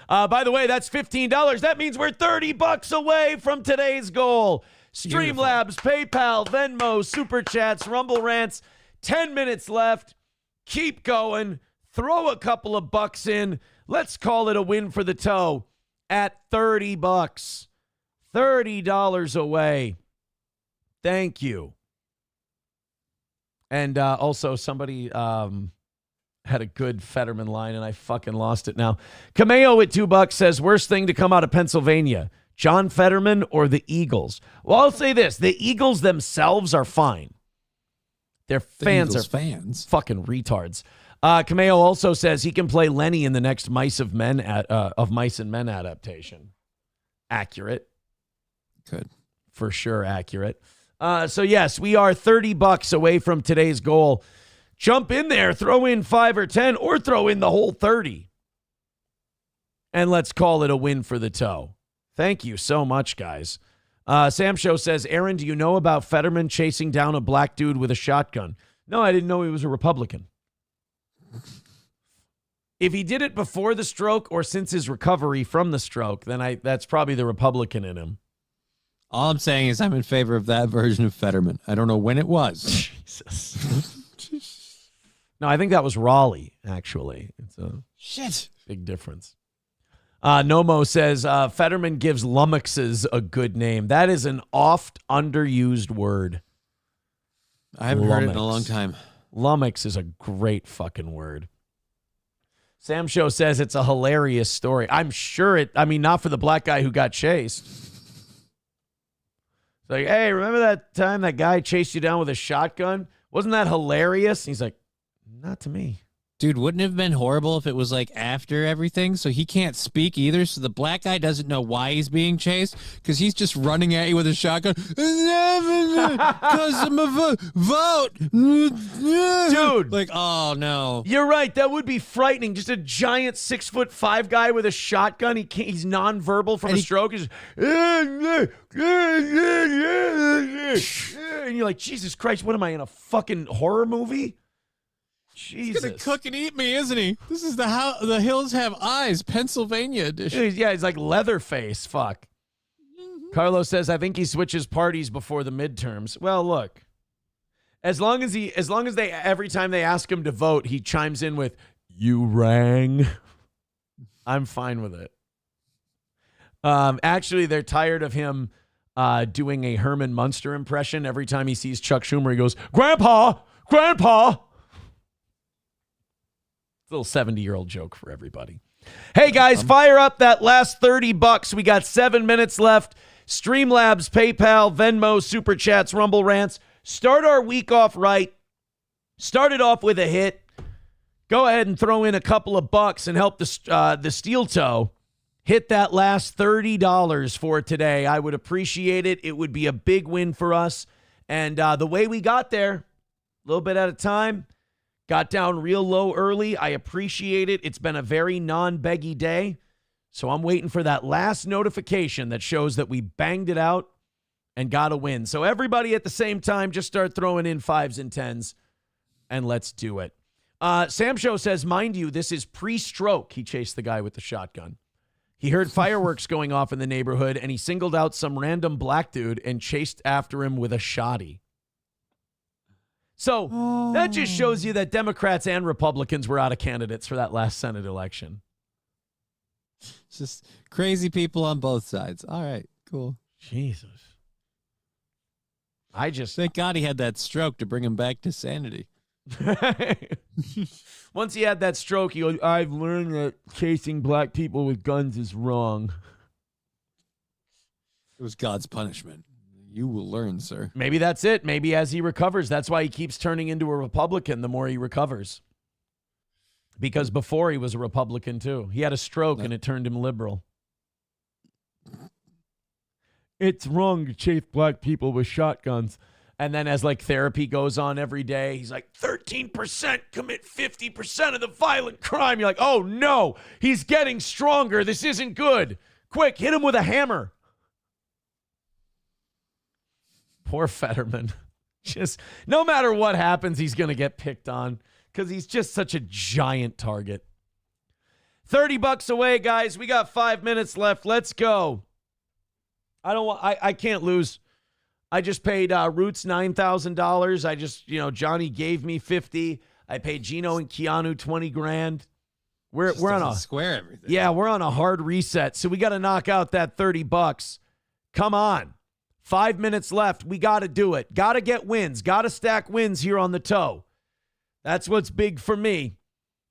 By the way, that's $15. That means we're $30 away from today's goal. Streamlabs, PayPal, Venmo, Super Chats, Rumble Rants. 10 minutes left. Keep going. Throw a couple of bucks in. Let's call it a win for the toe at $30. $30 away. Thank you. And also somebody had a good Fetterman line, and I fucking lost it now. Cameo at $2 says, worst thing to come out of Pennsylvania, John Fetterman or the Eagles? Well, I'll say this. The Eagles themselves are fine. Their fans are fucking retards. Cameo also says he can play Lenny in the next Mice and Men adaptation. Accurate. Good. For sure accurate. So, yes, we are $30 away from today's goal. Jump in there, throw in 5 or 10, or throw in the whole 30. And let's call it a win for the toe. Thank you so much, guys. Sam Show says, Aaron, do you know about Fetterman chasing down a black dude with a shotgun? No, I didn't know he was a Republican. If he did it before the stroke or since his recovery from the stroke, then that's probably the Republican in him. All I'm saying is I'm in favor of that version of Fetterman. I don't know when it was. Jesus. No, I think that was Raleigh, actually. It's a big difference. Nomo says, Fetterman gives lummoxes a good name. That is an oft underused word. I haven't heard it in a long time. Lummox is a great fucking word. Sam Show says it's a hilarious story. I'm sure not for the black guy who got chased. It's like, hey, remember that time that guy chased you down with a shotgun? Wasn't that hilarious? He's like, not to me. Dude, wouldn't it have been horrible if it was after everything? So he can't speak either. So the black guy doesn't know why he's being chased because he's just running at you with a shotgun. Because I'm a vote. Dude. Oh, no. You're right. That would be frightening. Just a giant 6'5" guy with a shotgun. He's nonverbal from a stroke. He's and you're like, Jesus Christ, what am I, in a fucking horror movie? Jesus. He's going to cook and eat me, isn't he? This is the Hills Have Eyes, Pennsylvania edition. Yeah, he's like Leatherface. Fuck. Carlos says, I think he switches parties before the midterms. Well, look. As long as they every time they ask him to vote, he chimes in with You rang. I'm fine with it. Actually, they're tired of him doing a Herman Munster impression. Every time he sees Chuck Schumer, he goes, Grandpa, Grandpa. It's a little 70-year-old joke for everybody. Hey, guys, fire up that last $30. We got 7 minutes left. Streamlabs, PayPal, Venmo, Super Chats, Rumble Rants. Start our week off right. Start it off with a hit. Go ahead and throw in a couple of bucks and help the Steel Toe hit that last $30 for today. I would appreciate it. It would be a big win for us. And the way we got there, a little bit at a time, got down real low early. I appreciate it. It's been a very non-beggy day. So I'm waiting for that last notification that shows that we banged it out and got a win. So everybody at the same time, just start throwing in 5s and 10s, and let's do it. Sam Show says, mind you, this is pre-stroke. He chased the guy with the shotgun. He heard fireworks going off in the neighborhood, and he singled out some random black dude and chased after him with a shotty. So that just shows you that Democrats and Republicans were out of candidates for that last Senate election. It's just crazy people on both sides. All right, cool. Jesus. Thank God he had that stroke to bring him back to sanity. Once he had that stroke, he goes, I've learned that chasing black people with guns is wrong. It was God's punishment. You will learn, sir. Maybe that's it. Maybe as he recovers, that's why he keeps turning into a Republican the more he recovers. Because before he was a Republican too. He had a stroke and it turned him liberal. It's wrong to chase black people with shotguns. And then as like therapy goes on every day, he's like, 13% commit 50% of the violent crime. You're like, oh no, he's getting stronger. This isn't good. Quick, hit him with a hammer. Poor Fetterman. Just no matter what happens, he's going to get picked on because he's just such a giant target. $30 away, guys. We got 5 minutes left. Let's go. I can't lose. I just paid Roots $9,000. Johnny gave me $50,000. I paid Gino and Keanu $20,000. We're on a square everything. Yeah, we're on a hard reset. So we got to knock out that $30. Come on. 5 minutes left. We got to do it. Got to get wins. Got to stack wins here on the toe. That's what's big for me.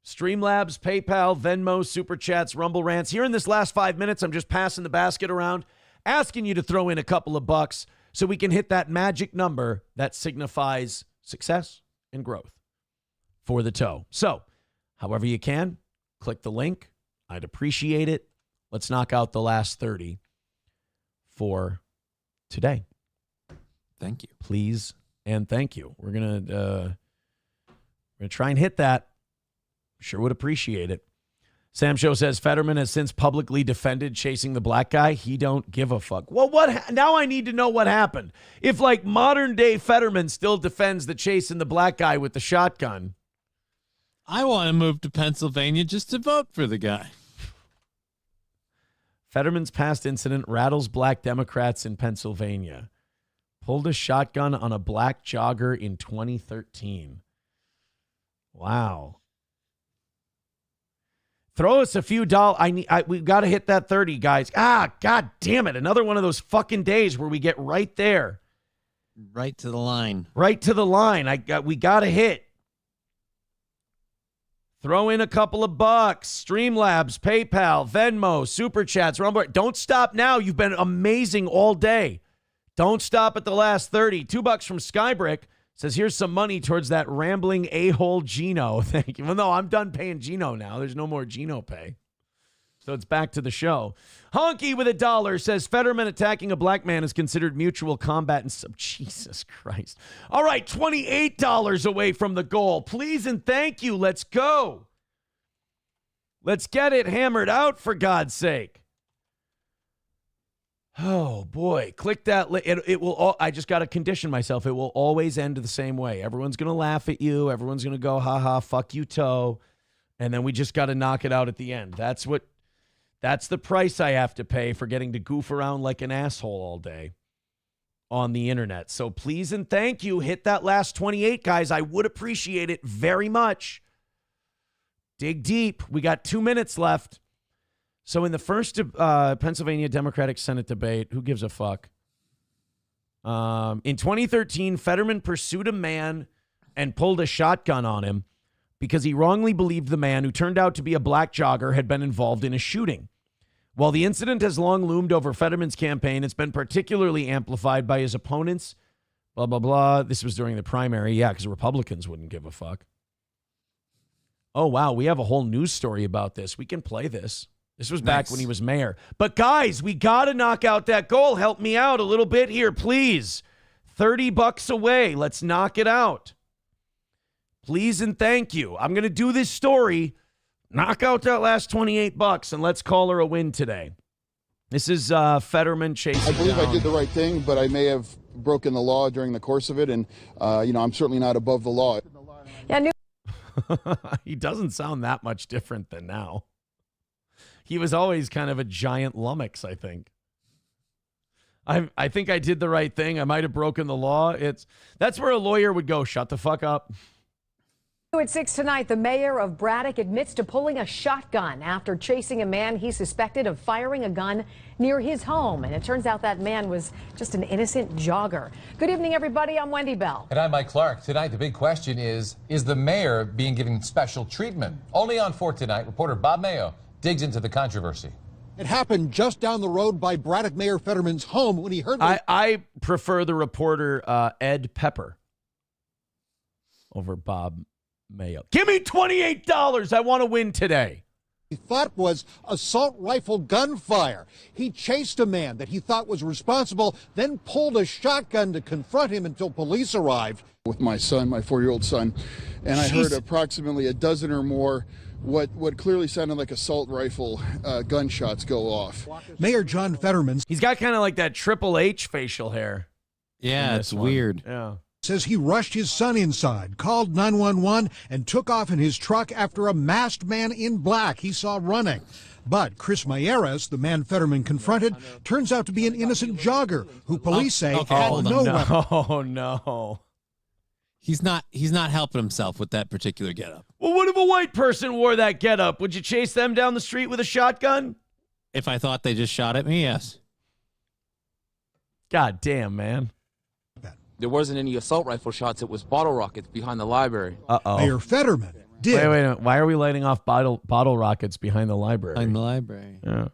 Streamlabs, PayPal, Venmo, Super Chats, Rumble Rants. Here in this last 5 minutes, I'm just passing the basket around, asking you to throw in a couple of bucks so we can hit that magic number that signifies success and growth for the toe. So, however you can, click the link. I'd appreciate it. Let's knock out the last 30 for today. Thank you. Please and thank you. We're gonna try and hit that. Sure would appreciate it. Sam Show says Fetterman has since publicly defended chasing the black guy. He don't give a fuck. Well, now I need to know what happened. If like modern day Fetterman still defends the chasing the black guy with the shotgun. I want to move to Pennsylvania just to vote for the guy. Fetterman's past incident rattles black Democrats in Pennsylvania. Pulled a shotgun on a black jogger in 2013. Wow. Throw us a few dollars. We've got to hit that 30, guys. God damn it. Another one of those fucking days where we get right there. Right to the line. Right to the line. We got to hit. Throw in a couple of bucks. Streamlabs, PayPal, Venmo, Super Chats, Rumble. Don't stop now. You've been amazing all day. Don't stop at the last 30. $2 from Skybrick. Says, here's some money towards that rambling a-hole Gino. Thank you. Well, no, I'm done paying Gino now. There's no more Gino pay. So it's back to the show. Honky with $1 says, Fetterman attacking a black man is considered mutual combat. And Jesus Christ. All right, $28 away from the goal. Please and thank you. Let's go. Let's get it hammered out, for God's sake. Oh, boy. Click that. It will. I just got to condition myself. It will always end the same way. Everyone's going to laugh at you. Everyone's going to go, ha, fuck you, toe. And then we just got to knock it out at the end. That's the price I have to pay for getting to goof around like an asshole all day on the internet. So please and thank you. Hit that last 28, guys. I would appreciate it very much. Dig deep. We got 2 minutes left. So in the first Pennsylvania Democratic Senate debate, who gives a fuck? In 2013, Fetterman pursued a man and pulled a shotgun on him because he wrongly believed the man, who turned out to be a black jogger, had been involved in a shooting. While the incident has long loomed over Fetterman's campaign, it's been particularly amplified by his opponents. Blah, blah, blah. This was during the primary. Yeah, because Republicans wouldn't give a fuck. Oh, wow. We have a whole news story about this. We can play this. This was back when he was mayor. But guys, we got to knock out that goal. Help me out a little bit here, please. $30 away. Let's knock it out. Please and thank you. I'm going to do this story. Knock out that last $28 and let's call her a win today. This is Fetterman chasing I believe down. I did the right thing, but I may have broken the law during the course of it. And, I'm certainly not above the law. Yeah, He doesn't sound that much different than now. He was always kind of a giant lummox, I think. I think I did the right thing. I might have broken the law. That's where a lawyer would go, shut the fuck up. At 6 tonight, the mayor of Braddock admits to pulling a shotgun after chasing a man he suspected of firing a gun near his home. And it turns out that man was just an innocent jogger. Good evening, everybody. I'm Wendy Bell. And I'm Mike Clark. Tonight, the big question is the mayor being given special treatment? Only on 4 tonight, reporter Bob Mayo digs into the controversy. It happened just down the road by Braddock Mayor Fetterman's home when he heard... I prefer the reporter Ed Pepper over Bob Mayo. Give me $28. I want to win today. He thought was assault rifle gunfire. He chased a man that he thought was responsible, then pulled a shotgun to confront him until police arrived. With my son, my 4-year-old son, and I heard approximately a dozen or more what clearly sounded like assault rifle gunshots go off. Mayor John Fetterman... He's got kind of like that Triple H facial hair. Yeah, it's weird. Yeah. Says he rushed his son inside, called 911, and took off in his truck after a masked man in black he saw running. But Chris Mayeras, the man Fetterman confronted, turns out to be an innocent jogger who police say had no weapon. Oh, no. He's not helping himself with that particular getup. Well, what if a white person wore that getup? Would you chase them down the street with a shotgun? If I thought they just shot at me, yes. God damn, man. There wasn't any assault rifle shots. It was bottle rockets behind the library. Uh-oh. Mayor Fetterman did Wait. Why are we lighting off bottle rockets behind the library? Behind the library. Yeah.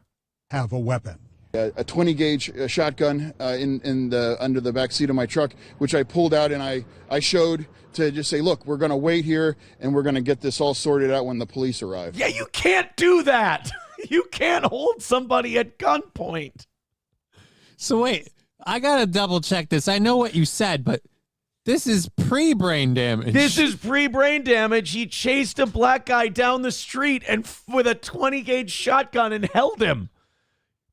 have a weapon. A 20 gauge shotgun under the back seat of my truck, which I pulled out and I showed to just say, look, we're going to wait here and we're going to get this all sorted out when the police arrive. Yeah, you can't do that. You can't hold somebody at gunpoint. So wait, I got to double check this. I know what you said, but this is pre-brain damage. This is pre-brain damage. He chased a black guy down the street and with a 20 gauge shotgun and held him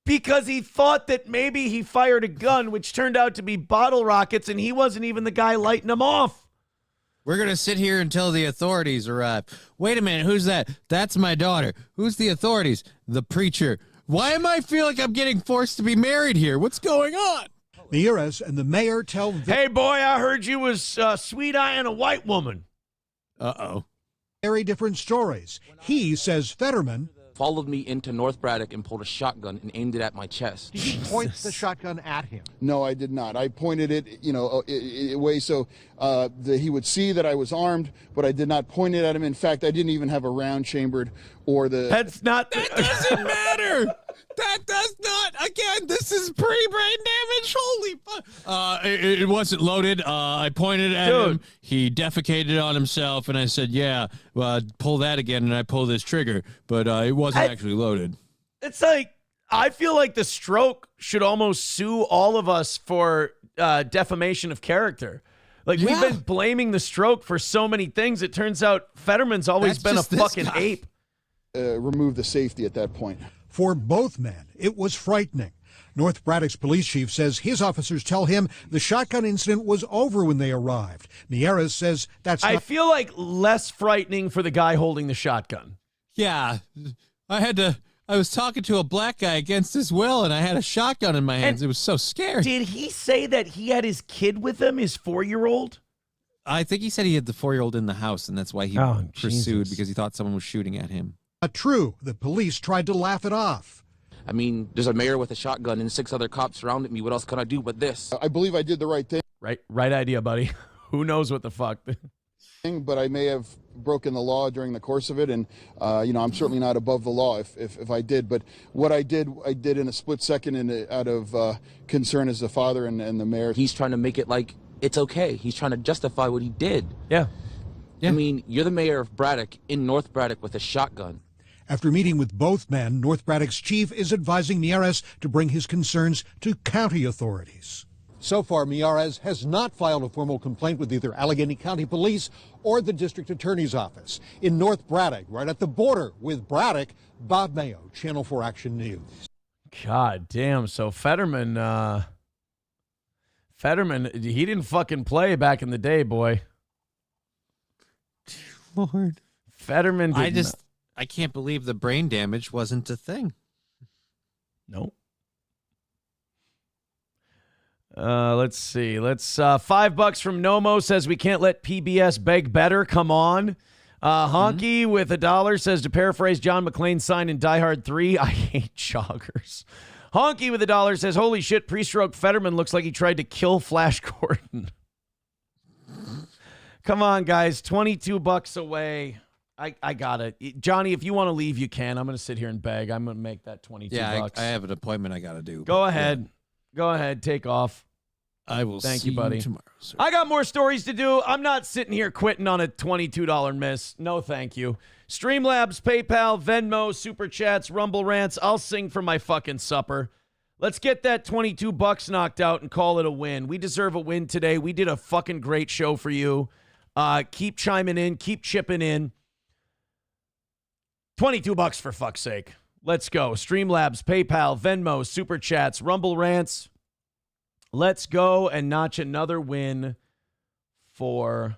because he thought that maybe he fired a gun, which turned out to be bottle rockets, and he wasn't even the guy lighting them off. We're going to sit here until the authorities arrive. Wait a minute, who's that? That's my daughter. Who's the authorities? The preacher. Why am I feel like I'm getting forced to be married here? What's going on? Mayeras and the mayor tell... Hey, boy, I heard you was sweet-eyeing a white woman. Uh-oh. Very different stories. He says Fetterman... followed me into North Braddock and pulled a shotgun and aimed it at my chest. Did you point the shotgun at him? No, I did not. I pointed it, away so that he would see that I was armed, but I did not point it at him. In fact, I didn't even have a round chambered or the... That's not... That doesn't matter! That does not... Again, this is pre-brain damage. Holy fuck. It wasn't loaded. I pointed at him. He defecated on himself, and I said, yeah, pull that again, and I pull this trigger. But it wasn't actually loaded. It's like, I feel like the Stroke should almost sue all of us for defamation of character. Like, we've been blaming the Stroke for so many things. It turns out Fetterman's always been a fucking ape. Remove the safety at that point. For both men, it was frightening. North Braddock's police chief says his officers tell him the shotgun incident was over when they arrived. Mayeras says that's I feel like less frightening for the guy holding the shotgun. Yeah, I was talking to a black guy against his will, and I had a shotgun in my hands. It was so scary. Did he say that he had his kid with him, his 4-year-old? I think he said he had the 4-year-old in the house, and that's why he pursued, because he thought someone was shooting at him. True, the police tried to laugh it off. I mean, there's a mayor with a shotgun and 6 other cops surrounded me. What else can I do but this? I believe I did the right thing. Right idea, buddy. Who knows what the fuck? But I may have broken the law during the course of it, and I'm certainly not above the law if I did. But what I did in a split second, and out of concern as the father and the mayor. He's trying to make it like it's okay. He's trying to justify what he did. Yeah. I mean, you're the mayor of Braddock in North Braddock with a shotgun. After meeting with both men, North Braddock's chief is advising Miyares to bring his concerns to county authorities. So far, Miyares has not filed a formal complaint with either Allegheny County Police or the District Attorney's Office. In North Braddock, right at the border with Braddock, Bob Mayo, Channel 4 Action News. God damn. So Fetterman, he didn't fucking play back in the day, boy. Lord. Fetterman did I can't believe the brain damage wasn't a thing. Nope. Let's see. $5 from Nomo says we can't let PBS beg better. Come on. Honky with $1 says, to paraphrase John McClane's sign in Die Hard 3, I hate joggers. Honky with $1 says, holy shit, pre-stroke Fetterman looks like he tried to kill Flash Gordon. Come on, guys. $22 away. I got it. Johnny, if you want to leave, you can. I'm going to sit here and beg. I'm going to make that $22. Yeah, I have an appointment I got to do. Go ahead. Go ahead. Take off. I will Thank see you, buddy. tomorrow, sir. I got more stories to do. I'm not sitting here quitting on a $22 miss. No, thank you. Streamlabs, PayPal, Venmo, Super Chats, Rumble Rants. I'll sing for my fucking supper. Let's get that $22 knocked out and call it a win. We deserve a win today. We did a fucking great show for you. Keep chiming in. Keep chipping in. $22 for fuck's sake. Let's go. Streamlabs, PayPal, Venmo, Super Chats, Rumble Rants. Let's go and notch another win for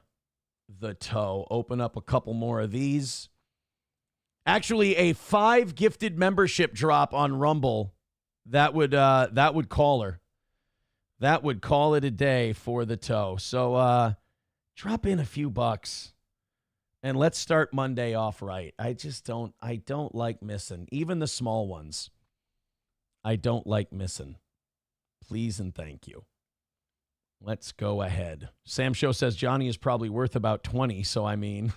the toe. Open up a couple more of these. Actually, a 5 gifted membership drop on Rumble. That would call her. That would call it a day for the toe. So drop in a few bucks. And let's start Monday off right. I don't like missing. Even the small ones. I don't like missing. Please and thank you. Let's go ahead. Sam Show says Johnny is probably worth about 20, so I mean.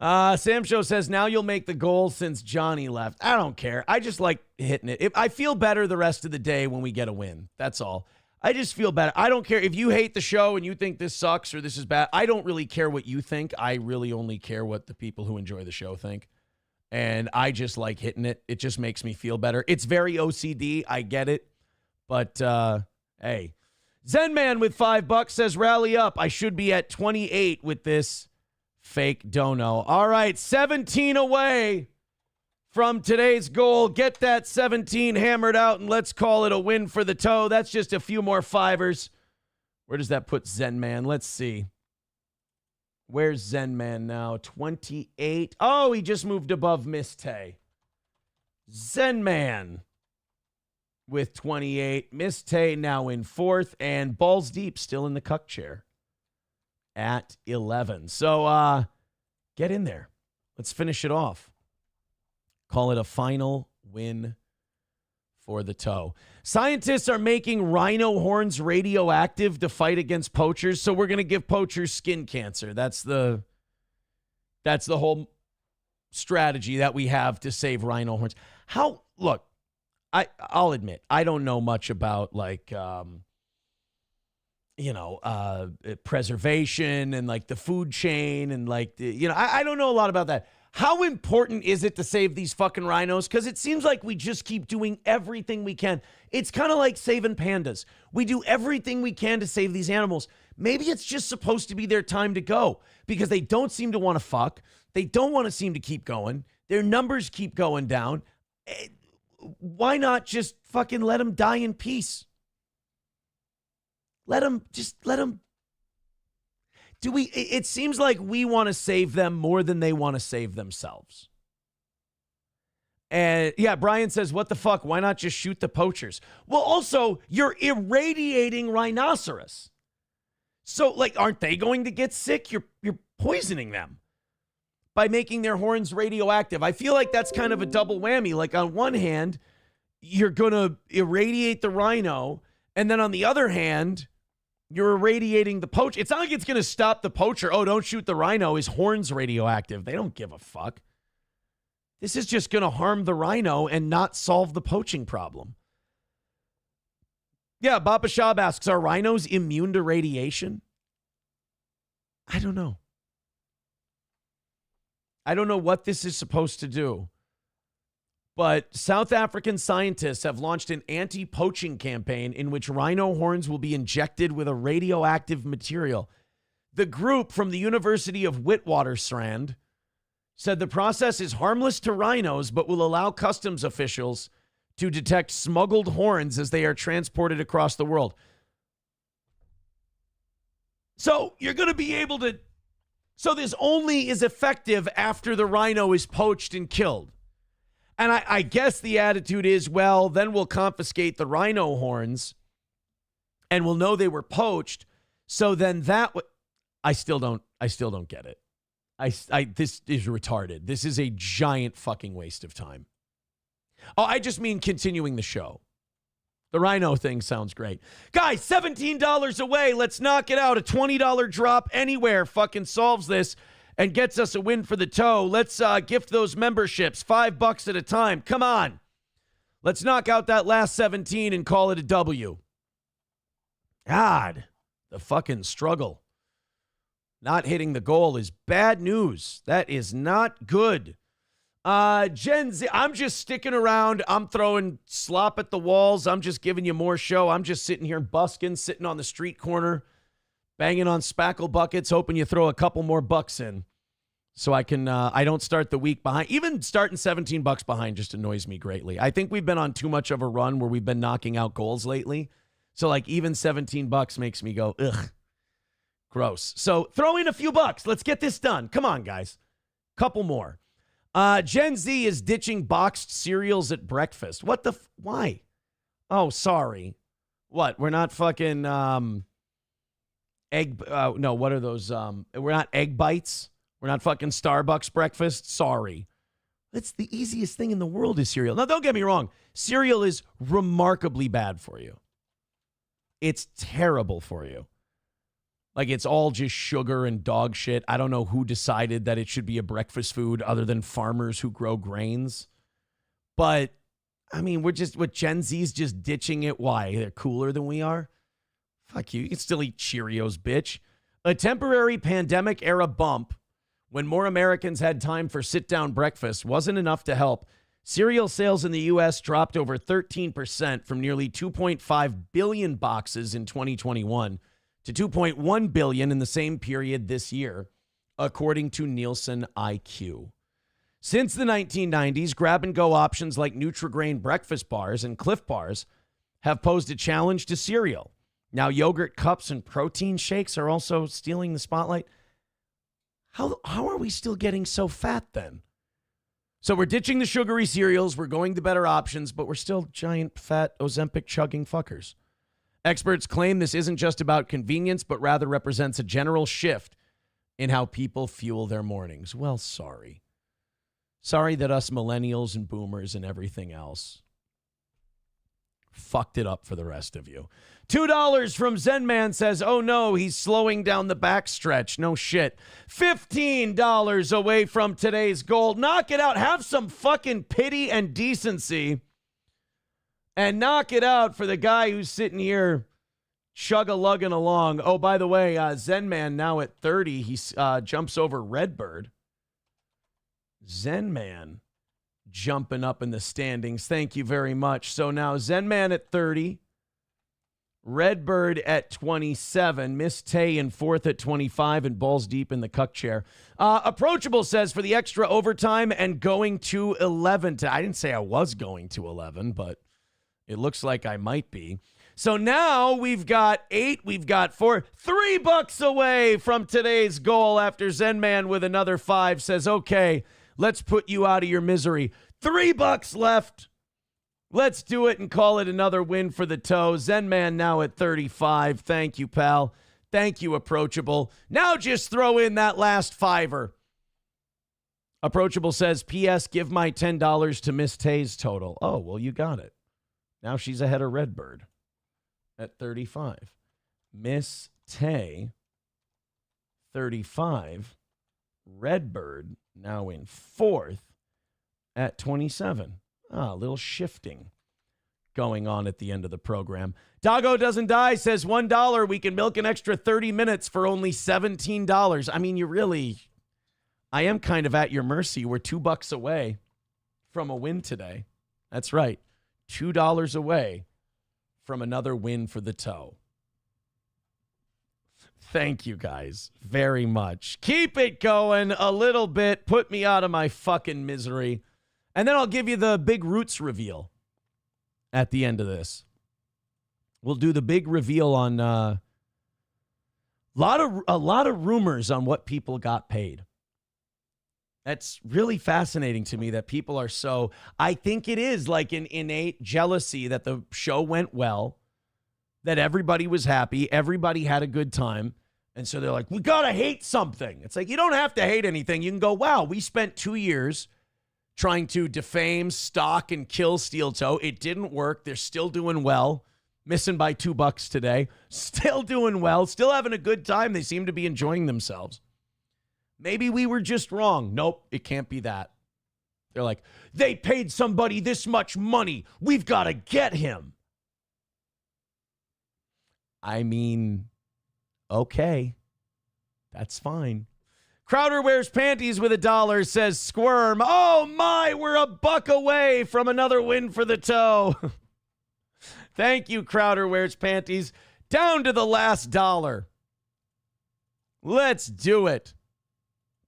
Sam Show says now you'll make the goal since Johnny left. I don't care. I just like hitting it. I feel better the rest of the day when we get a win. That's all. I just feel better. I don't care if you hate the show and you think this sucks or this is bad. I don't really care what you think. I really only care what the people who enjoy the show think. And I just like hitting it. It just makes me feel better. It's very OCD. I get it. But, hey. Zen Man with $5 says, rally up. I should be at 28 with this fake dono. All right, 17 away from today's goal. Get that 17 hammered out, and let's call it a win for the toe. That's just a few more fivers. Where does that put Zen Man? Let's see. Where's Zen Man now? 28. Oh, he just moved above Miss Tay. Zen Man with 28. Miss Tay now in 4th, and Balls Deep still in the cuck chair at 11. So get in there. Let's finish it off. Call it a final win for the toe. Scientists are making rhino horns radioactive to fight against poachers, so we're going to give poachers skin cancer. That's the whole strategy that we have to save rhino horns. Look, I'll admit, I don't know much about preservation and like the food chain and I don't know a lot about that. How important is it to save these fucking rhinos? Because it seems like we just keep doing everything we can. It's kind of like saving pandas. We do everything we can to save these animals. Maybe it's just supposed to be their time to go because they don't seem to want to fuck. They don't want to seem to keep going. Their numbers keep going down. Why not just fucking let them die in peace? Let them. It seems like we want to save them more than they want to save themselves. And yeah, Brian says, what the fuck? Why not just shoot the poachers? Well, also, you're irradiating rhinoceros. So, like, aren't they going to get sick? You're poisoning them by making their horns radioactive. I feel like that's kind of a double whammy. Like, on one hand, you're going to irradiate the rhino, and then on the other hand, you're irradiating the poacher. It's not like it's going to stop the poacher. Oh, don't shoot the rhino. His horn's radioactive. They don't give a fuck. This is just going to harm the rhino and not solve the poaching problem. Yeah, Baba Shab asks, are rhinos immune to radiation? I don't know. I don't know what this is supposed to do. But South African scientists have launched an anti-poaching campaign in which rhino horns will be injected with a radioactive material. The group from the University of Witwatersrand said the process is harmless to rhinos, but will allow customs officials to detect smuggled horns as they are transported across the world. So you're going to be able to... So this only is effective after the rhino is poached and killed. And I guess the attitude is, well, then we'll confiscate the rhino horns and we'll know they were poached. So then I still don't get it. This is retarded. This is a giant fucking waste of time. Oh, I just mean continuing the show. The rhino thing sounds great. Guys, $17 away. Let's knock it out. A $20 drop anywhere fucking solves this and gets us a win for the toe. Let's gift those memberships, $5 at a time. Come on. Let's knock out that last 17 and call it a W. God, the fucking struggle. Not hitting the goal is bad news. That is not good. Gen Z, I'm just sticking around. I'm throwing slop at the walls. I'm just giving you more show. I'm just sitting here busking, sitting on the street corner, banging on spackle buckets, hoping you throw a couple more bucks in so I can, I don't start the week behind. Even starting $17 behind just annoys me greatly. I think we've been on too much of a run where we've been knocking out goals lately. So like even $17 makes me go, ugh, gross. So throw in a few bucks. Let's get this done. Come on, guys. Couple more. Gen Z is ditching boxed cereals at breakfast. What the, why? Oh, sorry. What? We're not fucking, egg, no, what are those? We're not egg bites. We're not fucking Starbucks breakfast. Sorry. That's the easiest thing in the world is cereal. Now, don't get me wrong. Cereal is remarkably bad for you. It's terrible for you. Like, it's all just sugar and dog shit. I don't know who decided that it should be a breakfast food other than farmers who grow grains. But, I mean, with Gen Z's just ditching it. Why? They're cooler than we are? Fuck you. You can still eat Cheerios, bitch. A temporary pandemic-era bump when more Americans had time for sit-down breakfast wasn't enough to help. Cereal sales in the U.S. dropped over 13% from nearly 2.5 billion boxes in 2021 to 2.1 billion in the same period this year, according to Nielsen IQ. Since the 1990s, grab-and-go options like Nutri-Grain breakfast bars and Cliff Bars have posed a challenge to cereal. Now, yogurt cups and protein shakes are also stealing the spotlight. How are we still getting so fat then? So we're ditching the sugary cereals, we're going to better options, but we're still giant, fat, Ozempic chugging fuckers. Experts claim this isn't just about convenience, but rather represents a general shift in how people fuel their mornings. Well, sorry. Sorry that us millennials and boomers and everything else fucked it up for the rest of you. $2 from Zenman says, oh no, he's slowing down the backstretch. No shit. $15 away from today's goal. Knock it out. Have some fucking pity and decency. And knock it out for the guy who's sitting here chug-a-lugging along. Oh, by the way, Zenman now at 30, he jumps over Redbird. Zenman jumping up in the standings. Thank you very much. So now Zenman at 30, Redbird at 27, Miss Tay in fourth at 25, and balls deep in the cuck chair. Approachable says for the extra overtime and going to 11. I didn't say I was going to 11, but it looks like I might be. So now we've got 8, we've got 4, $3 away from today's goal after Zenman with another 5 says, okay, let's put you out of your misery. $3 left. Let's do it and call it another win for the toe. Zenman now at 35. Thank you, pal. Thank you, Approachable. Now just throw in that last $5. Approachable says, P.S. Give my $10 to Miss Tay's total. Oh, well, you got it. Now she's ahead of Redbird at 35. Miss Tay, 35. Redbird now in fourth at 27. A little shifting going on at the end of the program. Doggo Doesn't Die says $1. We can milk an extra 30 minutes for only $17. I mean, I am kind of at your mercy. We're $2 away from a win today. That's right. $2 away from another win for the toe. Thank you guys very much. Keep it going a little bit. Put me out of my fucking misery. And then I'll give you the big Roots reveal at the end of this. We'll do the big reveal on a lot of rumors on what people got paid. That's really fascinating to me that people are so, I think it is like an innate jealousy that the show went well, that everybody was happy, everybody had a good time. And so they're like, we got to hate something. It's like, you don't have to hate anything. You can go, wow, we spent 2 years trying to defame, stalk, and kill Steel Toe. It didn't work. They're still doing well. Missing by $2 today. Still doing well. Still having a good time. They seem to be enjoying themselves. Maybe we were just wrong. Nope, it can't be that. They're like, they paid somebody this much money. We've got to get him. I mean, okay. That's fine. Crowder Wears Panties with $1 says squirm. Oh my, we're $1 away from another win for the toe. Thank you, Crowder Wears Panties. Down to the last dollar. Let's do it.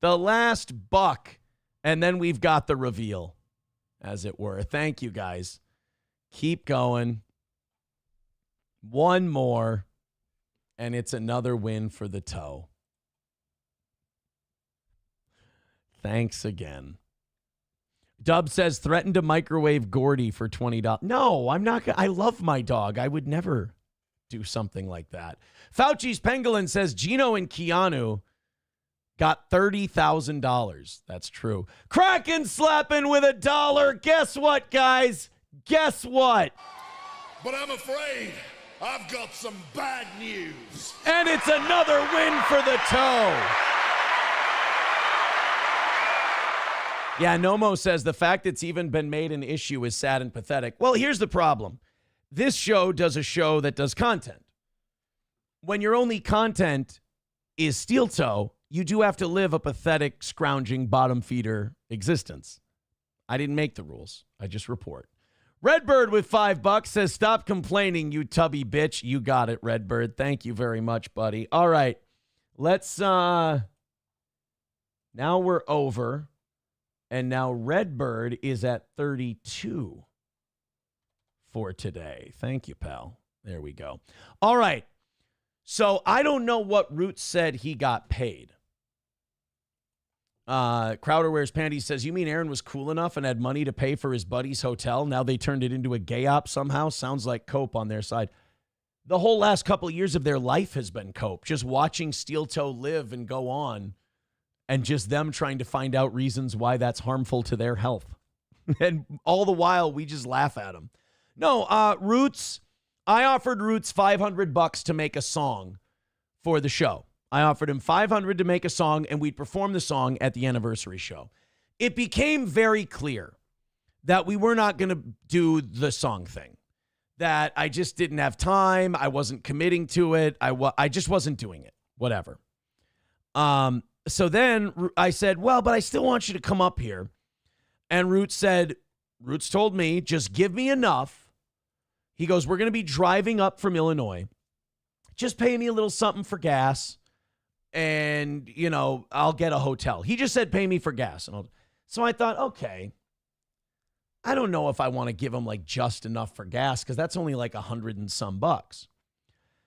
The last buck. And then we've got the reveal, as it were. Thank you, guys. Keep going. One more. And it's another win for the toe. Thanks again. Dub says, threaten to microwave Gordy for $20. No, I'm not. I love my dog. I would never do something like that. Fauci's Pangolin says, Gino and Keanu got $30,000. That's true. Kraken slapping with $1. Guess what, guys? Guess what? But I'm afraid I've got some bad news. And it's another win for the toe. Yeah, Nomo says the fact it's even been made an issue is sad and pathetic. Well, here's the problem. This show does a show that does content. When your only content is Steel Toe, you do have to live a pathetic, scrounging, bottom feeder existence. I didn't make the rules. I just report. Redbird with $5 says, stop complaining, you tubby bitch. You got it, Redbird. Thank you very much, buddy. All right. Let's, now we're over. And now Redbird is at 32 for today. Thank you, pal. There we go. All right. So I don't know what Roots said he got paid. Crowder Wears Panties says, you mean Aaron was cool enough and had money to pay for his buddy's hotel? Now they turned it into a gay op somehow? Sounds like cope on their side. The whole last couple of years of their life has been cope. Just watching Steel Toe live and go on. And just them trying to find out reasons why that's harmful to their health. And all the while, we just laugh at them. No, Roots, I offered Roots $500 to make a song for the show. I offered him $500 to make a song, and we'd perform the song at the anniversary show. It became very clear that we were not going to do the song thing, that I just didn't have time. I wasn't committing to it. I just wasn't doing it, whatever. So then I said, well, but I still want you to come up here. And Roots told me, just give me enough. He goes, we're going to be driving up from Illinois. Just pay me a little something for gas. And, you know, I'll get a hotel. He just said, pay me for gas. So I thought, okay, I don't know if I want to give him like just enough for gas because that's only like $100 and some bucks.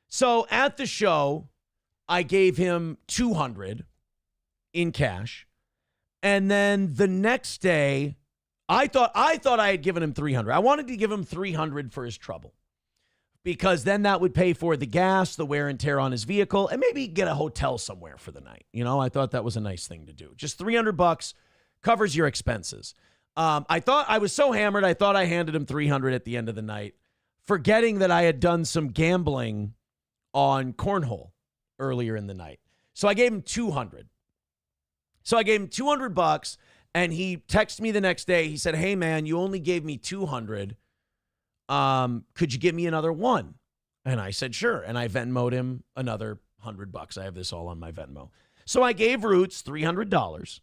So at the show, I gave him $200 in cash. And then the next day, I thought I had given him $300. I wanted to give him $300 for his trouble. because then that would pay for the gas, the wear and tear on his vehicle, and maybe get a hotel somewhere for the night. You know, I thought that was a nice thing to do. Just $300 covers your expenses. I was so hammered, I thought I handed him $300 at the end of the night, forgetting that I had done some gambling on cornhole earlier in the night. So I gave him $200. So I gave him $200, and he texted me the next day. He said, "Hey man, you only gave me $200. Could you give me another one?" And I said, "Sure." And I Venmo'd him another $100. I have this all on my Venmo. So I gave Roots $300.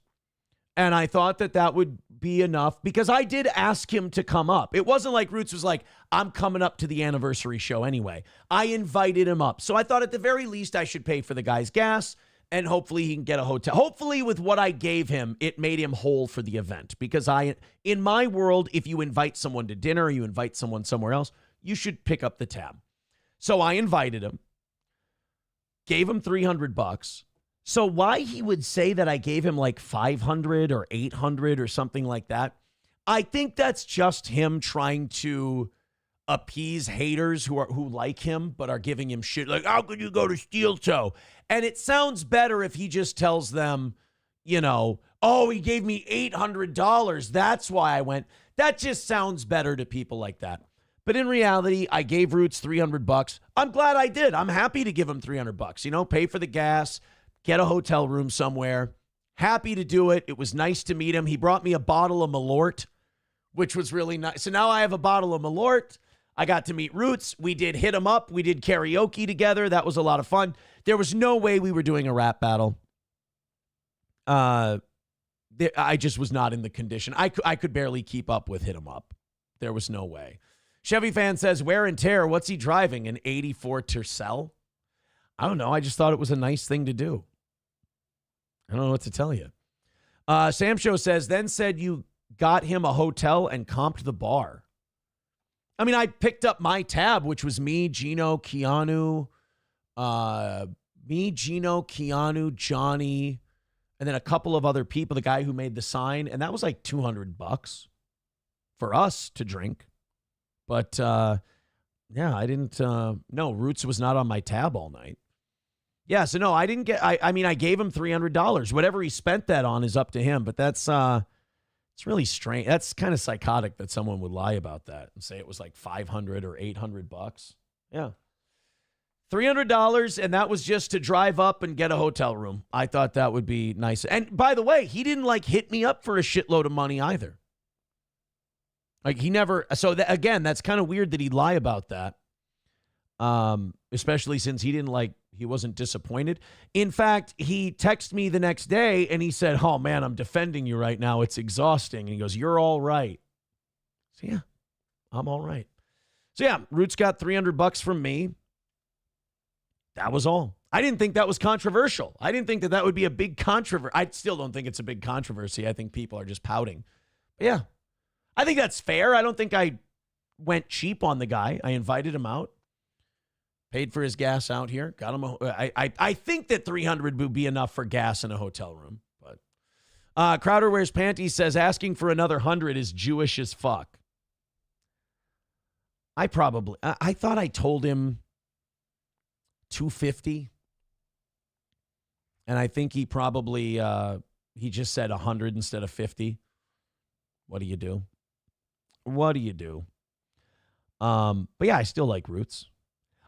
And I thought that that would be enough because I did ask him to come up. It wasn't like Roots was like, "I'm coming up to the anniversary show anyway." I invited him up. So I thought at the very least I should pay for the guy's gas and hopefully he can get a hotel. Hopefully with what I gave him, it made him whole for the event. Because in my world, if you invite someone to dinner or you invite someone somewhere else, you should pick up the tab. So I invited him, gave him $300. So why he would say that I gave him like $500 or $800 or something like that, I think that's just him trying to appease haters who like him but are giving him shit like, "How could you go to Steel Toe?" And it sounds better if he just tells them, you know, "Oh, he gave me $800. That's why I went." That just sounds better to people like that. But in reality, I gave Roots $300. I'm glad I did. I'm happy to give him $300. You know, pay for the gas, get a hotel room somewhere. Happy to do it. It was nice to meet him. He brought me a bottle of Malort, which was really nice. So now I have a bottle of Malort. I got to meet Roots. We did hit him up. We did karaoke together. That was a lot of fun. There was no way we were doing a rap battle. I just was not in the condition. I could barely keep up with hit him up. There was no way. Chevy fan says, "Wear and tear. What's he driving? An 84 Tercel?" I don't know. I just thought it was a nice thing to do. I don't know what to tell you. Sam Show says, "Then said you got him a hotel and comped the bar." I mean, I picked up my tab, which was me, Gino, Keanu, Johnny, and then a couple of other people, the guy who made the sign, and that was like $200 for us to drink. But, yeah, I didn't, no, Roots was not on my tab all night. Yeah, so no, I didn't get, I mean, I gave him $300. Whatever he spent that on is up to him, but that's, it's really strange. That's kind of psychotic that someone would lie about that and say it was like $500 or $800. Yeah. $300, and that was just to drive up and get a hotel room. I thought that would be nice. And by the way, he didn't like hit me up for a shitload of money either. Like he never, so again, that's kind of weird that he'd lie about that. Especially since he didn't like, he wasn't disappointed. In fact, he texted me the next day and he said, "Oh man, I'm defending you right now. It's exhausting." And he goes, "You're all right." So yeah, I'm all right. So yeah, Roots got $300 from me. That was all. I didn't think that was controversial. I didn't think that that would be a big controversy. I still don't think it's a big controversy. I think people are just pouting. But yeah, I think that's fair. I don't think I went cheap on the guy. I invited him out. Paid for his gas out here. Got him. I think that $300 would be enough for gas in a hotel room. But Crowder Wears Panties says asking for another $100 is Jewish as fuck. I thought I told him $250, and I think he probably he just said $100 instead of $50. What do you do? What do you do? But yeah, I still like Roots.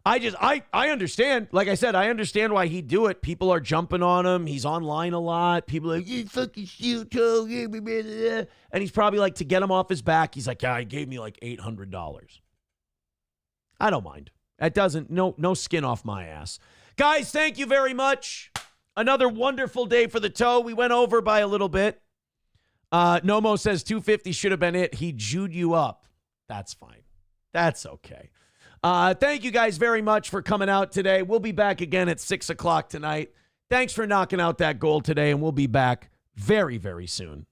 I understand. Like I said, I understand why he'd do it. People are jumping on him. He's online a lot. People are like, "You fucking Steel Toe." And he's probably like, to get him off his back, he's like, "Yeah, he gave me like $800. I don't mind. That doesn't, no skin off my ass. Guys, thank you very much. Another wonderful day for the toe. We went over by a little bit. Nomo says $250 should have been it. He Jewed you up. That's fine. That's okay. Thank you guys very much for coming out today. We'll be back again at 6 o'clock tonight. Thanks for knocking out that goal today, and we'll be back very, very soon.